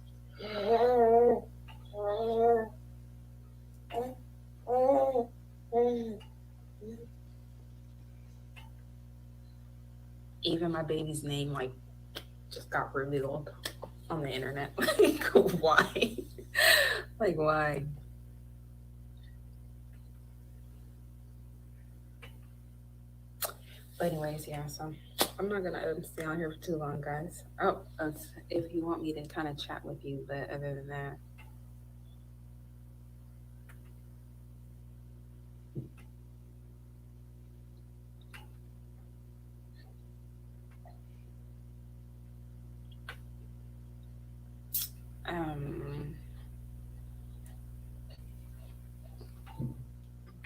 Speaker 9: even my baby's name like just got revealed on the internet. Like, why? Like, why? But anyways, yeah, so I'm not gonna stay on here for too long, guys. Oh, if you want me to kind of chat with you, but other than that,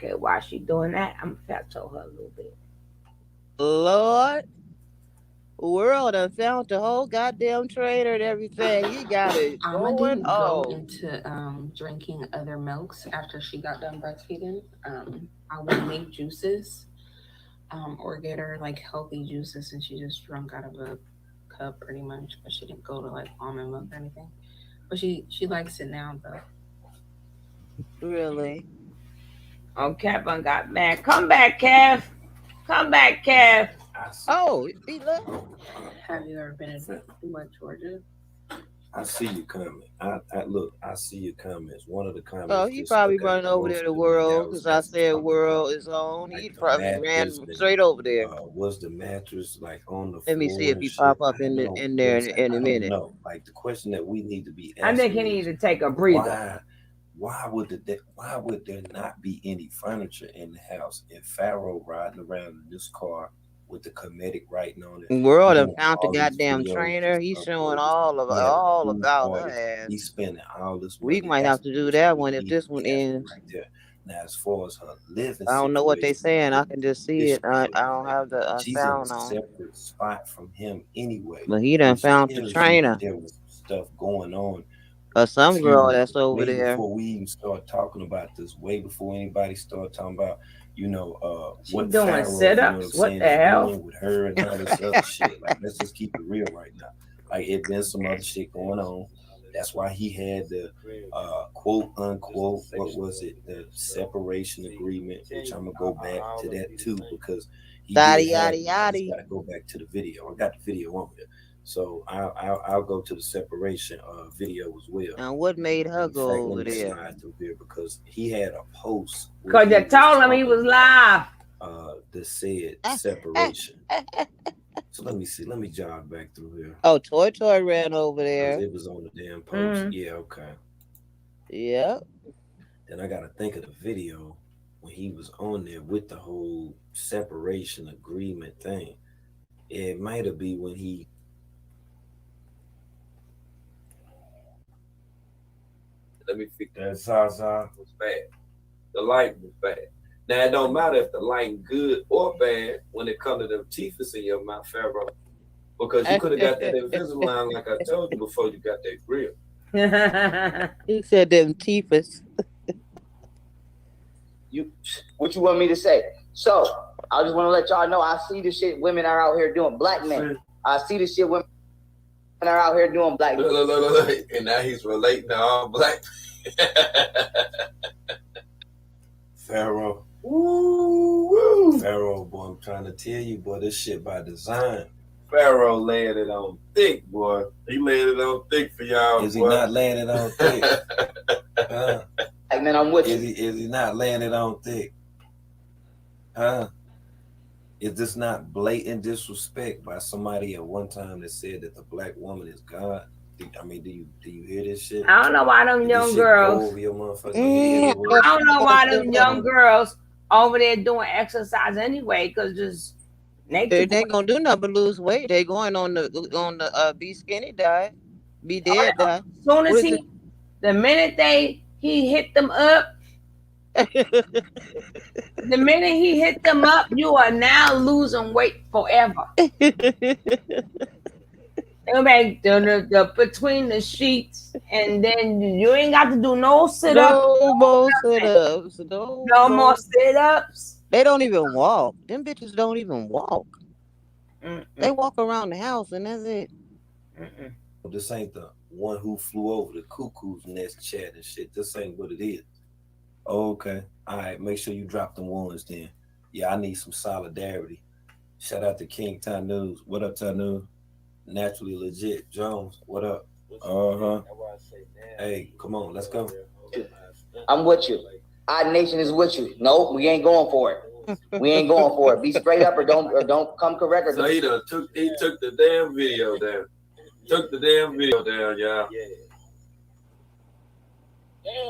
Speaker 1: Okay, while she doing that, I'm gonna tell her a little bit.
Speaker 8: Lord, world done found the whole goddamn trailer and everything. He got it
Speaker 9: Alma
Speaker 8: going
Speaker 9: didn't go
Speaker 8: on.
Speaker 9: into drinking other milks after she got done breastfeeding. I would make juices, or get her like healthy juices, and she just drank out of a cup pretty much. But she didn't go to like almond milk or anything. But she likes it now though.
Speaker 8: Really?
Speaker 1: Oh, Kev got mad. Come back, Kev. Come back, Kev.
Speaker 8: Oh, he left.
Speaker 9: Have you ever been to Georgia?
Speaker 2: I see you coming. I look. I see your comments. One of the comments.
Speaker 8: Oh, he probably running over there to World because I said World is on. He probably ran straight over there.
Speaker 2: Was the mattress like on the floor?
Speaker 8: Let me see if he pop up in there in a minute.
Speaker 2: No, like the question that we need to be asking.
Speaker 1: I think he needs to take a breather.
Speaker 2: Why would there not be any furniture in the house? And Pharaoh riding around in this car with the comedic writing on it.
Speaker 8: World have found the goddamn trainer. He's showing all about her ass.
Speaker 2: He's spending all this
Speaker 8: We
Speaker 2: money.
Speaker 8: might have to do that one if this one ends.
Speaker 2: Right there. Now, as far as her living,
Speaker 8: I don't know what they're saying. I can just see it. I don't have the
Speaker 2: she's
Speaker 8: sound
Speaker 2: in a
Speaker 8: on.
Speaker 2: separate spot from him anyway.
Speaker 8: But he done found the trainer.
Speaker 2: There was stuff going on.
Speaker 8: Some girl that's over there.
Speaker 2: Before we even start talking about this, way before anybody start talking about, what
Speaker 1: doing
Speaker 2: Pharaoh,
Speaker 1: sit-ups? What the hell?
Speaker 2: With her and all this other shit. Like, let's just keep it real right now. Like, it been some other shit going on. That's why he had the quote unquote, what was it, the separation agreement, which I'm gonna go back to that too, because he
Speaker 8: Yada yada yada.
Speaker 2: gotta go back to the video. I got the video on here. So I'll go to the separation video as well.
Speaker 8: And what made her go over there?
Speaker 2: Slide through there because he had a post.
Speaker 1: Because they told him he was live.
Speaker 2: That said separation. So let me see. Let me jog back through here.
Speaker 8: Oh, Toy ran over there.
Speaker 2: It was on the damn post. Yeah, okay.
Speaker 8: Yep.
Speaker 2: Then I gotta think of the video when he was on there with the whole separation agreement thing. It might have been when he.
Speaker 12: Let me fix that. Zaza was bad. The light was bad. Now it don't matter if the light good or bad when it comes to them teeth in your mouth, Pharaoh, because you could have got that Invisalign like I told you before you got that grill.
Speaker 8: He said them teethers.
Speaker 11: What you want me to say? So I just want to let y'all know I see the shit women are out here doing. Black men. I see the shit women are out here doing. Black men.
Speaker 12: Look. And now he's relating to all black.
Speaker 2: Pharaoh.
Speaker 12: Woo.
Speaker 2: Pharaoh, boy, I'm trying to tell you, boy, this shit by design.
Speaker 12: Pharaoh laying it on thick, boy. He laying it on thick for y'all.
Speaker 2: Is he
Speaker 12: boy.
Speaker 2: not laying it on thick?
Speaker 11: Hey, man, I'm with you.
Speaker 2: Is he not laying it on thick? Huh? Is this not blatant disrespect by somebody at one time that said that the black woman is God? I mean, do you hear this shit?
Speaker 1: I don't know why them
Speaker 2: Did
Speaker 1: young
Speaker 2: this shit go
Speaker 1: girls.
Speaker 2: over your motherfucking head?
Speaker 1: I don't know why them young girls over there doing exercise anyway, because just
Speaker 8: They ain't gonna do nothing but lose weight. They going on the be skinny diet, be dead diet.
Speaker 1: As soon as the minute he hit them up, the minute he hit them up, you are now losing weight forever. Make the between the sheets, and then you ain't got to do no sit-ups.
Speaker 8: No more sit-ups.
Speaker 1: No more sit-ups.
Speaker 8: They don't even walk. Them bitches don't even walk. They walk around the house and that's it.
Speaker 2: This ain't the one who flew over the cuckoo's nest chat and shit. This ain't what it is. Oh, okay. All right. Make sure you drop them ones then. Yeah, I need some solidarity. Shout out to King Tanuz. What up, Tanuz? Naturally Legit. Jones, what up? Hey, come on, let's go.
Speaker 11: I'm with you. Our nation is with you. No, we ain't going for it. We ain't going for it. Be straight up or don't come correct.
Speaker 12: So he took the damn video down. Took the damn video down, y'all.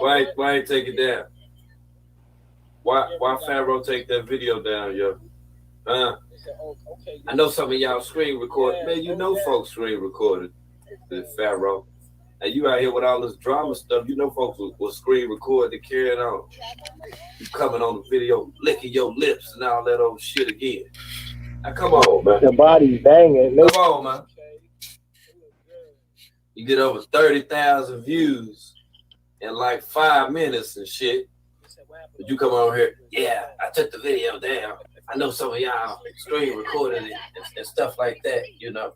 Speaker 12: Why ain't take it down? Why Pharaoh take that video down, yo? I know some of y'all screen recorded. Man, you know folks screen recorded the Pharaoh. And you out here with all this drama stuff, you know folks will screen record to carry it on. You coming on the video, licking your lips and all that old shit again. Now come on, man.
Speaker 10: The body's banging.
Speaker 12: Come on, man. You get over 30,000 views in like 5 minutes and shit. But you come over here, yeah, I took the video down. I know some of y'all screen recorded it and stuff like that, you know.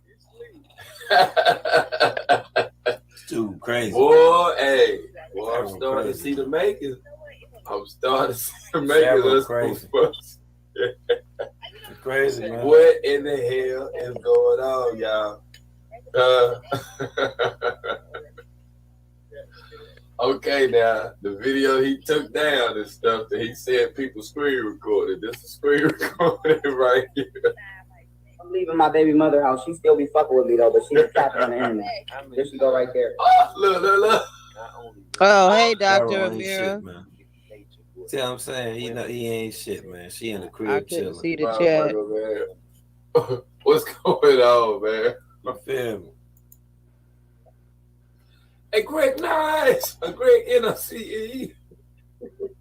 Speaker 2: Dude, crazy.
Speaker 12: Boy, hey. Boy, I'm starting to see the makers. I'm starting to see the makers.
Speaker 2: Crazy. Crazy, man.
Speaker 12: What in the hell is going on, y'all? Okay, now the video he took down and stuff that he said people screen recorded. This is screen recorded right here.
Speaker 11: I'm leaving my baby mother house. She still be fucking with me though, but she's capping on the internet. There she go right there.
Speaker 12: Oh, look.
Speaker 8: Oh, hey, Dr. Amira.
Speaker 2: See what I'm saying? He ain't shit, man. She in the crib
Speaker 8: I
Speaker 2: chilling.
Speaker 8: couldn't see the chat.
Speaker 12: Man. What's going on, man?
Speaker 2: You feel me?
Speaker 12: Hey, Greg Nice. Greg NCE.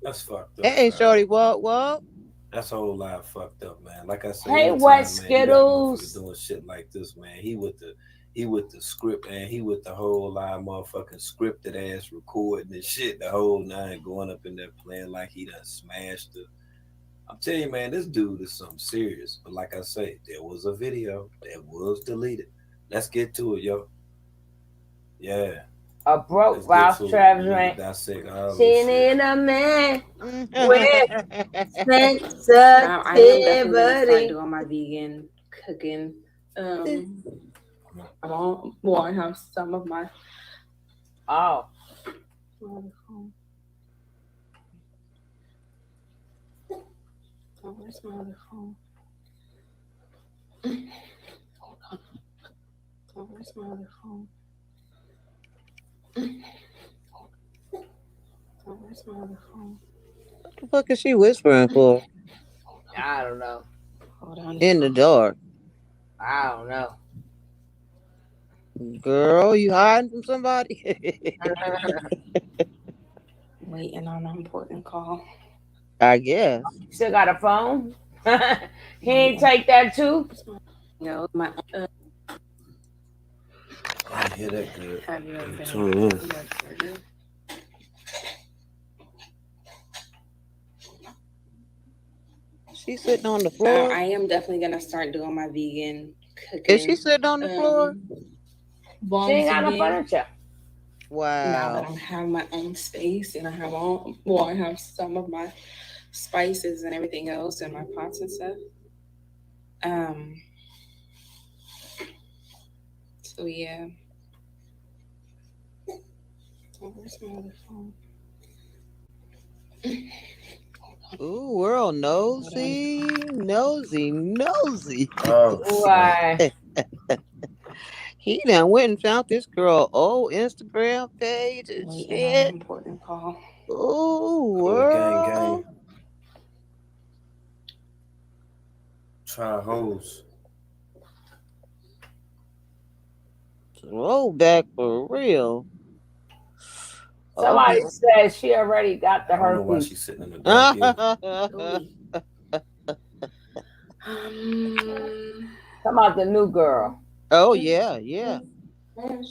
Speaker 2: That's fucked up.
Speaker 8: Hey, shorty, what?
Speaker 2: That's a whole lot fucked up, man. Like I said,
Speaker 1: Hey,
Speaker 2: anytime,
Speaker 1: what
Speaker 2: man, you got
Speaker 1: Skittles?
Speaker 2: motherfuckers doing shit like this, man. He with the script, and he with the whole lot of motherfucking scripted ass recording and shit. The whole nine going up in there playing like he done smashed it. I'm telling you, man, this dude is something serious. But like I say, there was a video that was deleted. Let's get to it, yo. Yeah.
Speaker 1: A broke Ralph Travis rank. Seen in a man with sensitivity.
Speaker 9: I am definitely gonna start doing my vegan cooking. I have some of my.
Speaker 1: Oh.
Speaker 9: Where's my other phone? Hold on. Where's my other phone? Where's my other phone?
Speaker 8: What the fuck is she whispering for?
Speaker 1: I don't know.
Speaker 9: Hold on.
Speaker 8: In the dark.
Speaker 1: I don't know.
Speaker 8: Girl, you hiding from somebody?
Speaker 9: Waiting on an important call.
Speaker 8: I guess.
Speaker 1: Still got a phone? He ain't take that too?
Speaker 9: No, my
Speaker 2: I hear that good.
Speaker 13: Have you ever been
Speaker 2: Tune
Speaker 13: in
Speaker 2: in.
Speaker 13: Georgia?
Speaker 8: She sitting on the floor.
Speaker 13: I am definitely gonna start doing my vegan cooking.
Speaker 8: Is she sitting on the floor?
Speaker 1: She ain't got no furniture.
Speaker 13: Now that
Speaker 8: Wow.
Speaker 13: I have my own space and I have I have some of my spices and everything else in my pots and stuff. So yeah. Oh, where's my other phone?
Speaker 8: Ooh, world nosy.
Speaker 2: Oh,
Speaker 1: Why?
Speaker 8: He done went and found this girl old Instagram page and
Speaker 13: Waiting on an
Speaker 8: shit.
Speaker 13: important call.
Speaker 8: Ooh,
Speaker 2: Cool, gang,
Speaker 8: world.
Speaker 2: gang. Try hoes.
Speaker 8: Throwback for real.
Speaker 1: Somebody said she already got the
Speaker 2: I don't know why
Speaker 1: herpes.
Speaker 2: she's sitting in the dark here.
Speaker 1: Come about the new girl.
Speaker 8: Oh yeah, yeah.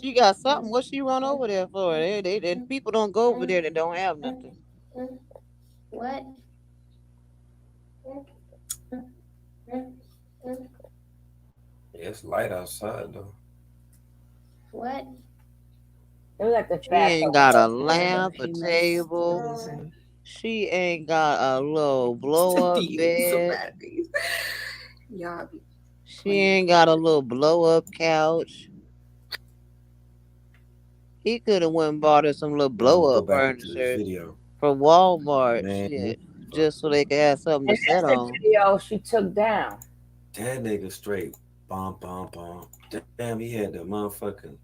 Speaker 8: She got something. What she run over there for? They people don't go over there that don't have nothing.
Speaker 3: What?
Speaker 2: Yeah, it's light outside though.
Speaker 3: What?
Speaker 1: It was at the
Speaker 8: She
Speaker 1: fast
Speaker 8: ain't
Speaker 1: food.
Speaker 8: got a lamp, a table. She ain't got a little blow up bed.
Speaker 13: Y'all.
Speaker 8: She ain't got a little blow up couch. He could have went and bought her some little blow
Speaker 2: Go
Speaker 8: up
Speaker 2: back into this
Speaker 8: furniture
Speaker 2: video.
Speaker 8: from Walmart,
Speaker 2: Man,
Speaker 8: shit, just so they could have something to
Speaker 1: And
Speaker 8: sit
Speaker 1: that's the
Speaker 8: on.
Speaker 1: video she took down.
Speaker 2: that nigga straight bomb. Damn, he had the motherfucking.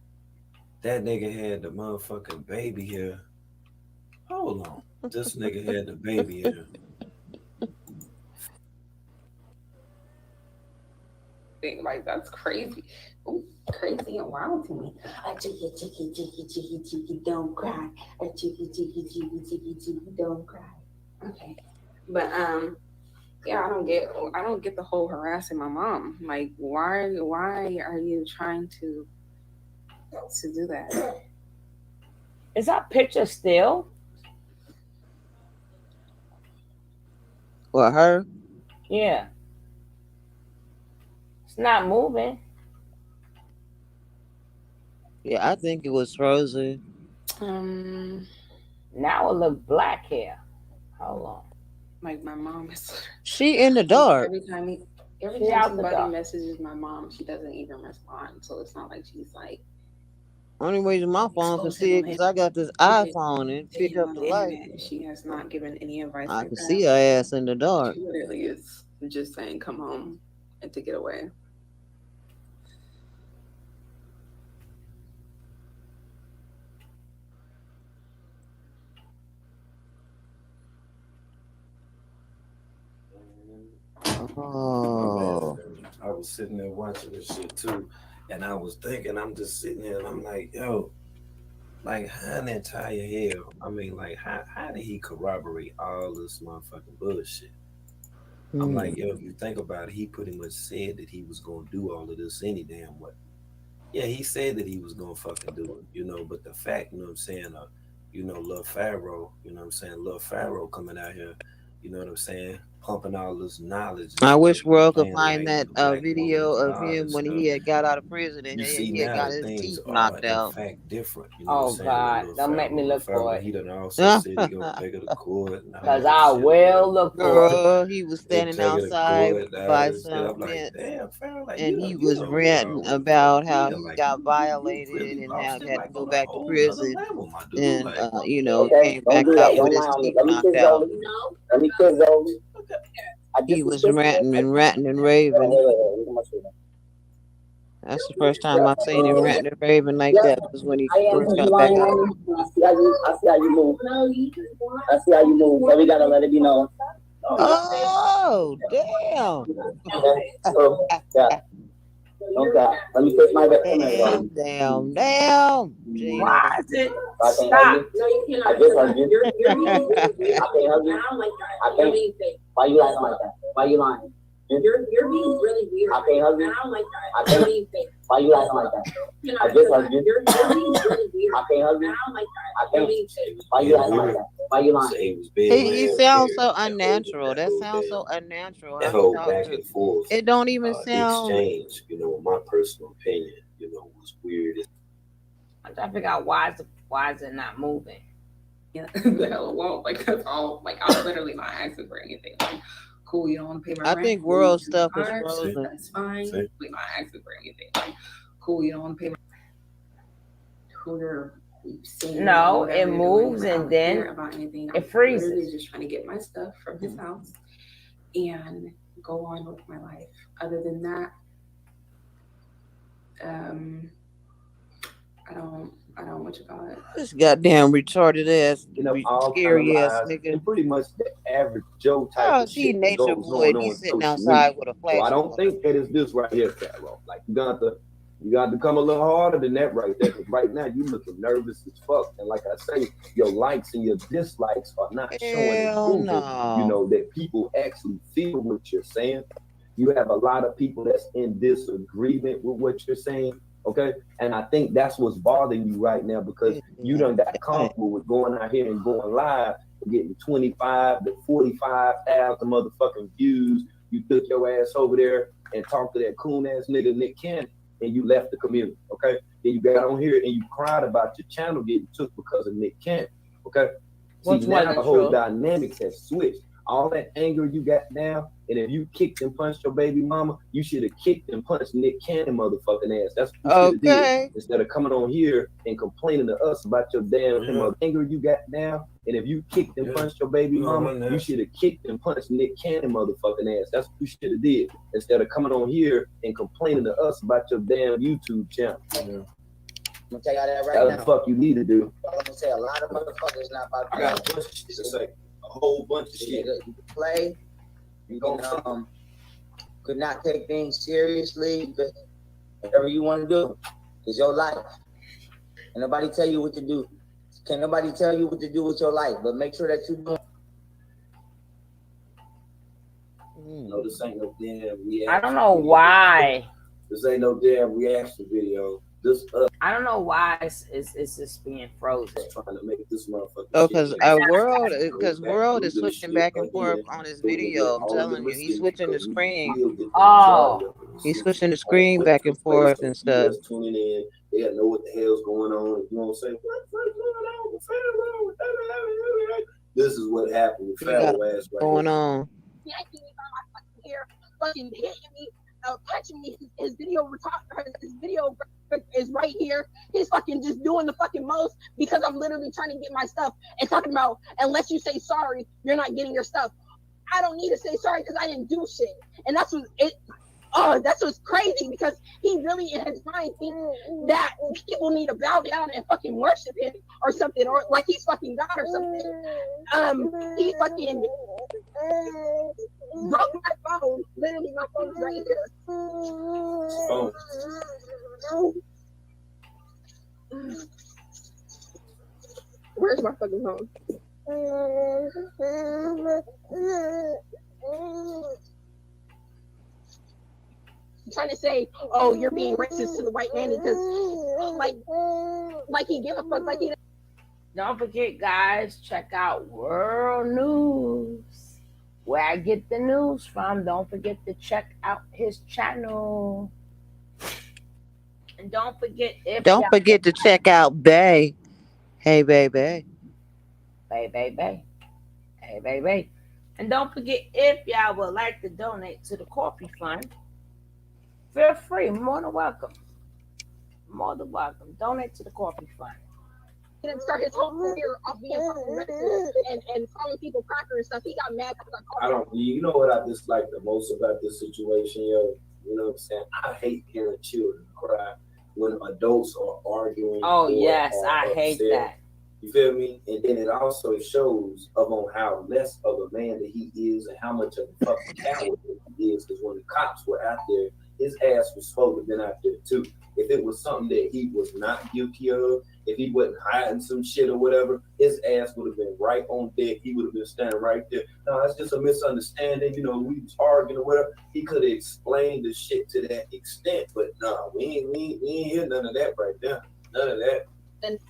Speaker 2: That nigga had the motherfucking baby here. Hold on. This nigga had the baby here.
Speaker 13: Like that's crazy. Ooh, crazy and wild to me.
Speaker 3: A chicky, don't cry. A chicky, don't cry.
Speaker 13: Okay. But yeah, I don't get the whole harassing my mom. Like why are you trying to do that?
Speaker 1: Is that picture still?
Speaker 8: For her?
Speaker 1: Yeah. It's not moving.
Speaker 8: Yeah, I think it was frozen.
Speaker 1: Now it look black here. Hold on.
Speaker 13: Like my mom is.
Speaker 8: She in the dark.
Speaker 13: Every time
Speaker 1: She out the
Speaker 13: somebody
Speaker 1: dark.
Speaker 13: messages my mom, she doesn't even respond. So it's not like she's like
Speaker 8: Only reason my phone can see it because I got this iPhone and pick up
Speaker 13: on
Speaker 8: the
Speaker 13: the
Speaker 8: light.
Speaker 13: internet. She has not given any advice.
Speaker 8: I
Speaker 13: like
Speaker 8: can
Speaker 13: that.
Speaker 8: see her ass in the dark.
Speaker 13: She literally is just saying, "Come home," and to get away.
Speaker 8: Oh.
Speaker 2: I was sitting there watching this shit too, and I was thinking, I'm just sitting there and I'm like, yo, like how in the entire hell? I mean, like how did he corroborate all this motherfucking bullshit? I'm like, yo, if you think about it, he pretty much said that he was gonna do all of this any damn way. Yeah, he said that he was gonna fucking do it, you know, but the fact, you know what I'm saying, you know, Lil Pharaoh, you know what I'm saying, Lil Pharaoh coming out here, you know what I'm saying, pumping all this knowledge.
Speaker 8: I wish world could
Speaker 2: playing
Speaker 8: find
Speaker 2: like
Speaker 8: that
Speaker 2: the black
Speaker 8: video
Speaker 2: woman and
Speaker 8: of
Speaker 2: all
Speaker 8: him
Speaker 2: this
Speaker 8: when
Speaker 2: stuff.
Speaker 8: he had got out of prison and
Speaker 2: You see
Speaker 8: he had
Speaker 2: now
Speaker 8: got
Speaker 2: that
Speaker 8: his
Speaker 2: things
Speaker 8: teeth
Speaker 2: are
Speaker 8: knocked
Speaker 2: in
Speaker 8: out.
Speaker 2: fact different. You know what
Speaker 1: Oh
Speaker 2: I'm saying?
Speaker 1: God,
Speaker 2: Lil
Speaker 1: don't make me
Speaker 2: Pharaoh,
Speaker 1: look
Speaker 2: Pharaoh,
Speaker 1: for it.
Speaker 2: he done also said he gonna take her to court. and all
Speaker 1: Cause
Speaker 2: that
Speaker 1: I
Speaker 2: shit,
Speaker 1: will look for it.
Speaker 8: Girl, he was
Speaker 2: They
Speaker 8: standing
Speaker 2: take her to
Speaker 8: outside
Speaker 2: court and all
Speaker 8: by
Speaker 2: this shit.
Speaker 8: some
Speaker 2: I'm like,
Speaker 8: fence
Speaker 2: damn, Pharaoh, like
Speaker 8: and
Speaker 2: you
Speaker 8: he
Speaker 2: done
Speaker 8: was
Speaker 2: went
Speaker 8: ranting
Speaker 2: all the way
Speaker 8: about
Speaker 2: fucking
Speaker 8: how
Speaker 2: yeah,
Speaker 8: he
Speaker 2: like
Speaker 8: got
Speaker 2: you
Speaker 8: violated
Speaker 2: really
Speaker 8: and how
Speaker 2: lost
Speaker 8: he
Speaker 2: it
Speaker 8: had to
Speaker 2: like
Speaker 8: go
Speaker 2: on a
Speaker 8: back to
Speaker 2: whole nother
Speaker 8: prison
Speaker 2: level, my dude.
Speaker 8: and
Speaker 2: Like,
Speaker 8: you know,
Speaker 11: Okay,
Speaker 8: came
Speaker 11: don't
Speaker 8: back
Speaker 11: do that.
Speaker 8: out with
Speaker 11: Don't
Speaker 8: his
Speaker 11: lie on me.
Speaker 8: teeth
Speaker 11: Let me
Speaker 8: knocked
Speaker 11: kiss
Speaker 8: out.
Speaker 11: Zoe. Let me kiss Zoe.
Speaker 8: He was ranting and raving. That's the first time I seen him ranting and raving like that was when he
Speaker 11: I am
Speaker 8: first
Speaker 11: you
Speaker 8: got back
Speaker 11: lying
Speaker 8: out.
Speaker 11: on me. I see how you move. I see how you move. So we gotta let it be known.
Speaker 8: Oh, damn.
Speaker 11: So, yeah. Okay. Let me kiss my best friend.
Speaker 8: Damn. Gino.
Speaker 1: Why is it
Speaker 11: I can't hug you. I just hug you. I can't hug you. I can't. Why you lying like that? Why you lying? You're being really weird. I can't hug you. I don't like that. I can't. Why you acting like that? I just hugged you.
Speaker 13: You're really weird.
Speaker 11: I can't hug you.
Speaker 13: I don't like that.
Speaker 11: I can't. Why you acting like that? Why you lying?
Speaker 8: He sounds so unnatural. That sounds so unnatural.
Speaker 2: That
Speaker 8: How he
Speaker 2: whole
Speaker 8: talk
Speaker 2: back
Speaker 8: to-
Speaker 2: and forth.
Speaker 8: It don't even
Speaker 2: The
Speaker 8: sound.
Speaker 2: exchange, you know, my personal opinion, you know, was weird.
Speaker 1: I'm trying to figure out why is it not moving?
Speaker 13: Yeah, the hell it won't. Like that's all. Like I'm literally not asking for anything. Like, cool, you don't want to pay my
Speaker 8: I
Speaker 13: rent.
Speaker 8: think
Speaker 13: cool,
Speaker 8: world
Speaker 13: you
Speaker 8: stuff is
Speaker 13: charge,
Speaker 8: frozen.
Speaker 13: That's fine.
Speaker 2: See?
Speaker 13: We're not asking for anything. Like, cool, you don't want to pay my who you're seeing.
Speaker 1: No,
Speaker 13: whatever
Speaker 1: it
Speaker 13: you're doing,
Speaker 1: moves
Speaker 13: but I
Speaker 1: and
Speaker 13: don't
Speaker 1: then
Speaker 13: care about anything.
Speaker 1: it
Speaker 13: I'm
Speaker 1: freezes.
Speaker 13: literally just trying to get my stuff from his house and go on with my life. Other than that, I don't what you call it.
Speaker 8: This goddamn retarded ass,
Speaker 2: You know, all
Speaker 8: scary ass
Speaker 2: kind of lies,
Speaker 8: nigga.
Speaker 2: and pretty much the average Joe type
Speaker 8: Oh,
Speaker 2: of
Speaker 8: see,
Speaker 2: shit that
Speaker 8: nature
Speaker 2: goes
Speaker 8: boy,
Speaker 2: on
Speaker 8: he's sitting
Speaker 2: social
Speaker 8: outside
Speaker 2: media.
Speaker 8: with a
Speaker 2: So
Speaker 8: flash.
Speaker 2: I don't think that is this right here, Pharaoh. Like you got to come a little harder than that right there. Because right now you looking nervous as fuck. And like I say, your likes and your dislikes are not showing and
Speaker 8: Hell
Speaker 2: proving,
Speaker 8: no.
Speaker 2: you know, that people actually feel what you're saying. You have a lot of people that's in disagreement with what you're saying. Okay. And I think that's what's bothering you right now because you done got comfortable with going out here and going live and getting 25 to 45,000 motherfucking views. You took your ass over there and talked to that coon ass nigga Nick Cannon and you left the community. Okay. Then you got on here and you cried about your channel getting took because of Nick Cannon. Okay. See,
Speaker 1: Which
Speaker 2: now
Speaker 1: wasn't
Speaker 2: the whole
Speaker 1: true.
Speaker 2: dynamics has switched. All that anger you got now, and if you kicked and punched your baby mama, you should have kicked and punched Nick Cannon motherfucking ass. That's what you should have
Speaker 8: Okay.
Speaker 2: did. Instead of coming on here and complaining to us about your damn anger you got now. And if you kicked and punched your baby mama, you should have kicked and punched Nick Cannon motherfucking ass. That's what you should have did. Instead of coming on here and complaining to us about your damn YouTube channel.
Speaker 11: I'm gonna tell y'all that right
Speaker 2: That's
Speaker 11: now.
Speaker 2: the fuck you need to do.
Speaker 11: I'm gonna say a lot of motherfuckers not about
Speaker 2: I got a bunch of shit to say. A whole bunch of shit.
Speaker 11: You can play. You can could not take things seriously. But whatever you want to do, it's your life. And nobody tell you what to do. Can nobody tell you what to do with your life? But make sure that you do.
Speaker 2: No, this ain't no damn reaction.
Speaker 1: I don't know why.
Speaker 2: This ain't no damn reaction video. This
Speaker 1: I don't know why it's just being frozen.
Speaker 2: trying to make this motherfucker.
Speaker 8: Oh, because world is switching back and forth on his video. I'm telling you, he's switching the screen.
Speaker 1: Oh,
Speaker 8: He's switching the screen back and forth and stuff.
Speaker 2: Tuning in, they gotta know what the hell's going on. You know what I'm saying? What's going on with Pharaoh? This is what happened with Pharaoh ass right
Speaker 8: Going
Speaker 2: here.
Speaker 8: on.
Speaker 14: Here, fucking hitting me, catching me. His video is right here. He's fucking just doing the fucking most because I'm literally trying to get my stuff and talking about unless you say sorry, you're not getting your stuff. I don't need to say sorry because I didn't do shit, and that's what it. Oh, that's what's crazy because he really in his mind thinks that people need to bow down and fucking worship him or something, or like he's fucking God or something. He fucking broke my phone. Literally, my phone's right here. Where's my fucking phone? Trying to say, oh, you're being racist to the white man because, like he give a fuck, like he.
Speaker 1: don't forget, guys, check out World News, where I get the news from. Don't forget to check out his channel. And don't forget
Speaker 8: Don't forget to check out Bay. Hey, baby.
Speaker 1: Hey, baby. And don't forget, if y'all would like to donate to the Coffee Fund, feel free, more than welcome. Donate to the Coffee Fund.
Speaker 14: He didn't start his whole career off being fucking racist and calling people cracker and stuff. He got mad because I called
Speaker 2: I don't. You know what I dislike the most about this situation, yo? You know what I'm saying? I hate hearing children cry when adults are arguing.
Speaker 1: Oh,
Speaker 2: or
Speaker 1: yes,
Speaker 2: are
Speaker 1: I hate
Speaker 2: upset.
Speaker 1: that.
Speaker 2: You feel me? And then it also shows on how less of a man that he is and how much of a fucking coward that he is. Because when the cops were out there his ass was supposed to have been out there too. If it was something that he was not guilty of, if he wasn't hiding some shit or whatever, his ass would have been right on deck. He would have been standing right there. No, it's just a misunderstanding. You know, we was arguing or whatever. He could have explained the shit to that extent, but no, we ain't hear none of that right there. None of that.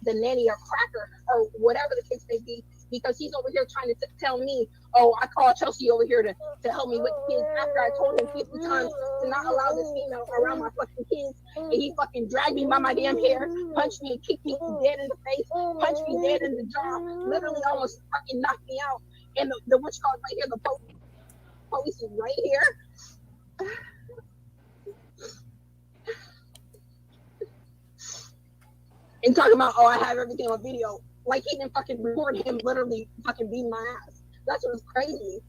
Speaker 14: The nanny or cracker or whatever the case may be, because he's over here trying to tell me, oh, I called Chelsea over here to help me with the kids after I told him 50 times to not allow this female around my fucking kids. And he fucking dragged me by my damn hair, punched me and kicked me dead in the face, punched me dead in the jaw, literally almost fucking knocked me out. And the witch called right here, the police is right here. And talking about, oh, I have everything on video. Like he didn't fucking record him literally fucking beating my ass. That's what's crazy.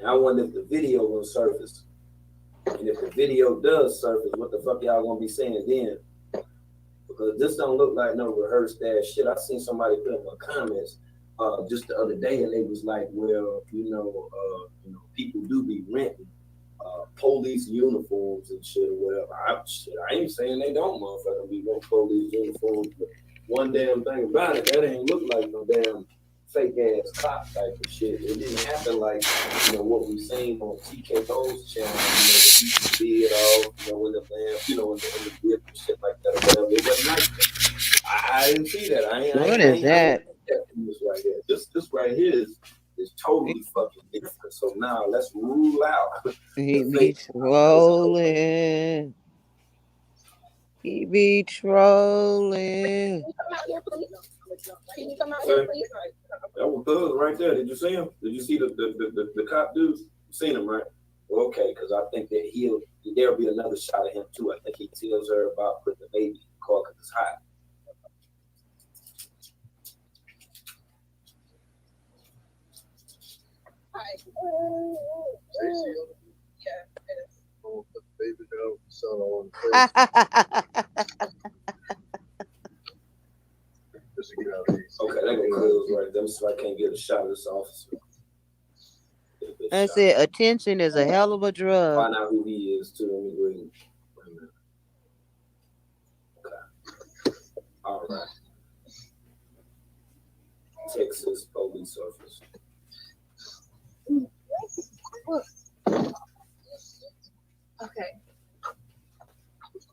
Speaker 2: I wonder if the video will surface. And if the video does surface, what the fuck y'all gonna be saying then? Because this don't look like no rehearsed ass shit. I seen somebody put in the comments just the other day, and they was like, well, people do be renting police uniforms and shit or whatever. I ain't saying they don't motherfucker be renting police uniforms, but one damn thing about it, that ain't look like no damn fake ass cop type of shit. It didn't happen like, what we seen on TKO's channel, the beard off, in the lamp, in the whip and shit like that or whatever. It wasn't like that. I didn't see that.
Speaker 5: What is that?
Speaker 2: This right here. This right here is totally fucking different. So now let's rule out.
Speaker 5: He be trolling. He be trolling.
Speaker 14: Can you come out here, please? Can you come out here, please?
Speaker 2: That was Buzz right there. Did you see him? Did you see the cop dudes? You seen him, right? Okay, because I think that there'll be another shot of him too. I think he tells her about putting the baby in the car because it's hot.
Speaker 14: Hi.
Speaker 15: Baby girl, son on the
Speaker 2: Okay, that go close right there, so I can't get a shot of this officer.
Speaker 5: I said attention is a hell of a drug.
Speaker 2: Find out who he is too. Let me go ahead. Wait a minute. Okay. All right. Texas police officer.
Speaker 14: Okay.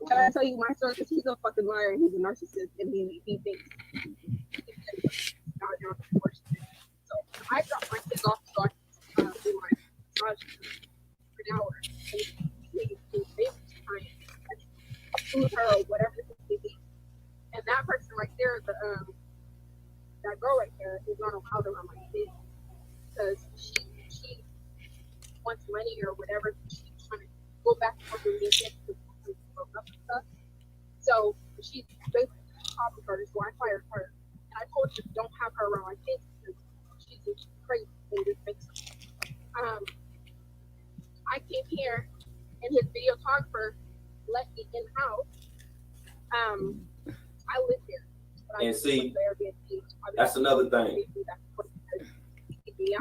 Speaker 14: Can I tell you my story? Because he's a fucking liar and he's a narcissist and he thinks. So I dropped my kids off so I can do my garage for an hour. And he food her or whatever it may be. And that person right there, that girl right there, is not allowed around my kids because she wants money or whatever. She's trying to go back and forth with me and broke up and stuff. So she's basically problem her, so I fired her. And I told her don't have her around my kids because she's just crazy and just makes I came here and his videographer let me in the house. I live here.
Speaker 2: And see, that's another thing. You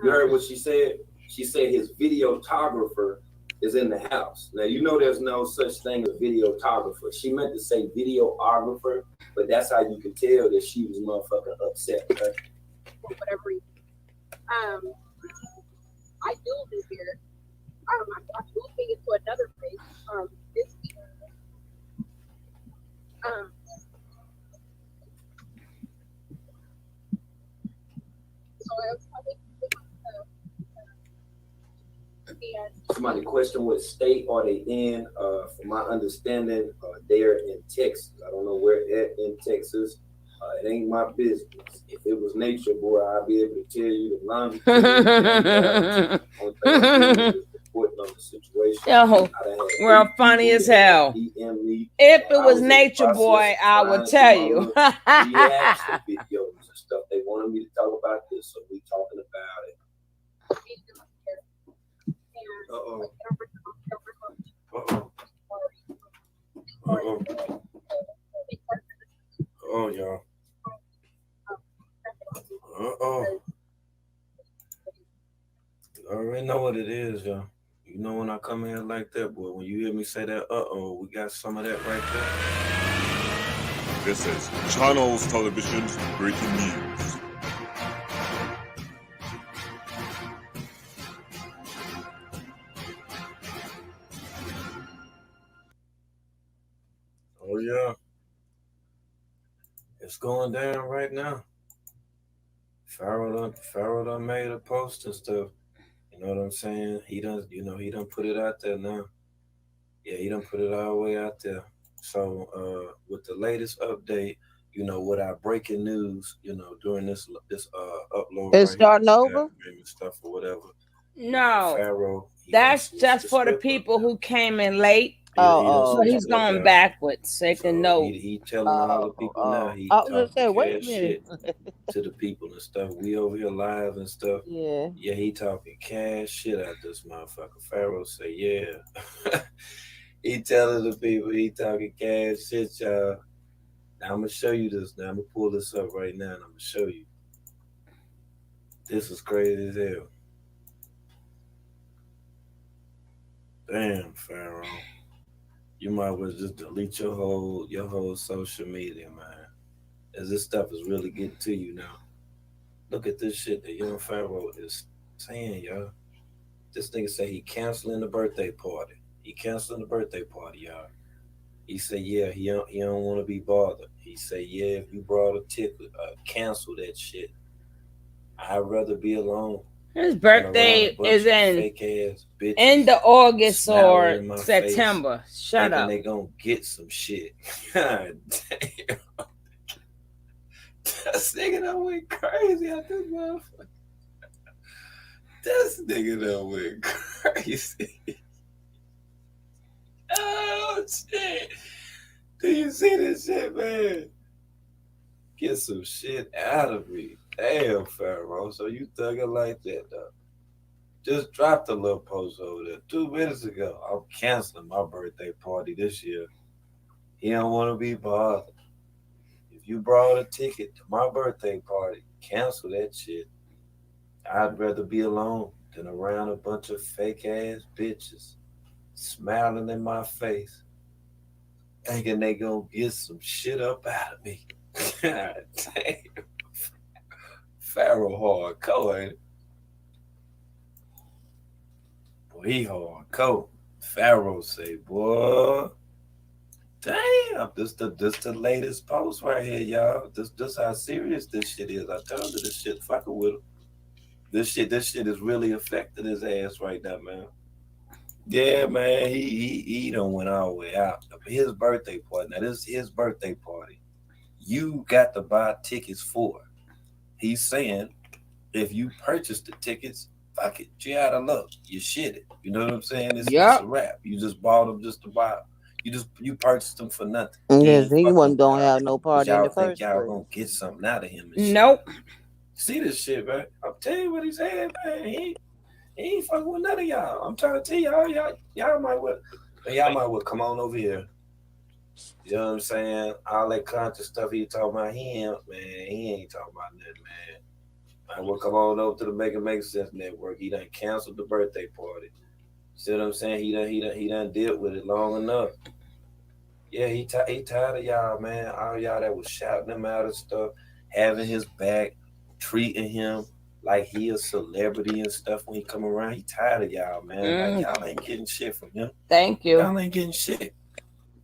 Speaker 2: heard what she said? She said his videographer is in the house. Now, there's no such thing as videographer. She meant to say videographer, but that's how you can tell that she was motherfucking upset. Okay?
Speaker 14: For whatever reason. I do live here. I'm moving into another place this week. So I was probably
Speaker 2: Somebody question what state are they in? From my understanding, they're in Texas. I don't know where at in Texas. It ain't my business. If it was Nature Boy, I'd be able to tell you the longitude. Reporting on the situation.
Speaker 1: Yo, we're funny as hell. If it was Nature Boy, I would tell you.
Speaker 2: Reaction videos and stuff. They wanted me to talk about this, so we talking about it. Uh-oh. Oh, y'all. All right. what it is, yo. You know when I come here like that, boy, when you hear me say that, we got some of that right there.
Speaker 16: This is Channels Television's breaking news.
Speaker 2: Oh yeah. It's going down right now. Pharaoh done made a post and stuff. You know what I'm saying? He done put it out there now. Yeah, he done put it all the way out there. So with the latest update, with our breaking news, during this upload,
Speaker 8: It's starting over?
Speaker 2: and stuff or whatever.
Speaker 1: No,
Speaker 2: Pharaoh.
Speaker 1: that's just for the people who came in late.
Speaker 8: Oh,
Speaker 1: So he's going backwards, so they can know.
Speaker 2: He telling all the people now. He
Speaker 8: I was gonna
Speaker 2: talking
Speaker 8: say, wait a
Speaker 2: cash
Speaker 8: minute.
Speaker 2: shit to the people and stuff. We over here live and stuff.
Speaker 8: Yeah.
Speaker 2: Yeah, he talking cash shit out this motherfucker. Pharaoh say, yeah. He telling the people he talking cash shit, y'all. Now I'm gonna show you this. Now I'm gonna pull this up right now and I'm gonna show you. This is crazy as hell. Damn, Pharaoh. You might as well just delete your whole social media, man. As this stuff is really getting to you now. Look at this shit that young Pharaoh is saying, y'all. This nigga say he canceling the birthday party. He canceling the birthday party, y'all. He said, yeah, he don't want to be bothered. He said, yeah, if you brought a ticket, cancel that shit. I'd rather be alone.
Speaker 1: His birthday is in end of August or September. Shut up.
Speaker 2: They gonna get some shit. God damn. This nigga done went crazy out this motherfucker. This nigga done went crazy. Oh shit. Do you see this shit, man? Get some shit out of me. Damn, Pharaoh. So you thugging like that, though. Just dropped a little post over there 2 minutes ago. I'm canceling my birthday party this year. He don't want to be bothered. If you brought a ticket to my birthday party, cancel that shit. I'd rather be alone than around a bunch of fake ass bitches smiling in my face, thinking they gonna get some shit up out of me. God damn. Pharaoh hardcore, ain't it? Boy, he hardcore. Pharaoh say, boy, damn, this the latest post right here, y'all. This how serious this shit is. I told you this shit fucking with him. This shit is really affecting his ass right now, man. Yeah, man, he done went all the way out. His birthday party. Now, this is his birthday party. You got to buy tickets for. He's saying, if you purchase the tickets, fuck it, you out of luck. You shit it. You know what I'm saying? It's a wrap. You just bought them just to buy. You purchased them for nothing.
Speaker 8: Yes, he wasn't gonna have no party in the first place.
Speaker 2: Y'all gonna get something out of him. And
Speaker 1: nope.
Speaker 2: Shit. See this shit, man. I'm telling you what he's saying, man. He ain't fucking with none of y'all. I'm trying to tell y'all might well come on over here. You know what I'm saying? All that conscious stuff he talking about, he ain't talking about nothing, man. I will come on over to the Make Sense Network. He done canceled the birthday party. See what I'm saying? He done dealt with it long enough. Yeah, he tired of y'all, man. All y'all that was shouting him out and stuff, having his back, treating him like he a celebrity and stuff when he come around. He tired of y'all, man. Like, y'all ain't getting shit from him.
Speaker 1: Thank you.
Speaker 2: Y'all ain't getting shit.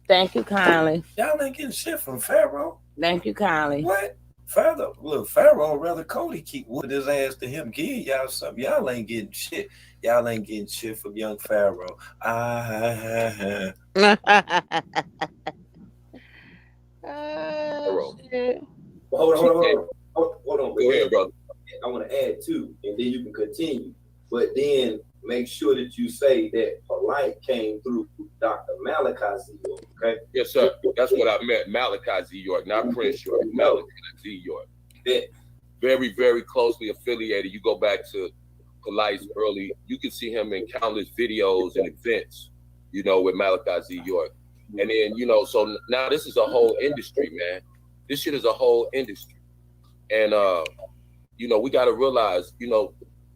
Speaker 1: Thank you kindly.
Speaker 2: Y'all ain't getting shit from Pharaoh.
Speaker 1: Thank you kindly.
Speaker 2: What? Pharaoh rather Cody keep whooping his ass to him. Give y'all something. Y'all ain't getting shit. Y'all ain't getting shit from young Pharaoh.
Speaker 8: Shit.
Speaker 12: Hold on. Go ahead, brother. I want to add too, and then you can continue. But then make sure that you say that Polite came through Dr. Malachi Z. York, okay?
Speaker 6: Yes, sir. That's what I meant. Malachi Z. York, not Prince York. Malachi Z. York.
Speaker 12: Yeah.
Speaker 6: Very, very closely affiliated. You go back to Polite's early, you can see him in countless videos and events, with Malachi Z. York. And then, so now this is a whole industry, man. This shit is a whole industry. And, we got to realize,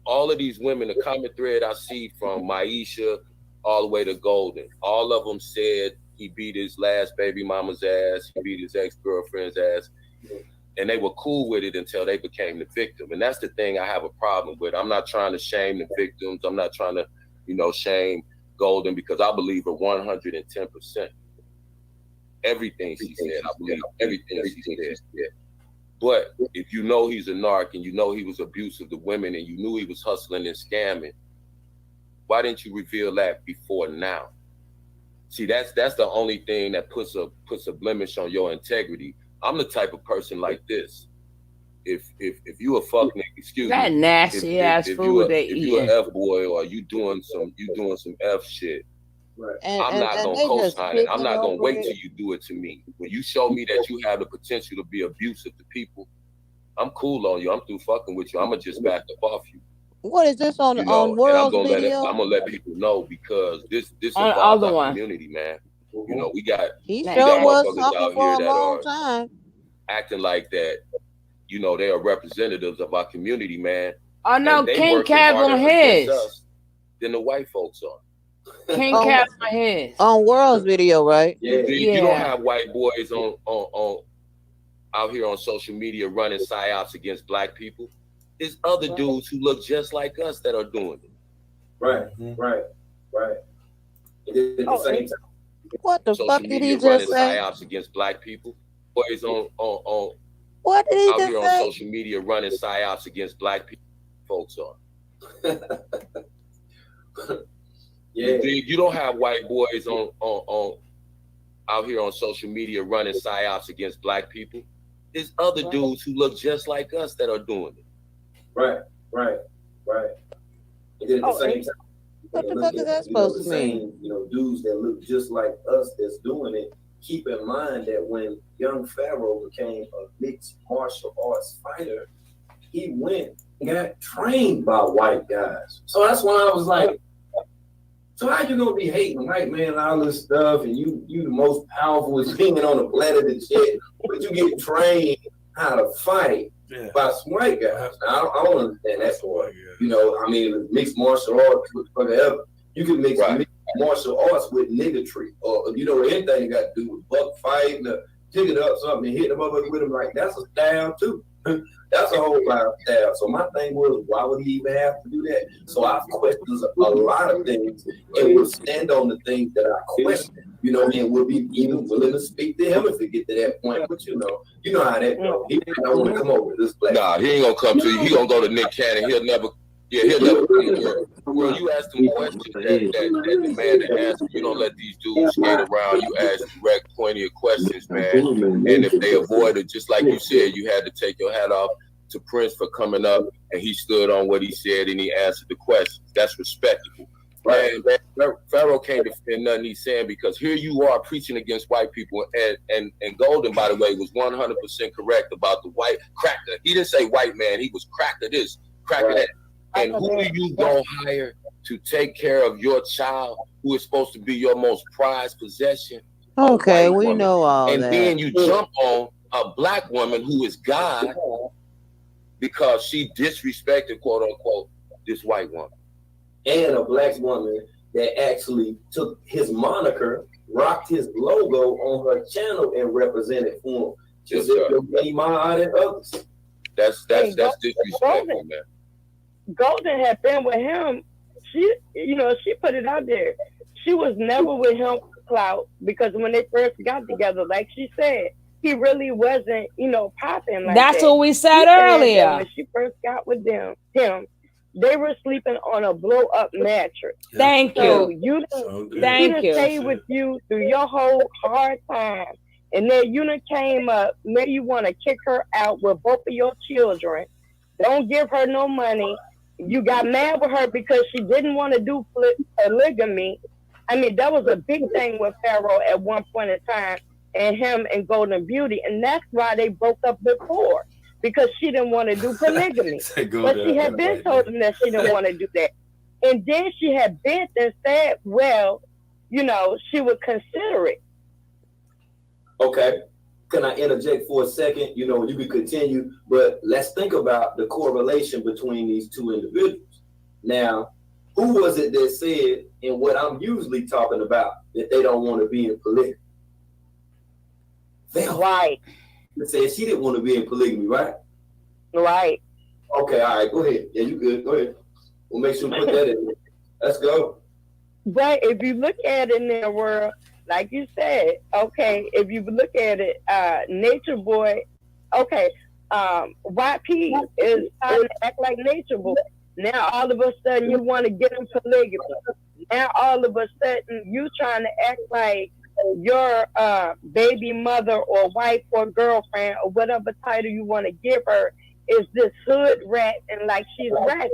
Speaker 6: all of these women, the common thread I see from Maisha all the way to Golden, all of them said he beat his last baby mama's ass, he beat his ex-girlfriend's ass, and they were cool with it until they became the victim. And that's the thing I have a problem with. I'm not trying to shame the victims. I'm not trying to, shame Golden, because I believe her 110%. Everything she said, I believe everything she said. But if you know he's a narc and you know he was abusive to women and you knew he was hustling and scamming, why didn't you reveal that before now? See, that's the only thing that puts a blemish on your integrity. I'm the type of person like this. If you a fuck nigga, excuse
Speaker 1: that
Speaker 6: me,
Speaker 1: nasty ass food they
Speaker 6: if
Speaker 1: eat.
Speaker 6: you an F boy or you doing some F shit,
Speaker 8: Right.
Speaker 6: I'm not gonna co-sign it. I'm not gonna wait till you do it to me. When you show me that you have the potential to be abusive to people, I'm cool on you. I'm through fucking with you. I'm gonna just back up off you.
Speaker 8: What is this on
Speaker 6: You know, and
Speaker 8: World's video?
Speaker 6: I'm gonna let people know, because this
Speaker 1: On
Speaker 6: involves
Speaker 1: other
Speaker 6: our
Speaker 1: one.
Speaker 6: community, man. You know, we got
Speaker 8: He
Speaker 6: we
Speaker 8: sure
Speaker 6: got
Speaker 8: was
Speaker 6: motherfuckers
Speaker 8: talking
Speaker 6: out
Speaker 8: for
Speaker 6: here
Speaker 8: a
Speaker 6: that
Speaker 8: long
Speaker 6: are
Speaker 8: time.
Speaker 6: acting like that. They are representatives of our community, man.
Speaker 1: Oh no,
Speaker 6: And they
Speaker 1: King
Speaker 6: working
Speaker 1: Cab
Speaker 6: harder
Speaker 1: on
Speaker 6: against
Speaker 1: his.
Speaker 6: us than the white folks are.
Speaker 1: King Cab on his.
Speaker 8: On World's video, right?
Speaker 6: You don't have white boys on out here on social media running psyops against black people. There's other dudes who look just like us that are doing it.
Speaker 12: Right. And then at the same time,
Speaker 8: What the
Speaker 6: social
Speaker 8: fuck did
Speaker 6: media
Speaker 8: he
Speaker 6: running
Speaker 8: just say?
Speaker 6: psyops against black people. Boys on
Speaker 8: What did he
Speaker 6: out
Speaker 8: just
Speaker 6: here
Speaker 8: say?
Speaker 6: on social media running psyops against black people. Folks are. You don't have white boys on out here on social media running psyops against black people. There's other dudes who look just like us that are doing it.
Speaker 12: Right. And then at the same time,
Speaker 8: What the fuck is that supposed to mean?
Speaker 12: Dudes that look just like us that's doing it. Keep in mind that when young Pharaoh became a mixed martial arts fighter, he got trained by white guys. So that's why I was like, so how you gonna be hating white man and all this stuff, and you the most powerful being on the planet and shit, but you get trained how to fight by some white guys? Now, I don't understand that part. Mixed martial arts with whatever. You can mix martial arts with niggatry, or anything you got to do with buck fighting, or picking up something and hit them up with them, like that's a style too. That's a whole lot of style. So my thing was, why would he even have to do that? So I questioned a lot of things and would stand on the things that I questioned, and would be even willing to speak to him if it get to that point. But you know how that goes. He don't want to come over to this place.
Speaker 6: Nah, he ain't gonna come to you. He gonna go to Nick Cannon. He'll never. Well, you ask them questions that demand an answer. You don't let these dudes skate around. You ask direct, pointed questions, man. And if they avoid it, just like you said, you had to take your hat off to Prince for coming up, and he stood on what he said and he answered the questions. That's respectable. Man, Pharaoh can't defend nothing he's saying, because here you are preaching against white people, and Golden, by the way, was 100% correct about the white cracker. He didn't say white man. He was cracker this, cracker that. And who are you gonna hire to take care of your child, who is supposed to be your most prized possession?
Speaker 8: Okay, we know all
Speaker 6: and
Speaker 8: that.
Speaker 6: And then you jump on a black woman who is God because she disrespected, quote unquote, this white woman.
Speaker 12: And a black woman that actually took his moniker, rocked his logo on her channel, and represented for him. Just Iman and others.
Speaker 6: That's disrespectful, man.
Speaker 17: Golden had been with him. She put it out there. She was never with him for clout, because when they first got together, like she said, he really wasn't, popping like
Speaker 1: That's
Speaker 17: that.
Speaker 1: what we said earlier.
Speaker 17: When she first got with him, they were sleeping on a blow up mattress.
Speaker 1: Thank
Speaker 17: so
Speaker 1: you.
Speaker 17: He
Speaker 1: Thank you.
Speaker 17: stayed with you through your whole hard time, and then you done came up. Now you want to kick her out with both of your children. Don't give her no money. You got mad with her because she didn't want to do polygamy. I mean, that was a big thing with Pharaoh at one point in time, and him and Golden Beauty, and that's why they broke up before, because she didn't want to do polygamy. But she had been told him that she didn't want to do that. And then she had bent and said, well, she would consider it.
Speaker 12: Okay. Can I interject for a second? You can continue, but let's think about the correlation between these two individuals. Now, who was it that said, and what I'm usually talking about, that they don't want to be in polygamy?
Speaker 17: Right.
Speaker 12: They said she didn't want to be in polygamy, right?
Speaker 17: Right.
Speaker 12: Okay, all right, go ahead. Yeah, you good. Go ahead. We'll make sure we put that in there. Let's go.
Speaker 17: But if you look at it in their world, like you said, okay, if you look at it, Nature Boy, okay, YP is trying to act like Nature Boy. Now all of a sudden you want to get him polygamy. Now all of a sudden you trying to act like your baby mother or wife or girlfriend or whatever title you want to give her is this hood rat and like she's ratchet.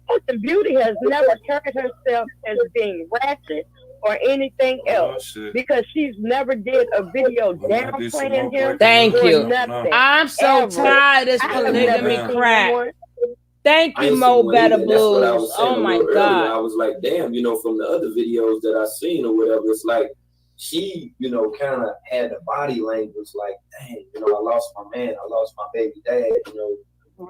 Speaker 17: Fucking Beauty has never carried herself as being ratchet or anything else because she's never did a video downplaying him.
Speaker 1: Thank
Speaker 17: or
Speaker 1: you.
Speaker 17: nothing,
Speaker 1: I'm so
Speaker 17: ever.
Speaker 1: tired of this
Speaker 17: I have never
Speaker 1: polygamy
Speaker 17: seen
Speaker 1: crap.
Speaker 17: one-
Speaker 1: Thank
Speaker 12: I
Speaker 1: you,
Speaker 12: ain't
Speaker 1: Mo
Speaker 12: seen one
Speaker 1: Better
Speaker 12: either. That's what I
Speaker 1: Blues.
Speaker 12: was saying
Speaker 1: Oh
Speaker 12: a
Speaker 1: my
Speaker 12: little earlier. I
Speaker 1: God.
Speaker 12: was like, damn, you know, from the other videos that I seen or whatever, it's like she, you know, kind of had the body language like, dang, you know, I lost my man, I lost my baby dad, you know.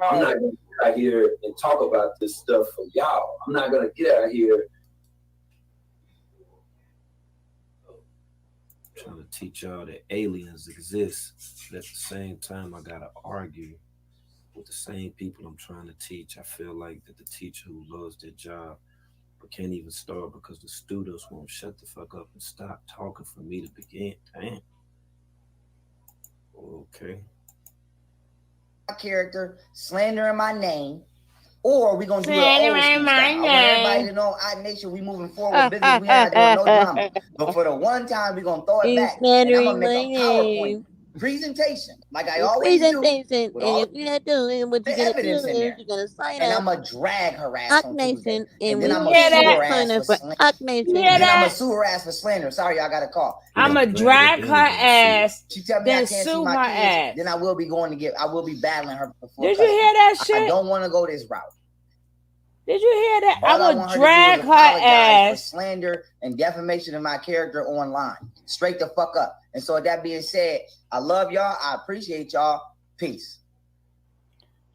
Speaker 12: I'm not gonna get out here and talk about this stuff for y'all. I'm not gonna get out here trying to teach y'all that aliens exist, but at the same time I gotta argue with the same people I'm trying to teach. I feel like that the teacher who loves their job but can't even start because the students won't shut the fuck up and stop talking for me to begin. Damn. Okay.
Speaker 18: My character, slandering my name, or we gonna do it old
Speaker 1: Slandering
Speaker 18: school
Speaker 1: my
Speaker 18: style. I want everybody
Speaker 1: name.
Speaker 18: to know Odd Nation, we moving forward with business. We not doing no drama. But for the one time, we gonna throw it
Speaker 5: He's
Speaker 18: back, and I'm
Speaker 5: slandering
Speaker 18: gonna make
Speaker 5: my
Speaker 18: a PowerPoint
Speaker 5: name.
Speaker 18: presentation, like I
Speaker 5: Your
Speaker 18: always do,
Speaker 5: presentation,
Speaker 18: with
Speaker 5: and
Speaker 18: all
Speaker 5: if you're not doing what
Speaker 18: the
Speaker 5: you're gonna do
Speaker 18: evidence in
Speaker 5: is
Speaker 18: there.
Speaker 5: you're gonna sign
Speaker 18: And
Speaker 5: up
Speaker 18: I'm gonna drag her ass
Speaker 5: Hawk
Speaker 18: on Tuesday,
Speaker 5: Nation,
Speaker 18: and
Speaker 5: and
Speaker 18: then
Speaker 5: we
Speaker 18: I'm
Speaker 5: will
Speaker 18: gonna
Speaker 1: hear
Speaker 18: sue
Speaker 1: that?
Speaker 18: her ass
Speaker 5: sign
Speaker 18: for
Speaker 5: up for
Speaker 18: slander.
Speaker 5: Hawk
Speaker 1: You
Speaker 5: Nation.
Speaker 1: hear
Speaker 18: And then I'm gonna
Speaker 1: that?
Speaker 18: sue her ass for slander. Sorry, I got a call.
Speaker 1: I'ma drag her ass,
Speaker 18: She tell me I
Speaker 1: then
Speaker 18: can't see
Speaker 1: sue her
Speaker 18: my kids.
Speaker 1: ass.
Speaker 18: Then I will be battling her before
Speaker 1: Did you
Speaker 18: custody.
Speaker 1: hear that
Speaker 18: I
Speaker 1: shit?
Speaker 18: don't want to go this route.
Speaker 1: Did you hear that?
Speaker 18: All I
Speaker 1: I'ma
Speaker 18: want her
Speaker 1: drag
Speaker 18: to do
Speaker 1: her
Speaker 18: is apologize for
Speaker 1: ass.
Speaker 18: slander and defamation of my character online. Straight the fuck up. And so with that being said, I love y'all. I appreciate y'all. Peace.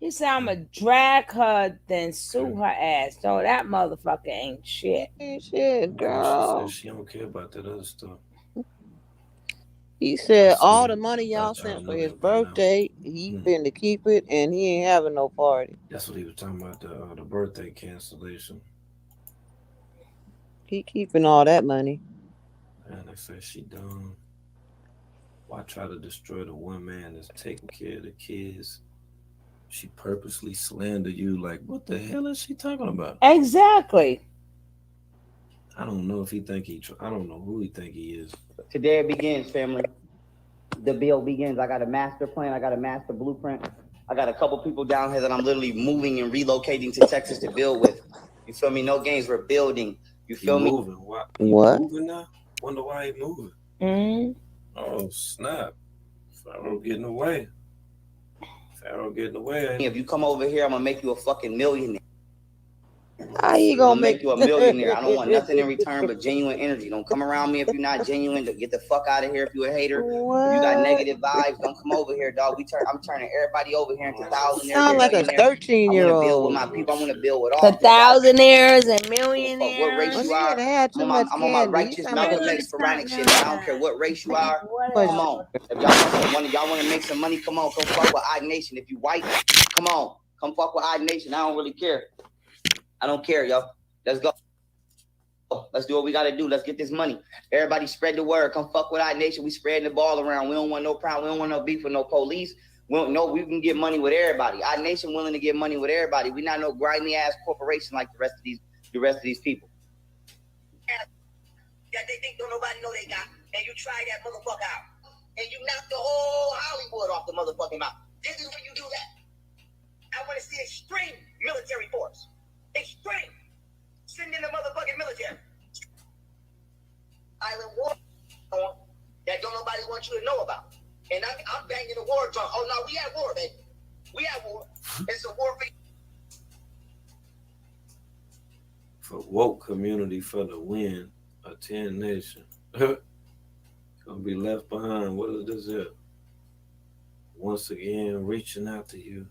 Speaker 1: He said I'ma drag her, then sue her ass. So that motherfucker ain't shit.
Speaker 5: Shit,
Speaker 2: She
Speaker 5: girl.
Speaker 2: said she don't care about that other stuff.
Speaker 5: He said
Speaker 2: I
Speaker 5: all
Speaker 2: see.
Speaker 5: the money y'all
Speaker 2: Thought y'all
Speaker 5: sent for
Speaker 2: knew
Speaker 5: his
Speaker 2: that by now.
Speaker 5: birthday, he finna keep it, and he ain't having no party.
Speaker 2: That's what he was talking about, the birthday cancellation.
Speaker 5: He keeping all that money.
Speaker 2: And they say she done. Why try to destroy the one man that's taking care of the kids? She purposely slander you. Like, what the hell is she talking about?
Speaker 1: Exactly.
Speaker 2: I don't know if he think I don't know who he think he is.
Speaker 11: Today it begins, family. The bill begins. I got a master plan. I got a master blueprint. I got a couple people down here that I'm literally moving and relocating to Texas to build with. You feel me? No games. We're building. You feel me?
Speaker 2: Moving. Why?
Speaker 5: What?
Speaker 2: Moving now? Wonder why he moving.
Speaker 1: Mm-hmm.
Speaker 2: Oh, snap. Pharaoh getting away. Pharaoh getting away.
Speaker 11: If you come over here, I'm going to make you a fucking millionaire.
Speaker 5: How you
Speaker 11: I'm
Speaker 5: gonna
Speaker 11: gonna make you a millionaire. I don't want nothing in return but genuine energy. Don't come around me if you're not genuine. Get the fuck out of here if you're a hater. If you got negative vibes, don't come over here, dog. I'm turning everybody over here into thousandaires.
Speaker 5: Sound like a
Speaker 11: millionaires. I want to build
Speaker 5: 13-year-old.
Speaker 11: with my people. I want to build with
Speaker 1: The
Speaker 11: all people.
Speaker 1: thousandaires and
Speaker 11: Fuck what
Speaker 1: millionaires.
Speaker 11: race you are.
Speaker 5: They had too much
Speaker 11: I'm on my
Speaker 5: candy.
Speaker 11: righteous
Speaker 5: You sound
Speaker 11: Malcolm
Speaker 5: like
Speaker 11: X sporadic shit. I don't care what race you are. Come on. If y'all want to make some money, come on. Come fuck with Odd Nation. If you white, come on. Come fuck with Odd Nation. I don't really care. I don't care, yo. Let's go. Let's do what we gotta do. Let's get this money. Everybody spread the word. Come fuck with Odd Nation. We spreading the ball around. We don't want no problem. We don't want no beef with no police. We don't know we can get money with everybody. Odd Nation willing to get money with everybody. We not no grimy ass corporation like the rest of these people.
Speaker 18: That they think don't nobody know they got, and you try that motherfucker out, and you knock the whole Hollywood off the motherfucking mouth. This is when you do that. I want to see extreme military force. Extreme. Send in the motherfucking military. Island war that don't nobody want you to know about. And I'm banging the war drum. Oh no, we at war, baby. We at war. It's a war
Speaker 2: For woke community for the win. A 10 nation. Gonna be left behind. What is this here? Once again, reaching out to you.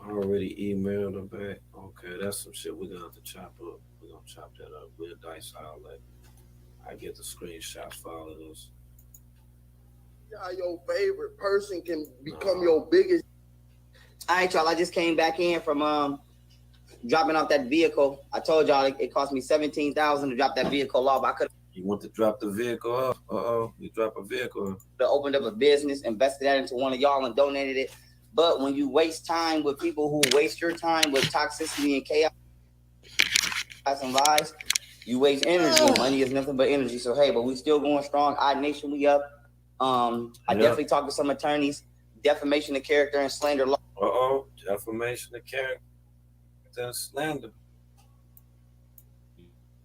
Speaker 2: I already emailed her back. Okay, that's some shit we're gonna have to chop up. We're gonna chop that up. We'll dice all that. I get the screenshots for all of those.
Speaker 19: How your favorite person can become your biggest.
Speaker 11: All right, y'all. I just came back in from dropping off that vehicle. I told y'all it cost me $17,000 to drop that vehicle off. I could
Speaker 2: You want to drop the vehicle off? You drop a vehicle.
Speaker 11: have opened up a business, invested that into one of y'all, and donated it. But when you waste time with people who waste your time with toxicity and chaos and lies, you waste energy. Money is nothing but energy. So hey, but we still going strong. Odd Nation, we up. I definitely talked to some attorneys. Defamation of character and slander law.
Speaker 2: Defamation of character and slander.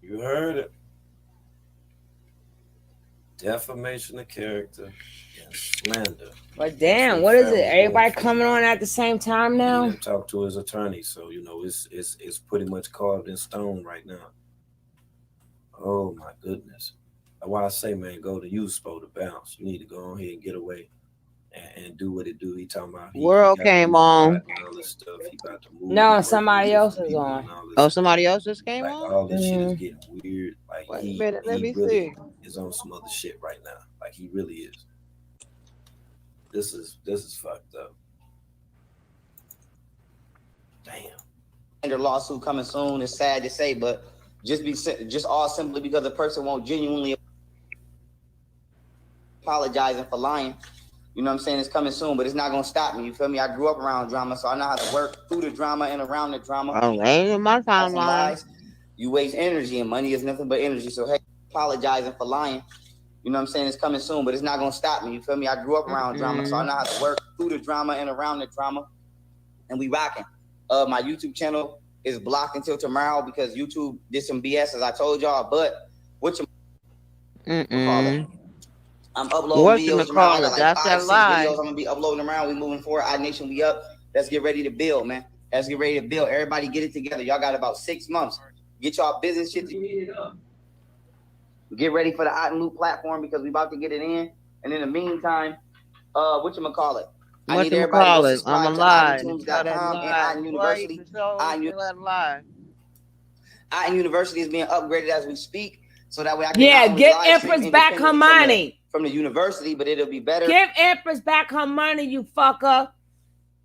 Speaker 2: You heard it. Defamation of character and slander.
Speaker 1: But damn, what is it? Everybody coming on at the same time now?
Speaker 2: He didn't talk to his attorney, so you know it's pretty much carved in stone right now. Oh my goodness. That's why I say, man, go to USPO to bounce. You need to go on here and get away and do what it do. He talking about
Speaker 5: World came on.
Speaker 2: all this stuff. He about to move.
Speaker 1: No, somebody else is on.
Speaker 5: Oh, somebody else just came
Speaker 2: Like
Speaker 5: on?
Speaker 2: all this shit is getting weird. Like
Speaker 5: Wait a
Speaker 2: he
Speaker 5: minute, let me
Speaker 2: really
Speaker 5: see.
Speaker 2: is on some other shit right now. Like he really is. This is fucked up. Damn.
Speaker 11: Slander lawsuit coming soon. It's sad to say, but just all simply because a person won't genuinely apologizing for lying. You know what I'm saying? It's coming soon, but it's not gonna stop me. You feel me? I grew up around drama, so I know how to work through the drama and around the drama.
Speaker 5: Oh, ain't in my timeline.
Speaker 11: You waste energy, and money is nothing but energy. So hey, apologizing for lying. You know what I'm saying? It's coming soon, but it's not gonna stop me. You feel me? I grew up around drama, so I know how to work through the drama and around the drama. And we rocking. My YouTube channel is blocked until tomorrow because YouTube did some BS, as I told y'all. But what you call it? I'm uploading videos tomorrow. I got like 5, 6 videos I'm gonna be uploading around. We moving forward. Odd Nation, we up. Let's get ready to build, man. Let's get ready to build. Everybody get it together. Y'all got about 6 months. Get y'all business shit together. Get ready for the Odd Loop platform because we about to get it in. And in the meantime, whatchamacallit? I need everybody to subscribe to OddenTunes.com and Otten University. Otten University is being upgraded as we speak, so that way I can
Speaker 1: give Empress back her money
Speaker 11: from the university, but it'll be better.
Speaker 1: Give Empress back her money, you fucker.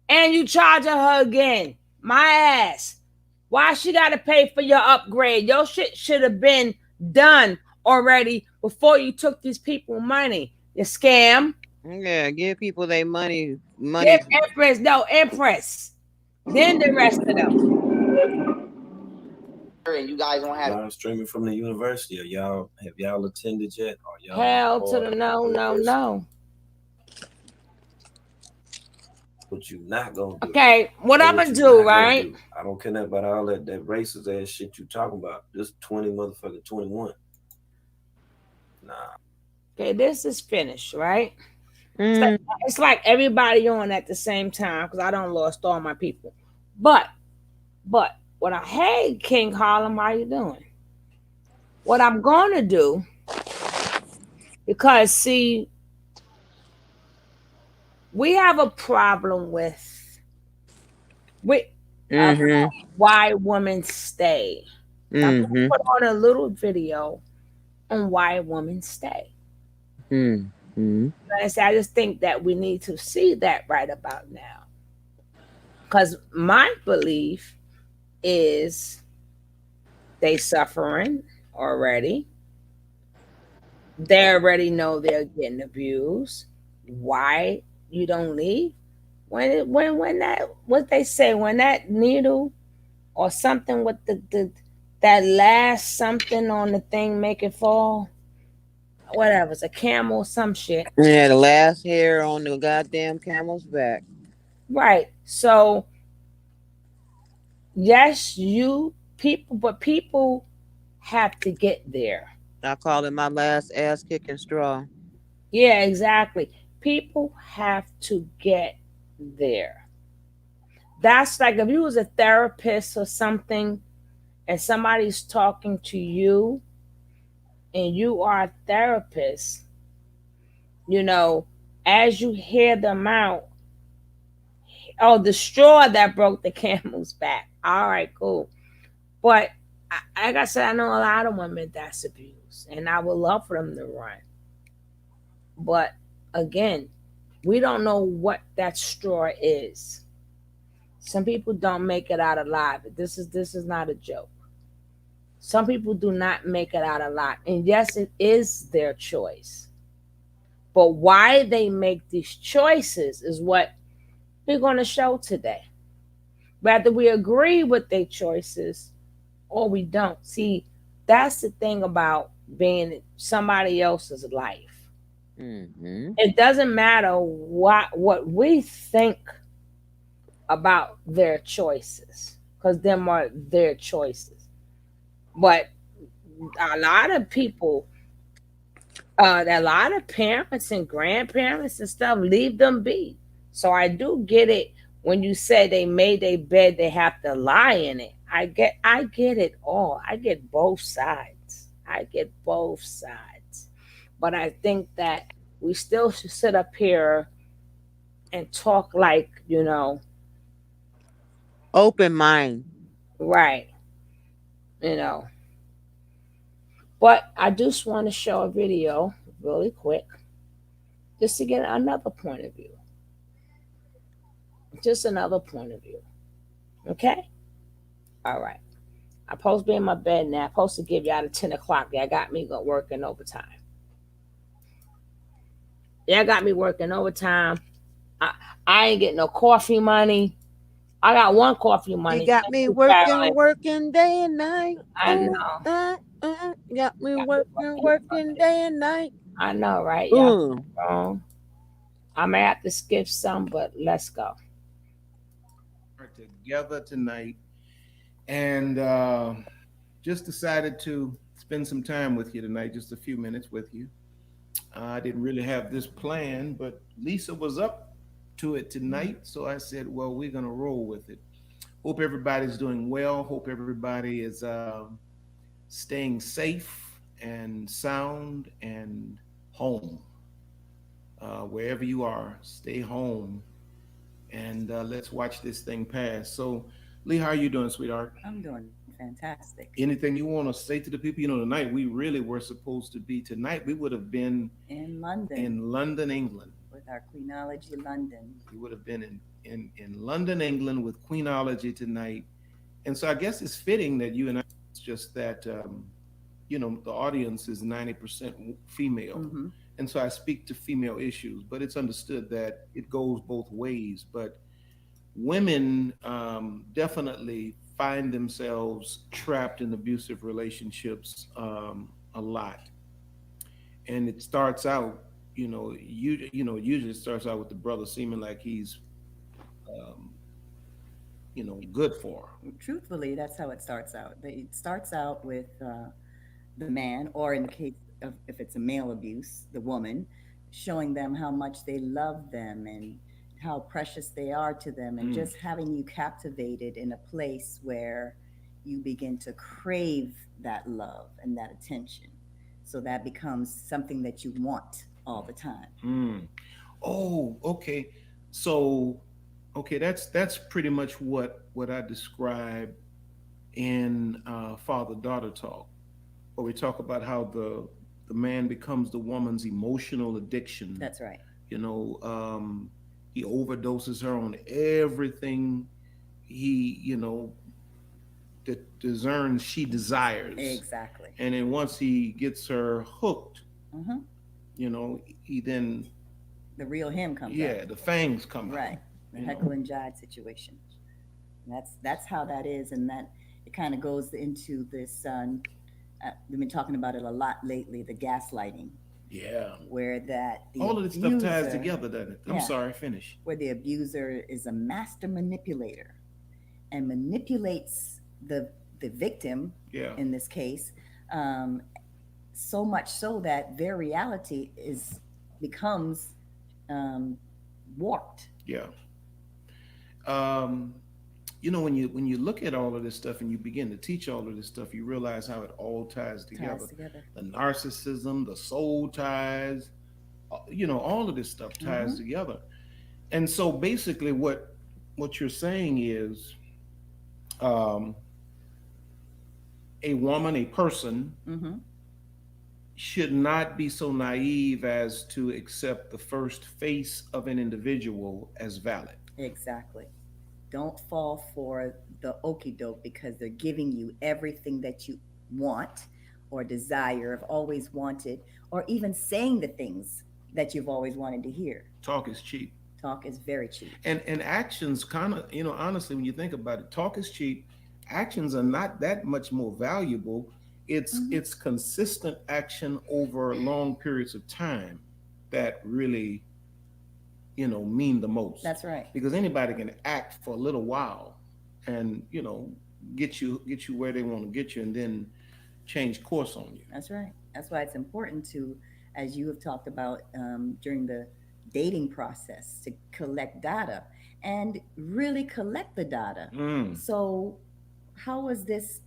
Speaker 1: And you charging her again. My ass. Why she gotta pay for your upgrade? Your shit should have been done already before you took these people money. You scam.
Speaker 5: Yeah, give people their money.
Speaker 1: Give Empress, Empress. Then the rest of them.
Speaker 11: And you guys don't have
Speaker 2: live streaming from the university. Have y'all attended yet? Or y'all
Speaker 1: hell to the no.
Speaker 2: What you not gonna do?
Speaker 1: Okay, what I'm gonna do, right?
Speaker 2: I don't care about all that racist ass shit you talking about. This 21. Nah.
Speaker 1: Okay, this is finished, right? It's like everybody on at the same time because I don't lost all my people. But what hey King Harlem, how you doing? What I'm gonna do, because see, we have a problem with why women stay. I'm gonna put on a little video on why women stay. I just think that we need to see that right about now. Because my belief is they suffering already. They already know they're getting abused. Why you don't leave? When that, what they say, when that needle or something with that last something on the thing make it fall. Whatever, it's a camel, some shit.
Speaker 5: Yeah, the last hair on the goddamn camel's back.
Speaker 1: Right. So, yes, but people have to get there.
Speaker 5: I call it my last ass kicking straw.
Speaker 1: Yeah, exactly. People have to get there. That's like if you was a therapist or something and somebody's talking to you and you are a therapist, you know, as you hear them out, Oh, the straw that broke the camel's back. All right, cool. But like I said, I know a lot of women that's abused, and I would love for them to run. But again, we don't know what that straw is. Some people don't make it out alive. This is not a joke. Some people do not make it out alive. And yes, it is their choice. But why they make these choices is what we're going to show today. Whether we agree with their choices or we don't. See, that's the thing about being somebody else's life.
Speaker 5: Mm-hmm.
Speaker 1: It doesn't matter what we think about their choices, because them are their choices. But a lot of people, a lot of parents and grandparents and stuff leave them be. So I do get it when you say they made their bed, they have to lie in it. I get it all. I get both sides. But I think that we still should sit up here and talk like,
Speaker 8: Open mind.
Speaker 1: right, But I just want to show a video really quick just to get another point of view. Just another point of view. Okay? All right. I'm supposed to be in my bed now. I'm supposed to give y'all the 10 o'clock. Y'all got me working overtime. I ain't getting no coffee money. I got one coffee money.
Speaker 8: You got me working day and night.
Speaker 1: I know.
Speaker 8: Got me working day and night.
Speaker 1: I know, right? Yeah. I may have to skip some, but let's go.
Speaker 20: Together tonight, and just decided to spend some time with you tonight, just a few minutes with you. I didn't really have this plan, but Lisa was up to it tonight, so I said, well, we're gonna roll with it. Hope everybody's doing well. Hope everybody is staying safe and sound and home. Wherever you are, stay home, and let's watch this thing pass. So, Lee, how are you doing, sweetheart?
Speaker 21: I'm doing fantastic.
Speaker 20: Anything you want to say to the people? Tonight we really were supposed to be. Tonight we would have been
Speaker 21: in London.
Speaker 20: In London, England.
Speaker 21: With our Queenology London.
Speaker 20: We would have been in London, England with Queenology tonight. And so I guess it's fitting that you and I, it's just that, the audience is 90% female.
Speaker 21: Mm-hmm.
Speaker 20: And so I speak to female issues, but it's understood that it goes both ways. But women definitely find themselves trapped in abusive relationships a lot. And it starts out, usually starts out with the brother seeming like he's, good for her.
Speaker 21: Truthfully, that's how it starts out. It starts out with the man, or in the case of if it's a male abuse, the woman, showing them how much they love them and how precious they are to them, and just having you captivated in a place where you begin to crave that love and that attention. So that becomes something that you want all the time.
Speaker 20: Oh, okay. So, that's pretty much what I describe in father-daughter talk, where we talk about how the man becomes the woman's emotional addiction.
Speaker 21: That's right.
Speaker 20: He overdoses her on everything he, that discerns she desires.
Speaker 21: Exactly.
Speaker 20: And then once he gets her hooked,
Speaker 21: Mm-hmm.
Speaker 20: he then
Speaker 21: the real him comes out.
Speaker 20: Yeah, the fangs come out.
Speaker 21: Right. The Heckle and Jive situation. And that's how that is, and that it kind of goes into this. We've been talking about it a lot lately. The gaslighting.
Speaker 20: Yeah.
Speaker 21: Where that
Speaker 20: all of this stuff ties together, doesn't it? I'm sorry, finish.
Speaker 21: Where the abuser is a master manipulator, and manipulates the victim.
Speaker 20: Yeah.
Speaker 21: In this case, so much so that their reality becomes warped.
Speaker 20: Yeah. When you look at all of this stuff and you begin to teach all of this stuff, you realize how it all ties together. The narcissism, the soul ties, all of this stuff ties together. And so basically what what you're saying is, a woman, a person, should not be so naive as to accept the first face of an individual as valid.
Speaker 21: Exactly. Don't fall for the okie doke because they're giving you everything that you want or desire, have always wanted, or even saying the things that you've always wanted to hear.
Speaker 20: Talk is cheap.
Speaker 21: Talk is very cheap.
Speaker 20: And actions kind of, honestly, when you think about it, talk is cheap. Actions are not that much more valuable. It's consistent action over long periods of time that really, mean the most.
Speaker 21: That's right.
Speaker 20: Because anybody can act for a little while and, get you where they want to get you and then change course on you.
Speaker 21: That's right. That's why it's important to, as you have talked about during the dating process, to collect data and really collect the data. So how is this,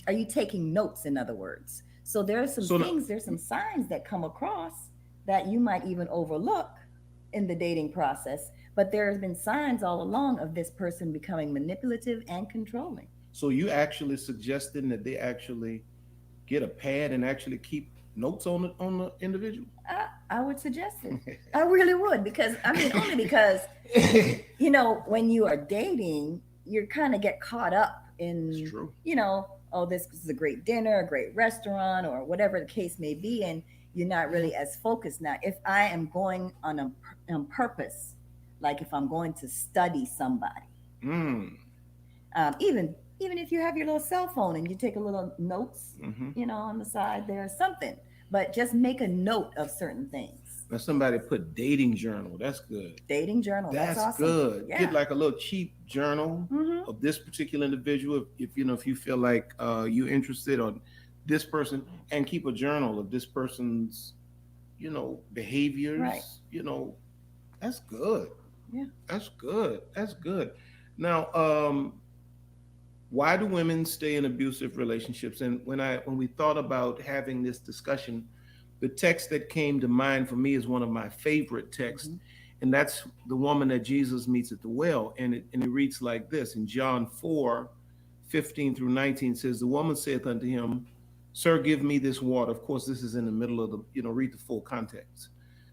Speaker 21: are you taking notes, in other words? So there's some signs that come across that you might even overlook in the dating process, but there has been signs all along of this person becoming manipulative and controlling.
Speaker 20: So you actually suggesting that they actually get a pad and actually keep notes on the individual?
Speaker 21: I would suggest it. I really would, because only because when you are dating, you kind of get caught up in, this is a great dinner, a great restaurant, or whatever the case may be, and you're not really as focused. Now, if I am going on purpose, like if I'm going to study somebody, even if you have your little cell phone and you take a little notes, on the side, there's something, but just make a note of certain things.
Speaker 20: Now somebody put dating journal. That's good.
Speaker 21: Dating journal. That's awesome.
Speaker 20: Good.
Speaker 21: Yeah.
Speaker 20: Get like a little cheap journal of this particular individual. If you feel like you're interested on this person, and keep a journal of this person's, behaviors.
Speaker 21: Right.
Speaker 20: That's good.
Speaker 21: Yeah.
Speaker 20: That's good. That's good. Now, why do women stay in abusive relationships? And when we thought about having this discussion, the text that came to mind for me is one of my favorite texts, and that's the woman that Jesus meets at the well. And it reads like this in John 4:15-19 says, "The woman saith unto him, Sir, give me this water." Of course, this is in the middle of the, read the full context,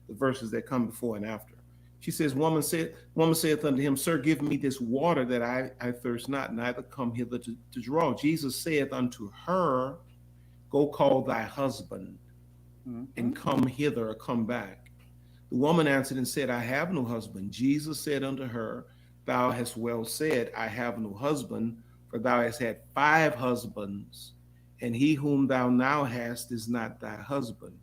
Speaker 20: the verses that come before and after. She says, woman saith unto him, Sir, give me this water that I thirst not, neither come hither to draw. Jesus saith unto her, Go call thy husband and come hither, or come back. The woman answered and said, I have no husband. Jesus said unto her, Thou hast well said, I have no husband, for thou hast had 5 husbands, and he whom thou now hast is not thy husband.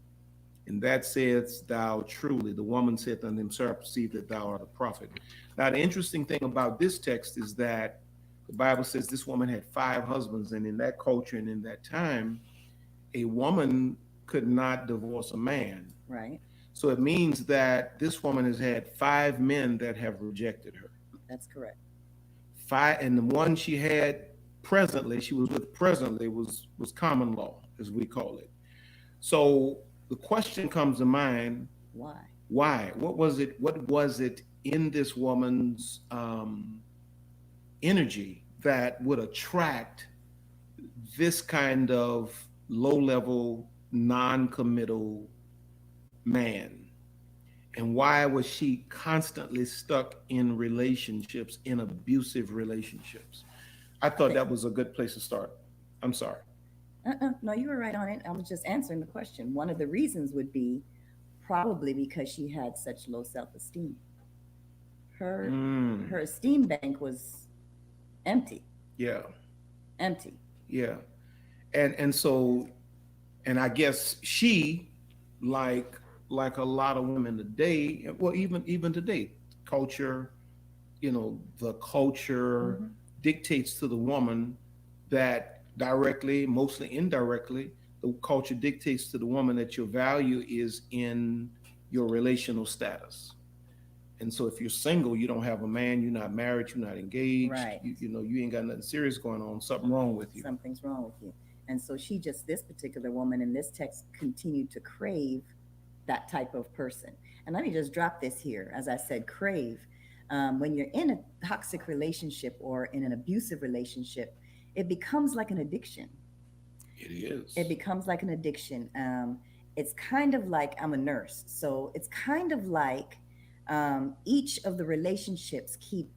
Speaker 20: And that saidst thou truly. The woman said unto him, Sir, I perceive that thou art a prophet. Now, the interesting thing about this text is that the Bible says this woman had 5 husbands, and in that culture and in that time, a woman could not divorce a man.
Speaker 21: Right.
Speaker 20: So it means that this woman has had 5 men that have rejected her.
Speaker 21: That's correct.
Speaker 20: 5, and the one she had presently, she was with presently, was common law, as we call it. So the question comes to mind:
Speaker 21: Why?
Speaker 20: Why? What was it in this woman's energy that would attract this kind of low-level, non-committal man? And why was she constantly stuck in relationships, in abusive relationships? I thought that was a good place to start. I'm sorry.
Speaker 21: No, you were right on it. I was just answering the question. One of the reasons would be probably because she had such low self-esteem. Her esteem bank was empty.
Speaker 20: Yeah.
Speaker 21: Empty.
Speaker 20: Yeah. And so, and I guess she, like a lot of women today, well, even today, culture, the culture dictates to the woman that directly, mostly indirectly, the culture dictates to the woman that your value is in your relational status. And so if you're single, you don't have a man, you're not married, you're not engaged,
Speaker 21: right.
Speaker 20: You ain't got nothing serious going on, something wrong with you.
Speaker 21: Something's wrong with you. And so this particular woman in this text continued to crave that type of person. And let me just drop this here. As I said, crave. When you're in a toxic relationship or in an abusive relationship, it becomes like an addiction.
Speaker 20: It is.
Speaker 21: It becomes like an addiction. It's kind of like, I'm a nurse, so it's kind of like each of the relationships keep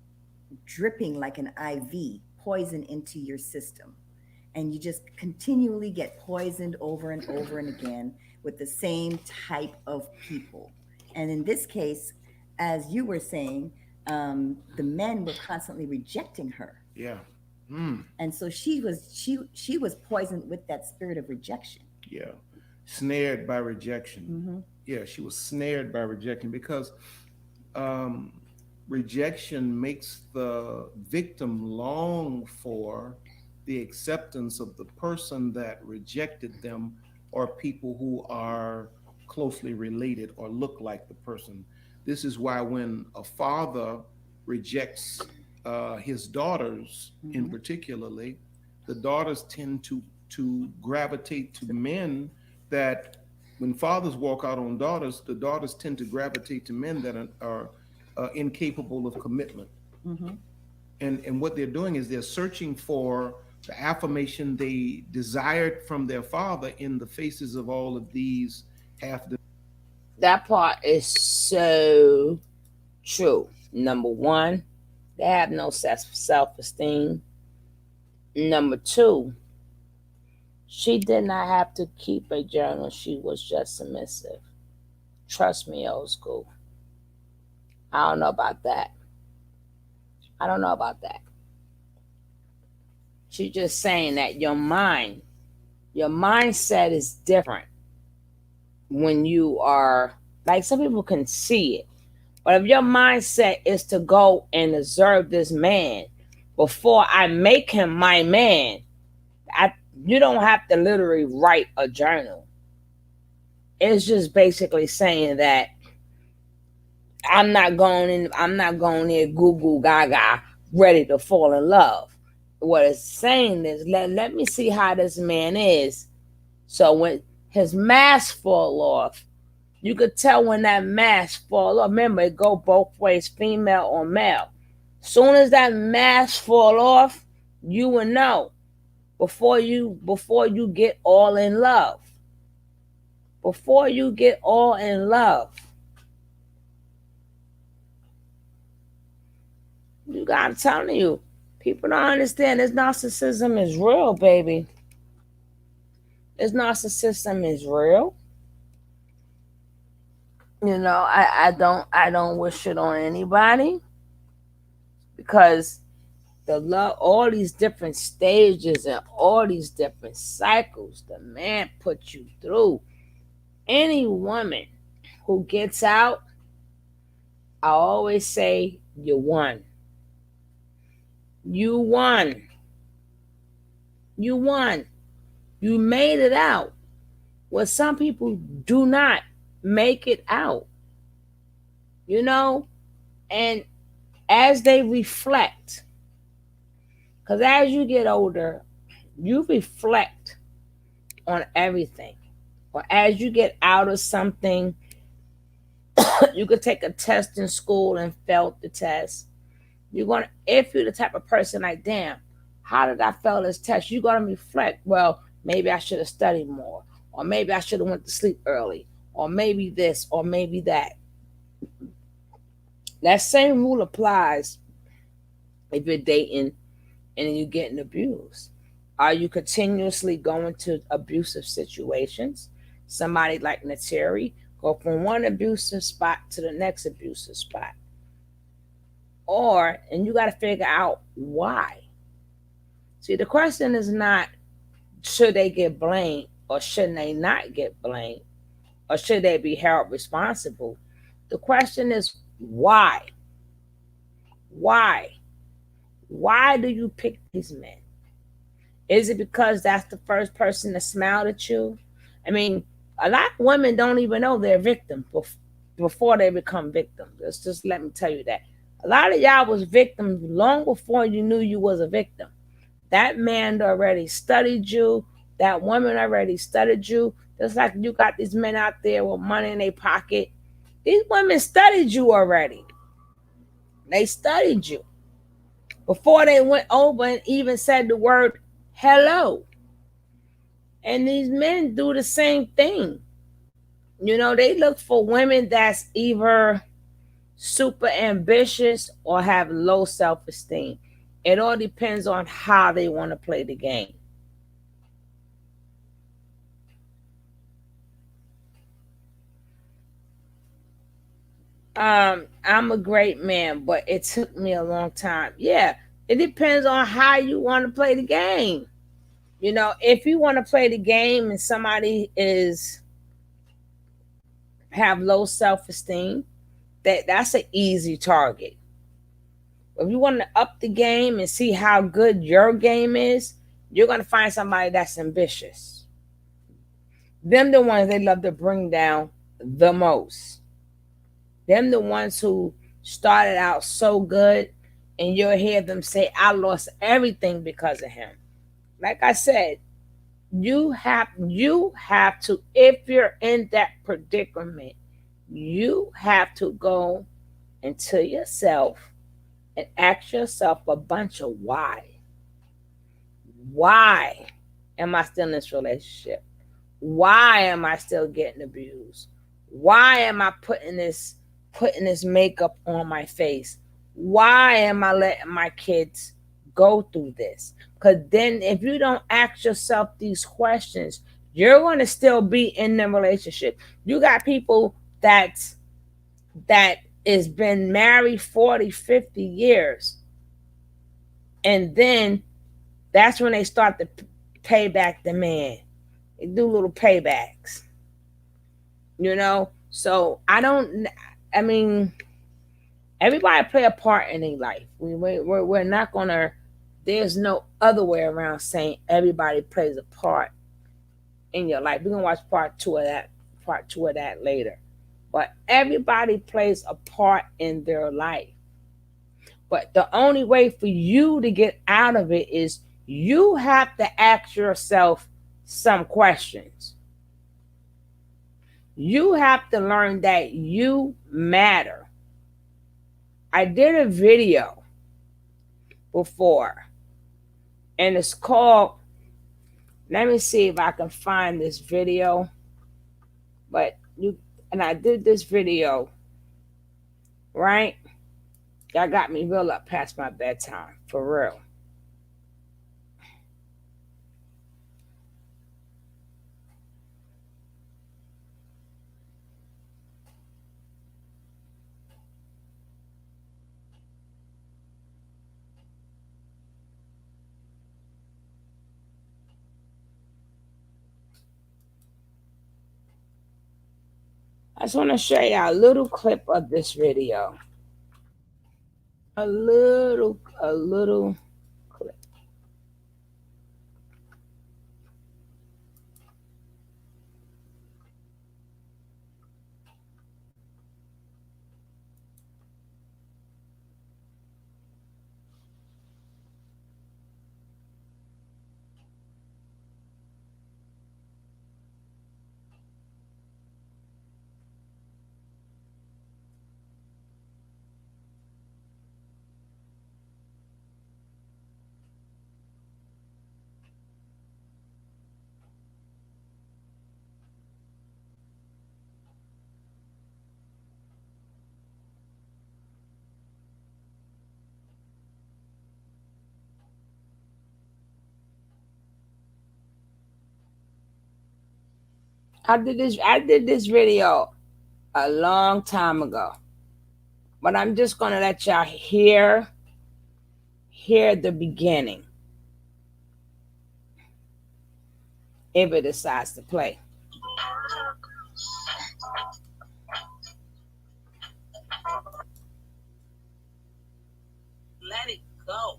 Speaker 21: dripping like an IV poison into your system, and you just continually get poisoned over and over and again with the same type of people. And in this case, as you were saying, the men were constantly rejecting her.
Speaker 20: Yeah.
Speaker 21: And so she was poisoned with that spirit of rejection.
Speaker 20: Yeah. Snared by rejection.
Speaker 21: Mm-hmm.
Speaker 20: Yeah, she was snared by rejection because rejection makes the victim long for the acceptance of the person that rejected them, or people who are closely related or look like the person. This is why when a father rejects his daughters, in particularly, the daughters tend to gravitate to men that, when fathers walk out on daughters, the daughters tend to gravitate to men that are incapable of commitment.
Speaker 21: Mm-hmm.
Speaker 20: And what they're doing is they're searching for the affirmation they desired from their father in the faces of all of these half.
Speaker 1: That part is so true. Number one, they have no self-esteem. Number two, she did not have to keep a journal. She was just submissive. Trust me, old school. I don't know about that. I don't know about that. She's just saying that your mindset is different when you are, like, some people can see it. But if your mindset is to go and observe this man before I make him my man, you don't have to literally write a journal. It's just basically saying that I'm not going there goo goo gaga ready to fall in love. What it's saying is let me see how this man is. So when his mask fall off, you could tell when that mask fall off. Remember, it go both ways, female or male. Soon as that mask fall off, you will know before you get all in love. Before you get all in love. I'm telling you, people don't understand this narcissism is real, baby. This narcissism is real. You know, I don't wish it on anybody, because the love, all these different stages and all these different cycles the man put you through. Any woman who gets out, I always say, you won. You won. You won. You made it out. Well, some people do not make it out. You know? And as they reflect, because as you get older, you reflect on everything. Or as you get out of something, you could take a test in school and fail the test. If you're the type of person like, damn, how did I fail this test? You're going to reflect, well, maybe I should have studied more, or maybe I should have went to sleep early, or maybe this, or maybe that. That same rule applies if you're dating and you're getting abused. Are you continuously going to abusive situations? Somebody like Nateri, go from one abusive spot to the next abusive spot. And you got to figure out why. See, the question is not, should they get blamed or shouldn't they not get blamed, or should they be held responsible? The question is, why? Why? Why do you pick these men? Is it because that's the first person that smiled at you? I mean, a lot of women don't even know they're victims before they become victims. Just let me tell you that. A lot of y'all was victims long before you knew you was a victim. That man already studied you. That woman already studied you. Just like you got these men out there with money in their pocket. These women studied you already. They studied you before they went over and even said the word hello. And these men do the same thing. You know, they look for women that's either super ambitious or have low self-esteem. It all depends on how they want to play the game. I'm a great man, but it took me a long time. Yeah, it depends on how you want to play the game. You know, if you want to play the game and somebody have low self-esteem, that's an easy target. If you want to up the game and see how good your game is, you're going to find somebody that's ambitious. Them the ones they love to bring down the most. Them the ones who started out so good, and you'll hear them say, I lost everything because of him. Like I said, you have to, if you're in that predicament, you have to go into yourself and ask yourself a bunch of why. Why am I still in this relationship? Why am I still getting abused? Why am I putting this makeup on my face? Why am I letting my kids go through this? Because then if you don't ask yourself these questions, you're going to still be in the relationship. You got people that has been married 40, 50 years. And then that's when they start to pay back the man. They do little paybacks. You know? So I mean, everybody play a part in their life. We're not going to, there's no other way around saying everybody plays a part in your life. We're going to watch part two of that later. But everybody plays a part in their life. But the only way for you to get out of it is you have to ask yourself some questions. You have to learn that you matter. I did a video before, and it's called, let me see if I can find this video. And I did this video, right? Y'all got me real up past my bedtime, for real. I just want to show you a little clip of this video. A little clip. I did this video a long time ago, but I'm just gonna let y'all hear the beginning if it decides to play.
Speaker 7: Let it go.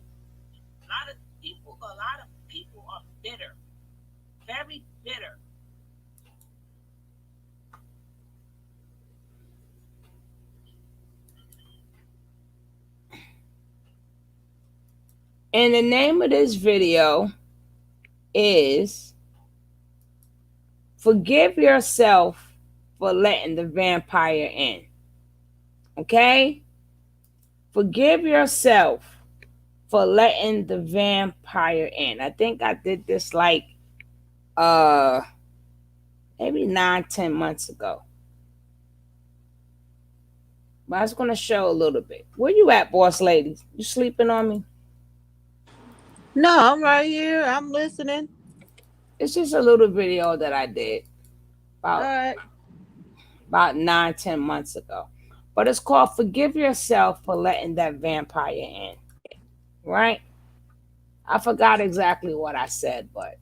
Speaker 7: A lot of people are bitter, very bitter.
Speaker 1: And the name of this video is Forgive Yourself for Letting the Vampire In. Okay? Forgive yourself for letting the vampire in. I think I did this like maybe 9-10 months ago. But I was gonna show a little bit. Where you at, boss lady? You sleeping on me?
Speaker 8: No, I'm right here. I'm listening.
Speaker 1: It's just a little video that I did about 9-10 months ago. But it's called Forgive Yourself for Letting That Vampire In. Right? I forgot exactly what I said, but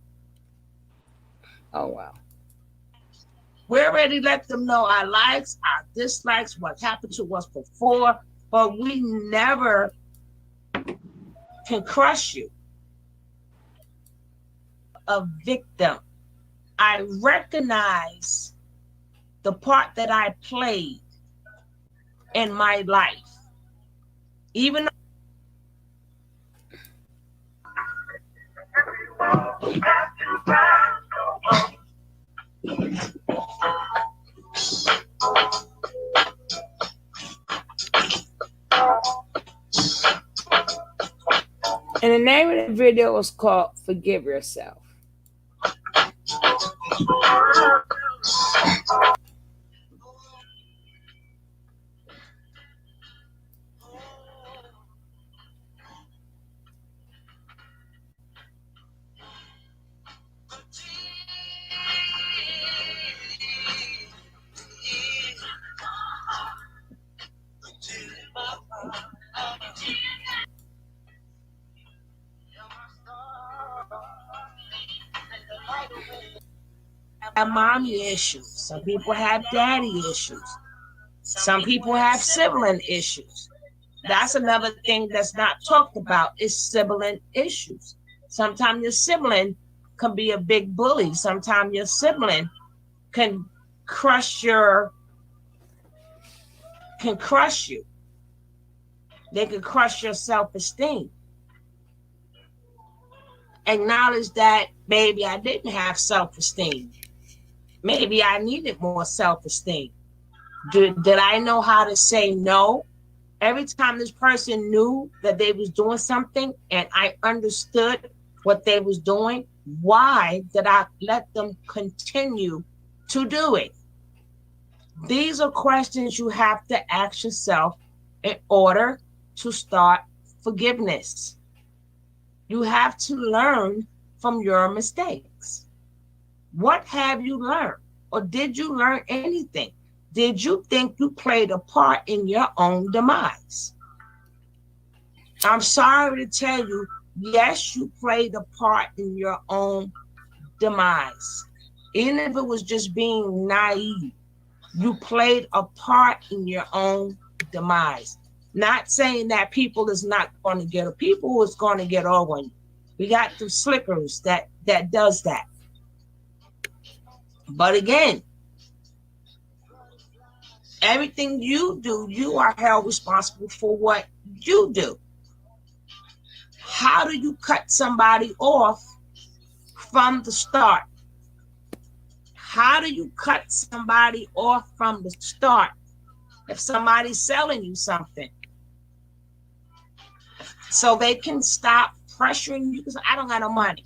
Speaker 1: oh well.
Speaker 7: We already let them know our likes, our dislikes, what happened to us before, but we never can crush you. A victim. I recognize the part that I played in my life. Even
Speaker 1: and the name of the video was called Forgive Yourself.
Speaker 7: have mommy issues. Some people have daddy issues. Some people have sibling issues. That's another thing that's not talked about is sibling issues. Sometimes your sibling can be a big bully. Sometimes your sibling can crush you. They can crush your self-esteem. Acknowledge that maybe I didn't have self-esteem. Maybe I needed more self-esteem. Did I know how to say no? Every time this person knew that they was doing something and I understood what they was doing, why did I let them continue to do it? These are questions you have to ask yourself in order to start forgiveness. You have to learn from your mistakes. What have you learned? Or did you learn anything? Did you think you played a part in your own demise? I'm sorry to tell you, yes, you played a part in your own demise. Even if it was just being naive, you played a part in your own demise. Not saying that people is not going to get, people is going to get over you. We got the slickers that does that. But again, everything you do, you are held responsible for what you do. How do you cut somebody off from the start? How do you cut somebody off from the start if somebody's selling you something? So they can stop pressuring you because I don't got no money.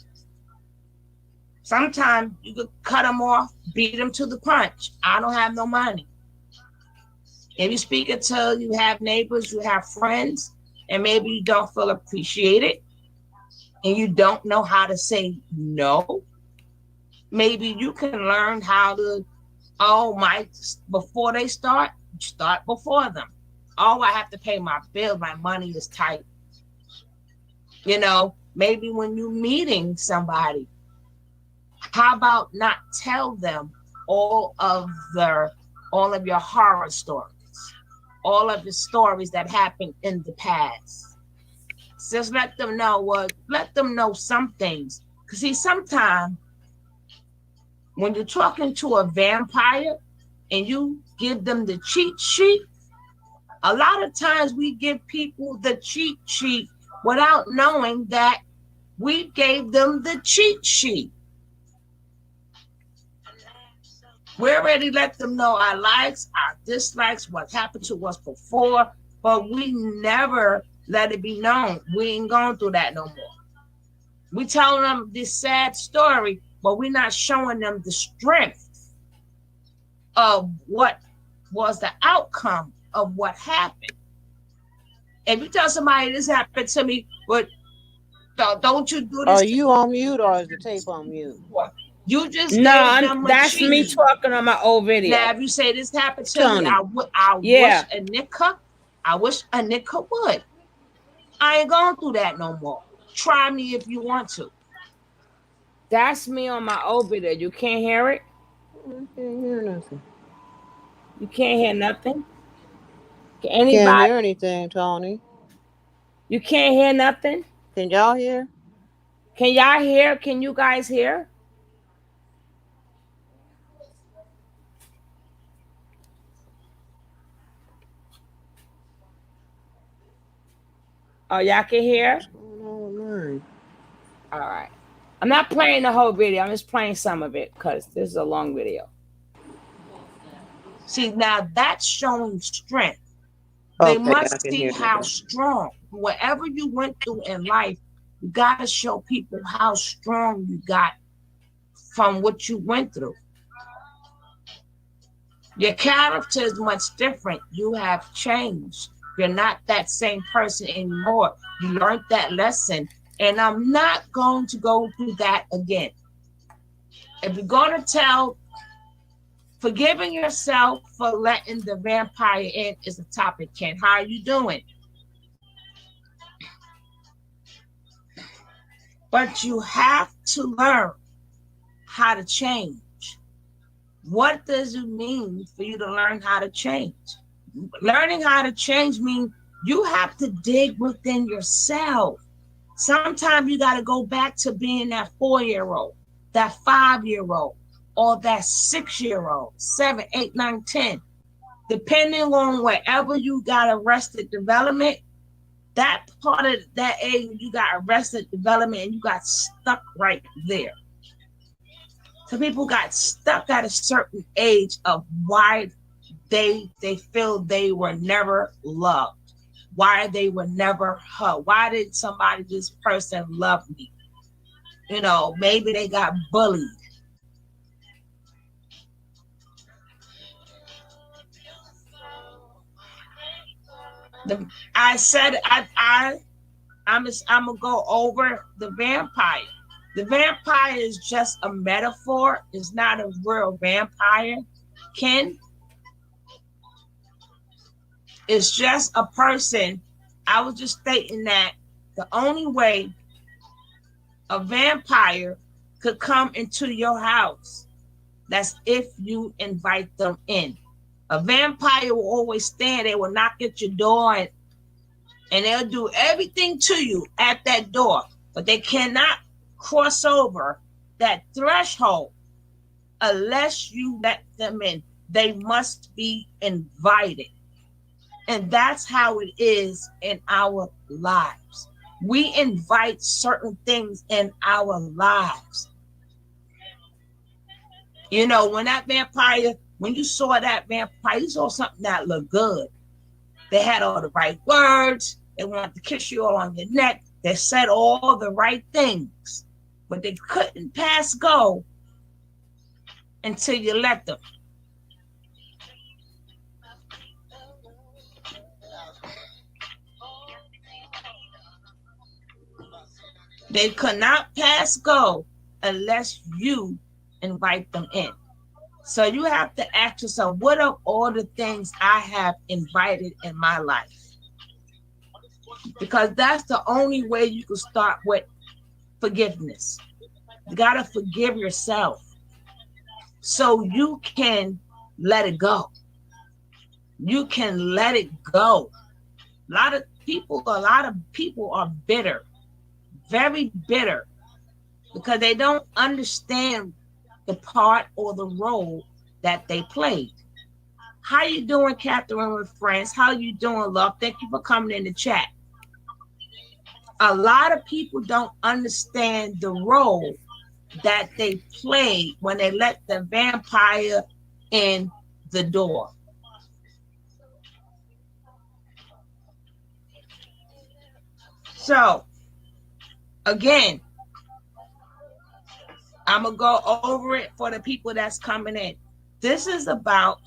Speaker 7: Sometimes you could cut them off, beat them to the punch. I don't have no money. If you speak until you have neighbors, you have friends, and maybe you don't feel appreciated, and you don't know how to say no, maybe you can learn how to, before they start before them. Oh, I have to pay my bill, my money is tight. You know, maybe when you're meeting somebody, how about not tell them all of your horror stories, all of the stories that happened in the past? Just let them know some things. Because see, sometimes when you're talking to a vampire and you give them the cheat sheet, a lot of times we give people the cheat sheet without knowing that we gave them the cheat sheet. We already let them know our likes, our dislikes, what happened to us before, but we never let it be known. We ain't going through that no more. We telling them this sad story, but we're not showing them the strength of what was the outcome of what happened. If you tell somebody this happened to me, but don't you do this?
Speaker 8: Are you on mute or is the tape on mute?
Speaker 7: You just
Speaker 4: No,
Speaker 7: gave them
Speaker 4: that's me
Speaker 7: cheese.
Speaker 4: talking on my old video.
Speaker 7: Now, if you say this happened to
Speaker 8: Tony.
Speaker 7: me, I wish a nigga would. I ain't going through that no more. Try me if you want to.
Speaker 4: That's me on my old video. You can't hear it?
Speaker 8: I can't hear nothing.
Speaker 4: You can't hear nothing? Can anybody?
Speaker 8: Can't hear anything, Tony.
Speaker 4: You can't hear nothing?
Speaker 8: Can y'all hear?
Speaker 4: Can y'all hear? Can you guys hear? Oh, y'all can hear? All right. I'm not playing the whole video. I'm just playing some of it because this is a long video.
Speaker 7: See, now that's showing strength. They must see how strong. Whatever you went through in life, you got to show people how strong you got from what you went through. Your character is much different. You have changed. You're not that same person anymore. You learned that lesson, and I'm not going to go through that again. If you're going to tell, forgiving yourself for letting the vampire in is a topic, Ken. How are you doing? But you have to learn how to change. What does it mean for you to learn how to change? Learning how to change means you have to dig within yourself. Sometimes you got to go back to being that 4-year-old, that 5-year-old, or that 6-year-old, 7, 8, 9, 10. Depending on wherever you got arrested development, that part of that age you got arrested development and you got stuck right there. So people got stuck at a certain age of why they feel they were never loved, why they were never hugged, why did this person love me? You know, maybe they got bullied. I said I'm gonna go over the vampire. The vampire is just a metaphor. It's not a real vampire. Ken, it's just a person. I was just stating that the only way a vampire could come into your house, that's if you invite them in. A vampire will always stand. They will knock at your door and they'll do everything to you at that door, but they cannot cross over that threshold unless you let them in. They must be invited. And that's how it is in our lives. We invite certain things in our lives. You know, when you saw that vampire, you saw something that looked good. They had all the right words. They wanted to kiss you all on your neck. They said all the right things, but they couldn't pass go until you let them. They could not pass go unless you invite them in. So you have to ask yourself, what are all the things I have invited in my life? Because that's the only way you can start with forgiveness. You got to forgive yourself so you can let it go. You can let it go. A lot of people are bitter, very bitter, because they don't understand the part or the role that they played. How you doing, Catherine with friends? How you doing, love? Thank you for coming in the chat. A lot of people don't understand the role that they played when they let the vampire in the door. So, again, I'm going to go over it for the people that's coming in. This is about,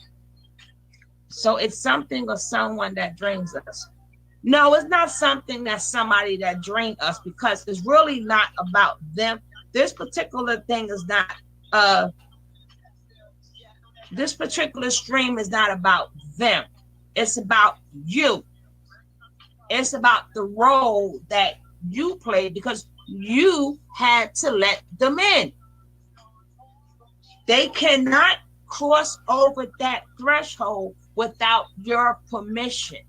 Speaker 7: so it's something or someone that drains us. No, it's not something that's somebody that drains us, because it's really not about them. This particular thing is not, this particular stream is not about them. It's about you. It's about the role that you played, because you had to let them in. They cannot cross over that threshold without your permission.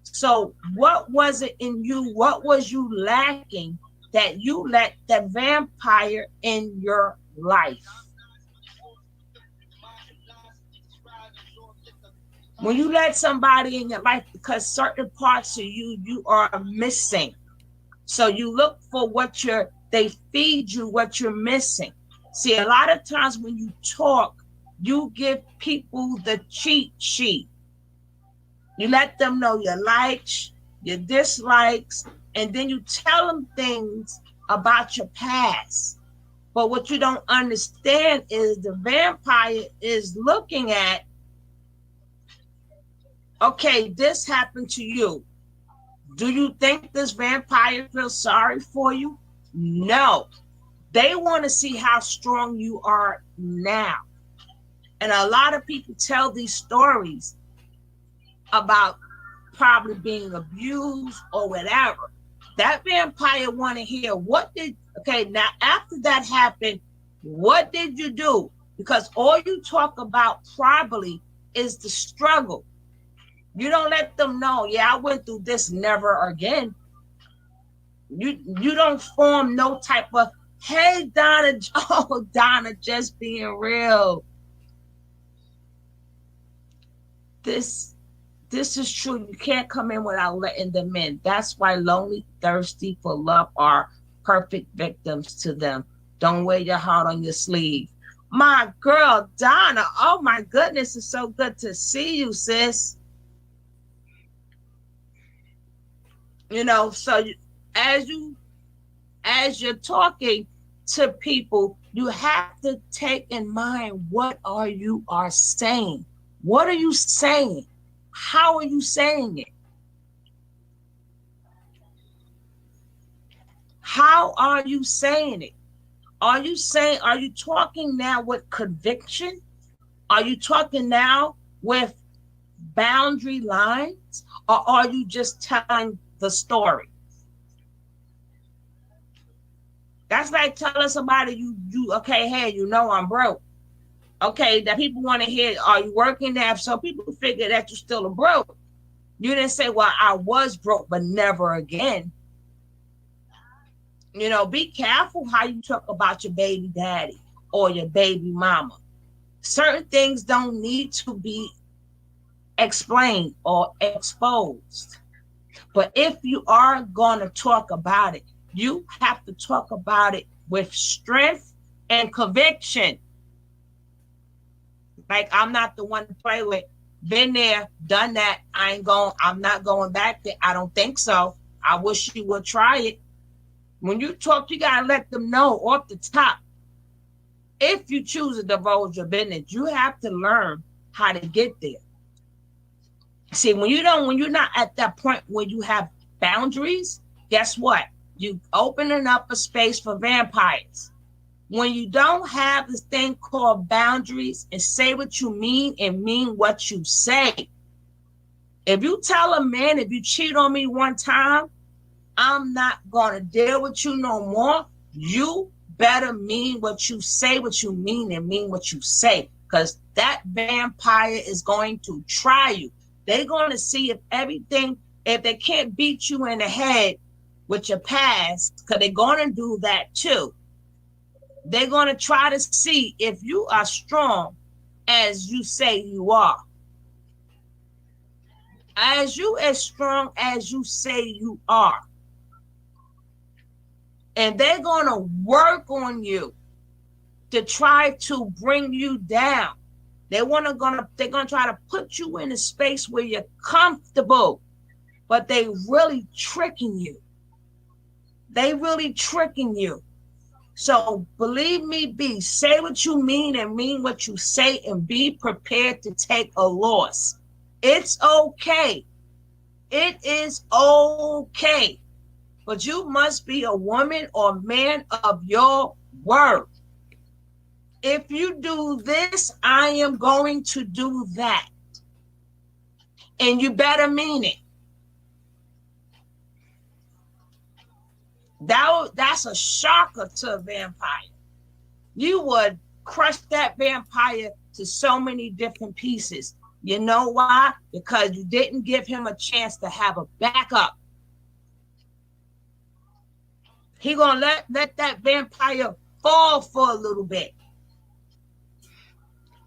Speaker 7: So what was it in you? What was you lacking that you let the vampire in your life? When you let somebody in your life, because certain parts of you are missing. So you look for what they feed you what you're missing. See, a lot of times when you talk, you give people the cheat sheet. You let them know your likes, your dislikes, and then you tell them things about your past. But what you don't understand is the vampire is looking at, okay, this happened to you. Do you think this vampire feels sorry for you? No. They want to see how strong you are now. And a lot of people tell these stories about probably being abused or whatever. That vampire want to hear okay, now after that happened, what did you do? Because all you talk about probably is the struggle. You don't let them know, yeah, I went through this, never again. You don't form no type of, hey, Donna, oh, Donna, just being real. This is true. You can't come in without letting them in. That's why lonely, thirsty for love are perfect victims to them. Don't wear your heart on your sleeve. My girl, Donna, oh my goodness, it's so good to see you, sis. You know, so as you're talking to people, you have to take in mind, what are you saying? What are you saying? How are you saying it? How are you saying it? Are you talking now with conviction? Are you talking now with boundary lines? Or are you just telling the story? That's like telling somebody you okay, hey, you know I'm broke. Okay, that people want to hear, are you working there? So people figure that you're still a broke. You didn't say, well, I was broke, but never again. You know, be careful how you talk about your baby daddy or your baby mama. Certain things don't need to be explained or exposed. But if you are going to talk about it, you have to talk about it with strength and conviction. Like, I'm not the one to play with. Been there, done that. I'm not going back there. I don't think so. I wish you would try it. When you talk, you got to let them know off the top. If you choose to divulge your business, you have to learn how to get there. See, when you're not at that point where you have boundaries, guess what? You opening up a space for vampires. When you don't have this thing called boundaries and say what you mean and mean what you say. If you tell a man, if you cheat on me one time, I'm not going to deal with you no more. You better mean what you say, what you mean, and mean what you say. Because that vampire is going to try you. They're going to see if they can't beat you in the head with your past, because they're going to do that too. They're going to try to see if you are strong as you say you are. As strong as you say you are. And they're going to work on you to try to bring you down. They're going to try to put you in a space where you're comfortable, but they really tricking you. They really tricking you. So believe me, B, say what you mean and mean what you say and be prepared to take a loss. It's okay. It is okay. But you must be a woman or man of your word. If you do this, I am going to do that. And you better mean it. That's a shocker to a vampire. You would crush that vampire to so many different pieces. You know why? Because you didn't give him a chance to have a backup. He gonna let that vampire fall for a little bit.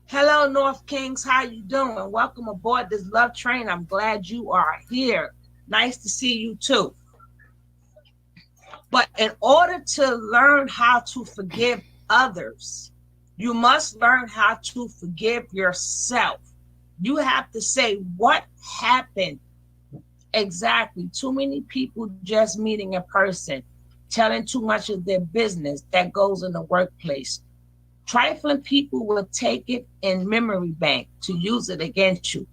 Speaker 7: Hello, North Kings. How you doing? Welcome aboard this love train. I'm glad you are here. Nice to see you too. But in order to learn how to forgive others, you must learn how to forgive yourself. You have to say what happened exactly. Too many people just meeting in person, telling too much of their business. That goes in the workplace. Trifling people will take it in memory bank to use it against you.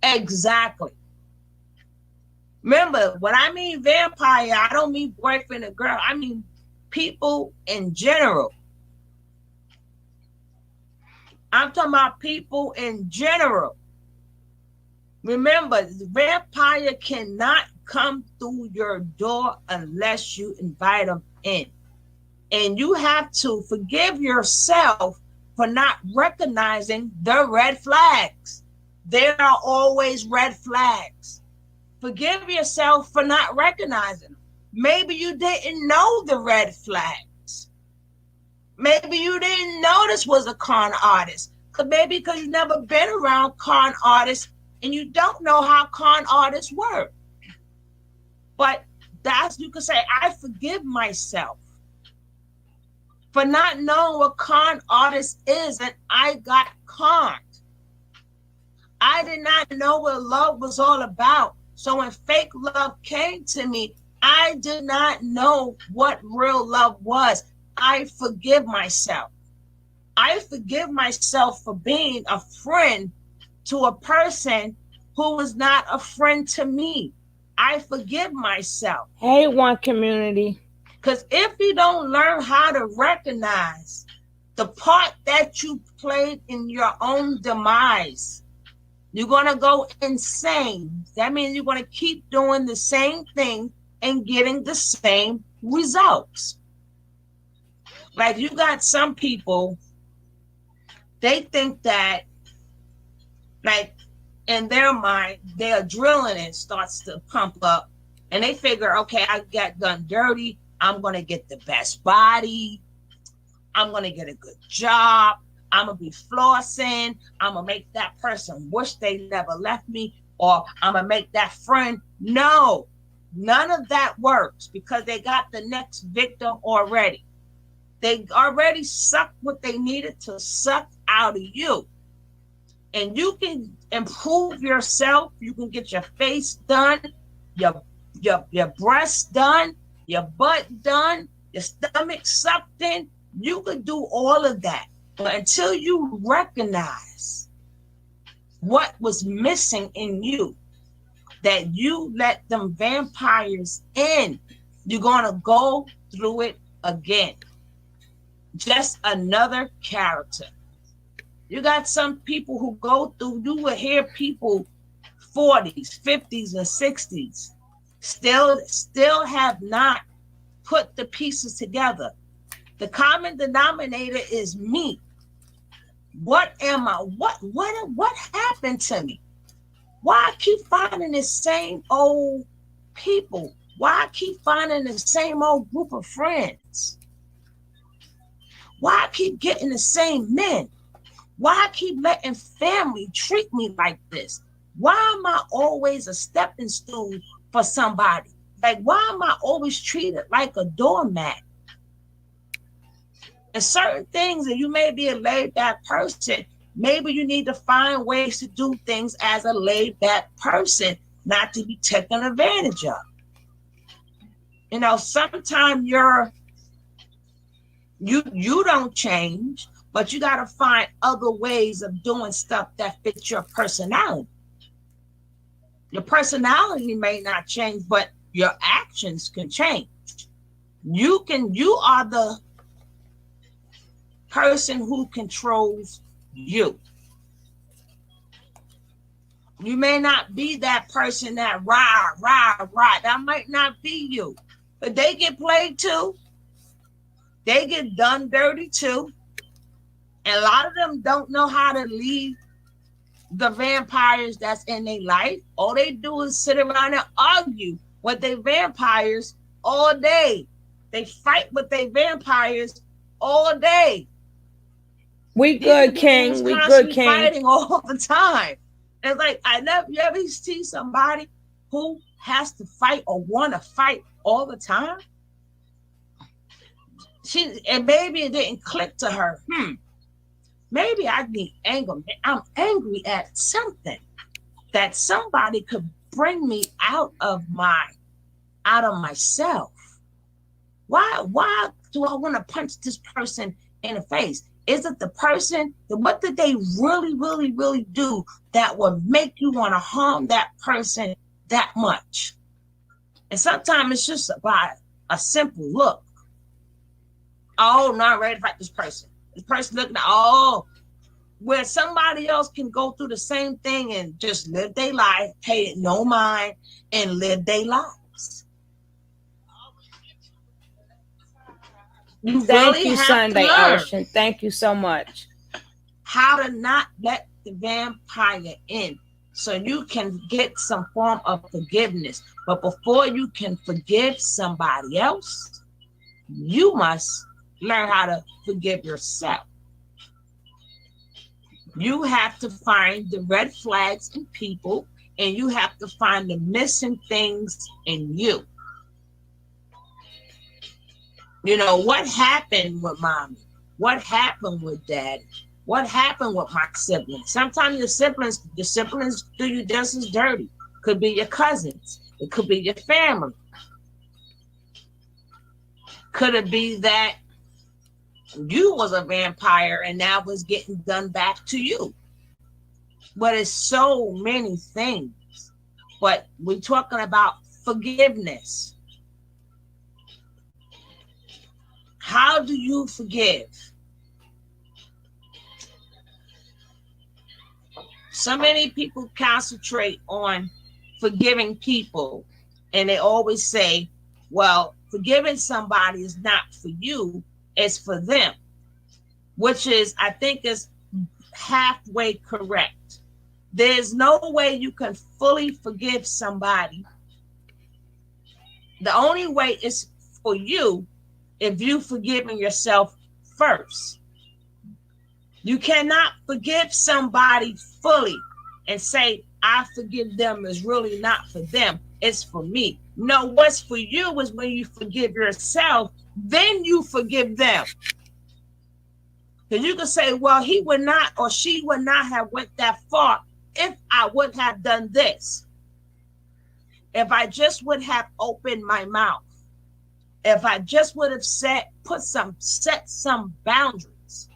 Speaker 7: Exactly. Remember, when I mean vampire, I don't mean boyfriend or girl. I mean people in general. I'm talking about people in general. Remember, the vampire cannot come through your door unless you invite them in. And you have to forgive yourself for not recognizing the red flags. There are always red flags. Forgive yourself for not recognizing them. Maybe you didn't know the red flags. Maybe you didn't know this was a con artist. Maybe because you've never been around con artists and you don't know how con artists work. But you could say, I forgive myself for not knowing what con artist is, and I got conned. I did not know what love was all about. So when fake love came to me, I did not know what real love was. I forgive myself. I forgive myself for being a friend to a person who was not a friend to me. I forgive myself.
Speaker 4: Hey, One Community.
Speaker 7: Because if you don't learn how to recognize the part that you played in your own demise, you're going to go insane. That means you're going to keep doing the same thing and getting the same results. Like you got some people, they think that, like in their mind, their adrenaline starts to pump up and they figure, okay, I got done dirty. I'm going to get the best body. I'm going to get a good job. I'm going to be flossing. I'm going to make that person wish they never left me, or I'm going to make that friend. No, none of that works because they got the next victim already. They already sucked what they needed to suck out of you. And you can improve yourself. You can get your face done, your breasts done, your butt done, your stomach sucked in. You could do all of that. But until you recognize what was missing in you, that you let them vampires in, you're going to go through it again. Just another character. You got some people who go through, you will hear people 40s, 50s, and 60s still have not put the pieces together. The common denominator is me. What am I? What happened to me? Why I keep finding the same old people? Why I keep finding the same old group of friends? Why I keep getting the same men? Why I keep letting family treat me like this? Why am I always a stepping stool for somebody? Like, why am I always treated like a doormat? And certain things, and you may be a laid-back person, maybe you need to find ways to do things as a laid-back person, not to be taken advantage of. You know, sometimes you don't change, but you got to find other ways of doing stuff that fits your personality. Your personality may not change, but your actions can change. You are the person who controls you. You may not be that person that rah. That might not be you. But they get played too. They get done dirty too. And a lot of them don't know how to leave the vampires that's in their life. All they do is sit around and argue with their vampires all day. They fight with their vampires all day.
Speaker 1: We good, King. We good, King.
Speaker 7: Fighting all the time. It's like you ever see somebody who has to fight or want to fight all the time? And maybe it didn't click to her. Maybe I need anger. I'm angry at something that somebody could bring me out of myself. Why do I want to punch this person in the face? Is it the person? What did they really do that would make you want to harm that person that much? And sometimes it's just about a simple look. Oh, not ready to fight this person. This person looking at, where somebody else can go through the same thing and just live their life, pay it no mind, and live their lives.
Speaker 1: Thank you, Sunday Ocean. Thank you so much.
Speaker 7: How to not let the vampire in so you can get some form of forgiveness. But before you can forgive somebody else, you must learn how to forgive yourself. You have to find the red flags in people, and you have to find the missing things in you. You know, what happened with mommy? What happened with daddy? What happened with my siblings? Sometimes your siblings do you just as dirty. Could be your cousins. It could be your family. Could it be that you was a vampire and now was getting done back to you? But it's so many things. But we're talking about forgiveness. How do you forgive? So many people concentrate on forgiving people, and they always say, well, forgiving somebody is not for you, it's for them, which is, I think, is halfway correct. There's no way you can fully forgive somebody. The only way is for you if you've forgiven yourself first. You cannot forgive somebody fully and say, I forgive them, is really not for them, it's for me. No, what's for you is when you forgive yourself, then you forgive them. Because you can say, well, he would not or she would not have went that far if I would have done this. If I just would have opened my mouth. If I just would have set some boundaries.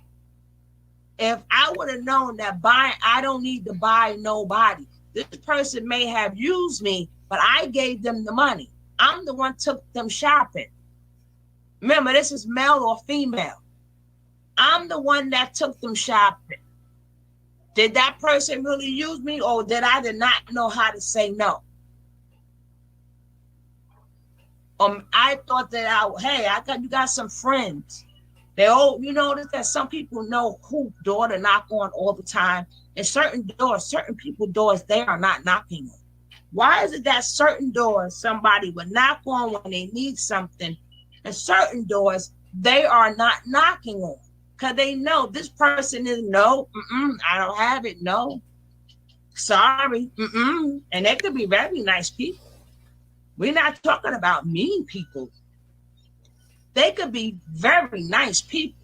Speaker 7: If I would have known that I don't need to buy nobody. This person may have used me, but I gave them the money. I'm the one took them shopping. Remember, this is male or female. I'm the one that took them shopping. Did that person really use me, or did I not know how to say no? I thought that you got some friends. They all, you notice that some people know who door to knock on all the time, and certain people doors they are not knocking on. Why is it that certain doors somebody would knock on when they need something, and certain doors they are not knocking on? Because they know this person is no, I don't have it, no, sorry, and they could be very nice people. We're not talking about mean people. They could be very nice people,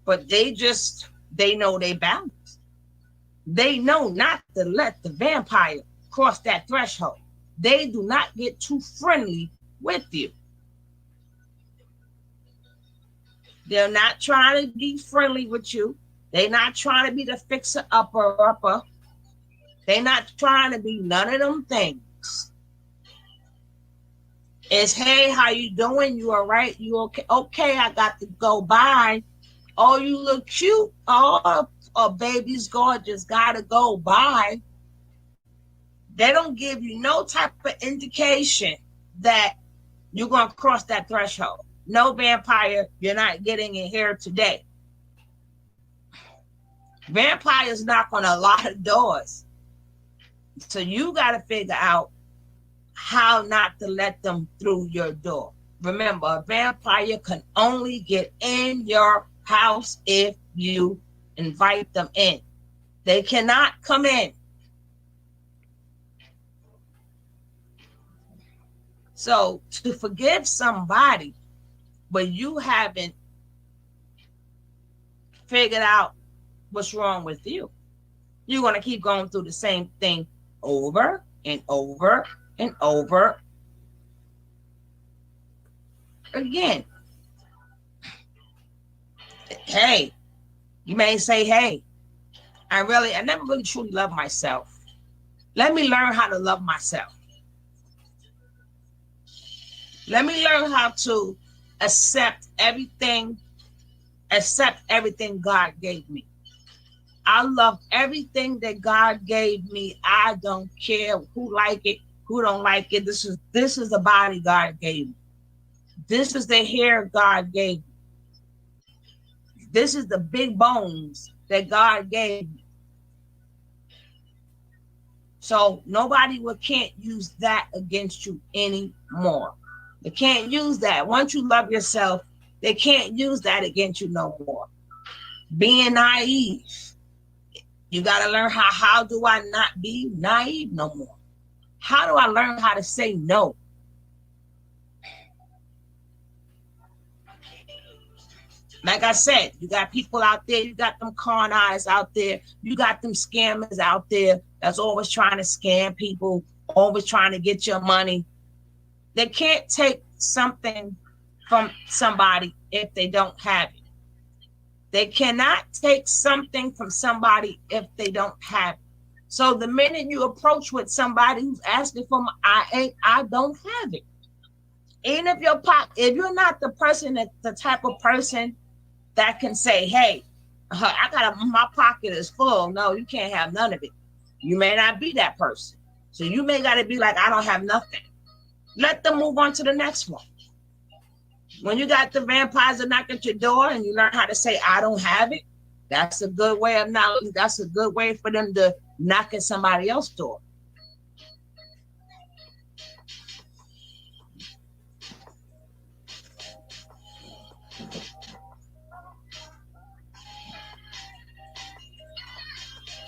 Speaker 7: but they know their boundaries. They know not to let the vampire cross that threshold. They do not get too friendly with you. They're not trying to be friendly with you. They're not trying to be the fixer upper. They're not trying to be none of them things. It's, hey, how you doing? You all right? You okay? Okay, I got to go. Bye. Oh, you look cute. Oh, baby's gorgeous. Gotta go. Bye. They don't give you no type of indication that you're going to cross that threshold. No, vampire, you're not getting in here today. Vampires knock on a lot of doors. So you got to figure out how not to let them through your door. Remember, a vampire can only get in your house if you invite them in. They cannot come in. So to forgive somebody, but you haven't figured out what's wrong with you, you're going to keep going through the same thing over and over and over again. Hey, you may say, hey, I never really truly love myself. Let me learn how to love myself. Let me learn how to accept everything God gave me. I love everything that God gave me. I don't care who like it, who don't like it. This is the body God gave me. This is the hair God gave me. This is the big bones that God gave me. So nobody can't use that against you anymore. They can't use that. Once you love yourself, they can't use that against you no more. Being naive. You got to learn how do I not be naive no more? How do I learn how to say no? Like I said, you got people out there, you got them con eyes out there, you got them scammers out there that's always trying to scam people, always trying to get your money. They can't take something from somebody if they don't have it. They cannot take something from somebody if they don't have it. So the minute you approach with somebody who's asking for I don't have it. Even if you're not the person, the type of person that can say, hey, my pocket is full. No, you can't have none of it. You may not be that person. So you may got to be like, I don't have nothing. Let them move on to the next one. When you got the vampires that knock at your door and you learn how to say, I don't have it, that's a good way of knowledge. That's a good way for them to knock at somebody else's door.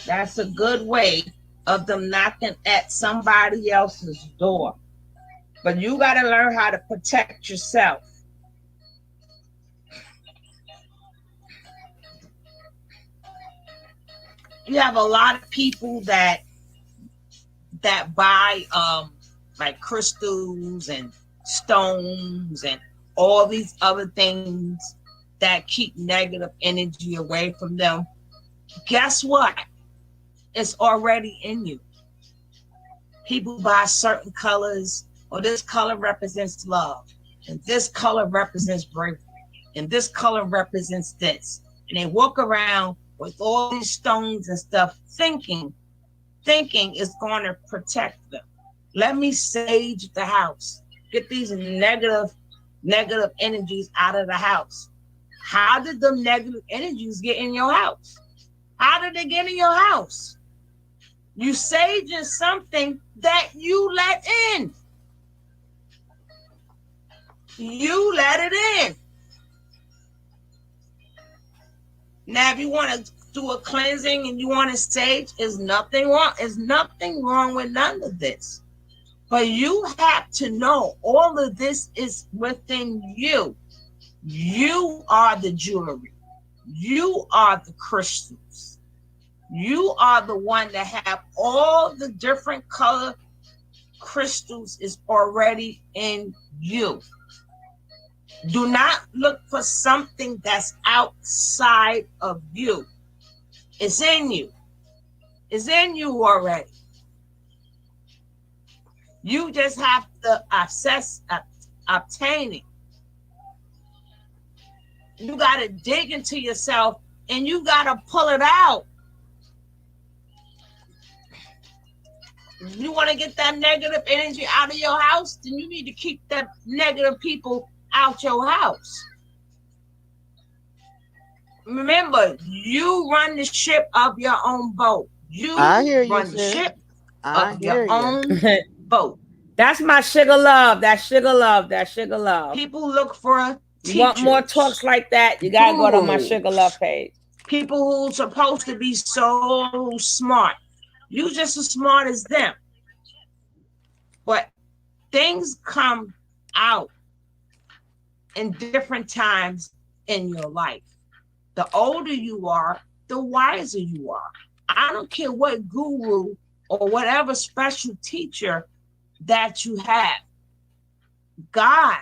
Speaker 7: That's a good way of them knocking at somebody else's door. But you got to learn how to protect yourself. You have a lot of people that buy like crystals and stones and all these other things that keep negative energy away from them. Guess what? It's already in you. People buy certain colors, or this color represents love, and this color represents bravery, and this color represents this. And they walk around with all these stones and stuff, thinking it's going to protect them. Let me sage the house. Get these negative energies out of the house. How did the negative energies get in your house? How did they get in your house? You saging something that you let in. You let it in. Now, if you want to do a cleansing and you want to sage, there's nothing wrong. There's nothing wrong with none of this. But you have to know all of this is within you. You are the jewelry. You are the crystals. You are the one that have all the different color crystals is already in you. Do not look for something that's outside of you. It's in you. It's in you already. You just have to obtain it. You got to dig into yourself and you got to pull it out. If you want to get that negative energy out of your house, then you need to keep that negative people out your house. Remember, you run the ship of your own boat. You
Speaker 8: I hear you,
Speaker 7: run the
Speaker 8: sis.
Speaker 7: ship
Speaker 8: I
Speaker 7: of
Speaker 8: hear
Speaker 7: your
Speaker 8: you.
Speaker 7: own boat.
Speaker 4: That's my sugar love. That sugar love. That sugar love.
Speaker 7: People look for
Speaker 4: You want more talks like that? You gotta go to my sugar love page.
Speaker 7: People who are supposed to be so smart. You just as smart as them. But things come out in different times in your life. The older you are, the wiser you are. I don't care what guru or whatever special teacher that you have. God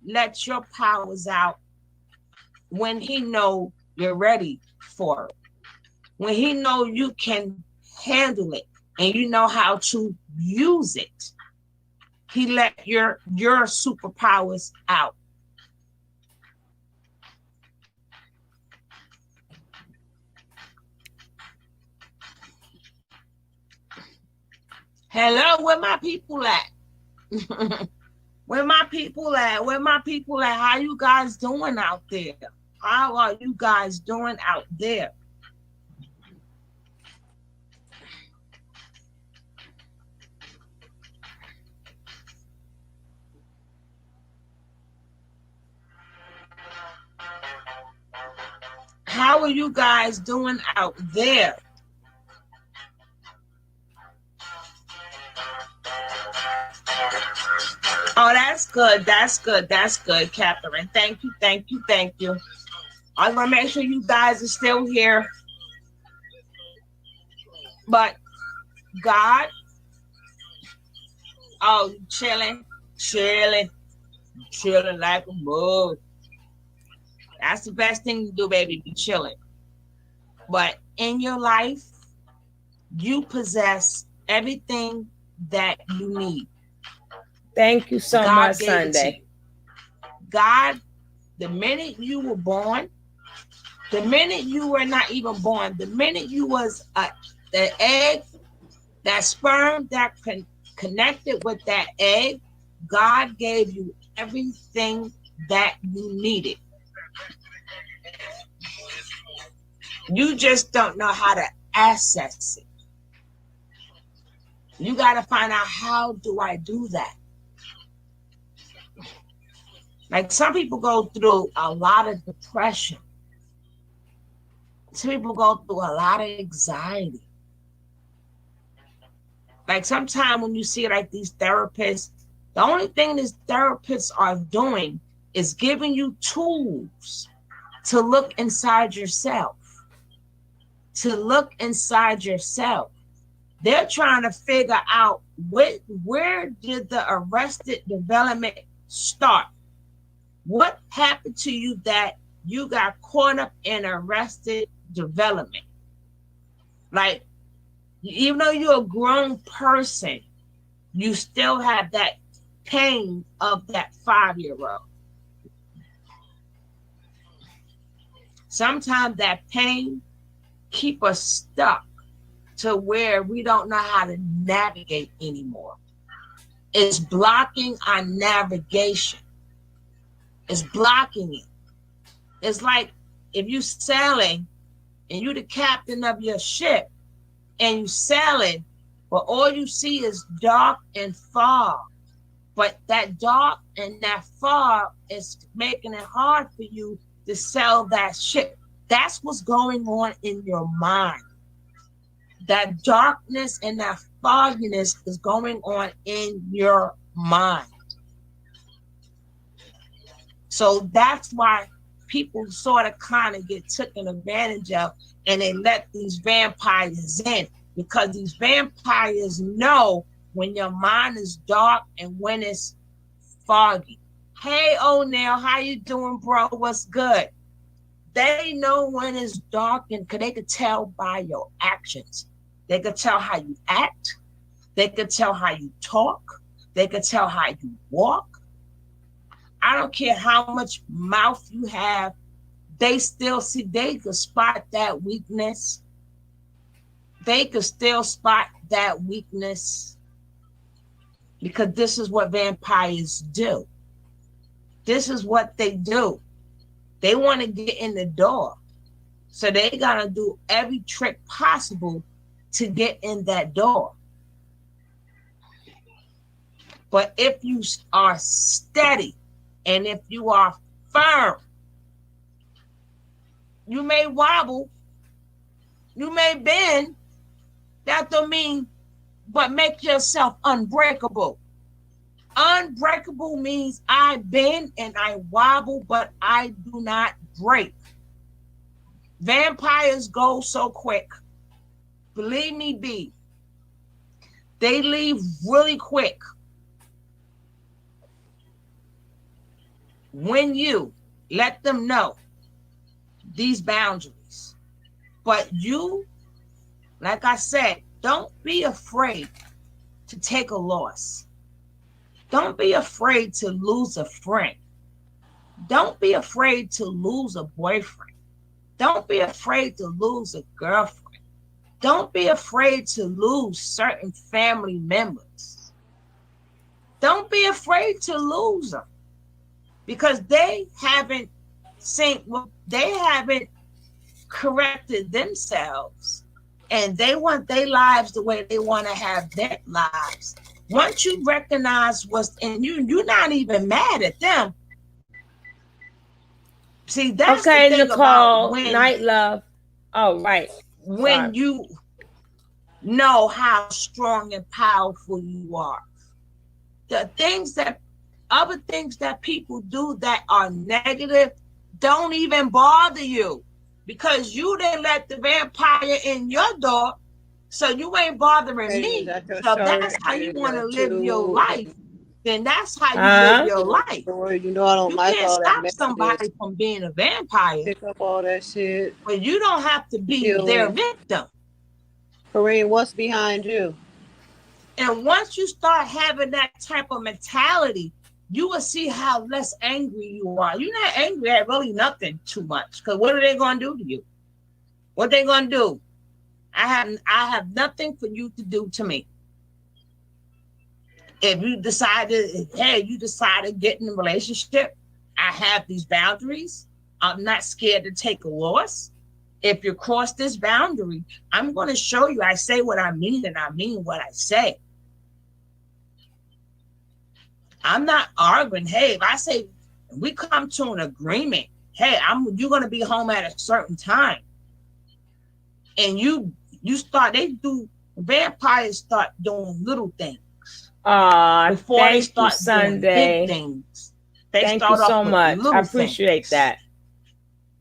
Speaker 7: lets your powers out when he know you're ready for it. When he know you can handle it and you know how to use it. He let your superpowers out. Hello, where my people at? Where my people at? Where my people at? How you guys doing out there? How are you guys doing out there? How are you guys doing out there? Oh, that's good. That's good. That's good, Catherine. Thank you. Thank you. Thank you. I want to make sure you guys are still here. But God, oh, chilling like a mug. That's the best thing to do, baby, be chilling. But in your life, you possess everything that you need.
Speaker 4: Thank you so much, Sunday.
Speaker 7: God, the minute you were born, the minute you were not even born, the minute you was the egg, that sperm that connected with that egg, God gave you everything that you needed. You just don't know how to access it. You got to find out, how do I do that? Like, some people go through a lot of depression. Some people go through a lot of anxiety. Like, sometimes when you see like these therapists, the only thing these therapists are doing is giving you tools to look inside yourself. To look inside yourself. They're trying to figure out where did the arrested development start? What happened to you that you got caught up in arrested development? Like, even though you're a grown person, you still have that pain of that 5-year-old. Sometimes that pain keep us stuck to where we don't know how to navigate anymore. It's blocking our navigation. It's blocking it. It's like if you're sailing and you're the captain of your ship and you're sailing, but all you see is dark and fog. But that dark and that fog is making it hard for you to sail that ship. That's what's going on in your mind. That darkness and that fogginess is going on in your mind. So that's why people sort of kind of get taken advantage of, and they let these vampires in, because these vampires know when your mind is dark and when it's foggy. Hey, O'Neil, how you doing, bro? What's good? They know when it's dark, and they could tell by your actions. They could tell how you act. They could tell how you talk. They could tell how you walk. I don't care how much mouth you have. They still see, they could spot that weakness. They could still spot that weakness, because this is what vampires do. This is what they do. They want to get in the door. So they got to do every trick possible to get in that door. But if you are steady and if you are firm, you may wobble, you may bend. That don't mean, but make yourself unbreakable. Unbreakable means I bend and I wobble, but I do not break. Vampires go so quick. Believe me, B. They leave really quick. When you let them know these boundaries. But you, like I said, don't be afraid to take a loss. Don't be afraid to lose a friend. Don't be afraid to lose a boyfriend. Don't be afraid to lose a girlfriend. Don't be afraid to lose certain family members. Don't be afraid to lose them, because they haven't corrected themselves, and they want their lives the way they want to have their lives. Once you recognize what's in you, you're not even mad at them. See, that's
Speaker 4: okay,
Speaker 7: the thing
Speaker 4: Nicole,
Speaker 7: about when
Speaker 4: night love. Oh, right.
Speaker 7: when
Speaker 4: Sorry.
Speaker 7: you know how strong and powerful you are. The things that other things that people do that are negative don't even bother you, because you didn't let the vampire in your door, so you ain't bothering
Speaker 8: Hey,
Speaker 7: me.
Speaker 8: that's your
Speaker 7: So
Speaker 8: story.
Speaker 7: that's how you want to live your life. Then that's how you
Speaker 4: Uh-huh.
Speaker 7: live your life.
Speaker 8: You know I don't
Speaker 7: You
Speaker 8: like
Speaker 7: can't
Speaker 8: all that
Speaker 7: stop
Speaker 8: mess.
Speaker 7: somebody from being a vampire,
Speaker 8: Pick up all that shit.
Speaker 7: but you don't have to be their
Speaker 8: Killing.
Speaker 7: victim.
Speaker 8: Kareem, what's behind you?
Speaker 7: And once you start having that type of mentality, you will see how less angry you are. You're not angry at really nothing too much, because what are they going to do to you? What they going to do? I have nothing for you to do to me. If you decided, hey, you decided to get in a relationship, I have these boundaries. I'm not scared to take a loss. If you cross this boundary, I'm going to show you I say what I mean, and I mean what I say. I'm not arguing. Hey, if I say we come to an agreement, hey, you're going to be home at a certain time, and vampires start doing little things before they
Speaker 4: Thank you,
Speaker 7: start doing
Speaker 4: Sunday.
Speaker 7: big things. They
Speaker 4: Thank
Speaker 7: start
Speaker 4: you so
Speaker 7: off with
Speaker 4: much.
Speaker 7: little
Speaker 4: I appreciate
Speaker 7: things.
Speaker 4: that.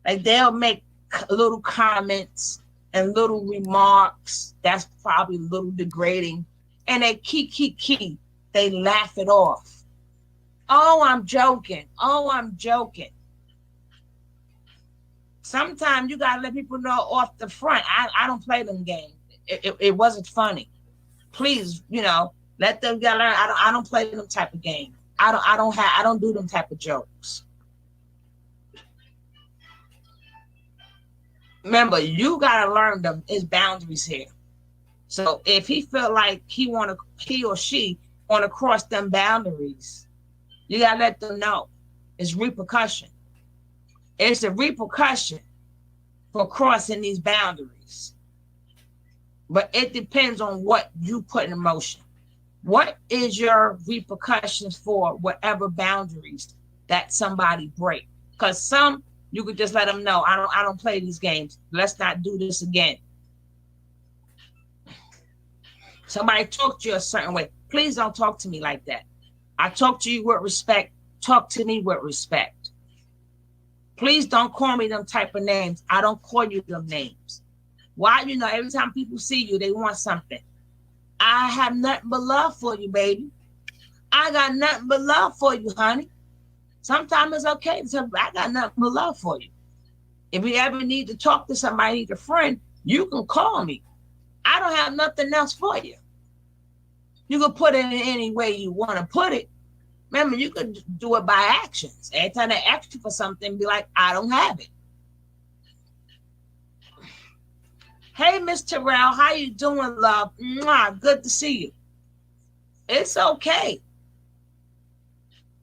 Speaker 7: Like they'll make little comments and little remarks that's probably a little degrading, and they they laugh it off. Oh, I'm joking. Oh, I'm joking. Sometimes you gotta let people know off the front. I don't play them games. It wasn't funny. Please, let them get learn. I don't play them type of game. I don't do them type of jokes. Remember, you gotta learn his boundaries here. So if he feel like he or she wanna cross them boundaries, you gotta let them know it's repercussion. It's a repercussion for crossing these boundaries. But it depends on what you put in motion. What is your repercussions for whatever boundaries that somebody break? Because some, you could just let them know, I don't play these games. Let's not do this again. Somebody talk to you a certain way. Please don't talk to me like that. I talk to you with respect. Talk to me with respect. Please don't call me them type of names. I don't call you them names. Why? Every time people see you, they want something. I have nothing but love for you, baby. I got nothing but love for you, honey. Sometimes it's okay to tell, I got nothing but love for you. If you ever need to talk to somebody, need a friend, you can call me. I don't have nothing else for you. You can put it in any way you want to put it. Remember, you could do it by actions. Every time they ask you for something, be like, I don't have it. Hey, Miss Terrell, how you doing, love? Mwah, good to see you. It's okay.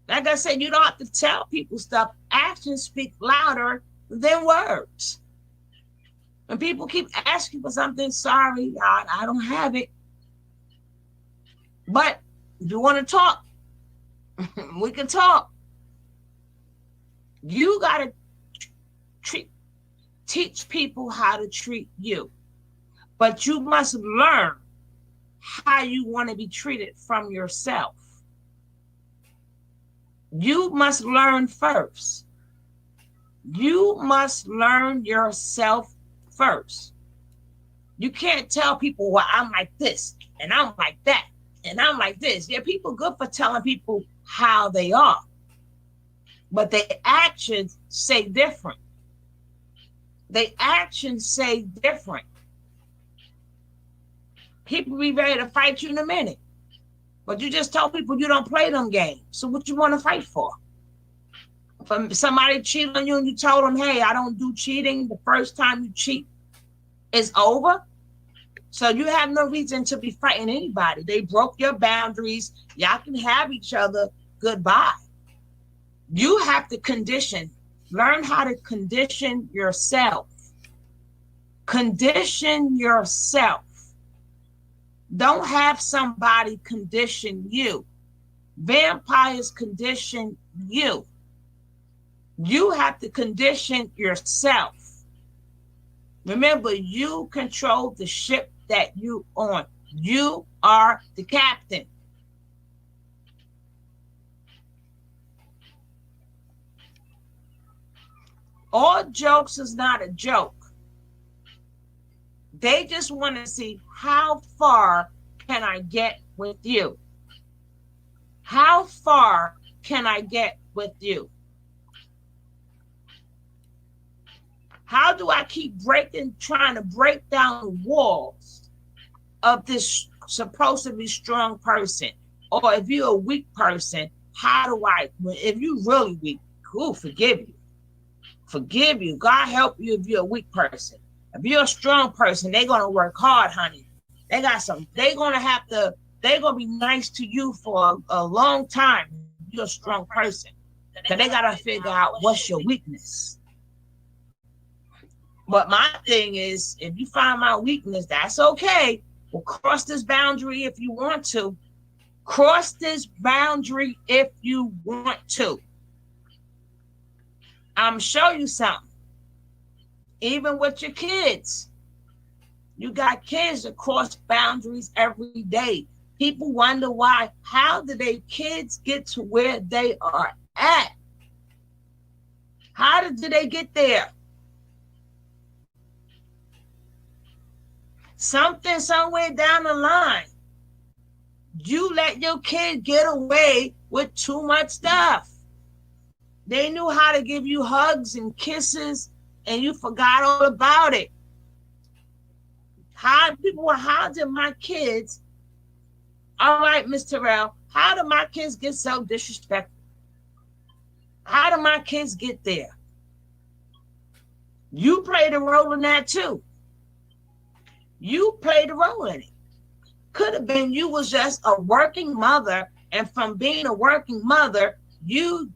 Speaker 7: Like I said, you don't have to tell people stuff. Actions speak louder than words. When people keep asking for something, sorry, God, I don't have it. But if you want to talk, we can talk. You got to teach people how to treat you. But you must learn how you want to be treated from yourself. You must learn first. You must learn yourself first. You can't tell people, well, I'm like this, and I'm like that, and I'm like this. Yeah, people good for telling people how they are, but their actions say different. Their actions say different. People be ready to fight you in a minute, but you just tell people you don't play them games. So what you want to fight for? If somebody cheated on you and you told them, hey, I don't do cheating, the first time you cheat is over. So you have no reason to be fighting anybody. They broke your boundaries. Y'all can have each other. Goodbye. You have to condition. Learn how to condition yourself. Condition yourself. Don't have somebody condition you. Vampires condition you. You have to condition yourself. Remember, you control the ship that you on. You are the captain. All jokes is not a joke. They just want to see how far can I get with you? How far can I get with you? How do I keep trying to break down the walls of this supposed to be strong person? Or if you're a weak person, how do I, if you're really weak, who forgive you? Forgive you. God help you if you're a weak person. If you're a strong person, they're going to work hard, honey. They're going to be nice to you for a long time. You're a strong person. Because they got to figure out what's your weakness. But my thing is, if you find my weakness, that's okay. We'll cross this boundary if you want to. Cross this boundary if you want to. I'm show you something. Even with your kids. You got kids that cross boundaries every day. People wonder why. How did their kids get to where they are at? How did they get there? Something somewhere down the line. You let your kid get away with too much stuff. They knew how to give you hugs and kisses, and you forgot all about it. How did my kids, all right, Mr. Terrell, how did my kids get so disrespectful? How did my kids get there? You played a role in that too. You played a role in it. Could have been you was just a working mother, and from being a working mother, you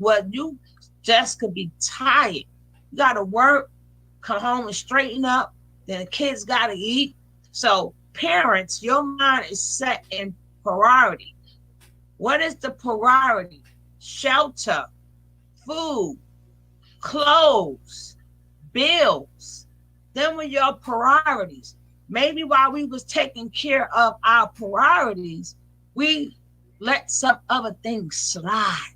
Speaker 7: just could be tired. You got to work, come home and straighten up, then the kids got to eat. So parents, your mind is set in priority. What is the priority? Shelter, food, clothes, bills. Them were your priorities. Maybe while we was taking care of our priorities, we let some other things slide.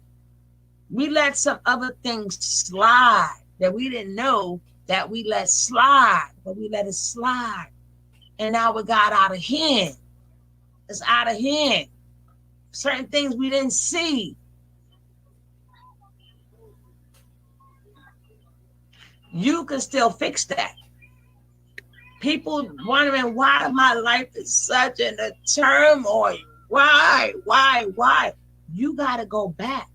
Speaker 7: We let some other things slide that we didn't know that we let slide, but we let it slide. And now it got out of hand. It's out of hand. Certain things we didn't see. You can still fix that. People wondering why my life is such in a turmoil. Why? You got to go back.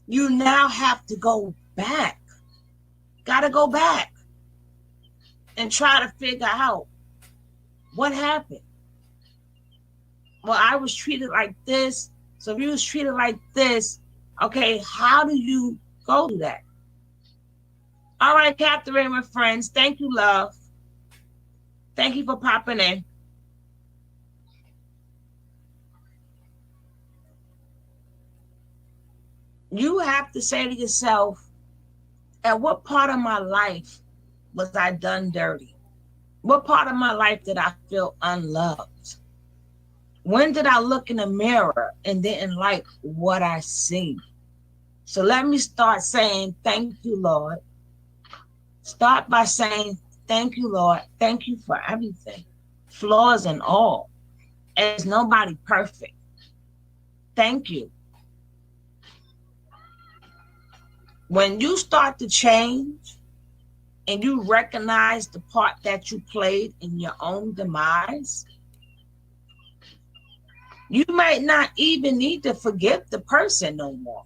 Speaker 7: You now have to go back. Got to go back and try to figure out what happened. Well, I was treated like this. So if you was treated like this, okay, how do you go to that? All right, Captain Raymond friends. Thank you, love. Thank you for popping in. You have to say to yourself, at what part of my life was I done dirty? What part of my life did I feel unloved? When did I look in the mirror and didn't like what I see? So let me start saying, thank you, Lord. Start by saying, thank you, Lord. Thank you for everything, flaws and all. There's nobody perfect. Thank you. When you start to change and you recognize the part that you played in your own demise, you might not even need to forgive the person no more.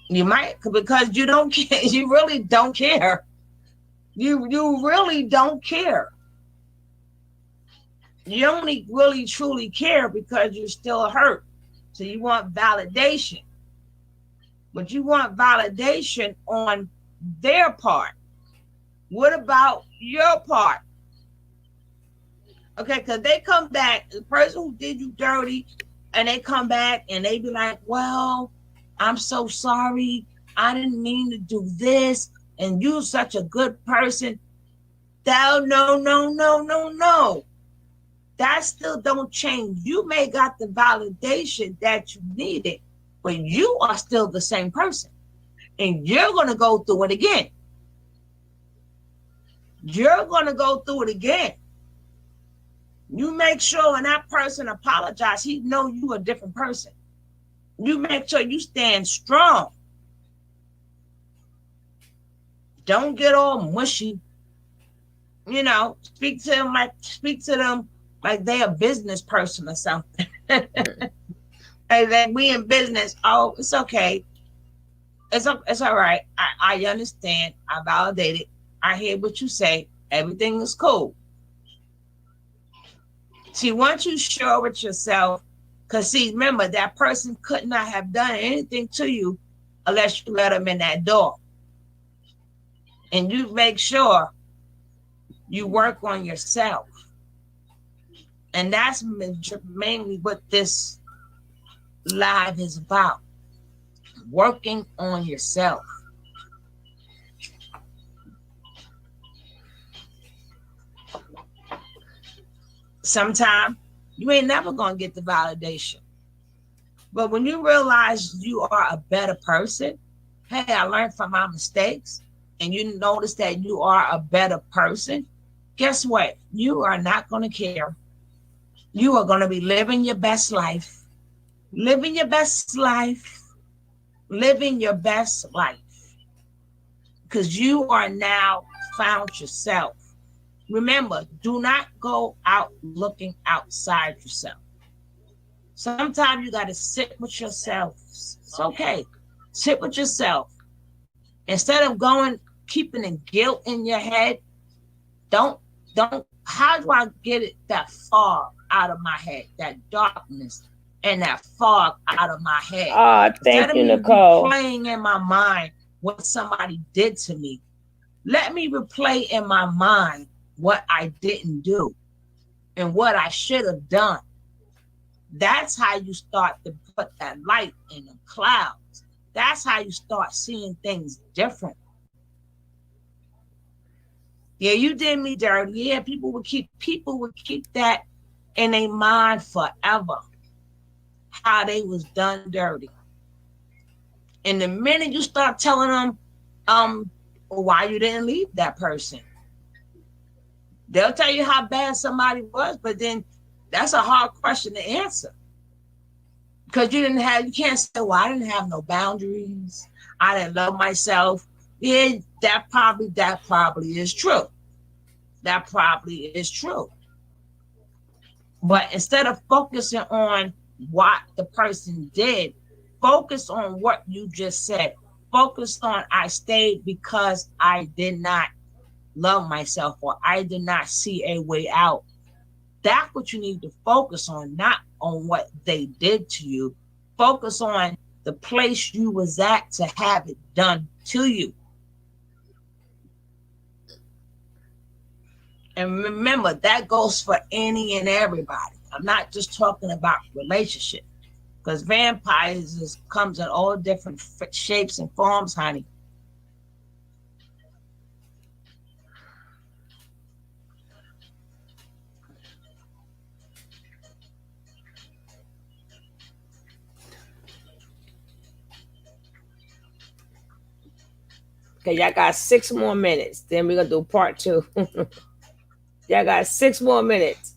Speaker 7: You might, because you don't care. You really don't care. You really don't care. You only really truly care because you're still hurt. So you want validation. But you want validation on their part. What about your part? Okay, because they come back, the person who did you dirty, and they come back and they be like, well, I'm so sorry. I didn't mean to do this. And you're such a good person. No. That still don't change. You may got the validation that you needed, but you are still the same person. And you're going to go through it again. You're going to go through it again. You make sure when that person apologizes, he know you a different person. You make sure you stand strong. Don't get all mushy. You know, speak to them like they a business person or something. Hey, then we in business. Oh, it's okay. It's all right. I understand. I validate it. I hear what you say. Everything is cool. See, once you sure with yourself, because see, remember, that person could not have done anything to you unless you let them in that door. And you make sure you work on yourself. And that's mainly what this live is about. Working on yourself. Sometimes you ain't never gonna get the validation. But when you realize you are a better person, hey, I learned from my mistakes, and you notice that you are a better person, guess what? You are not gonna care. You are gonna be living your best life. Living your best life. Living your best life. Because you are now found yourself. Remember, do not go out looking outside yourself. Sometimes you got to sit with yourself. It's okay. Sit with yourself. Instead of keeping the guilt in your head, don't, how do I get it, that fog out of my head, that darkness and that fog out of my head?
Speaker 4: Thank you, Nicole.
Speaker 7: Playing in my mind what somebody did to me. Let me replay in my mind what I didn't do and what I should have done. That's how you start to put that light in the clouds. That's how you start seeing things different. Yeah, you did me dirty. Yeah, people would keep that in their mind forever. How they was done dirty. And the minute you start telling them why you didn't leave that person, they'll tell you how bad somebody was, but then that's a hard question to answer. Because you can't say, well, I didn't have no boundaries. I didn't love myself. Yeah, that probably is true. That probably is true. But instead of focusing on what the person did, focus on what you just said. Focus on I stayed because I did not love myself, or I did not see a way out. That's what you need to focus on, not on what they did to you. Focus on the place you was at to have it done to you. And remember, that goes for any and everybody. I'm not just talking about relationship, because vampires comes in all different shapes and forms, honey.
Speaker 1: Okay, y'all got 6 more minutes. Then we're gonna do part 2. Y'all got 6 more minutes.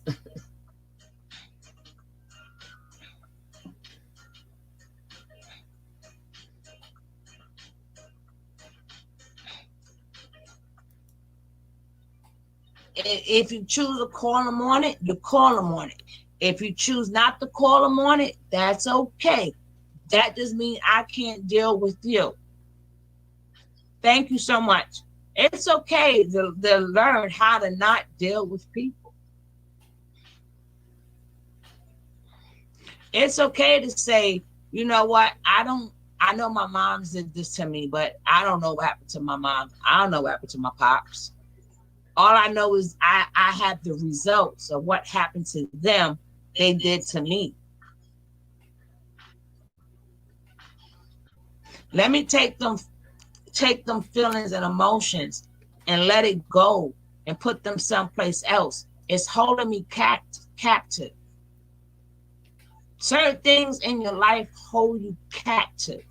Speaker 7: If you choose to call them on it, you call them on it. If you choose not to call them on it, that's okay. That just means I can't deal with you. Thank you so much. It's okay to learn how to not deal with people. It's okay to say, you know what, I know my mom did this to me, but I don't know what happened to my mom. I don't know what happened to my pops. All I know is I have the results of what happened to them, they did to me. Let me take them feelings and emotions and let it go and put them someplace else. It's holding me captive. Certain things in your life hold you captive.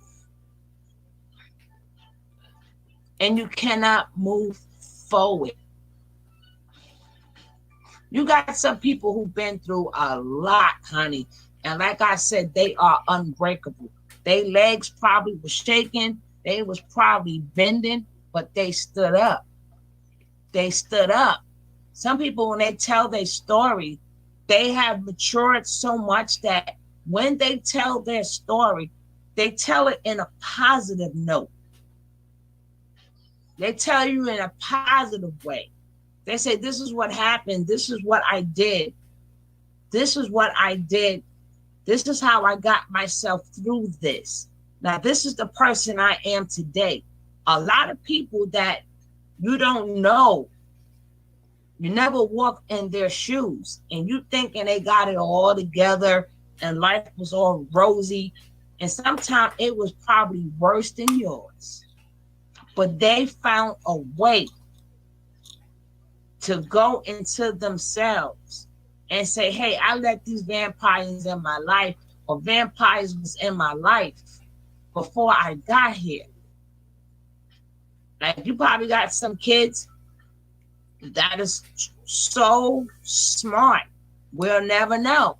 Speaker 7: And you cannot move forward. You got some people who've been through a lot, honey. And like I said, they are unbreakable. Their legs probably were shaking. They was probably bending, but they stood up. They stood up. Some people, when they tell their story, they have matured so much that when they tell their story, they tell it in a positive note. They tell you in a positive way. They say, this is what happened. This is what I did. This is what I did. This is how I got myself through this. Now, this is the person I am today. A lot of people that you don't know, you never walk in their shoes, and you thinking they got it all together and life was all rosy. And sometimes it was probably worse than yours. But they found a way to go into themselves and say, hey, I let these vampires in my life, or vampires was in my life before I got here. Like, you probably got some kids that is so smart, we'll never know.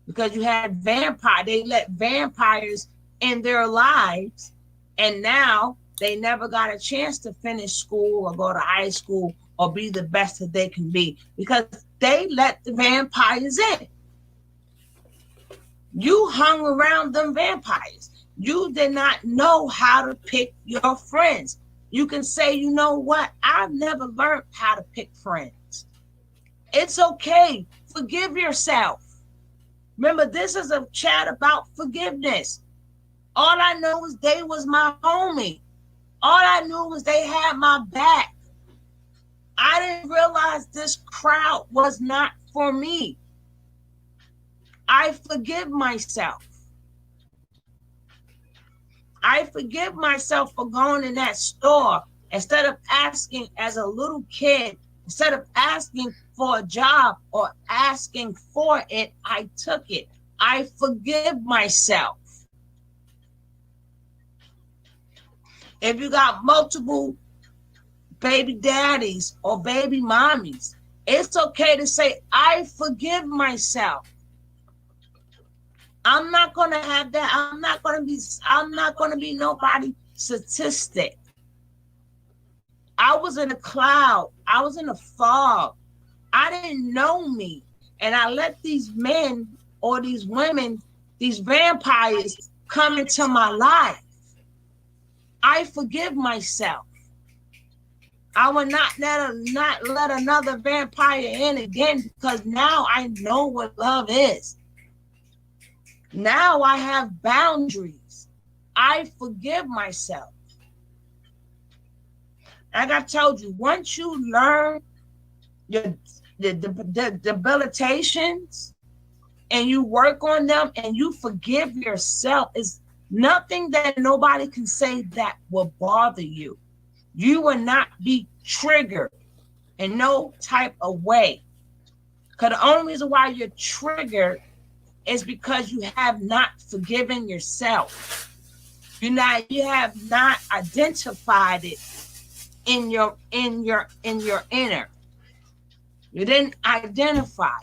Speaker 7: Because you had they let vampires in their lives, and now they never got a chance to finish school or go to high school or be the best that they can be, because they let the vampires in. You hung around them vampires. You did not know how to pick your friends. You can say, you know what? I've never learned how to pick friends. It's okay. Forgive yourself. Remember, this is a chat about forgiveness. All I know is they was my homie. All I knew was they had my back. I didn't realize this crowd was not for me. I forgive myself. I forgive myself for going in that store instead of asking as a little kid, instead of asking for a job or asking for it, I took it. I forgive myself. If you got multiple baby daddies or baby mommies, it's okay to say, I forgive myself. I'm not gonna have that. I'm not gonna be nobody statistic. I was in a cloud. I was in a fog. I didn't know me. And I let these men or these women, these vampires come into my life. I forgive myself. I will not let another vampire in again, because now I know what love is. Now I have boundaries. I forgive myself. Like I told you, once you learn the debilitations and you work on them and you forgive yourself, is nothing that nobody can say that will bother you. You will not be triggered in no type of way. Because the only reason why you're triggered is because you have not forgiven yourself. You have not identified it in your inner. You didn't identify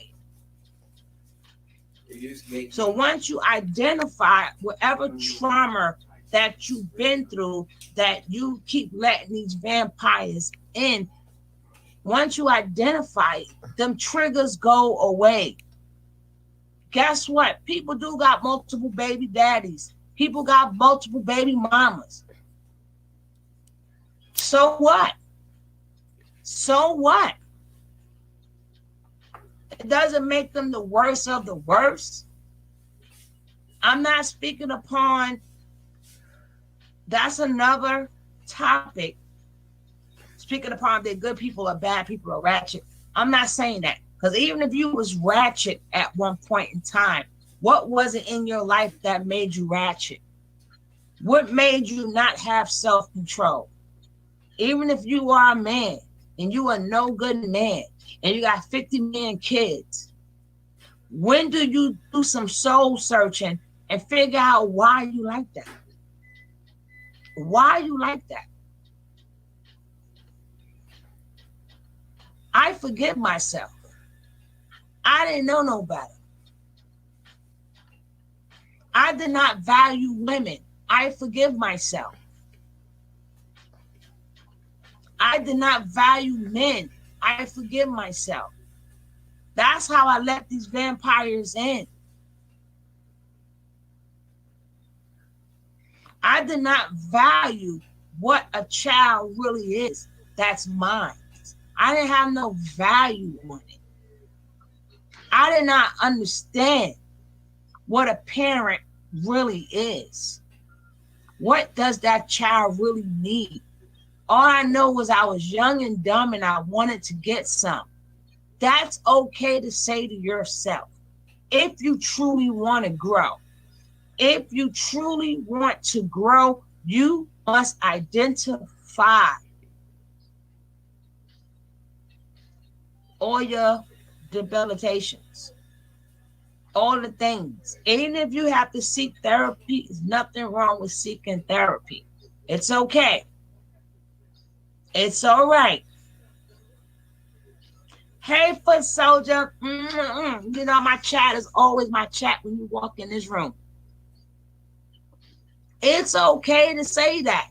Speaker 7: it. So once you identify whatever trauma that you've been through, that you keep letting these vampires in, once you identify it, them triggers go away. Guess what? People do got multiple baby daddies. People got multiple baby mamas. So what? So what? It doesn't make them the worst of the worst. I'm not speaking upon, that's another topic. Speaking upon they're good people or bad people or ratchet. I'm not saying that. Because even if you was ratchet at one point in time, what was it in your life that made you ratchet? What made you not have self-control? Even if you are a man and you are no good man and you got 50 million kids, when do you do some soul searching and figure out why you like that? Why you like that? I forgive myself. I didn't know no better. I did not value women. I forgive myself. I did not value men. I forgive myself. That's how I let these vampires in. I did not value what a child really is. That's mine. I didn't have no value on it. I did not understand what a parent really is. What does that child really need? All I know was I was young and dumb and I wanted to get some. That's okay to say to yourself. If you truly want to grow, if you truly want to grow, you must identify all your debilitations, all the things. Even if you have to seek therapy, there's nothing wrong with seeking therapy. It's okay. It's all right. Hey, foot soldier. You know, my chat is always my chat when you walk in this room. It's okay to say that.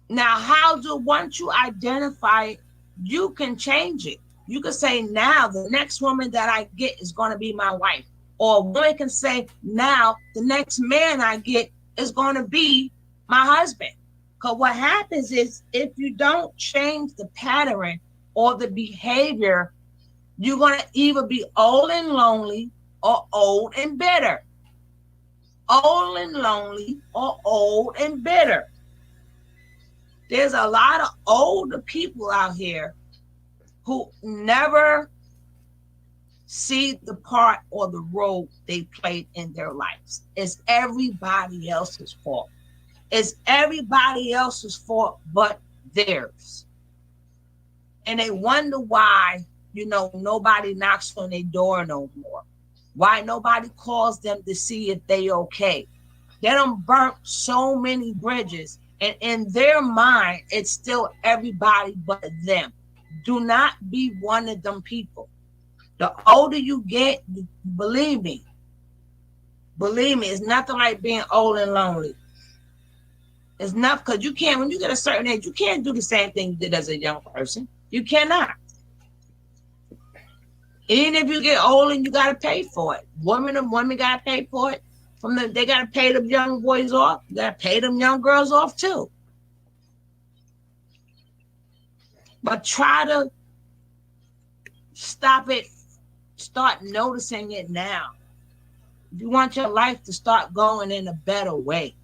Speaker 7: Now, once you identify it, you can change it. You can say, now the next woman that I get is going to be my wife. Or a woman can say, now the next man I get is going to be my husband. Because what happens is, if you don't change the pattern or the behavior, you're going to either be old and lonely or old and bitter. Old and lonely or old and bitter. There's a lot of older people out here who never see the part or the role they played in their lives. It's everybody else's fault. It's everybody else's fault but theirs. And they wonder why, nobody knocks on their door no more. Why nobody calls them to see if they okay. They done burnt so many bridges, and in their mind, it's still everybody but them. Do not be one of them people. The older you get, believe me, it's nothing like being old and lonely. It's enough because you can't, when you get a certain age, you can't do the same thing you did as a young person. You cannot. Even if you get old and you gotta pay for it. Women gotta pay for it. They gotta pay them young boys off. You gotta pay them young girls off too. But try to stop it. Start noticing it now. If you want your life to start going in a better way,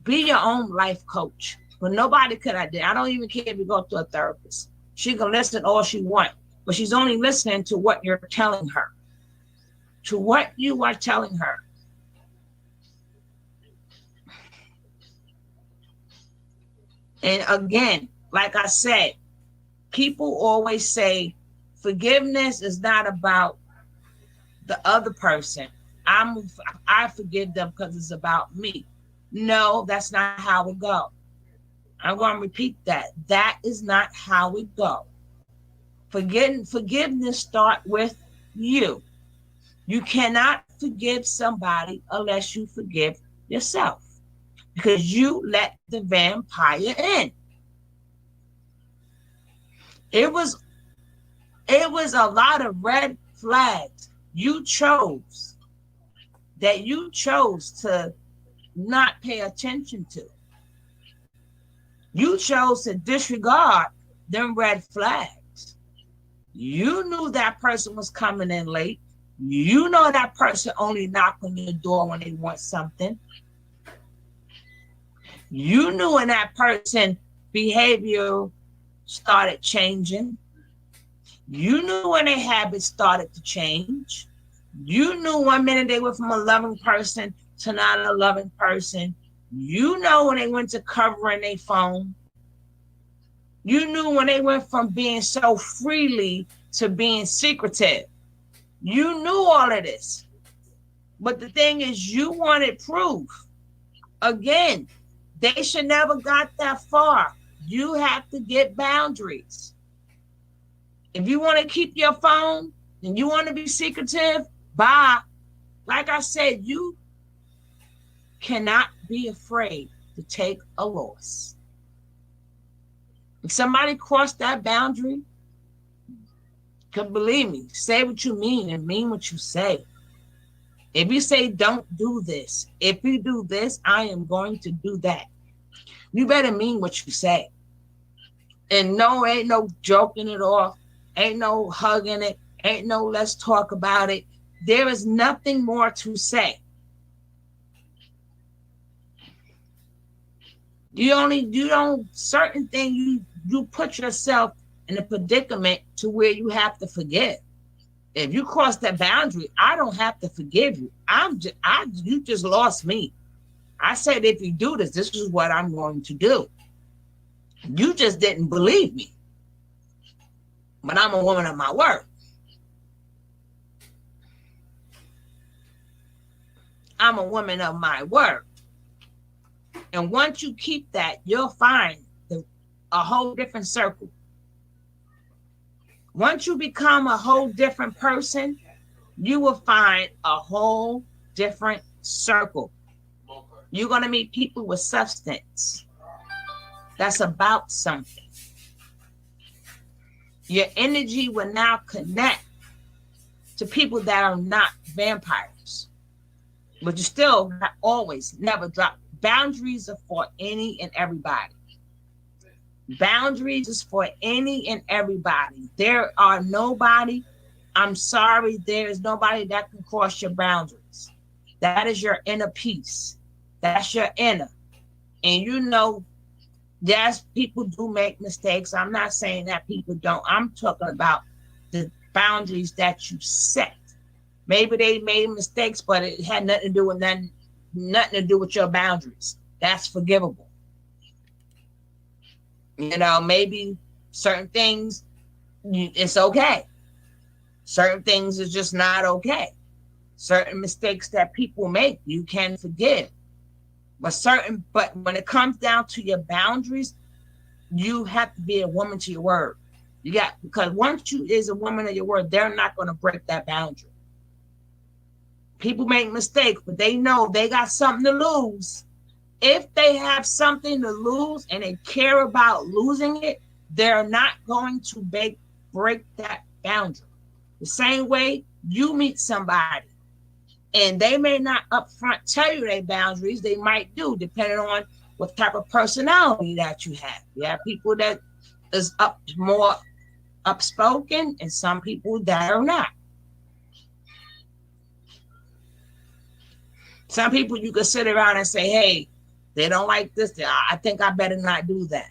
Speaker 7: be your own life coach. But nobody could identify. I don't even care if you go to a therapist. She can listen all she wants, but she's only listening to what you're telling her. To what you are telling her. And again, like I said, people always say forgiveness is not about the other person. I forgive them because it's about me. No, that's not how it goes. I'm going to repeat that. That is not how it goes. Forgiveness starts with you. You cannot forgive somebody unless you forgive yourself, because you let the vampire in. It was a lot of red flags you chose to not pay attention to. You chose to disregard them red flags. You knew that person was coming in late. You know that person only knock on your door when they want something. You knew when that person behavior started changing. You knew when their habits started to change. You knew one minute they went from a loving person to not a loving person. You know when they went to covering their phone. You knew when they went from being so freely to being secretive. You knew all of this. But the thing is, you wanted proof. Again, they should never got that far. You have to get boundaries. If you want to keep your phone and you want to be secretive, bye. Like I said, you cannot be afraid to take a loss. If somebody crossed that boundary, because believe me, say what you mean and mean what you say. If you say, don't do this, if you do this, I am going to do that. You better mean what you say. And no, ain't no joking it off. Ain't no hugging it. Ain't no let's talk about it. There is nothing more to say. Certain things you put yourself in a predicament to where you have to forgive. If you cross that boundary, I don't have to forgive you. You just lost me. I said, if you do this, this is what I'm going to do. You just didn't believe me. But I'm a woman of my word. I'm a woman of my word. And once you keep that, you'll find a whole different circle. Once you become a whole different person, you will find a whole different circle. You're going to meet people with substance that's about something. Your energy will now connect to people that are not vampires. But you still always never drop. Boundaries are for any and everybody. Boundaries is for any and everybody. There are nobody, I'm sorry, there is nobody that can cross your boundaries. That is your inner peace. That's your inner. And you know, yes, people do make mistakes. I'm not saying that people don't. I'm talking about the boundaries that you set. Maybe they made mistakes, but it had nothing to do with nothing to do with your boundaries. That's forgivable. You know, maybe certain things, it's okay. Certain things is just not okay. Certain mistakes that people make, you can forgive. But when it comes down to your boundaries, you have to be a woman to your word. Because once you is a woman of your word, they're not going to break that boundary. People make mistakes, but they know they got something to lose if they have something to lose and they care about losing it, they're not going to break that boundary. The same way you meet somebody and they may not upfront tell you their boundaries, they might do, depending on what type of personality that you have. You have people that is more upspoken and some people that are not. Some people you could sit around and say, hey, they don't like this. I think I better not do that.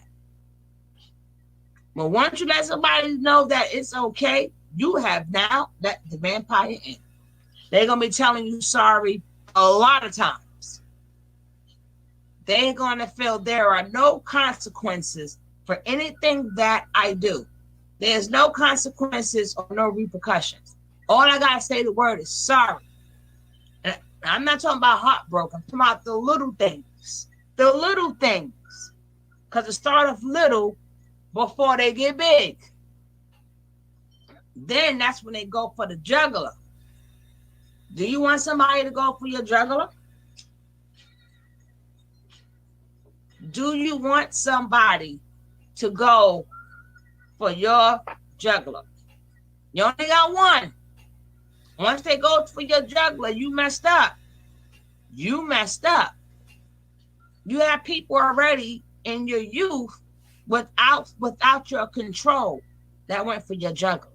Speaker 7: But once you let somebody know that it's okay, you have now let the vampire in. They're going to be telling you sorry a lot of times. They're going to feel there are no consequences for anything that I do. There's no consequences or no repercussions. All I got to say the word is sorry. And I'm not talking about heartbroken. I'm talking about the little things. The little things. Because it starts off little before they get big. Then that's when they go for the jugular. Do you want somebody to go for your jugular? Do you want somebody to go for your jugular? You only got one. Once they go for your jugular, you messed up. You messed up. You have people already in your youth without your control that went for your jugular.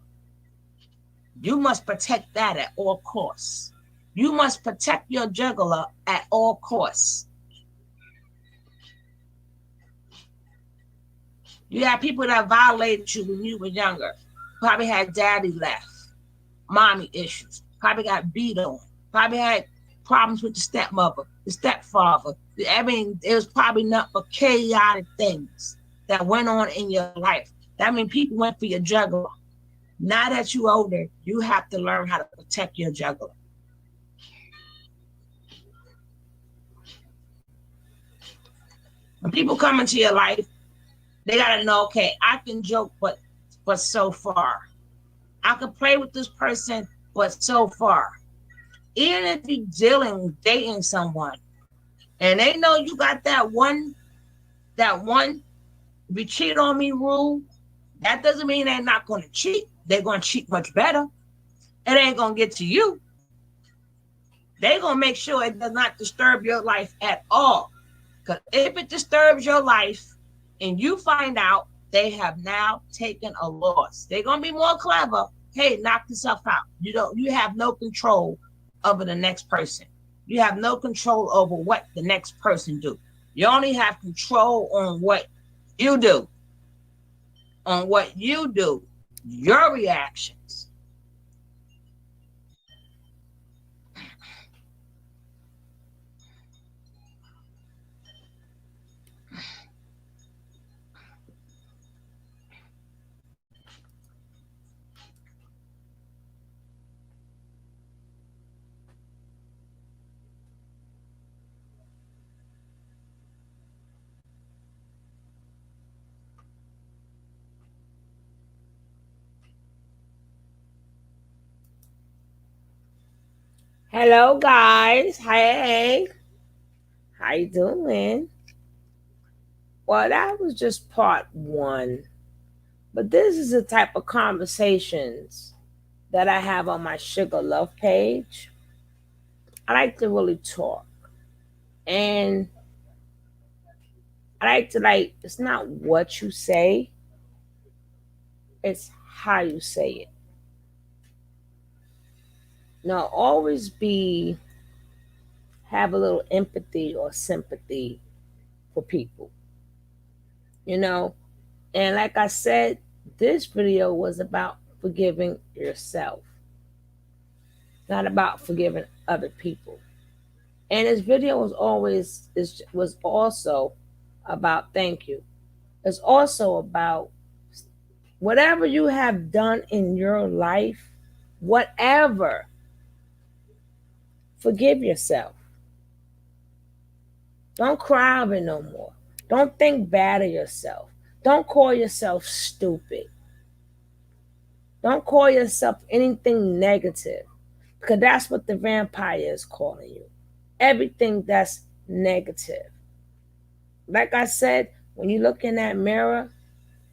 Speaker 7: You must protect that at all costs. You must protect your jugular at all costs. You have people that violated you when you were younger. Probably had daddy left, mommy issues, probably got beat on, probably had problems with the stepmother, the stepfather. I mean, it was probably not but chaotic things that went on in your life. That means people went for your jugular. Now that you're older, you have to learn how to protect your jugular. When people come into your life, they gotta know, okay, I can joke, but so far. I can play with this person, but so far. Even if you're dating someone, and they know you got that one, if you cheat on me rule, that doesn't mean they're not gonna cheat. They're gonna cheat much better. It ain't gonna get to you. They're gonna make sure it does not disturb your life at all. Because if it disturbs your life and you find out, they have now taken a loss. They're gonna be more clever. Hey, knock yourself out. You have no control over the next person. You have no control over what the next person do. You only have control on what you do. On what you do, your reactions.
Speaker 1: Hello, guys. Hey. How you doing? Well, that was just part one. But this is the type of conversations that I have on my Sugar Love page. I like to really talk. And I like to it's not what you say, it's how you say it. Now, always have a little empathy or sympathy for people, And like I said, this video was about forgiving yourself, not about forgiving other people. And this video was also about thank you. It's also about whatever you have done in your life, whatever. Forgive yourself. Don't cry over it no more. Don't think bad of yourself. Don't call yourself stupid. Don't call yourself anything negative, because that's what the vampire is calling you. Everything that's negative. like I said, when you look in that mirror,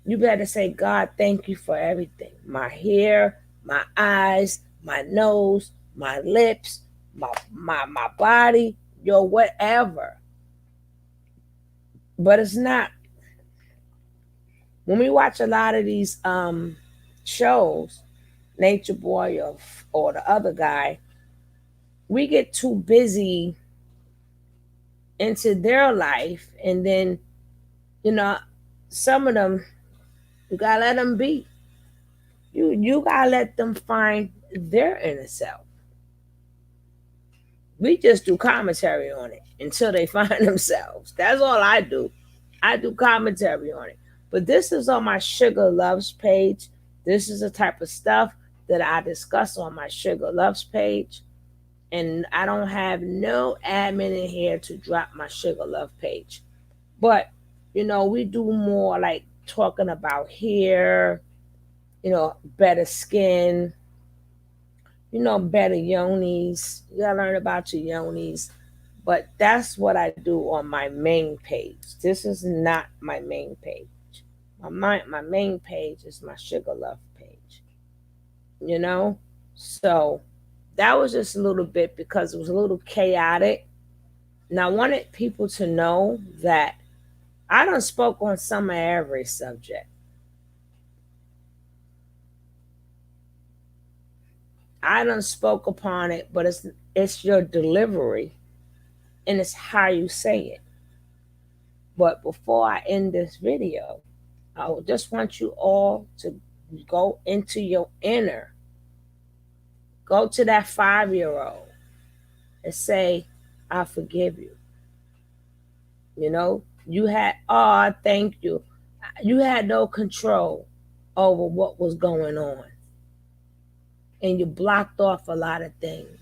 Speaker 1: you better say, God, thank you for everything. My hair, my eyes, my nose, my lips, my body, your whatever. But it's not. When we watch a lot of these shows, Nature Boy or the other guy, we get too busy into their life, and then, you know, some of them, you gotta let them be. You gotta let them find their inner self. We just do commentary on it until they find themselves. That's all I do. I do commentary on it. But this is on my Sugar Loves page. This is the type of stuff that I discuss on my Sugar Loves page. And I don't have no admin in here to drop my Sugar Love page. But, you know, we do more like talking about hair, you know, better skin, you know, better yonis. You gotta learn about your yonis. But that's what I do on my main page. This is not my main page. My main page is my Sugar Love page. You know? So that was just a little bit because it was a little chaotic. And I wanted people to know that I done spoke on some of every subject. I done spoke upon it, but it's your delivery and it's how you say it. But before I end this video, I just want you all to go into your inner. Go to that 5-year-old and say, I forgive you. You know, you had, oh, thank you. You had no control over what was going on. And you blocked off a lot of things.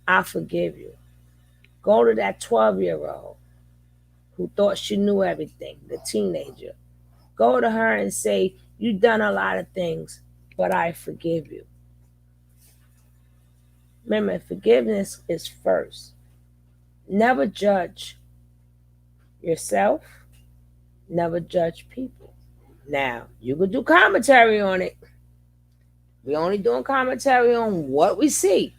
Speaker 1: I forgive you. Go to that 12-year-old who thought she knew everything, the teenager. Go to her and say, you've done a lot of things, but I forgive you. Remember, forgiveness is first. Never judge yourself. Never judge people. Now, you could do commentary on it. We're only doing commentary on what we see.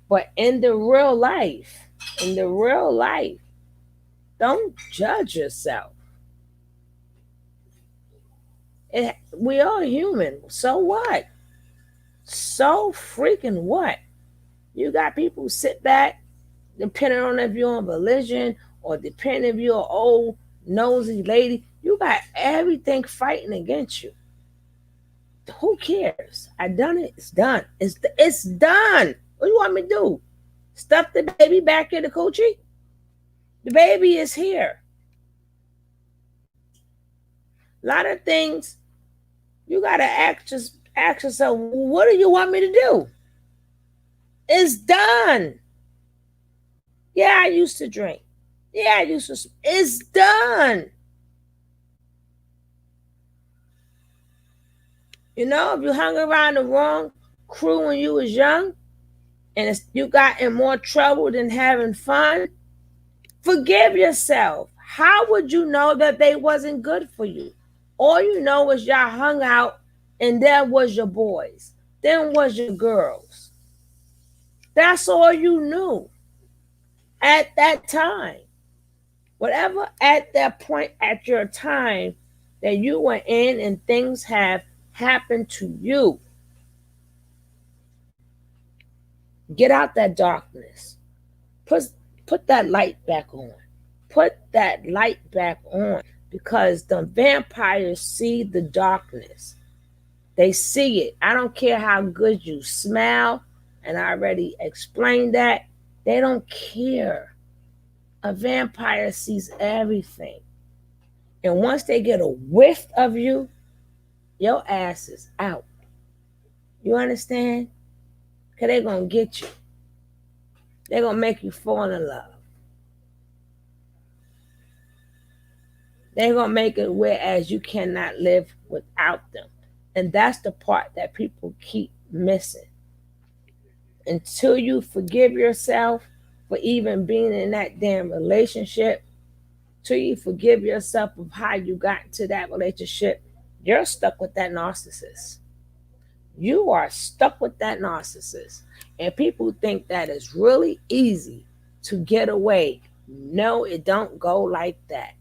Speaker 1: But in the real life, don't judge yourself. We are human. So what? So freaking what? You got people who sit back, depending on if you're on religion or depending if you're an old nosy lady. You got everything fighting against you. Who cares? I done it. It's done. It's done. What do you want me to do? Stuff the baby back in the coochie? The baby is here. A lot of things you gotta ask yourself, what do you want me to do? It's done. Yeah, I used to drink. Yeah, I used to. It's done. You know, if you hung around the wrong crew when you was young and you got in more trouble than having fun, forgive yourself. How would you know that they wasn't good for you? All you know is y'all hung out and there was your boys. Then was your girls. That's all you knew at that time. Whatever at that point at your time that you were in and things have happened to you. Get out that darkness. Put that light back on. Put that light back on because the vampires see the darkness. They see it. I don't care how good you smell, and I already explained that. They don't care. A vampire sees everything. And once they get a whiff of you, your ass is out. You understand? Because they're going to get you. They're going to make you fall in love. They're going to make it whereas you cannot live without them. And that's the part that people keep missing. Until you forgive yourself for even being in that damn relationship, till you forgive yourself of how you got into that relationship, you're stuck with that narcissist. You are stuck with that narcissist. And people think that is really easy to get away. No, it don't go like that.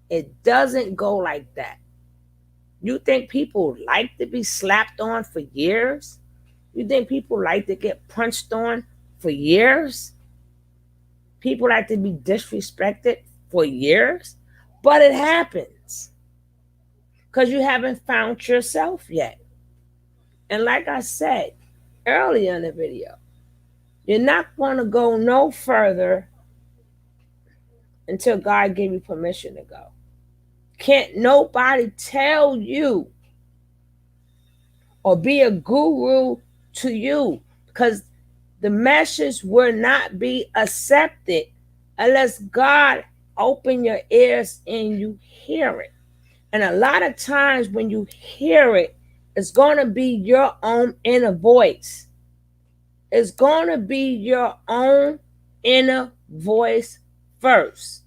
Speaker 1: It doesn't go like that. You think people like to be slapped on for years? You think people like to get punched on for years? People like to be disrespected for years? But it happens because you haven't found yourself yet. And like I said earlier in the video, you're not going to go no further until God gave you permission to go. Can't nobody tell you or be a guru to you, because the message will not be accepted unless God open your ears and you hear it. And a lot of times when you hear it, it's going to be your own inner voice. It's going to be your own inner voice first.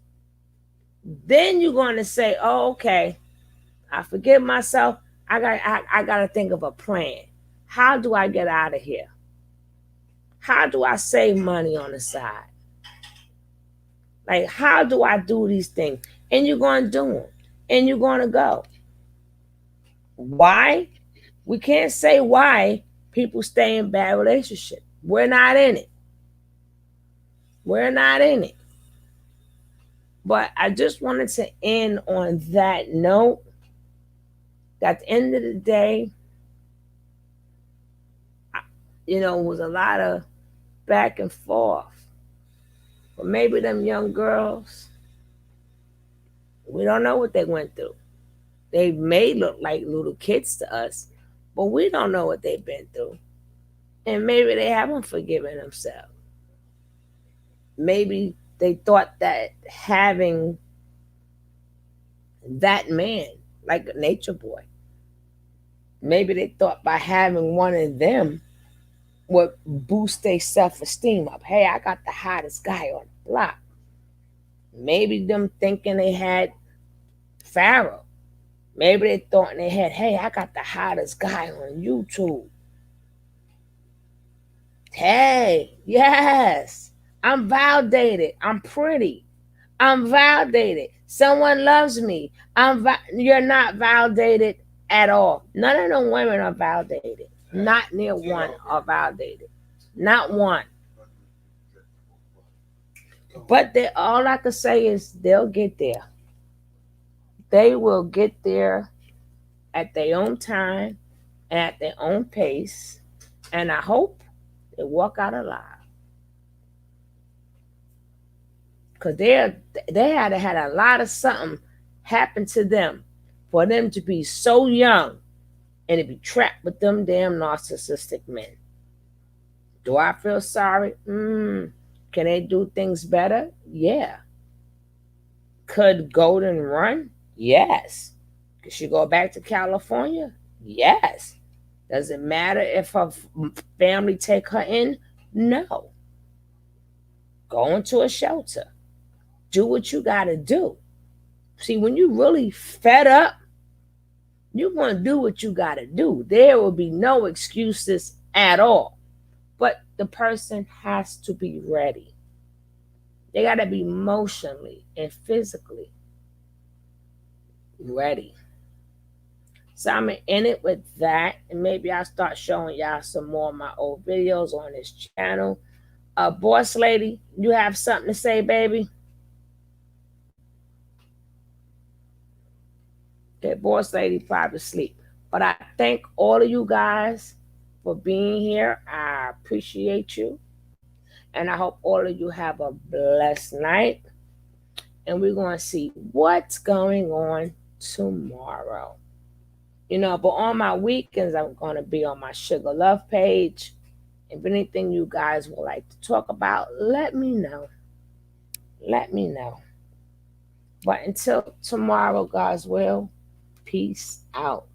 Speaker 1: Then you're going to say, oh, okay, I forgive myself. I got to think of a plan. How do I get out of here? How do I save money on the side? Like, how do I do these things? And you're going to do them. And you're going to go. Why? We can't say why people stay in bad relationships. We're not in it. We're not in it. But I just wanted to end on that note. At the end of the day, it was a lot of back and forth. But maybe them young girls, we don't know what they went through. They may look like little kids to us, but we don't know what they've been through. And maybe they haven't forgiven themselves. Maybe they thought that having that man, like a nature boy, maybe they thought by having one of them would boost their self-esteem up. Hey, I got the hottest guy on the block. Maybe them thinking they had Pharaoh. Maybe they thought in their head, hey, I got the hottest guy on YouTube. Hey, yes, I'm validated. I'm pretty. I'm validated. Someone loves me. You're not validated at all. None of them women are validated. Not near one are validated. Not one. But all I can say is they'll get there. They will get there at their own time, at their own pace, and I hope they walk out alive. Because they had a lot of something happen to them for them to be so young and to be trapped with them damn narcissistic men. Do I feel sorry? Can they do things better? Yeah. Could Golden run? Yes. Could she go back to California? Yes. Does it matter if her family take her in? No. Go into a shelter. Do what you got to do. See, when you really fed up, you're going to do what you got to do. There will be no excuses at all. But the person has to be ready. They got to be emotionally and physically ready. So I'm going to end it with that. And maybe I'll start showing y'all some more of my old videos on this channel. Boss lady, you have something to say, baby? Okay, boss lady probably asleep. But I thank all of you guys for being here. I appreciate you. And I hope all of you have a blessed night. And we're going to see what's going on tomorrow. But on my weekends, I'm going to be on my Sugar Love page. If anything you guys would like to talk about, let me know. Let me know. But until tomorrow, God's will, peace out.